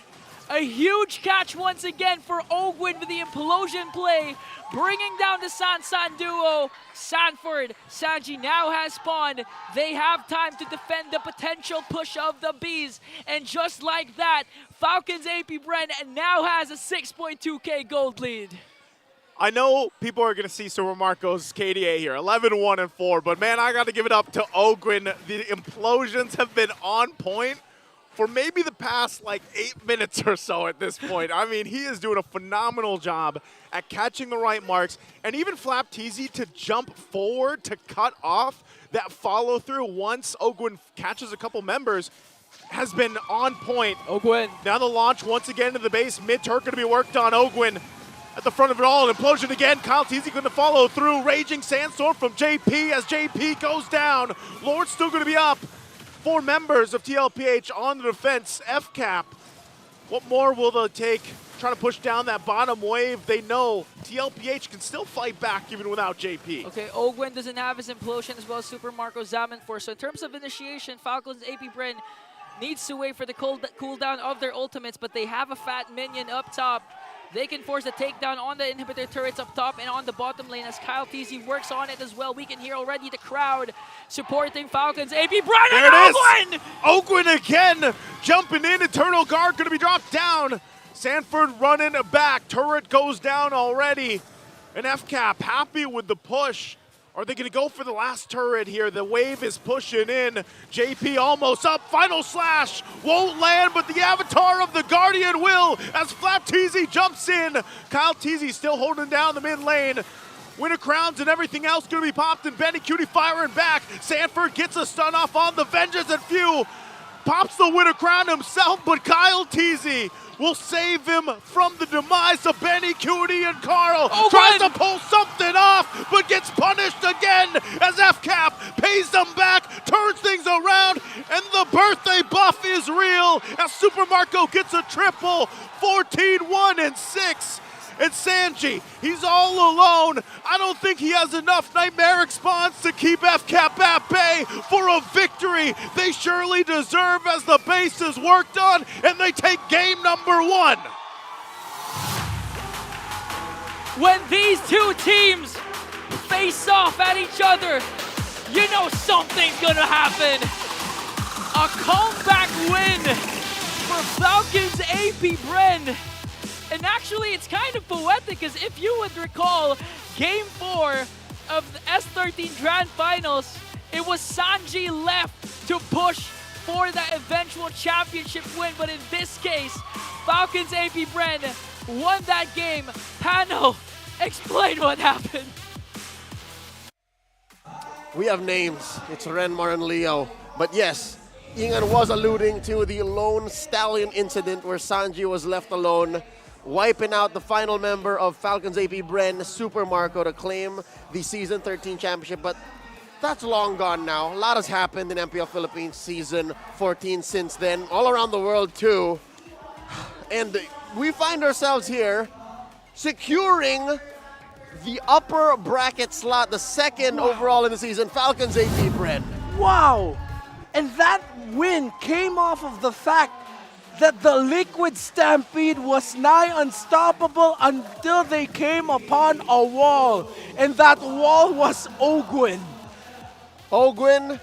A huge catch once again for Ogwin with the implosion play, bringing down the San duo. Sanford, Sanji now has spawned. They have time to defend the potential push of the Bees. And just like that, Falcons APBren now has a 6.2k gold lead. I know people are going to see Super Marco's KDA here, 11-1-4, but man, I got to give it up to Ogwin. The implosions have been on point for maybe the past like 8 minutes or so at this point. I mean, he is doing a phenomenal job at catching the right marks, and even Flap Teasy to jump forward to cut off that follow through once Ogwin catches a couple members has been on point. Ogwin. Now the launch once again to the base, mid-turret going to be worked on. Ogwin at the front of it all, an implosion again. Kyle Teasy going to follow through. Raging Sandstorm from JP as JP goes down. Lord's still going to be up. 4 members of TLPH on the defense. FCAP, what more will they take? Trying to push down that bottom wave. They know TLPH can still fight back even without JP. Okay, Ogwin doesn't have his implosion as well as Super Marco Zamanfor. So in terms of initiation, Falcons APBren needs to wait for the cooldown of their ultimates, but they have a fat minion up top. They can force the takedown on the inhibitor turrets up top and on the bottom lane as Kyle Teasy works on it as well. We can hear already the crowd supporting Falcons APBren. There it is! Ogwin again jumping in. Eternal Guard going to be dropped down. Sanford running back. Turret goes down already. And FCAP happy with the push. Are they going to go for the last turret here? The wave is pushing in. JP almost up. Final slash won't land, but the avatar of the Guardian will as Flap Teasy jumps in. Kyle Teasy still holding down the mid lane. Winter crowns and everything else going to be popped, and Benny Cutie firing back. Sanford gets a stun off on the Vengeance, and Few pops the Winter crown himself, but Kyle Teasy will save him from the demise of Benny Cutie, and Carl tries to pull something off, but gets punished again as FCAP pays them back, turns things around, and the birthday buff is real as Super Marco gets a triple, 14-1-6. And Sanji, he's all alone. I don't think he has enough nightmaric spawns to keep FCAP at bay for a victory they surely deserve as the base is worked on, and they take game number 1. When these two teams face off at each other, you know something's gonna happen. A comeback win for Falcons APBren. And actually, it's kind of poetic, because if you would recall, Game 4 of the S14 Grand Finals, it was Sanji left to push for that eventual championship win. But in this case, Falcons APBren won that game. Pano, explain what happened. We have names. It's Renmar and Leo. But yes, Ingan was alluding to the Lone Stallion incident where Sanji was left alone, wiping out the final member of Falcons APBren, Super Marco, to claim the Season 13 championship. But that's long gone now. A lot has happened in MPL Philippines Season 14 since then, all around the world too. And we find ourselves here securing the upper bracket slot, the second overall in the season, Falcons APBren. Wow! And that win came off of the fact that the Liquid Stampede was nigh unstoppable until they came upon a wall. And that wall was Ogwin. Ogwin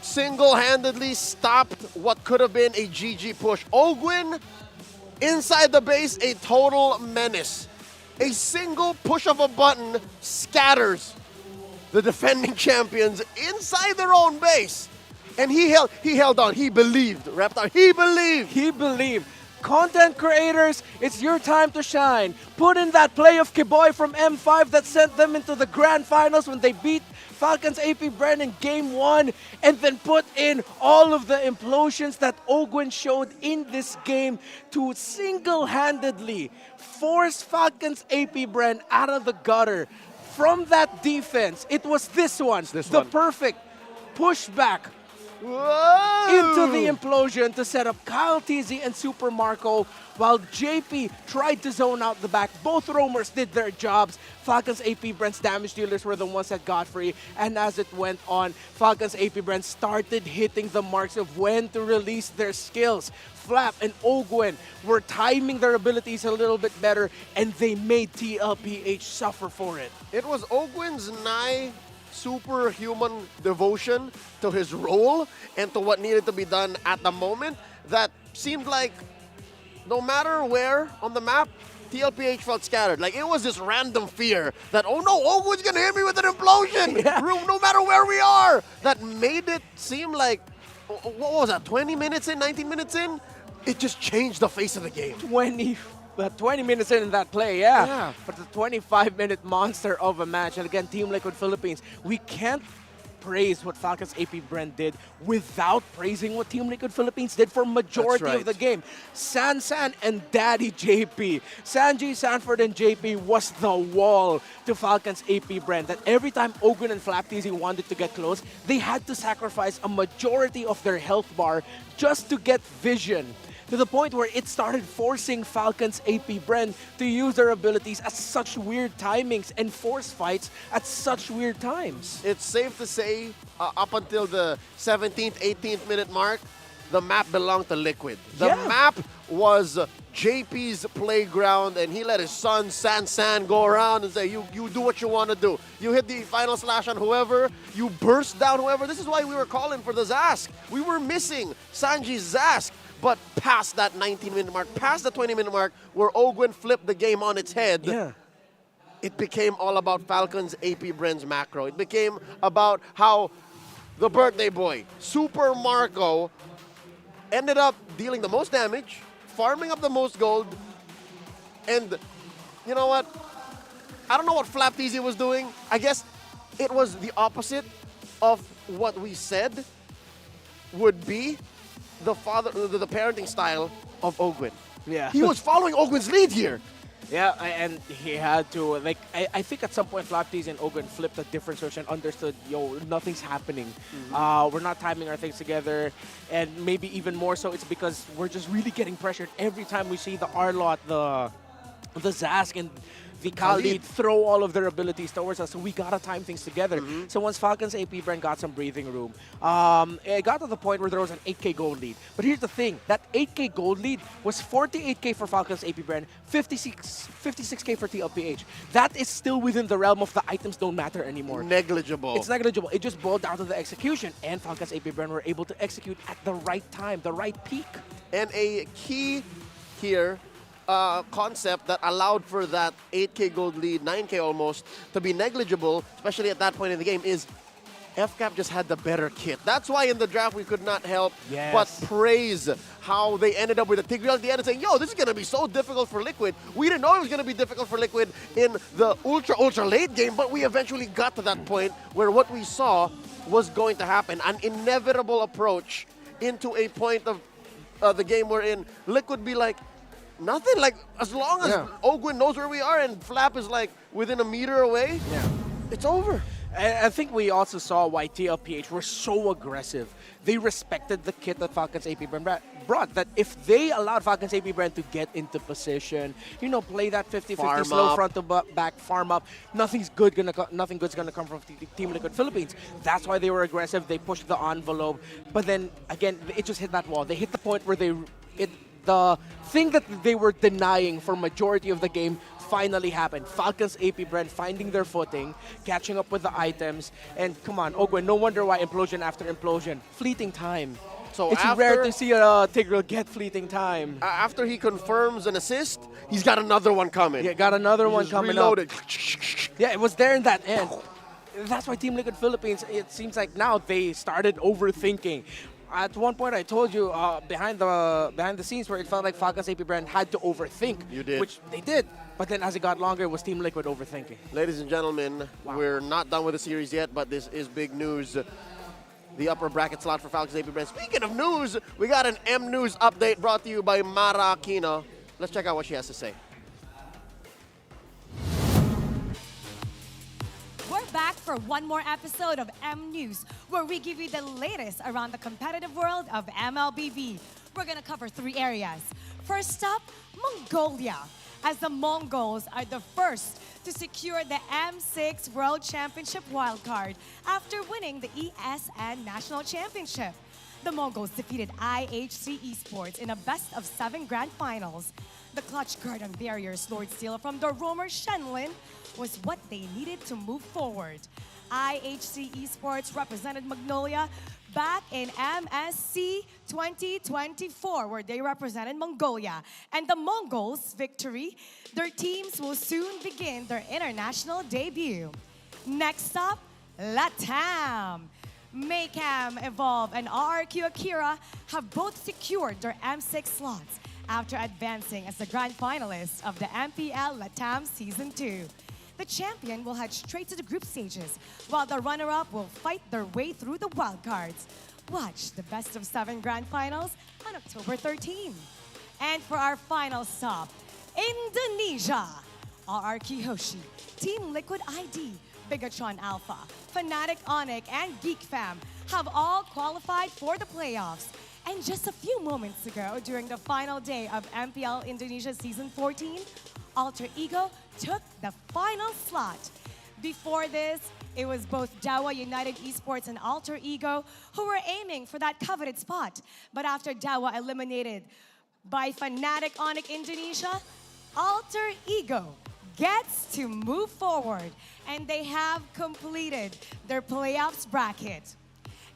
single-handedly stopped what could have been a GG push. Ogwin, inside the base, a total menace. A single push of a button scatters the defending champions inside their own base. And he held on. He believed, Reptar. He believed. He believed. Content creators, it's your time to shine. Put in that play of Kiboy from M5 that sent them into the grand finals when they beat Falcons APBren in Game 1, and then put in all of the implosions that Ogwin showed in this game to single-handedly force Falcons APBren out of the gutter. From that defense, it was this one, the perfect pushback into the implosion to set up Kyle TZ and Super Marco, while JP tried to zone out the back. Both roamers did their jobs. Falcons APBren's damage dealers were the ones that got free, and as it went on, Falcons APBren started hitting the marks of when to release their skills. Flap and Ogwin were timing their abilities a little bit better, and they made TLPH suffer for it. It was Ogwin's nigh superhuman devotion to his role and to what needed to be done at the moment that seemed like no matter where on the map, TLPH felt scattered. Like, it was this random fear that, oh no, Ogwin's gonna hit me with an implosion, no matter where we are. That made it seem like, what was that, 20 minutes in, 19 minutes in? It just changed the face of the game. 20 minutes in that play, yeah. But the 25-minute monster of a match. And again, Team Liquid Philippines, we can't praise what Falcons APBren did without praising what Team Liquid Philippines did for majority of the game. San and Daddy JP. Sanji, Sanford, and JP was the wall to Falcons APBren, that every time Ogwin and FlapTZ wanted to get close, they had to sacrifice a majority of their health bar just to get vision, to the point where it started forcing Falcons APBren to use their abilities at such weird timings and force fights at such weird times. It's safe to say, up until the 17th, 18th minute mark, the map belonged to Liquid. The map was JP's playground, and he let his son San go around and say, you do what you want to do. You hit the final slash on whoever, you burst down whoever. This is why we were calling for the Zask. We were missing Sanji's Zask. But past that 19-minute mark, past the 20-minute mark, where Ogwin flipped the game on its head, it became all about Falcons APBren's macro. It became about how the birthday boy, Super Marco, ended up dealing the most damage, farming up the most gold, and you know what? I don't know what FlapTZ was doing. I guess it was the opposite of what we said would be the parenting style of Ogwin. Yeah. He was following Ogwin's lead here. Yeah, and he had to, like, I think at some point FlapTZ and Ogwin flipped a different switch and understood, yo, nothing's happening. We're not timing our things together, and maybe even more so it's because we're just really getting pressured every time we see the Arlot, the Zask, and the Khalid throw all of their abilities towards us, so we gotta time things together. So once Falcons APBren got some breathing room, it got to the point where there was an 8K gold lead. But here's the thing, that 8K gold lead was 48K for Falcons APBren, 56K for TLPH. That is still within the realm of the items don't matter anymore. Negligible. It's negligible. It just boiled down to the execution, and Falcons APBren were able to execute at the right time, the right peak. And a key here, concept that allowed for that 8K gold lead, 9K almost, to be negligible, especially at that point in the game, is FCAP just had the better kit. That's why in the draft we could not help but praise how they ended up with a Tigreal at the end and saying, yo, this is going to be so difficult for Liquid. We didn't know it was going to be difficult for Liquid in the ultra late game, but we eventually got to that point where what we saw was going to happen. An inevitable approach into a point of the game wherein Liquid be like, nothing, like, as long as Ogwin knows where we are and Flap is like within a meter away, it's over. I think we also saw why TLPH were so aggressive. They respected the kit that Falcons APBren brought, that if they allowed Falcons APBren to get into position, you know, play that 50-50 slow front to back, farm up, nothing good's gonna come from Team Liquid Philippines. That's why they were aggressive. They pushed the envelope, but then again, it just hit that wall. They hit the point where the thing that they were denying for majority of the game finally happened. Falcons APBren finding their footing, catching up with the items, and come on, Ogwen, no wonder why implosion after implosion. Fleeting time. So it's after, rare to see a Tigreal get fleeting time. After he confirms an assist, he's got another one coming. Yeah, got another one coming reloaded. up. Yeah, it was there in that end. That's why Team Liquid Philippines, it seems like now they started overthinking. At one point, I told you behind the scenes where it felt like Falcons APBren had to overthink. You did. Which they did. But then as it got longer, it was Team Liquid overthinking. Ladies and gentlemen, we're not done with the series yet, but this is big news. The upper bracket slot for Falcons APBren. Speaking of news, we got an M News update brought to you by Mara Aquino. Let's check out what she has to say. We're back for one more episode of M News, where we give you the latest around the competitive world of MLBB. We're gonna cover 3 areas. First up, Mongolia, as the Mongols are the first to secure the M6 World Championship wildcard after winning the ESN National Championship. The Mongols defeated IHC Esports in a best-of-7 grand finals. The clutch guard and barriers Lord Steele from the Romer Shenlin was what they needed to move forward. IHC Esports represented Magnolia back in MSC 2024, where they represented Mongolia. And the Mongols' victory, their teams will soon begin their international debut. Next up, LATAM. Maycam, Evolve, and RRQ Akira have both secured their M6 slots after advancing as the grand finalists of the MPL LATAM Season 2. The champion will head straight to the group stages, while the runner-up will fight their way through the wildcards. Watch the best-of-7 grand finals on October 13. And for our final stop, Indonesia. RRQ Hoshi, Team Liquid ID, Bigatron Alpha, Fnatic Onyx, and Geek Fam have all qualified for the playoffs. And just a few moments ago, during the final day of MPL Indonesia Season 14, Alter Ego took the final slot. Before this, it was both Dawa United Esports and Alter Ego who were aiming for that coveted spot. But after Dawa eliminated by Fnatic Onyx Indonesia, Alter Ego gets to move forward, and they have completed their playoffs bracket.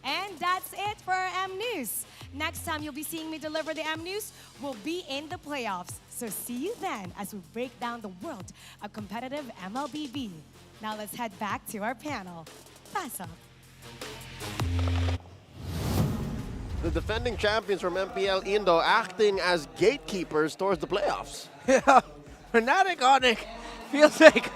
And that's it for our M News. Next time you'll be seeing me deliver the M News, we'll be in the playoffs. So see you then as we break down the world of competitive MLBB. Now let's head back to our panel. Pass up. The defending champions from MPL Indo acting as gatekeepers towards the playoffs. Yeah, Fnatic Onyx feels like,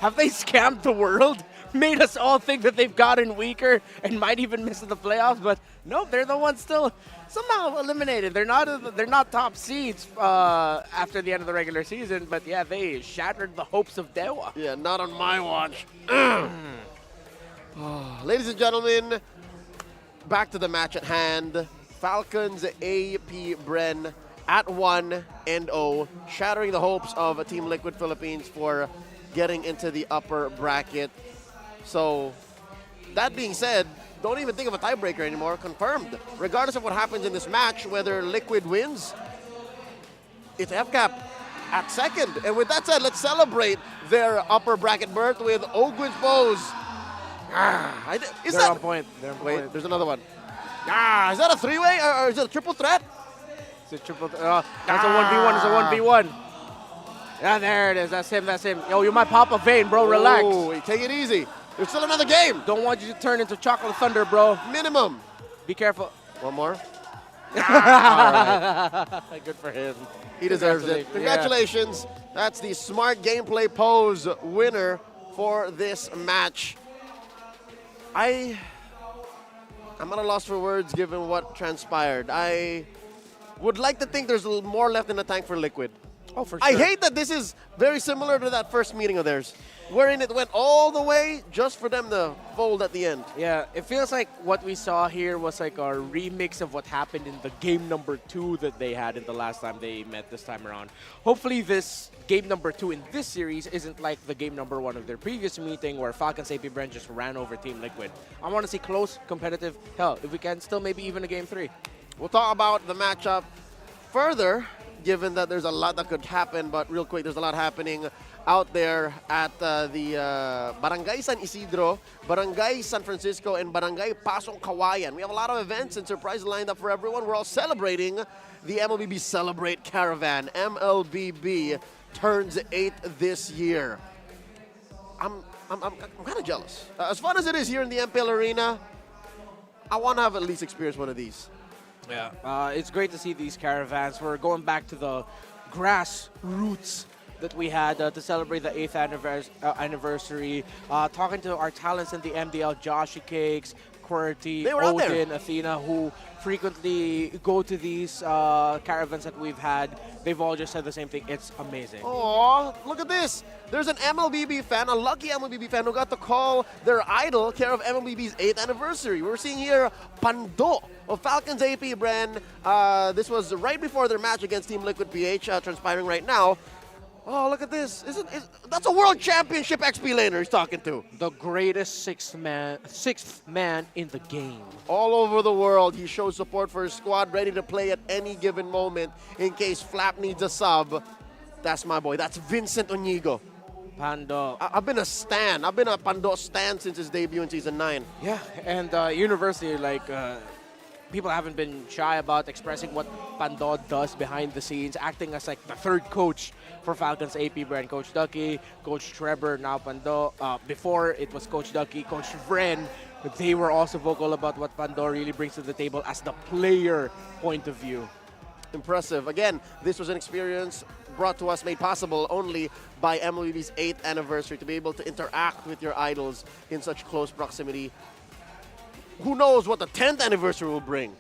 have they scammed the world? Made us all think that they've gotten weaker and might even miss the playoffs, but nope, they're the ones still somehow eliminated. They're not top seeds after the end of the regular season, but yeah, they shattered the hopes of Dewa. Yeah, not on my watch. Ladies and gentlemen, back to the match at hand. Falcons APBren at 1-0, shattering the hopes of Team Liquid Philippines for getting into the upper bracket. So, that being said, don't even think of a tiebreaker anymore. Confirmed. Regardless of what happens in this match, whether Liquid wins, it's FCAP at second. And with that said, let's celebrate their upper bracket berth with Ogwin's pose. They're on point. Wait, there's another one. Is that a three-way or is it a triple threat? It's a triple. That's a 1v1. It's a 1v1. Yeah, there it is. That's him. Yo, you might pop a vein, bro. Relax. Ooh, take it easy. There's still another game. Don't want you to turn into Chocolate Thunder, bro. Minimum. Be careful. One more. All right. Good for him. He deserves it. Congratulations. That's the smart gameplay pose winner for this match. I'm at a loss for words given what transpired. I would like to think there's a little more left in the tank for Liquid. Oh, for sure. I hate that this is very similar to that first meeting of theirs, wherein it went all the way just for them to fold at the end. Yeah, it feels like what we saw here was like a remix of what happened in the game number 2 that they had in the last time they met this time around. Hopefully this game number 2 in this series isn't like the game number 1 of their previous meeting where Falcons APBren just ran over Team Liquid. I want to see close, competitive, hell, if we can still maybe even a game 3. We'll talk about the matchup further given that there's a lot that could happen. But real quick, there's a lot happening out there at the Barangay San Isidro, Barangay San Francisco, and Barangay Pasong Kawayan. We have a lot of events and surprises lined up for everyone. We're all celebrating the MLBB Celebrate Caravan. MLBB turns 8 this year. I'm kind of jealous. As fun as it is here in the MPL Arena, I want to have at least experience one of these. Yeah, it's great to see these caravans. We're going back to the grassroots that we had to celebrate the 8th anniversary. Talking to our talents in the MDL, Joshy Cakes, QWERTY, Odin, Athena, who frequently go to these caravans that we've had. They've all just said the same thing. It's amazing. Oh, look at this. There's an MLBB fan, a lucky MLBB fan, who got to call their idol care of MLBB's 8th anniversary. We're seeing here Pando of Falcons APBren. This was right before their match against Team Liquid PH, transpiring right now. Oh, look at this. That's a world championship XP laner he's talking to. The greatest sixth man in the game. All over the world, he shows support for his squad, ready to play at any given moment in case Flap needs a sub. That's my boy. That's Vincent Onigo. Pando. I've been a stan. I've been a Pando stan since his debut in Season 9. Yeah, and university, people haven't been shy about expressing what Pando does behind the scenes, acting as like the third coach for Falcons APBren. Coach Ducky, Coach Trevor, now Pando. Before it was Coach Ducky, Coach Vren. They were also vocal about what Pando really brings to the table as the player point of view. Impressive. Again, this was an experience brought to us, made possible only by MLBB's 8th anniversary, to be able to interact with your idols in such close proximity. Who knows what the 10th anniversary will bring?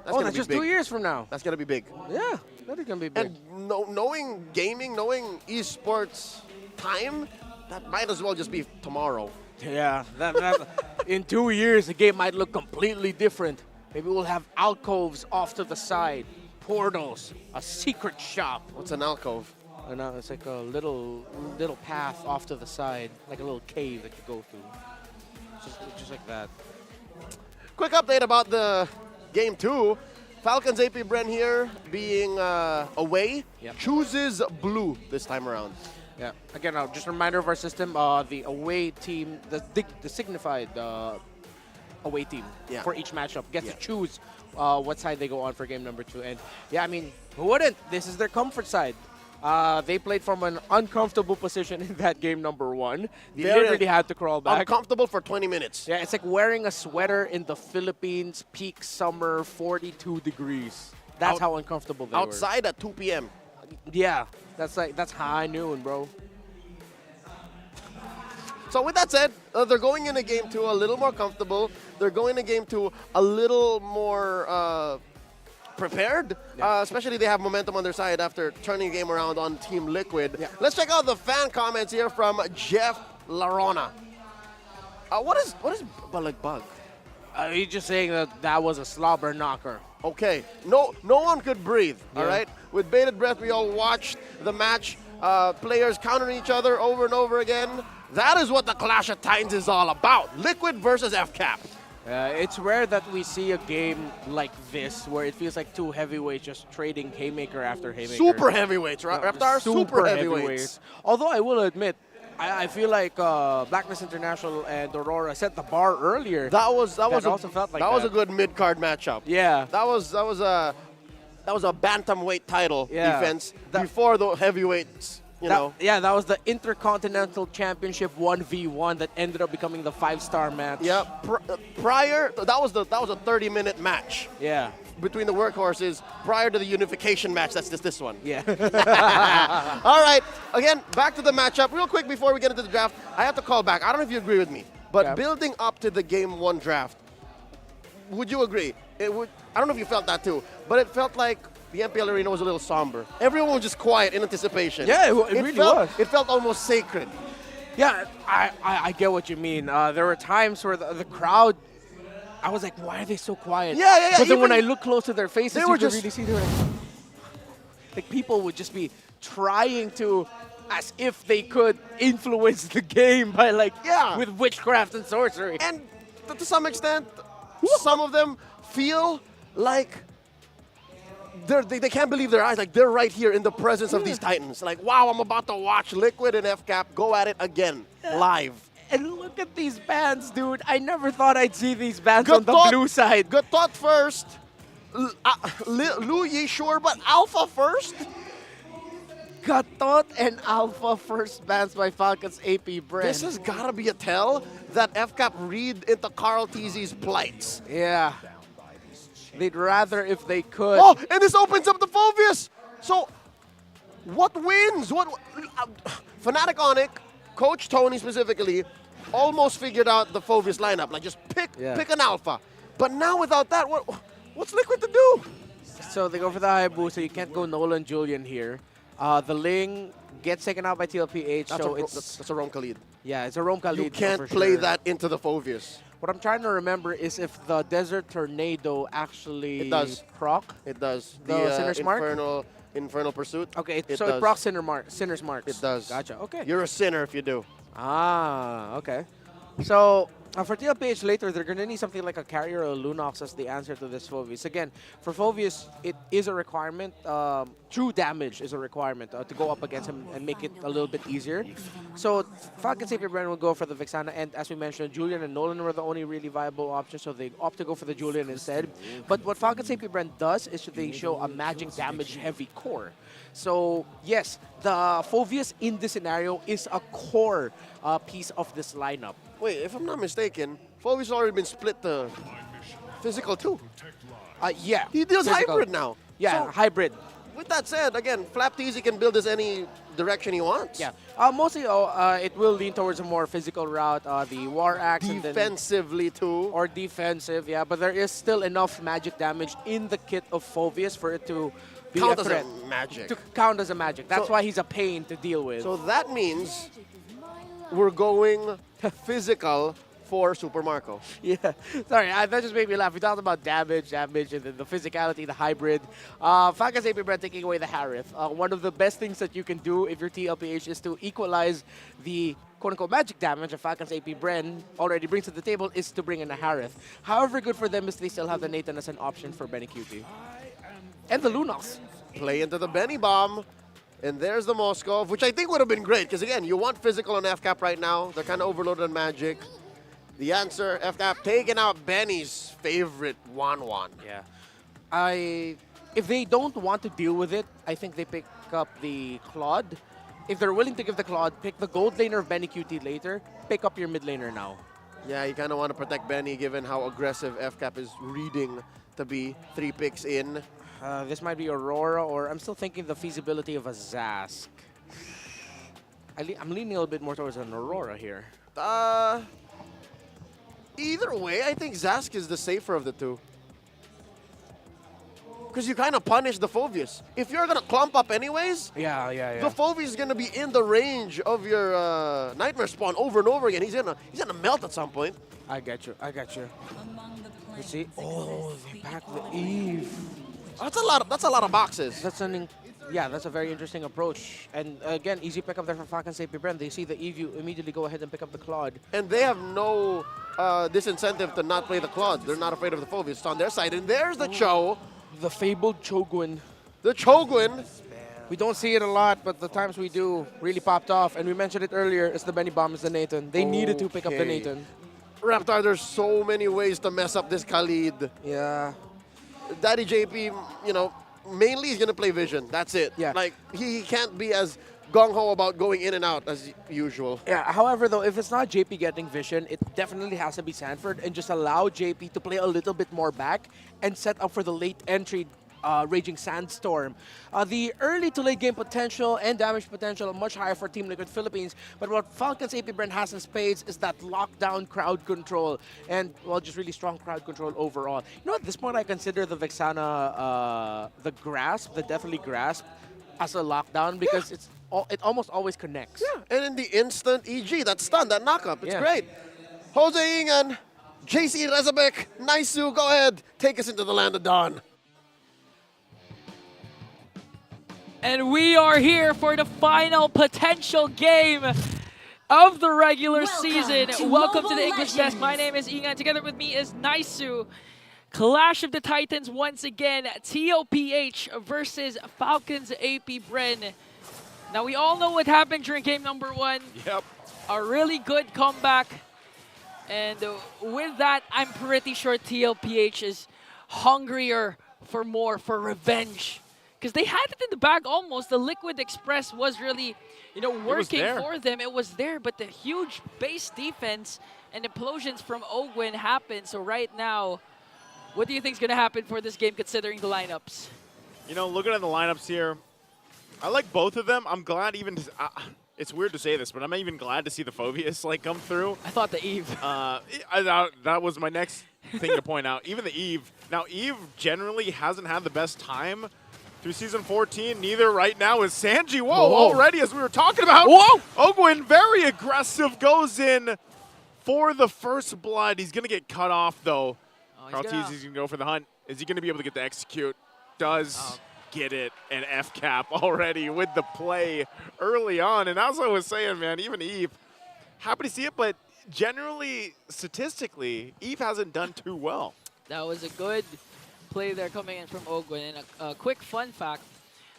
That's just 2 years from now. That's going to be big. Yeah, that is going to be big. And knowing gaming, knowing esports time, that might as well just be tomorrow. Yeah, in 2 years, the game might look completely different. Maybe we'll have alcoves off to the side, portals, a secret shop. What's an alcove? It's like a little path off to the side, like a little cave that you go through. Just like that. Quick update about the Game 2. Falcons APBren here being away. Yep. Chooses blue this time around. Yeah. Again, just a reminder of our system. The away team, the signified away team for each matchup gets to choose what side they go on for game number 2. And yeah, I mean, who wouldn't? This is their comfort side. They played from an uncomfortable position in that game number 1. They literally had to crawl back. Uncomfortable for 20 minutes. Yeah, it's like wearing a sweater in the Philippines, peak summer, 42 degrees. That's how uncomfortable they were. Outside at 2 p.m. Yeah, that's high noon, bro. So with that said, they're going into game 2 a little more comfortable. They're going to game 2 a little more prepared. Especially they have momentum on their side after turning the game around on Team Liquid. Yeah. Let's check out the fan comments here from Jeff Larona. What is Balag Bug? He's just saying that was a slobber knocker. Okay, no one could breathe, all right? With bated breath, we all watched the match, players countering each other over and over again. That is what the Clash of Titans is all about, Liquid versus FCAP. It's rare that we see a game like this where it feels like two heavyweights just trading haymaker after haymaker. Super heavyweights, right? Reptar, super heavyweights. Although I will admit, I feel like Blacklist International and Aurora set the bar earlier. That was a good mid-card matchup. Yeah. That was a bantamweight title defense before the heavyweights. Yeah, that was the Intercontinental Championship 1v1 that ended up becoming the 5-star match. Yeah, prior that was a 30-minute match. Yeah. Between the workhorses prior to the unification match. That's just this one. Yeah. All right. Again, back to the matchup. Real quick before we get into the draft, I have to call back. I don't know if you agree with me, but building up to the Game 1 draft, would you agree? I don't know if you felt that too, but it felt like the MPL arena was a little somber. Everyone was just quiet in anticipation. Yeah, it really was. It felt almost sacred. Yeah, I get what you mean. There were times where the crowd, I was like, why are they so quiet? Yeah. But then when I look close to their faces, you were could really see they were like people would just be trying to, as if they could influence the game by with witchcraft and sorcery. And to some extent, some of them feel like they can't believe their eyes. Like, they're right here in the presence of these Titans. Like, wow, I'm about to watch Liquid and FCAP go at it again, live. And look at these bands, dude. I never thought I'd see these bands on the blue side. Good thought first. Lu Yi sure, but Alpha first? Gatot and Alpha first bans by Falcons APBren. This has got to be a tell that FCAP read into Carl TZ's plights. Yeah. They'd rather if they could. Oh, and this opens up the Phoveus. So, what wins? Fnatic Onic, Coach Tony specifically, almost figured out the Phoveus lineup. Like, just pick an Alpha. But now without that, what's Liquid to do? So they go for the Haibu, so you can't go Nolan Julian here. The Ling gets taken out by TLPH, That's a Rome Khalid. Yeah, it's a Rome Khalid. You can't play that into the Phoveus. What I'm trying to remember is if the Desert Tornado actually proc. It does. The Sinner's Mark? Infernal Pursuit. Okay, so it procs Sinner's Marks. It does. Gotcha, okay. You're a sinner if you do. Ah, okay. So for TLPH later, they're going to need something like a carrier or a Lunox as the answer to this Phoveus. Again, for Phoveus, it is a requirement. True damage is a requirement to go up against him and make it a little bit easier. So Falcons APBren will go for the Vexana, and as we mentioned, Julian and Nolan were the only really viable options, so they opt to go for the Julian instead. But what Falcons APBren does is they show a magic damage heavy core. So yes, the Phoveus in this scenario is a core piece of this lineup. Wait, if I'm not mistaken, Phoveus already been split to physical too. Yeah. He deals physical. hybrid now. Yeah, So, hybrid. with that said, again, Flap TZ can build this any direction he wants. Yeah. Mostly, it will lean towards a more physical route, the War Axe. Defensively too. Or defensive, yeah. But there is still enough magic damage in the kit of Phoveus for it to be Count a as a threat. magic. To count as a magic. That's So- why he's a pain to deal with. So that means we're going physical for Super Marco. Yeah, sorry, that just made me laugh. We talked about damage, and then the physicality, the hybrid. Falcons APBren taking away the Harith. One of the best things that you can do if you're TLPH is to equalize the quote-unquote magic damage that Falcons APBren already brings to the table is to bring in a Harith. However good for them is they still have the Nathan as an option for Benny QT. And the Lunox. Play into the Benny Bomb. And there's the Moskov, which I think would have been great, because again, you want physical on FCAP right now. They're kind of overloaded on magic. The answer, FCAP taking out Benny's favorite Wan. Yeah. If they don't want to deal with it, I think they pick up the Claude. If they're willing to give the Claude, pick the gold laner of Benny QT later, pick up your mid laner now. Yeah, you kind of want to protect Benny given how aggressive FCAP is reading to be 3 picks in. This might be Aurora, or I'm still thinking the feasibility of a Zask. I'm leaning a little bit more towards an Aurora here. Either way, I think Zask is the safer of the two. Because you kind of punish the Phoveus. If you're going to clump up anyways, yeah. the Phoveus is going to be in the range of your Nightmare Spawn over and over again. He's gonna melt at some point. I get you. Let's see. Oh, they pack the Eve. That's a lot of boxes. That's a very interesting approach. And again, easy pickup there for Falcons APBren. They see the Eve, you immediately go ahead and pick up the Claude. And they have no disincentive to not play the Claude. They're not afraid of the Phoveus. It's on their side. And there's the Cho. The fabled Cho'Guin. The Cho'Guin. We don't see it a lot, but the times we do really popped off. And we mentioned it earlier, it's the Benny Bomb, it's the Nathan. They needed to pick up the Nathan. Raptor, there's so many ways to mess up this Khalid. Yeah. Daddy JP, mainly he's going to play Vision. That's it. Yeah. Like, he can't be as gung-ho about going in and out as usual. Yeah, however, though, if it's not JP getting Vision, it definitely has to be Sanford and just allow JP to play a little bit more back and set up for the late entry Raging Sandstorm. The early to late game potential and damage potential are much higher for Team Liquid Philippines, but what Falcons APBren has in spades is that lockdown crowd control and, well, just really strong crowd control overall. At this point, I consider the Vexana, the Grasp, the Deathly Grasp, as a lockdown because it almost always connects. Yeah, and in the instant EG, that stun, that knockup, it's great. Jose Ingan, JC Rezabek, Naisu, go ahead, take us into the land of dawn. And we are here for the final potential game of the regular season. Welcome to the English Desk. My name is Ingan. Together with me is Naisu. Clash of the Titans once again. TLPH versus Falcons APBren. Now, we all know what happened during game number 1. Yep. A really good comeback. And with that, I'm pretty sure TLPH is hungrier for more, for revenge. Because they had it in the bag almost. The Liquid Express was really, working for them. It was there, but the huge base defense and implosions from Ogwin happened. So right now, what do you think is going to happen for this game considering the lineups? Looking at the lineups here, I like both of them. I'm glad even it's weird to say this, but I'm even glad to see the Phobius come through. I thought the Eve. That was my next thing to point out. Even the Eve. Now, Eve generally hasn't had the best time through Season 14. Neither right now is Sanji. Whoa, already, as we were talking about. Whoa! Ogwin, very aggressive, goes in for the first blood. He's going to get cut off, though. Carltees is going to go for the hunt. Is he going to be able to get the execute? Does get it, and FCAP already with the play early on. And as I was saying, man, even Eve, happy to see it, but generally, statistically, Eve hasn't done too well. That was a good play there coming in from Ogwin. And a quick fun fact,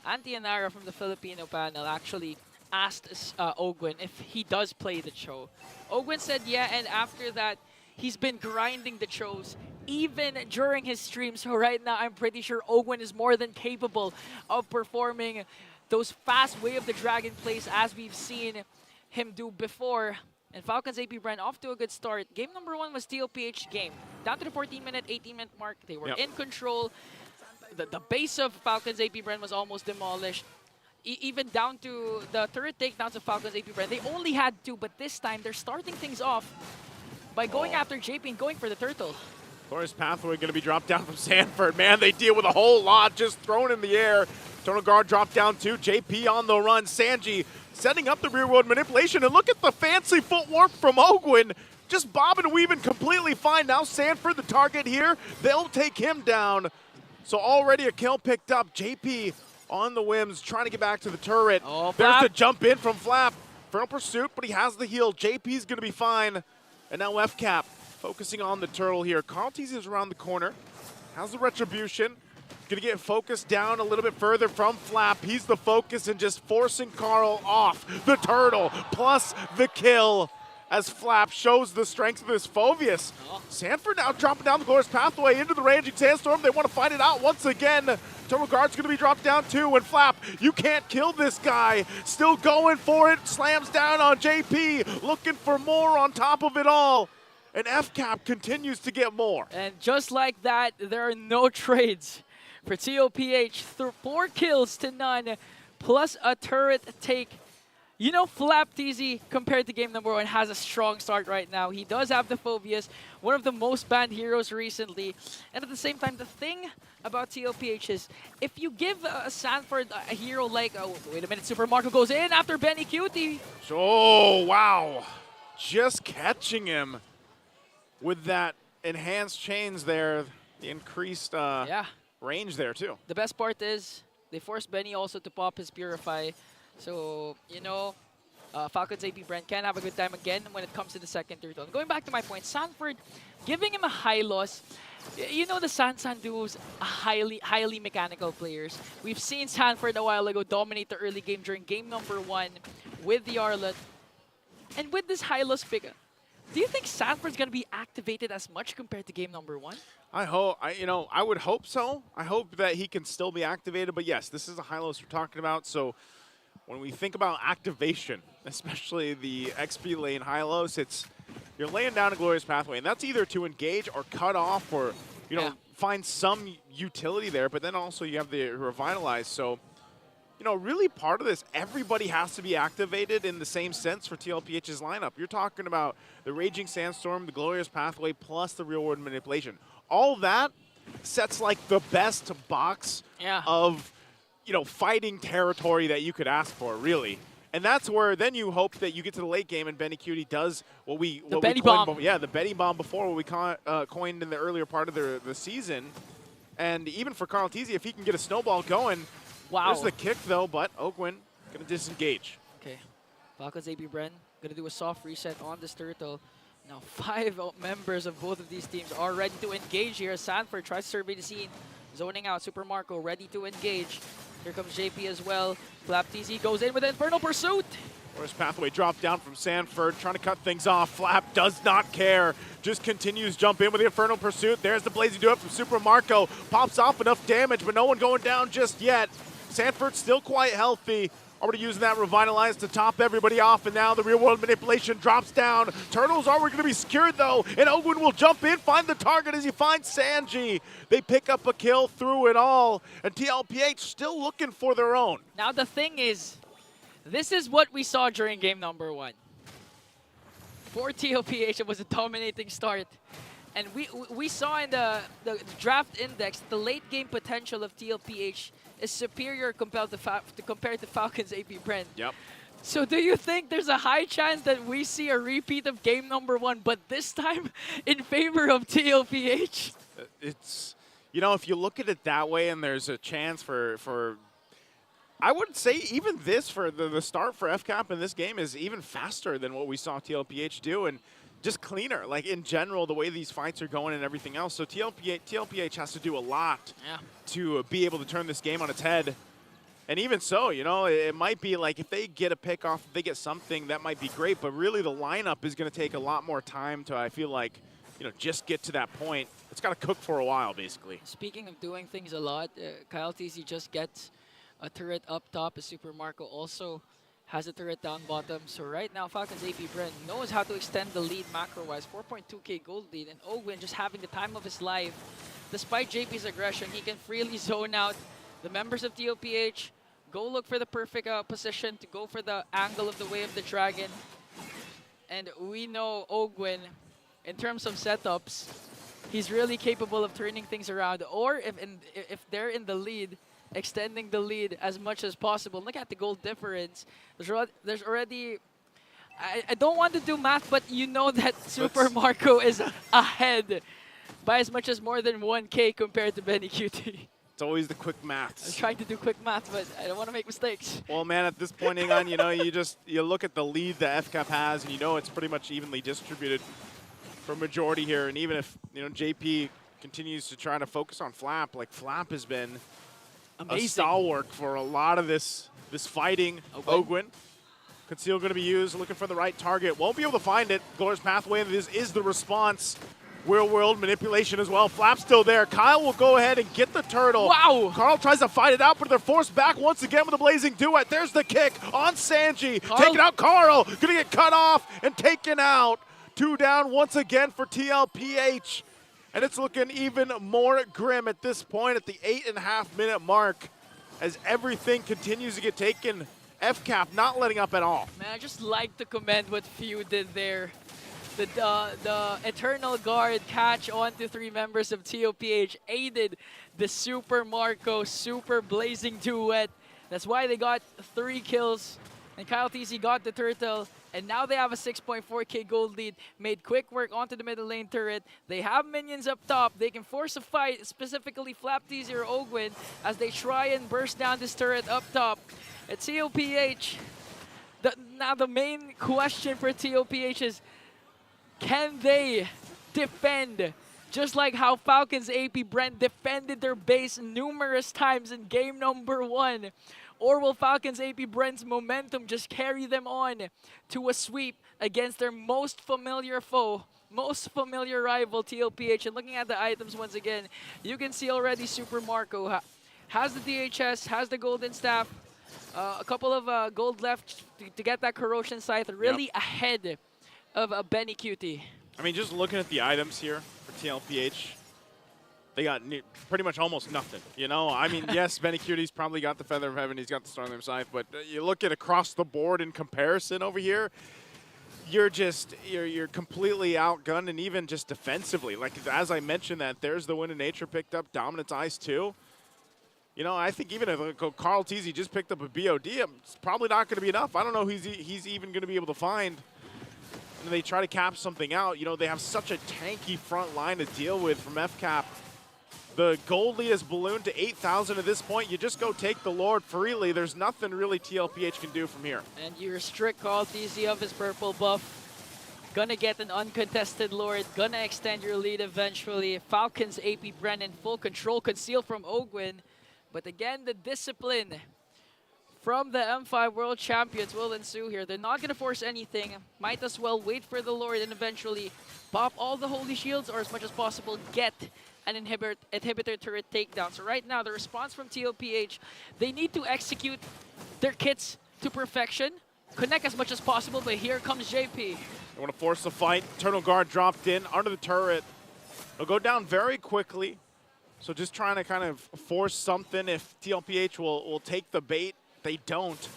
Auntie Anara from the Filipino panel actually asked Ogwin if he does play the Cho. Ogwin said yeah, and after that, he's been grinding the Chos even during his stream. So right now, I'm pretty sure Ogwin is more than capable of performing those fast Way of the Dragon plays as we've seen him do before. And Falcons APBren off to a good start. Game number 1 was TLPH game. Down to the 14-minute, 18-minute mark. They were in control. The base of Falcons APBren was almost demolished. Even down to the third takedowns of Falcons APBren. They only had 2, but this time they're starting things off by going after JP and going for the turtle. Glorious Pathway going to be dropped down from Sanford. Man, they deal with a whole lot just thrown in the air. Tonal Guard dropped down too. JP on the run. Sanji setting up the rear world manipulation. And look at the fancy footwork from Ogwin. Just bobbing and weaving completely fine. Now Sanford, the target here. They'll take him down. So already a kill picked up. JP on the whims, trying to get back to the turret. There's the jump in from Flap. Infernal Pursuit, but he has the heal. JP's going to be fine. And now FCAP focusing on the turtle here. Carltees is around the corner. Has the retribution. Going to get focused down a little bit further from Flap. He's the focus and just forcing Carl off the turtle. Plus the kill as Flap shows the strength of this Phobius. Sanford now dropping down the Glorious Pathway into the raging sandstorm. They want to fight it out once again. Total Guard's going to be dropped down too. And Flap, you can't kill this guy. Still going for it. Slams down on JP. Looking for more on top of it all. And FCAP continues to get more. And just like that, there are no trades for TLPH. 4 kills to none, plus a turret take. Flap TZ, compared to game number 1, has a strong start right now. He does have the Phobius, one of the most banned heroes recently. And at the same time, the thing about TLPH is, if you give Sanford a hero like, wait a minute, Super Marco goes in after Benny Cutie. Oh, wow. Just catching him with that enhanced chains there, the increased range there too. The best part is they forced Benny also to pop his Purify. So, Falcons APBren can have a good time again when it comes to the second turtle. And going back to my point, Sanford giving him a high loss. The San duos are highly mechanical players. We've seen Sanford a while ago dominate the early game during game number 1 with the Arlet. And with this high loss pick, do you think Sanford's going to be activated as much compared to game number 1? I would hope so. I hope that he can still be activated. But yes, this is a Hylos we're talking about. So when we think about activation, especially the XP lane Hylos, you're laying down a Glorious Pathway. And that's either to engage or cut off or, find some utility there. But then also you have the Revitalize. So, really part of this, everybody has to be activated in the same sense for TLPH's lineup. You're talking about the Raging Sandstorm, the Glorious Pathway, plus the Real World Manipulation. All that sets the best box of, fighting territory that you could ask for, really. And that's where then you hope that you get to the late game and Benny Cutie does what we Benny Bomb. The Benny Bomb before, what we coined in the earlier part of the season. And even for Carltees, if he can get a snowball going. Wow. There's the kick, though, but Ogwin going to disengage. Okay. Falcons APBren going to do a soft reset on this turtle. Now 5 members of both of these teams are ready to engage here. Sanford tries to survey the scene. Zoning out, Super Marco ready to engage. Here comes JP as well. Flap TZ goes in with an Infernal Pursuit. Force pathway drop down from Sanford, trying to cut things off. Flap does not care. Just continues jump in with the Infernal Pursuit. There's the Blazing Duet from Super Marco. Pops off enough damage, but no one going down just yet. Sanford still quite healthy. Already using that Revitalize to top everybody off, and now the Real World Manipulation drops down. Turtles are going to be secured though, and Ogwin will jump in, find the target as he finds Sanji. They pick up a kill through it all, and TLPH still looking for their own. Now the thing is, this is what we saw during game number 1. For TLPH, it was a dominating start. And we saw in the draft index, the late game potential of TLPH is superior compared to Falcons APBren. Yep. So do you think there's a high chance that we see a repeat of game number 1, but this time in favor of TLPH? It's, you know, if you look at it that way, and there's a chance for I would say even this, for the start for FCAP in this game is even faster than what we saw TLPH do, and just cleaner, like in general, the way these fights are going and everything else. So TLPH has to do a lot to be able to turn this game on its head. And even so, you know, it might be like if they get a pick off, if they get something, that might be great. But really the lineup is going to take a lot more time to, I feel like, you know, just get to that point. It's got to cook for a while, basically. Speaking of doing things a lot, Kyle TZ just gets a turret up top. Super Marco also has a turret down bottom. So right now, Falcons APBren knows how to extend the lead macro-wise. 4.2k gold lead, and Ogwin just having the time of his life. Despite JP's aggression, he can freely zone out the members of TLPH, go look for the perfect position to go for the angle of the Way of the Dragon. And we know Ogwin, in terms of setups, he's really capable of turning things around. Or if they're in the lead, extending the lead as much as possible. Look at the goal difference. There's already... I don't want to do math, but you know that Super Marco is ahead by as much as more than 1k compared to Benny QT. It's always the quick maths. I'm trying to do quick math, but I don't want to make mistakes. Well, man, at this point, Ingon, you know, you look at the lead that FCAP has, and you know it's pretty much evenly distributed for majority here. And even if, you know, JP continues to try to focus on Flap, like Flap has been amazing, a stalwart for a lot of this fighting. Ogwin. Conceal going to be used, looking for the right target. Won't be able to find it. Glorious Pathway, this is the response. Real world manipulation as well. Flap's still there. Kyle will go ahead and get the turtle. Wow! Carl tries to fight it out, but they're forced back once again with a blazing duet. There's the kick on Sanji. Taking out Carl. Gonna get cut off and taken out. 2 down once again for TLPH. And it's looking even more grim at this point at the 8.5-minute mark as everything continues to get taken. FCAP not letting up at all. Man, I just like to commend what Few did there. The Eternal Guard catch onto 3 members of TLPH aided the Super Marco Super Blazing Duet. That's why they got 3 kills. And Kyle TZ got the turtle. And now they have a 6.4k gold lead. Made quick work onto the middle lane turret. They have minions up top. They can force a fight, specifically Flap TZ or Ogwin, as they try and burst down this turret up top. At TLPH, now the main question for TLPH is, can they defend just like how Falcons APBren defended their base numerous times in game number 1? Or will Falcons APBren's momentum just carry them on to a sweep against their most familiar foe, most familiar rival, TLPH? And looking at the items once again, you can see already Super Marco has the DHS, has the Golden Staff, a couple of gold left to get that Corrosion Scythe, really ahead of Benny QT. I mean, just looking at the items here for TLPH, they got pretty much almost nothing, you know? I mean, yes, Benny QT's probably got the Feather of Heaven, he's got the Stormlight Scythe, but you look at across the board in comparison over here, you're completely outgunned, and even just defensively. Like, as I mentioned that, there's the Wind of Nature picked up, Dominance Ice too. You know, I think even if Carl TZ just picked up a BOD, it's probably not going to be enough. I don't know who he's even going to be able to find. And they try to cap something out. You know, they have such a tanky front line to deal with from FCAP. The gold lead is ballooned to 8,000 at this point. You just go take the Lord freely. There's nothing really TLPH can do from here. And you restrict Carl TZ of his purple buff. Gonna get an uncontested Lord, gonna extend your lead eventually. Falcons APBren in full control, concealed from Ogwin. But again, the discipline from the M5 World Champions will ensue here. They're not gonna force anything. Might as well wait for the Lord and eventually pop all the Holy Shields, or as much as possible get an inhibitor turret takedown. So right now, the response from TLPH, they need to execute their kits to perfection, connect as much as possible, but here comes JP. They want to force the fight. Eternal Guard dropped in under the turret. It'll go down very quickly. So just trying to kind of force something. If TLPH will take the bait, they don't.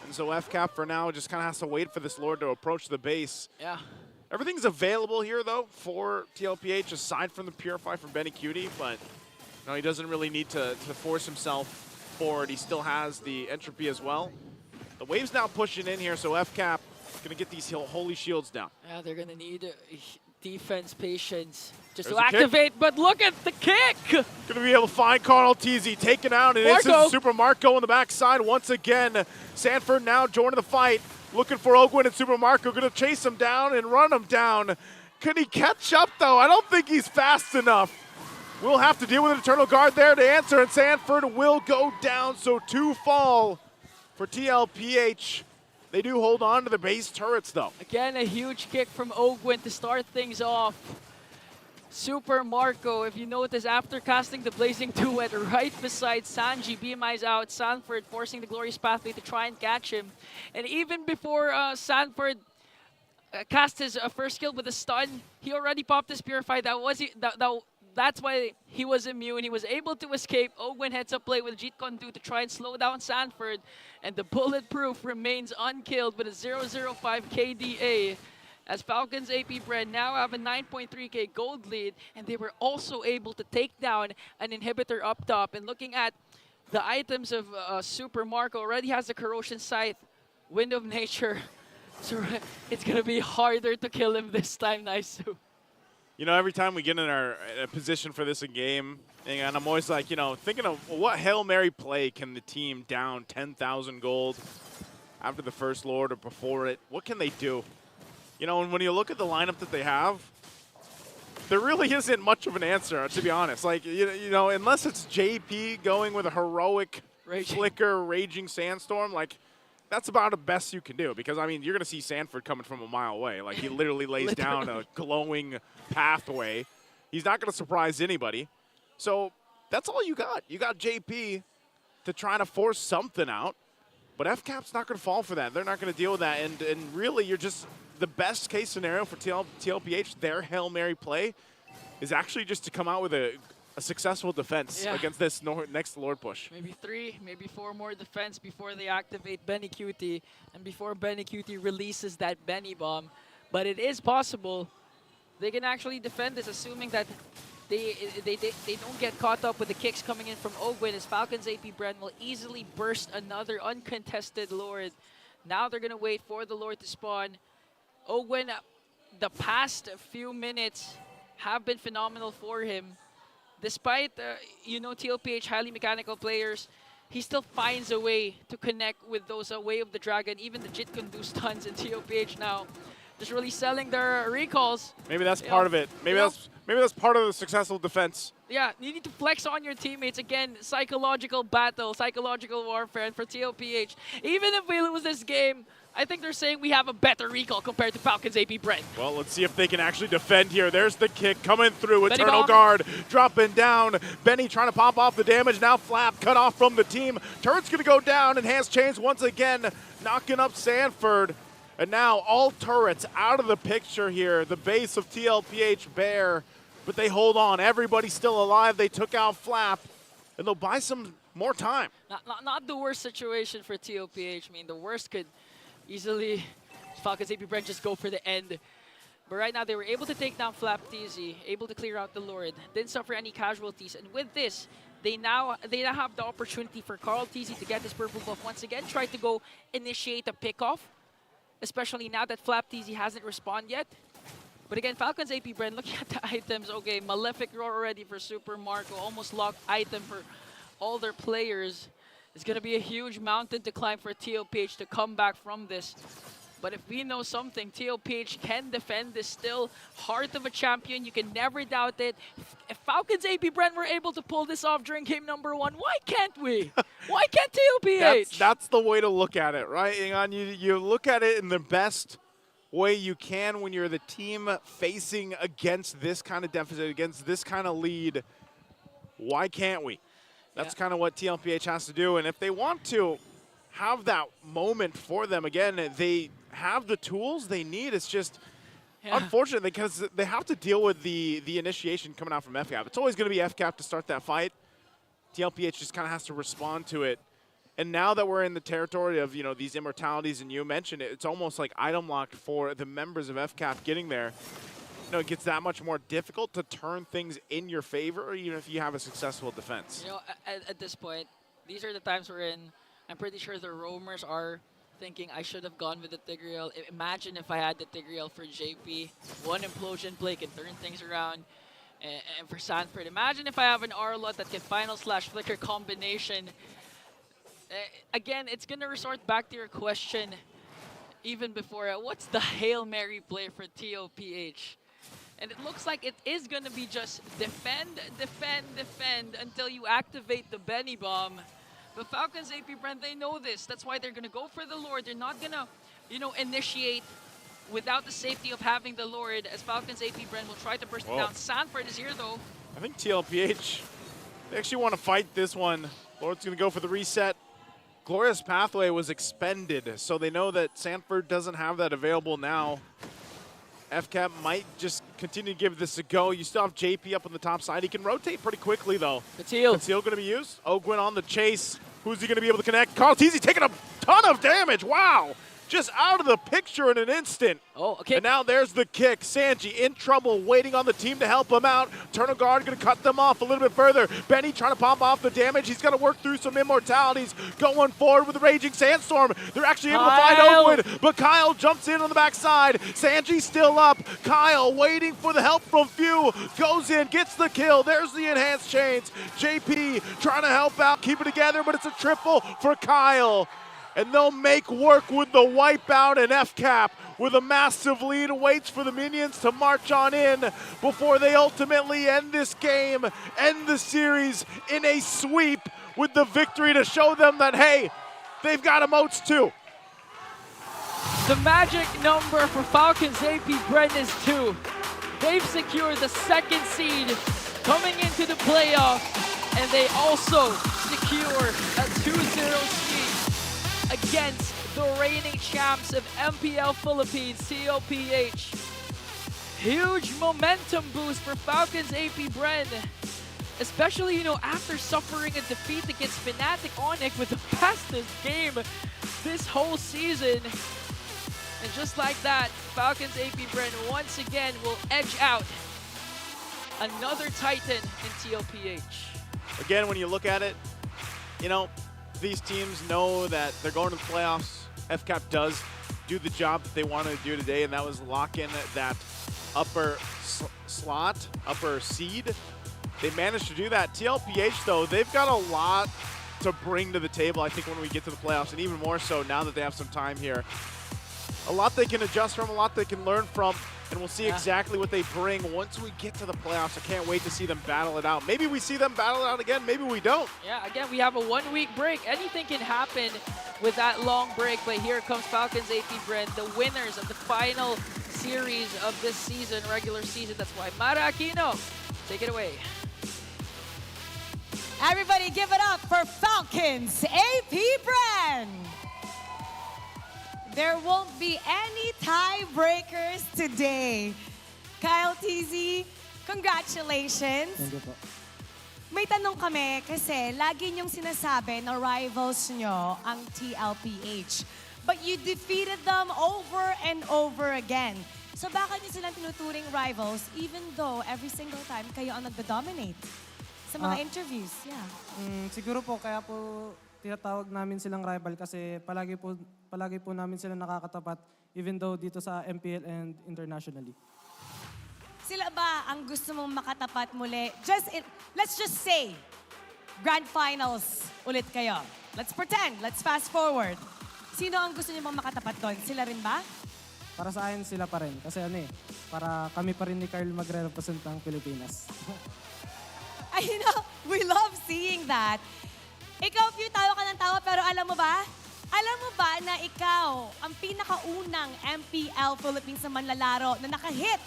And so FCAP for now just kind of has to wait for this Lord to approach the base. Yeah. Everything's available here, though, for TLPH, aside from the Purify from Benny Cutie, but no, he doesn't really need to force himself forward. He still has the Entropy as well. The wave's now pushing in here, so FCAP is going to get these Holy Shields down. Yeah, they're gonna need defense patience just There's to a kick. activate, but look at the kick! Going to be able to find Carl TZ taken out, and it's Super Marco on the backside once again. Sanford now joining the fight, looking for Ogwin and Super Marco, going to chase him down and run him down. Can he catch up, though? I don't think he's fast enough. We'll have to deal with an Eternal Guard there to answer, and Sanford will go down, so 2 fall for TLPH. They do hold on to the base turrets, though. Again, a huge kick from Ogwin to start things off. Super Marco, if you notice, after casting the Blazing Duet right beside Sanji, BMI's out, Sanford forcing the Glorious Pathway to try and catch him. And even before Sanford cast his first kill with a stun, he already popped his Purify. That's why he was immune. He was able to escape. Ogwin heads up play with Jeet Kune Do to try and slow down Sanford. And the Bulletproof remains unkilled with a 0.05 KDA. As Falcons APBren now have a 9.3k gold lead, and they were also able to take down an inhibitor up top. And looking at the items of Super Marco, already has the Corrosion Scythe, Wind of Nature. So it's going to be harder to kill him this time, Naisu. You know, every time we get in a position for this in game, and I'm always like, you know, thinking of what Hail Mary play can the team down 10,000 gold after the first Lord or before it? What can they do? You know, and when you look at the lineup that they have, there really isn't much of an answer, to be honest. Like, you know, unless it's JP going with a heroic flicker, raging sandstorm, like, that's about the best you can do. Because, I mean, you're going to see Sanford coming from a mile away. Like, he literally lays down a glowing pathway. He's not going to surprise anybody. So that's all you got. You got JP to try to force something out. But FCAP's not going to fall for that. They're not going to deal with that. And really, you're just the best case scenario for TLPH, their Hail Mary play, is actually just to come out with a successful defense against this next Lord push. Maybe 3, maybe 4 more defense before they activate Benny Cutie and before Benny Cutie releases that Benny Bomb. But it is possible they can actually defend this, assuming that they don't get caught up with the kicks coming in from Ogwin, as Falcons APBren will easily burst another uncontested Lord. Now they're going to wait for the Lord to spawn. Ogwin, the past few minutes have been phenomenal for him. Despite, you know, TLPH highly mechanical players, he still finds a way to connect with those Way of the Dragon, even the Jeet Kune Do stuns in TLPH now. Just really selling their recalls. Maybe that's part of it. Maybe that's part of the successful defense. Yeah, you need to flex on your teammates. Again, psychological battle, psychological warfare. And for TLPH, even if we lose this game, I think they're saying we have a better recall compared to Falcons APBren. Well, let's see if they can actually defend here. There's the kick coming through. Benny Eternal Bomb. Guard dropping down. Benny trying to pop off the damage. Now Flap cut off from the team. Turret's going to go down. Enhanced Chains once again knocking up Sanford. And now all turrets out of the picture here. The base of TLPH bare, but they hold on. Everybody's still alive. They took out Flap, and they'll buy some more time. Not the worst situation for TLPH. I mean, the worst could easily Falcons APBren just go for the end. But right now, they were able to take down Flap TZ, able to clear out the Lord, didn't suffer any casualties. And with this, they now have the opportunity for Carl TZ to get his purple buff once again, try to go initiate a pickoff, especially now that Flap TZ hasn't respawned yet. But again, Falcons APBren, looking at the items, okay, Malefic Roar already for Super Marco, almost locked item for all their players. It's going to be a huge mountain to climb for TLPH to come back from this. But if we know something, TLPH can defend this still. Heart of a champion, you can never doubt it. If Falcons APBren were able to pull this off during game number 1, why can't we? Why can't TLPH? That's the way to look at it, right? Ingan, you look at it in the best way you can when you're the team facing against this kind of deficit, against this kind of lead. Why can't we? That's kind of what TLPH has to do. And if they want to have that moment for them, again, they have the tools they need. It's just unfortunate because they have to deal with the initiation coming out from FCAP. It's always going to be FCAP to start that fight. TLPH just kind of has to respond to it. And now that we're in the territory of, you know, these immortalities, and you mentioned it, it's almost like item locked for the members of FCAP getting there. You know, it gets that much more difficult to turn things in your favor, even if you have a successful defense. You know, at this point, these are the times we're in. I'm pretty sure the roamers are thinking, I should have gone with the Tigreal. Imagine if I had the Tigreal for JP. One implosion play can turn things around. And for Sanford, imagine if I have an Arlot that can final/flicker combination. Again, it's going to resort back to your question even before, what's the Hail Mary play for TLPH? And it looks like it is going to be just defend, defend, defend until you activate the Benny Bomb. But Falcons APBren, they know this. That's why they're going to go for the Lord. They're not going to, you know, initiate without the safety of having the Lord, as Falcons APBren will try to burst it down. Sanford is here, though. I think TLPH, they actually want to fight this one. Lord's going to go for the reset. Glorious Pathway was expended, so they know that Sanford doesn't have that available now. FCAP might just continue to give this a go. You still have JP up on the top side. He can rotate pretty quickly, though. Conceal going to be used. Ogwin on the chase. Who's he going to be able to connect? Carl Teasy taking a ton of damage. Wow. Just out of the picture in an instant. Oh, okay. And now there's the kick. Sanji in trouble, waiting on the team to help him out. Eternal Guard going to cut them off a little bit further. Benny trying to pop off the damage. He's going to work through some immortalities. Going forward with the Raging Sandstorm. They're actually able to find Ogwin, but Kyle jumps in on the backside. Sanji still up. Kyle waiting for the help from Few. Goes in, gets the kill. There's the enhanced chains. JP trying to help out, keep it together, but it's a triple for Kyle. And they'll make work with the wipeout, and FCAP with a massive lead awaits for the minions to march on in before they ultimately end this game, end the series in a sweep with the victory to show them that, hey, they've got emotes too. The magic number for Falcons APBren is 2. They've secured the 2nd seed coming into the playoffs, and they also secure a 2-0 seed against the reigning champs of MPL Philippines, TLPH. Huge momentum boost for Falcons APBren, especially, you know, after suffering a defeat against Fnatic Onyx with the fastest game this whole season. And just like that, Falcons APBren once again will edge out another Titan in TLPH. Again, when you look at it, you know, these teams know that they're going to the playoffs. FCAP does do the job that they wanted to do today, and that was lock in that upper slot, upper seed. They managed to do that. TLPH, though, they've got a lot to bring to the table, I think, when we get to the playoffs, and even more so now that they have some time here. A lot they can adjust from, a lot they can learn from, and we'll see exactly what they bring once we get to the playoffs. I can't wait to see them battle it out. Maybe we see them battle it out again, maybe we don't. Yeah, again, we have a 1-week break. Anything can happen with that long break, but here comes Falcons APBren, the winners of the final series of this season, regular season. That's why Mara Aquino, take it away. Everybody give it up for Falcons APBren. There won't be any tiebreakers today. Kyle TZ, congratulations. Thank you po. May tanong kami kasi lagi niyong sinasabi na rivals nyo ang TLPH. But you defeated them over and over again. So bakit niyo silang tinuturing rivals even though every single time kayo ang nagdo-dominate sa mga interviews? Yeah. Siguro po kaya po tinatawag namin silang rival kasi palagi po namin sila nakakatapat even though dito sa MPL and internationally. Sila ba ang gusto mong makatapat muli? Let's just say, grand finals ulit kayo. Let's pretend, let's fast forward. Sino ang gusto niyo bang makatapat doon? Sila rin ba? Para sa akin, sila pa rin. Kasi para kami pa rin ni Carl magre-represent ng Pilipinas. I know, we love seeing that. Ikaw, Pew, tawa ka ng tawa, pero alam mo ba na ikaw ang pinakaunang MPL Philippines na manlalaro na nakahit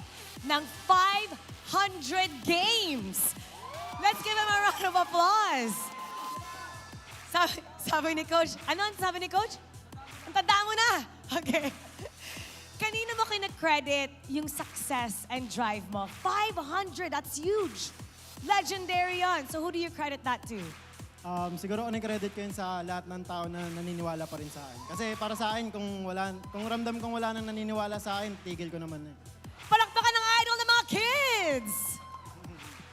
ng 500 games? Let's give him a round of applause. Sabi ni Coach, ano ang sabi ni Coach? Ang tanda mo na. Okay. Kanino mo kinakredit yung success and drive mo? 500, that's huge. Legendary yon. So who do you credit that to? Siguro credit ko yun sa lahat ng tao na naniniwala pa rin sa akin. Kasi para sa akin, kung ramdam kong wala nang naniniwala sa akin, tigil ko naman eh. Palakpakan ng idol ng mga kids!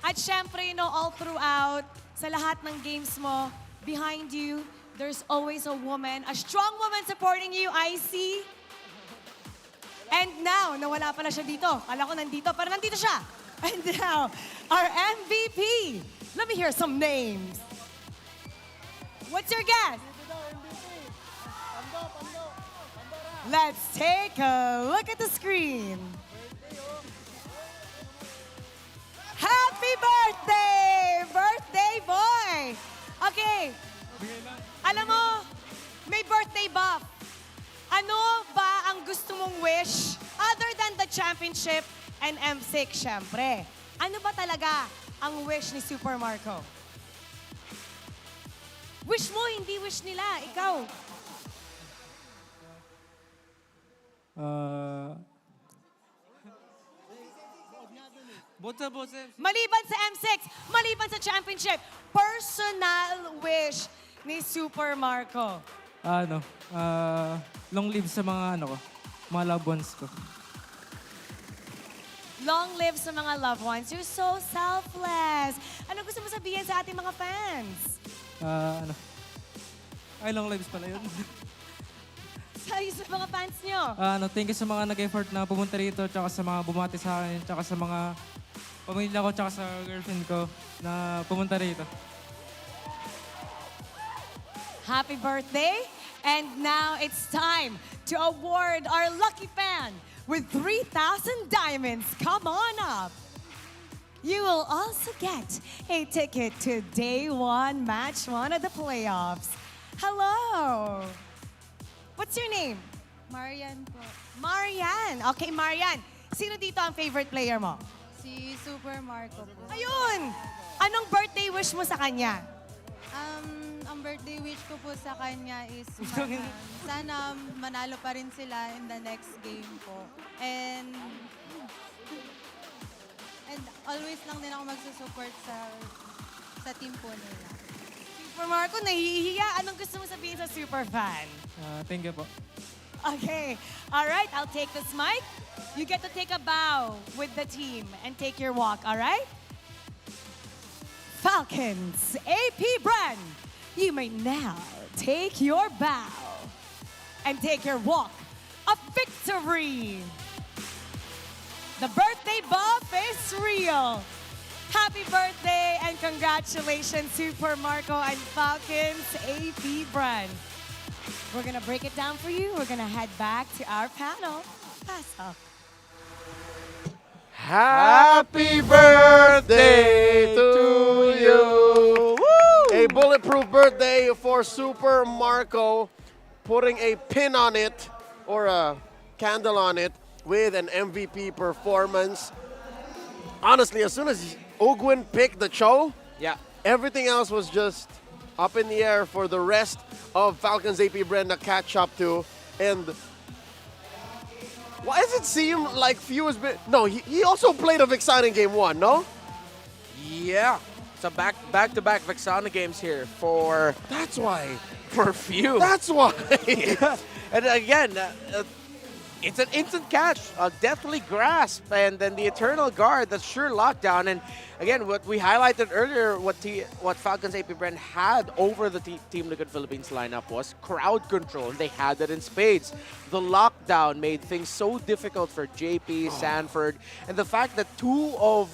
At syempre, all throughout, sa lahat ng games mo, behind you, there's always a woman, a strong woman supporting you, I see. And now, nawala pala siya dito. Kala ko nandito, pero nandito siya. And now, our MVP. Let me hear some names. What's your guess? Let's take a look at the screen. Happy birthday! Birthday boy! Okay. Alam mo, may birthday buff. Ano ba ang gusto mong wish other than the championship and M6, syempre? Ano ba talaga ang wish ni Super Marco? Wish mo, hindi wish nila. Ikaw. Maliban sa M6, maliban sa championship, personal wish ni Super Marco. Long live sa mga mga loved ones ko. Long live sa mga loved ones. You're so selfless. Ano gusto mo sabihin sa ating mga fans? Long lives pala yun. Sa mga fans nyo. Thank you sa mga nag-effort na pumunta rito, tsaka sa mga bumati sa akin, tsaka sa mga pamilya ko, tsaka sa girlfriend ko na pumunta rito. Happy birthday. And now it's time to award our lucky fan with 3,000 diamonds. Come on up. You will also get a ticket to Day 1, Match 1 of the playoffs. Hello. What's your name? Marian po. Marian. Okay, Marian. Sino dito ang favorite player mo? Si Super Marco po. Ayun! Anong birthday wish mo sa kanya? Ang birthday wish ko po sa kanya is sana manalo pa rin sila in the next game po. And always lang din ako magsusupport sa team po nila. Super Marco, nahihiya. Anong gusto mo sabihin sa super fan? Thank you po. Okay. All right, I'll take this mic. You get to take a bow with the team and take your walk, all right? Falcons APBren, you may now take your bow and take your walk of victory. The birthday buff is real. Happy birthday and congratulations, Super Marco and Falcons APBren. We're gonna break it down for you. We're gonna head back to our panel. Pass up. Happy birthday to you! A bulletproof birthday for Super Marco, putting a pin on it or a candle on it with an MVP performance. Honestly, as soon as Ugwin picked the Cho, everything else was just up in the air for the rest of Falcons APBren to catch up to. And why does it seem like Few has been... No, he also played a Vexana in Game 1, no? Yeah. So back-to-back Vexana games here for... That's why. For Few. That's why. And again, it's an instant catch, a deathly grasp, and then the Eternal Guard, that's sure lockdown. And again, what we highlighted earlier, what Falcons APBren had over the Team Liquid Philippines lineup was crowd control. They had it in spades. The lockdown made things so difficult for JP, Sanford, and the fact that two of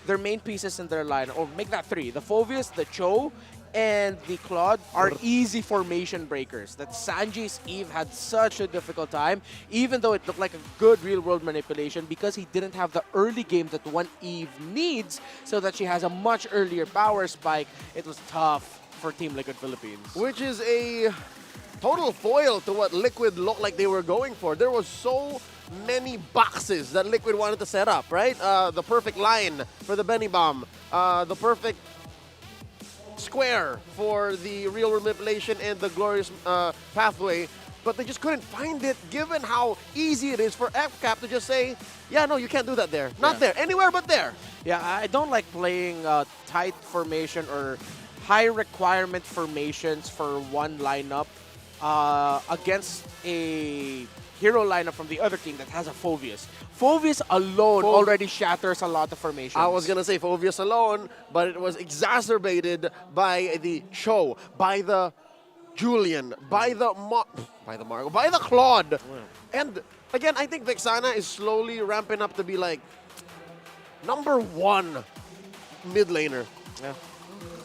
their main pieces in their line, or make that three, the Phovius, the Cho, and the Claude are easy formation breakers. That Sanji's Eve had such a difficult time, even though it looked like a good real-world manipulation, because he didn't have the early game that one Eve needs, so that she has a much earlier power spike. It was tough for Team Liquid Philippines. Which is a total foil to what Liquid looked like they were going for. There was so many boxes that Liquid wanted to set up, right? The perfect line for the Benny Bomb, the perfect square for the real world manipulation and the glorious pathway, but they just couldn't find it given how easy it is for FCAP to just say, yeah, no, you can't do that there. Not there. Anywhere but there. Yeah, I don't like playing tight formation or high requirement formations for one lineup against a hero lineup from the other team that has a Phoveus. Phoveus alone already shatters a lot of formations. I was going to say Phoveus alone, but it was exacerbated by the Cho, by the Julian, by the Marco, by the Claude. And again, I think Vexana is slowly ramping up to be like #1 mid laner. Yeah.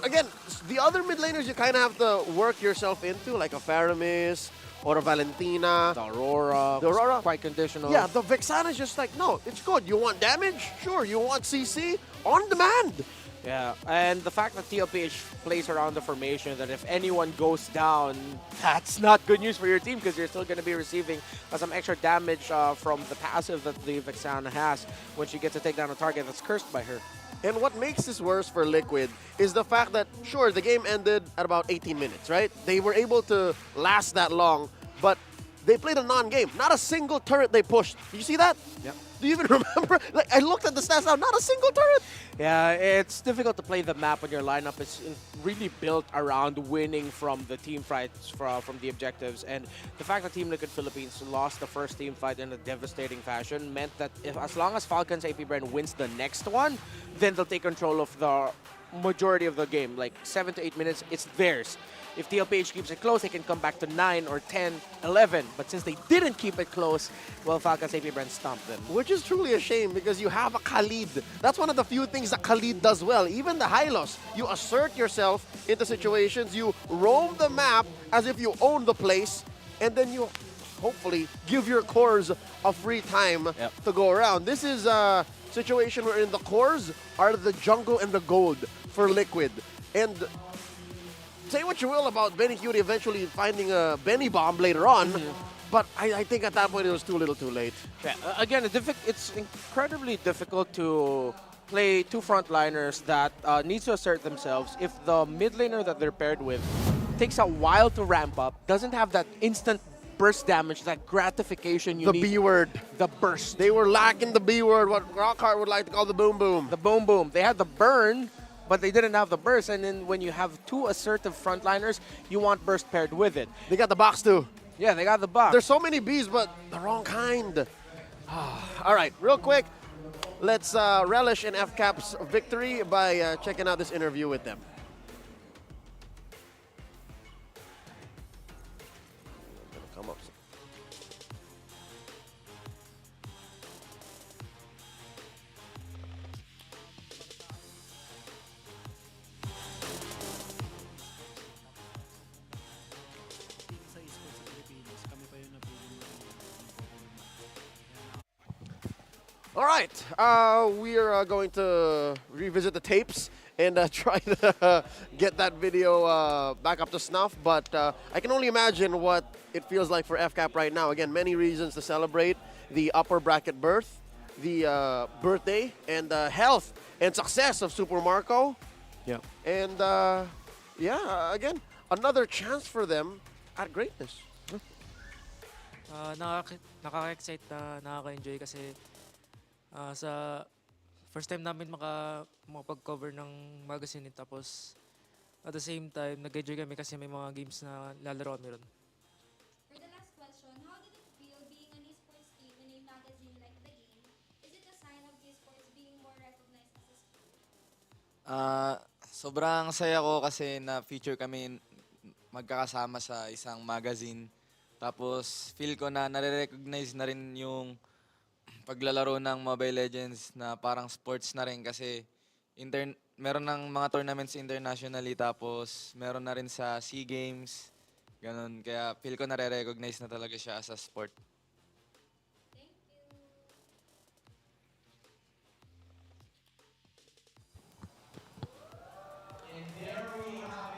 Again, the other mid laners you kind of have to work yourself into, like a Faramis or a Valentina. The Aurora. The Aurora. Quite conditional. Yeah, the Vexana is just like, no, it's good. You want damage? Sure. You want CC? On demand. Yeah, and the fact that TLPH plays around the formation, that if anyone goes down, that's not good news for your team, because you're still going to be receiving some extra damage from the passive that the Vexana has when she gets to take down a target that's cursed by her. And what makes this worse for Liquid is the fact that, sure, the game ended at about 18 minutes, right? They were able to last that long, but they played a non-game. Not a single turret they pushed. Did you see that? Yep. Do you even remember? Like, I looked at the stats now, not a single turret. Yeah, it's difficult to play the map when your lineup is really built around winning from the team fights, from the objectives. And the fact that Team Liquid Philippines lost the first team fight in a devastating fashion meant that as long as Falcons APBren wins the next one, then they'll take control of the majority of the game. Like 7 to 8 minutes, it's theirs. If TLPH keeps it close, they can come back to 9 or 10, 11. But since they didn't keep it close, well, Falcons APBren stomped them. Which is truly a shame, because you have a Khalid. That's one of the few things that Khalid does well. Even the Hylos, you assert yourself into situations, you roam the map as if you own the place, and then you hopefully give your cores a free time to go around. This is a situation wherein the cores are the jungle and the gold for Liquid. And say what you will about Benny Cutie eventually finding a Benny Bomb later on, but I think at that point it was too little too late. Yeah, again, it's incredibly difficult to play two frontliners that need to assert themselves if the mid laner that they're paired with takes a while to ramp up, doesn't have that instant burst damage, that gratification you need. The B word. The burst. They were lacking the B word, what Rockhart would like to call the boom boom. The boom boom. They had the burn, but they didn't have the burst. And then when you have two assertive frontliners, you want burst paired with it. They got the box too. Yeah, they got the box. There's so many Bs, but the wrong kind. All right, real quick, let's relish in FCAP's victory by checking out this interview with them. Come up. All right, we are going to revisit the tapes and try to get that video back up to snuff, but I can only imagine what it feels like for FCAP right now. Again, many reasons to celebrate the upper bracket berth, the birthday, and health and success of Super Marco. Yeah. And yeah, again, another chance for them at greatness. Nakaka-excite na nakaka-enjoy kasi sa first time namin makapag-cover ng magazine, tapos at the same time nag-enjoy kami kasi may mga games na lalaro kami ron. For the last question, how did it feel being an esports team in a magazine like The Game? Is it a sign of esports being more recognized as a sport? Sobrang saya ko kasi na-feature kami magkakasama sa isang magazine. Tapos feel ko na nare-recognize na rin yung paglalaro ng Mobile Legends na parang sports na rin kasi meron ng mga tournaments internationally, tapos meron na rin sa SEA Games. Ganun. Kaya feel ko nare-recognize na talaga siya as a sport.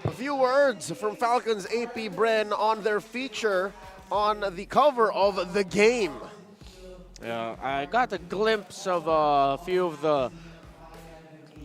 A few words from Falcons APBren on their feature on the cover of the game. Yeah, I got a glimpse of a few of the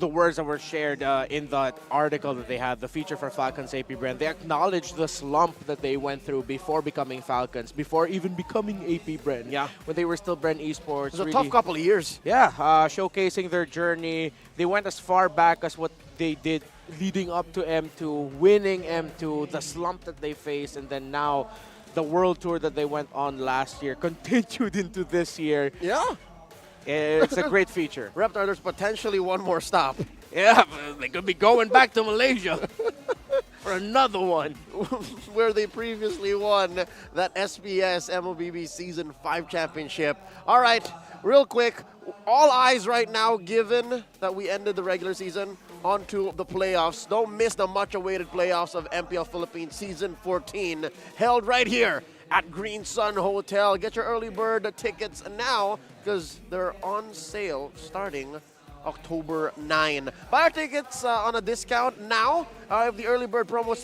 words that were shared in that article that they had, the feature for Falcons APBren. They acknowledged the slump that they went through before becoming Falcons, before even becoming APBren. Yeah. When they were still Bren Esports. It was a tough couple of years. Yeah, showcasing their journey. They went as far back as what they did leading up to M2, winning M2, the slump that they faced, and then now the world tour that they went on last year continued into this year. Yeah. It's a great feature. Reptar, there's potentially one more stop. Yeah, they could be going back to Malaysia for another one. Where they previously won that SBS MLBB Season 5 championship. All right, real quick, all eyes right now, given that we ended the regular season, onto the playoffs. Don't miss the much-awaited playoffs of MPL Philippines Season 14, held right here at Green Sun Hotel. Get your early bird tickets now because they're on sale starting October 9. Buy our tickets on a discount now. If the early bird promo is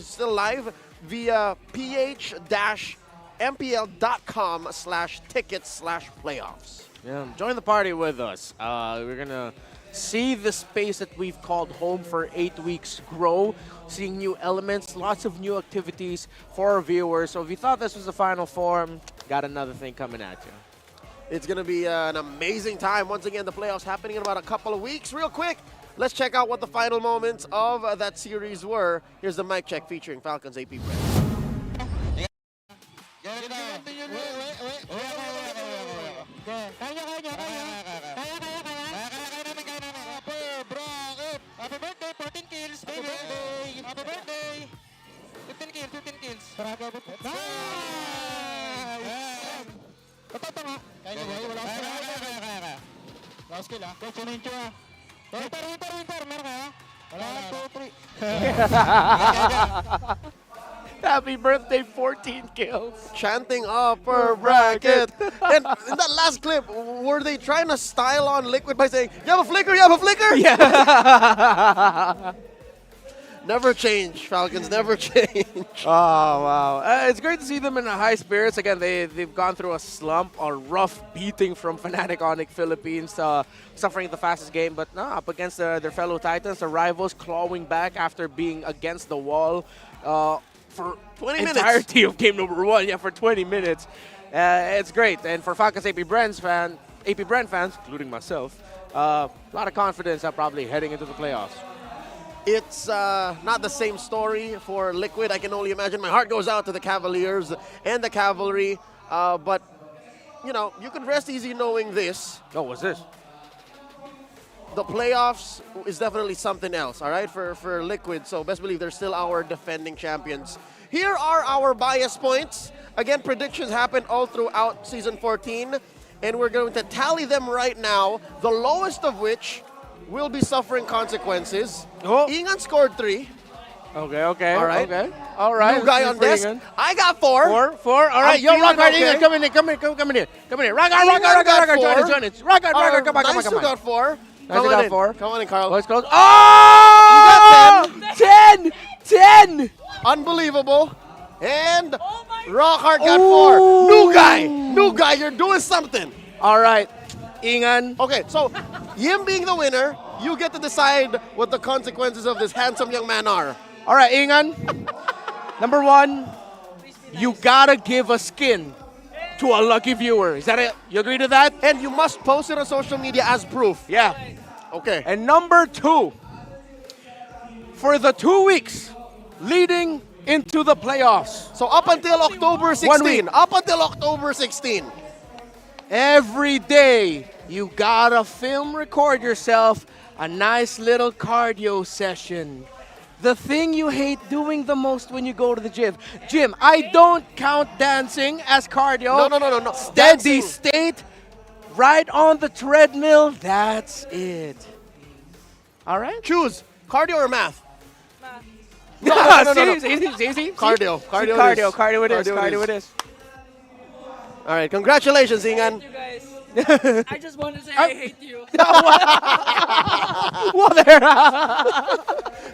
still live via ph-mpl.com/tickets/playoffs. Yeah, join the party with us. We're gonna see the space that we've called home for 8 weeks grow, seeing new elements, lots of new activities for our viewers. So if you thought this was the final form, got another thing coming at you. It's going to be an amazing time. Once again, the playoffs happening in about a couple of weeks. Real quick, let's check out what the final moments of that series were. Here's the mic check featuring Falcons APBren. Happy birthday, 14 kills, baby! Happy birthday! 15 kills, 15 kills. Nice! Ito nga. Kaya ni Boy, wala kaya. Last kill ah. Coach, ano yung tiyo ah? Winter, meron ka ah? Wala, 2, 3. Happy birthday, 14 kills. Chanting upper bracket. And in that last clip, were they trying to style on Liquid by saying, you have a flicker, you have a flicker? Yeah. Never change, Falcons, never change. Oh, wow. It's great to see them in high spirits. Again, they've gone through a slump, a rough beating from Fnatic Onyx Philippines, suffering the fastest game. But no, up against their fellow Titans, the rivals clawing back after being against the wall for 20 minutes. Entirety of game number 1. Yeah, for 20 minutes. It's great. And for Falcons APBren fans, including myself, a lot of confidence probably heading into the playoffs. It's not the same story for Liquid. I can only imagine. My heart goes out to the Cavaliers and the Cavalry. But, you know, you can rest easy knowing this. Oh, what's this? The playoffs is definitely something else, all right, for Liquid. So best believe they're still our defending champions. Here are our bias points. Again, predictions happened all throughout Season 14. And we're going to tally them right now, the lowest of which will be suffering consequences. Oh. Ingan scored 3. Okay. All right. Okay. All right. New guy on desk. I got 4. 4. All right. Yo, Rock Hard, Ingan, come in here. Rock Hard. Join it. Rock Hard, come on. Nice who got 4. Nice who got 4. Come on in, Carl. Let's close. You got 10. 10. Unbelievable. And Rock Hard got 4. New guy, you're doing something. All right. Ingan. Okay, so him being the winner, you get to decide what the consequences of this handsome young man are. All right, Ingan. Number 1, you gotta give a skin to a lucky viewer. Is that it? You agree to that? And you must post it on social media as proof. Yeah. Okay. And number 2, for the 2 weeks leading into the playoffs. So up until October 16. Up until October 16. Every day, you gotta record yourself a nice little cardio session. The thing you hate doing the most when you go to the gym. I don't count dancing as cardio. No. Steady state, right on the treadmill, that's it. All right. Choose cardio or math. No. See? Cardio. Cardio it is. All right, congratulations, Ingan. You guys. I just want to say I hate you.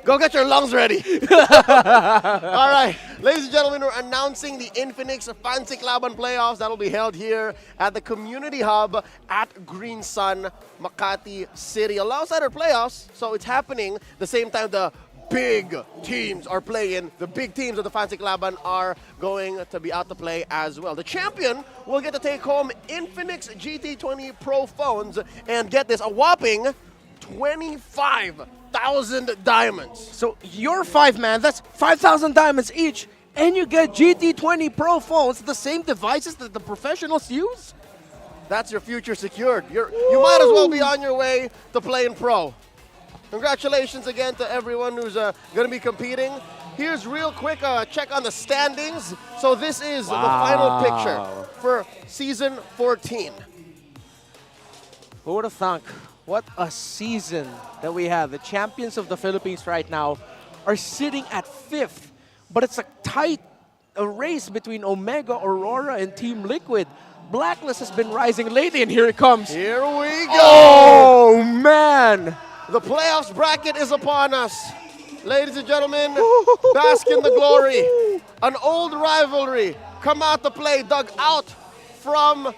Go get your lungs ready. All right, ladies and gentlemen, we're announcing the Infinix Fancy Laban playoffs that will be held here at the Community Hub at Green Sun, Makati City. Alongside our playoffs, so it's happening the same time the big teams are playing. The big teams of the Fancy Laban are going to be out to play as well. The champion will get to take home Infinix GT20 Pro phones and get this, a whopping 25,000 diamonds. So your 5-man, that's 5,000 diamonds each, and you get GT20 Pro phones, the same devices that the professionals use? That's your future secured. You might as well be on your way to playing pro. Congratulations again to everyone who's going to be competing. Here's real quick check on the standings. So this is the final picture for Season 14. Who would have thunk? What a season that we have. The champions of the Philippines right now are sitting at 5th. But it's a tight race between Omega, Aurora, and Team Liquid. Blacklist has been rising lately, and here it comes. Here we go. Oh, man. The playoffs bracket is upon us. Ladies and gentlemen, bask in the glory. An old rivalry come out to play, dug out from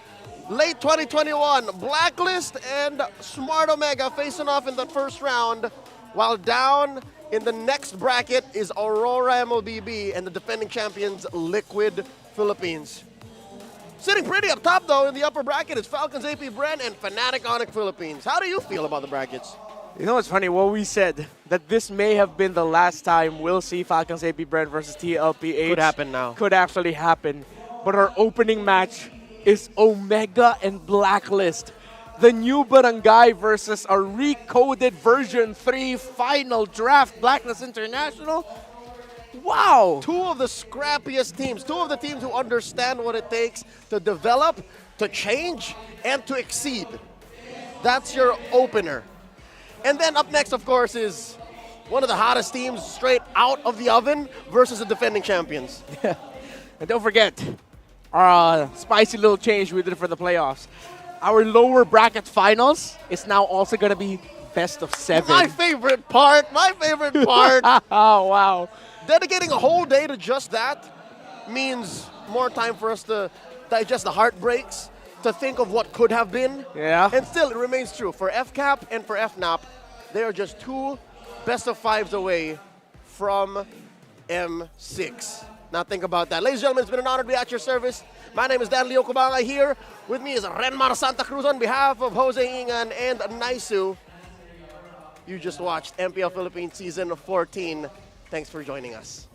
late 2021. Blacklist and Smart Omega facing off in the first round, while down in the next bracket is Aurora MLBB and the defending champions Liquid Philippines. Sitting pretty up top though in the upper bracket is Falcons APBren and Fnatic Onyx Philippines. How do you feel about the brackets? You know what's funny? What we said, that this may have been the last time we'll see Falcons APBren versus TLPH. Could happen now. Could actually happen. But our opening match is Omega and Blacklist. The new barangay versus a recoded version 3 final draft, Blacklist International. Wow! Two of the scrappiest teams, two of the teams who understand what it takes to develop, to change, and to exceed. That's your opener. And then up next, of course, is one of the hottest teams straight out of the oven versus the defending champions. And don't forget, our spicy little change we did for the playoffs. Our lower bracket finals is now also going to be best of 7. My favorite part. Oh, wow. Dedicating a whole day to just that means more time for us to digest the heartbreaks, to think of what could have been. Yeah. And still, it remains true. For FCAP and for FNAP, they are just 2 best of 5s away from M6. Now think about that. Ladies and gentlemen, it's been an honor to be at your service. My name is Dan Leo Cubanga here. With me is Renmar Santa Cruz on behalf of Jose Ingan and Naisu. You just watched MPL Philippines Season 14. Thanks for joining us.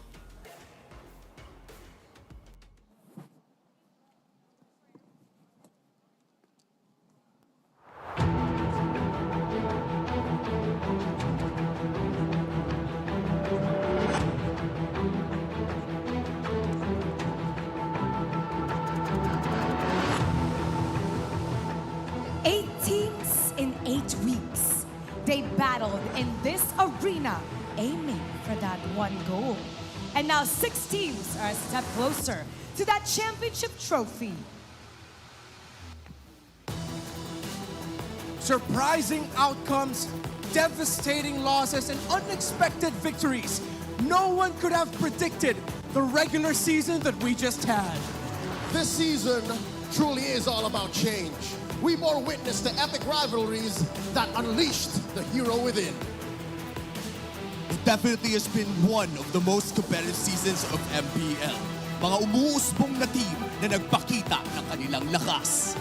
They battled in this arena, aiming for that one goal. And now 6 teams are a step closer to that championship trophy. Surprising outcomes, devastating losses, and unexpected victories. No one could have predicted the regular season that we just had. This season truly is all about change. We bore witness to epic rivalries that unleashed the hero within. It definitely has been one of the most competitive seasons of MPL. Mga umuusbong na team na nagpakita ng kanilang lakas.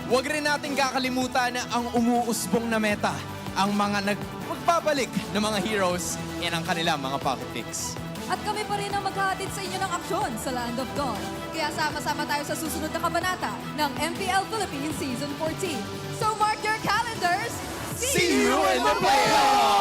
Huwag rin natin kakalimutan ang umuusbong na meta, ang mga magbabalik na mga heroes and ang kanilang mga pocket picks. At kami pa rin ang maghahatid sa inyo ng aksyon sa Land of Dawn. Kaya sama-sama tayo sa susunod na kabanata ng MPL Philippines Season 14. So mark your calendars. See you in the playoffs!